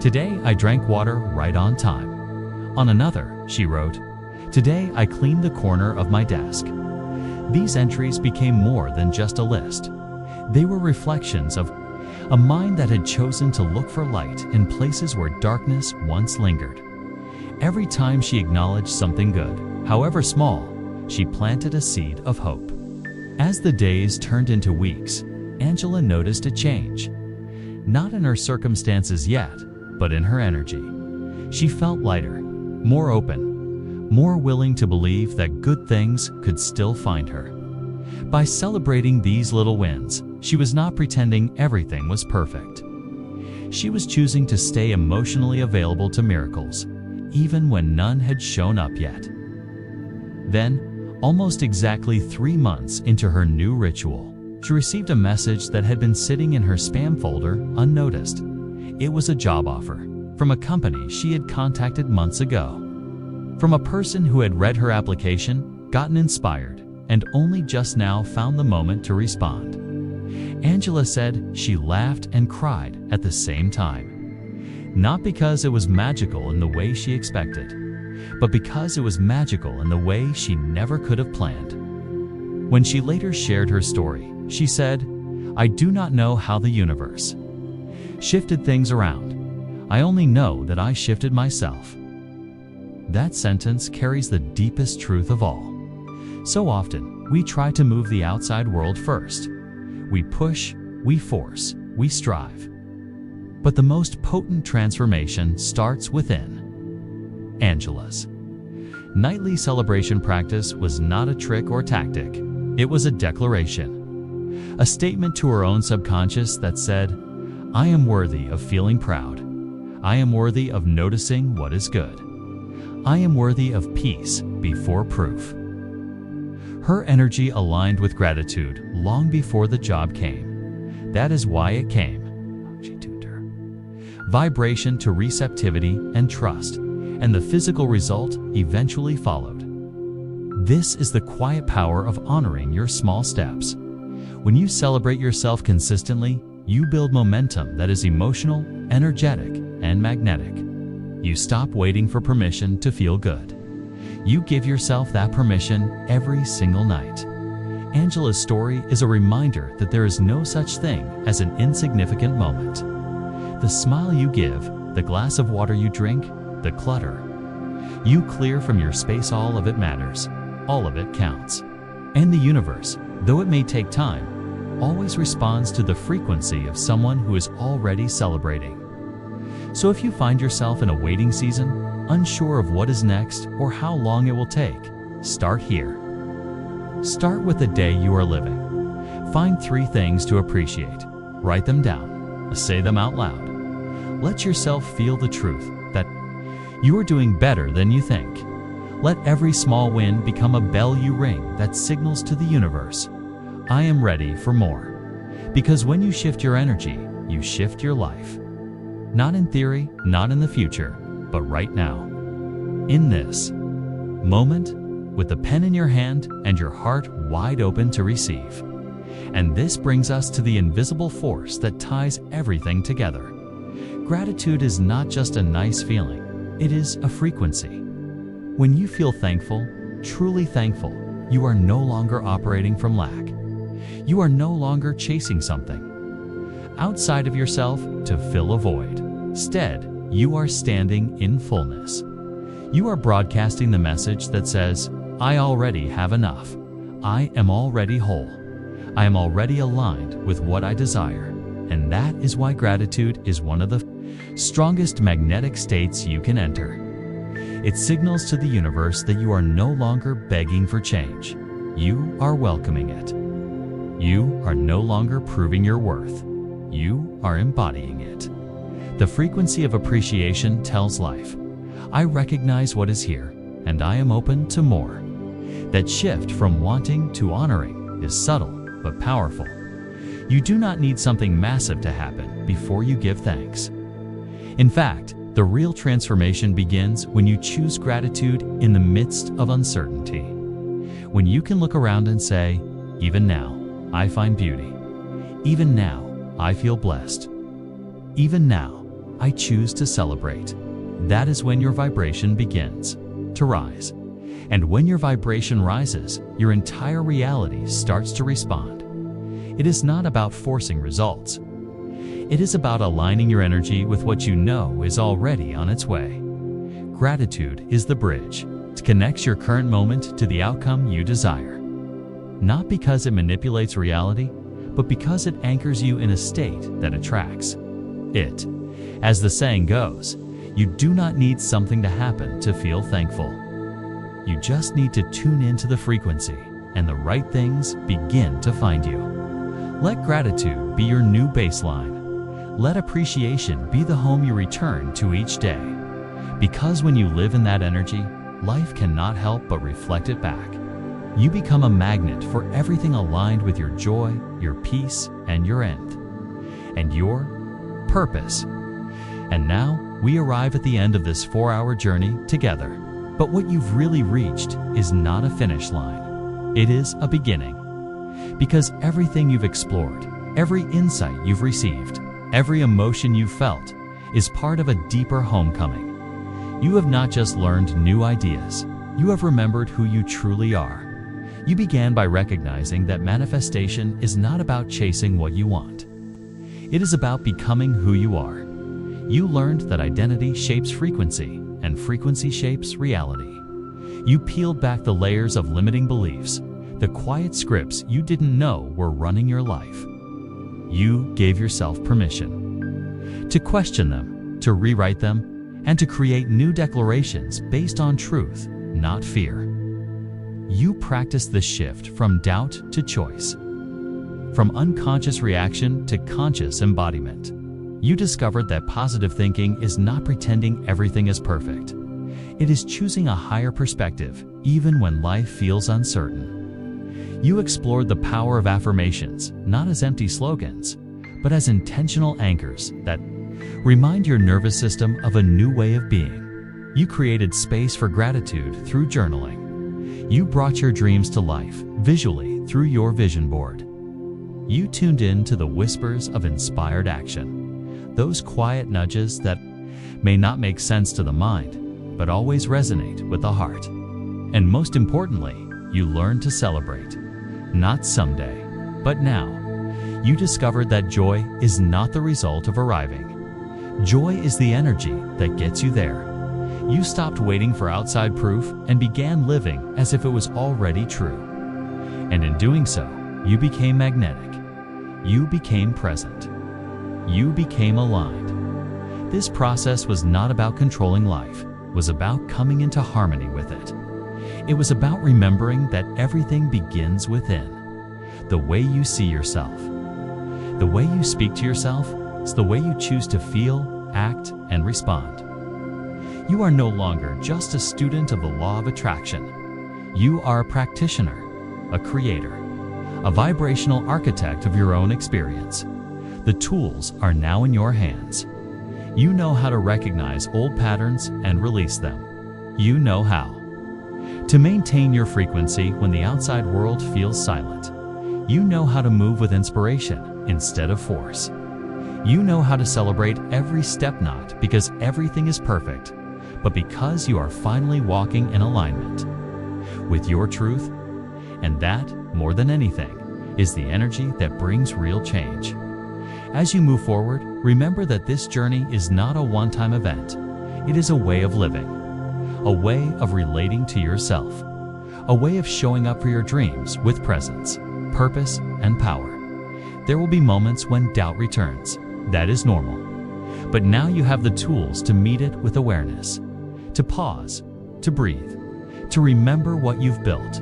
today I drank water right on time. On another, she wrote, today I cleaned the corner of my desk. These entries became more than just a list. They were reflections of a mind that had chosen to look for light in places where darkness once lingered. Every time she acknowledged something good, however small, she planted a seed of hope. As the days turned into weeks, Angela noticed a change. Not in her circumstances yet, but in her energy. She felt lighter, more open, more willing to believe that good things could still find her. By celebrating these little wins, she was not pretending everything was perfect. She was choosing to stay emotionally available to miracles, even when none had shown up yet. Then, almost exactly 3 months into her new ritual, she received a message that had been sitting in her spam folder unnoticed. It was a job offer from a company she had contacted months ago. From a person who had read her application, gotten inspired, and only just now found the moment to respond. Angela said she laughed and cried at the same time. Not because it was magical in the way she expected, but because it was magical in the way she never could have planned. When she later shared her story, she said, I do not know how the universe shifted things around. I only know that I shifted myself. That sentence carries the deepest truth of all. So often, we try to move the outside world first. We push, we force, we strive. But the most potent transformation starts within. Angela's nightly celebration practice was not a trick or tactic. It was a declaration. A statement to her own subconscious that said, I am worthy of feeling proud. I am worthy of noticing what is good. I am worthy of peace before proof. Her energy aligned with gratitude long before the job came. That is why it came. She tuned her vibration to receptivity and trust, and the physical result eventually followed. This is the quiet power of honoring your small steps. When you celebrate yourself consistently, you build momentum that is emotional, energetic, and magnetic. You stop waiting for permission to feel good. You give yourself that permission every single night. Angela's story is a reminder that there is no such thing as an insignificant moment. The smile you give, the glass of water you drink, the clutter you clear from your space, all of it matters. All of it counts. And the universe, though it may take time, always responds to the frequency of someone who is already celebrating. So if you find yourself in a waiting season, unsure of what is next or how long it will take, start here. Start with the day you are living. Find 3 things to appreciate. Write them down. Say them out loud. Let yourself feel the truth that you are doing better than you think. Let every small win become a bell you ring that signals to the universe, I am ready for more. Because when you shift your energy, you shift your life. Not in theory, not in the future, but right now. In this moment, with the pen in your hand and your heart wide open to receive. And this brings us to the invisible force that ties everything together. Gratitude is not just a nice feeling, it is a frequency. When you feel thankful, truly thankful, you are no longer operating from lack. You are no longer chasing something outside of yourself to fill a void. Instead, you are standing in fullness. You are broadcasting the message that says, I already have enough. I am already whole. I am already aligned with what I desire. And that is why gratitude is one of the strongest magnetic states you can enter. It signals to the universe that you are no longer begging for change. You are welcoming it. You are no longer proving your worth. You are embodying it. The frequency of appreciation tells life, I recognize what is here, and I am open to more. That shift from wanting to honoring is subtle but powerful. You do not need something massive to happen before you give thanks. In fact, the real transformation begins when you choose gratitude in the midst of uncertainty. When you can look around and say, even now, I find beauty. Even now, I feel blessed. Even now, I choose to celebrate. That is when your vibration begins to rise. And when your vibration rises, your entire reality starts to respond. It is not about forcing results. It is about aligning your energy with what you know is already on its way. Gratitude is the bridge. It connects your current moment to the outcome you desire. Not because it manipulates reality, but because it anchors you in a state that attracts it. As the saying goes, you do not need something to happen to feel thankful. You just need to tune into the frequency, and the right things begin to find you. Let gratitude be your new baseline. Let appreciation be the home you return to each day. Because when you live in that energy, life cannot help but reflect it back. You become a magnet for everything aligned with your joy, your peace, and your end, and your purpose. And now, we arrive at the end of this 4-hour journey together. But what you've really reached is not a finish line. It is a beginning. Because everything you've explored, every insight you've received, every emotion you've felt is part of a deeper homecoming. You have not just learned new ideas, you have remembered who you truly are. You began by recognizing that manifestation is not about chasing what you want. It is about becoming who you are. You learned that identity shapes frequency, and frequency shapes reality. You peeled back the layers of limiting beliefs, the quiet scripts you didn't know were running your life. You gave yourself permission to question them, to rewrite them, and to create new declarations based on truth, not fear. You practiced the shift from doubt to choice, from unconscious reaction to conscious embodiment. You discovered that positive thinking is not pretending everything is perfect. It is choosing a higher perspective, even when life feels uncertain. You explored the power of affirmations, not as empty slogans, but as intentional anchors that remind your nervous system of a new way of being. You created space for gratitude through journaling. You brought your dreams to life visually through your vision board. You tuned in to the whispers of inspired action, those quiet nudges that may not make sense to the mind, but always resonate with the heart. And most importantly, you learned to celebrate, not someday, but now. You discovered that joy is not the result of arriving. Joy is the energy that gets you there. You stopped waiting for outside proof and began living as if it was already true. And in doing so, you became magnetic. You became present. You became aligned. This process was not about controlling life. It was about coming into harmony with it. It was about remembering that everything begins within. The way you see yourself, the way you speak to yourself, is the way you choose to feel, act, and respond. You are no longer just a student of the law of attraction. You are a practitioner, a creator, a vibrational architect of your own experience. The tools are now in your hands. You know how to recognize old patterns and release them. You know how to maintain your frequency when the outside world feels silent. You know how to move with inspiration instead of force. You know how to celebrate every step, not because everything is perfect, but because you are finally walking in alignment with your truth. And that, more than anything, is the energy that brings real change. As you move forward, remember that this journey is not a one-time event. It is a way of living, a way of relating to yourself, a way of showing up for your dreams with presence, purpose, and power. There will be moments when doubt returns. That is normal. But now you have the tools to meet it with awareness, to pause, to breathe, to remember what you've built,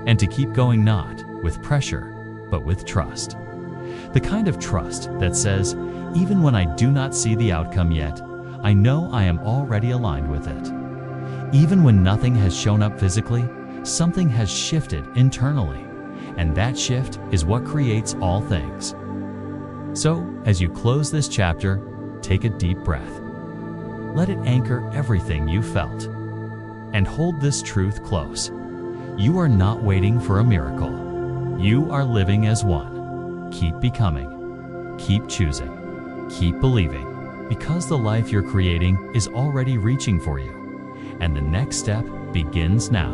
and to keep going not with pressure, but with trust. The kind of trust that says, even when I do not see the outcome yet, I know I am already aligned with it. Even when nothing has shown up physically, something has shifted internally. And that shift is what creates all things. So, as you close this chapter, take a deep breath. Let it anchor everything you felt. And hold this truth close. You are not waiting for a miracle. You are living as one. Keep becoming. Keep choosing. Keep believing. Because the life you're creating is already reaching for you. And the next step begins now.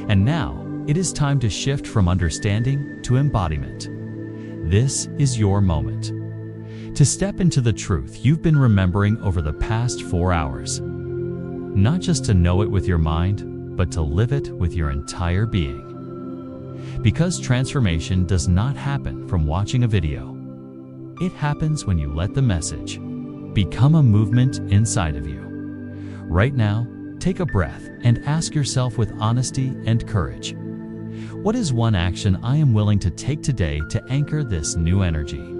And now, it is time to shift from understanding to embodiment. This is your moment to step into the truth you've been remembering over the past 4 hours. Not just to know it with your mind, but to live it with your entire being. Because transformation does not happen from watching a video. It happens when you let the message become a movement inside of you. Right now, take a breath and ask yourself with honesty and courage, what is one action I am willing to take today to anchor this new energy?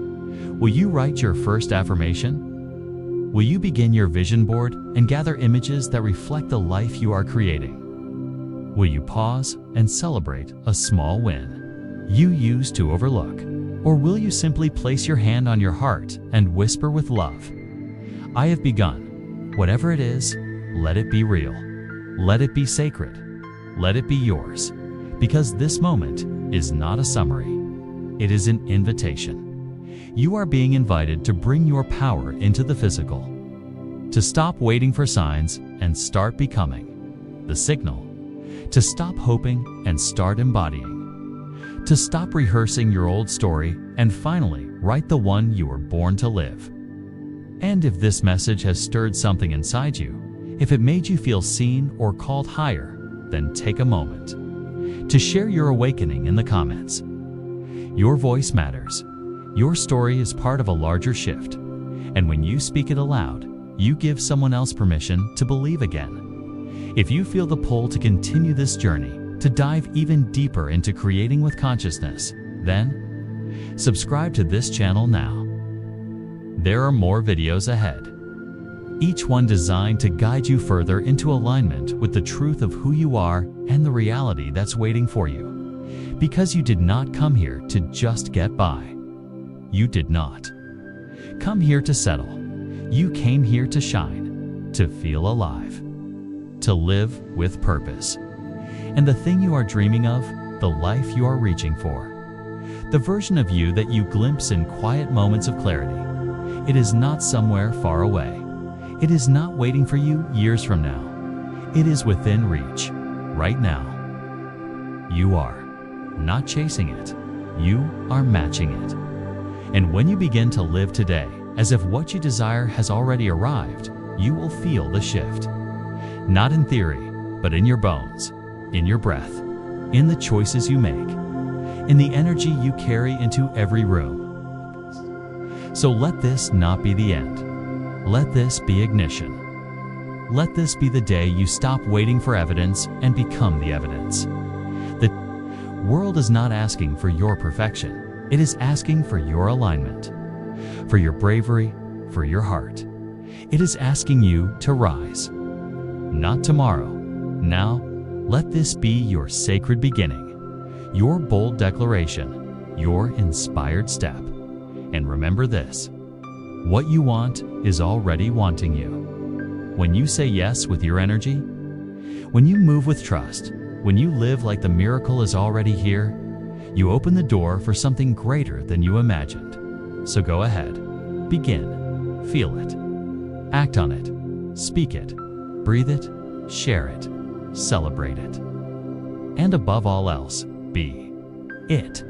Will you write your first affirmation? Will you begin your vision board and gather images that reflect the life you are creating? Will you pause and celebrate a small win you used to overlook? Or will you simply place your hand on your heart and whisper with love, I have begun. Whatever it is, let it be real. Let it be sacred. Let it be yours. Because this moment is not a summary. It is an invitation. You are being invited to bring your power into the physical, to stop waiting for signs and start becoming the signal, to stop hoping and start embodying, to stop rehearsing your old story and finally write the one you were born to live. And if this message has stirred something inside you, if it made you feel seen or called higher, then take a moment to share your awakening in the comments. Your voice matters. Your story is part of a larger shift. And when you speak it aloud, you give someone else permission to believe again. If you feel the pull to continue this journey, to dive even deeper into creating with consciousness, then subscribe to this channel now. There are more videos ahead, each one designed to guide you further into alignment with the truth of who you are and the reality that's waiting for you. Because you did not come here to just get by. You did not come here to settle. You came here to shine, to feel alive, to live with purpose. And the thing you are dreaming of, the life you are reaching for, the version of you that you glimpse in quiet moments of clarity, it is not somewhere far away. It is not waiting for you years from now. It is within reach, right now. You are not chasing it. You are matching it. And when you begin to live today as if what you desire has already arrived, you will feel the shift. Not in theory, but in your bones, in your breath, in the choices you make, in the energy you carry into every room. So let this not be the end. Let this be ignition. Let this be the day you stop waiting for evidence and become the evidence. The world is not asking for your perfection. It is asking for your alignment, for your bravery, for your heart. It is asking you to rise. Not tomorrow. Now, let this be your sacred beginning, your bold declaration, your inspired step. And remember this: what you want is already wanting you. When you say yes with your energy, when you move with trust, when you live like the miracle is already here, you open the door for something greater than you imagined. So go ahead, begin, feel it, act on it, speak it, breathe it, share it, celebrate it. And above all else, be it.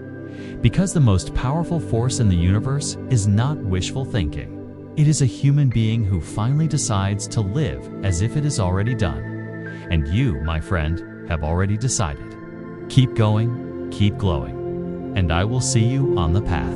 Because the most powerful force in the universe is not wishful thinking. It is a human being who finally decides to live as if it is already done. And you, my friend, have already decided. Keep going, keep glowing, and I will see you on the path.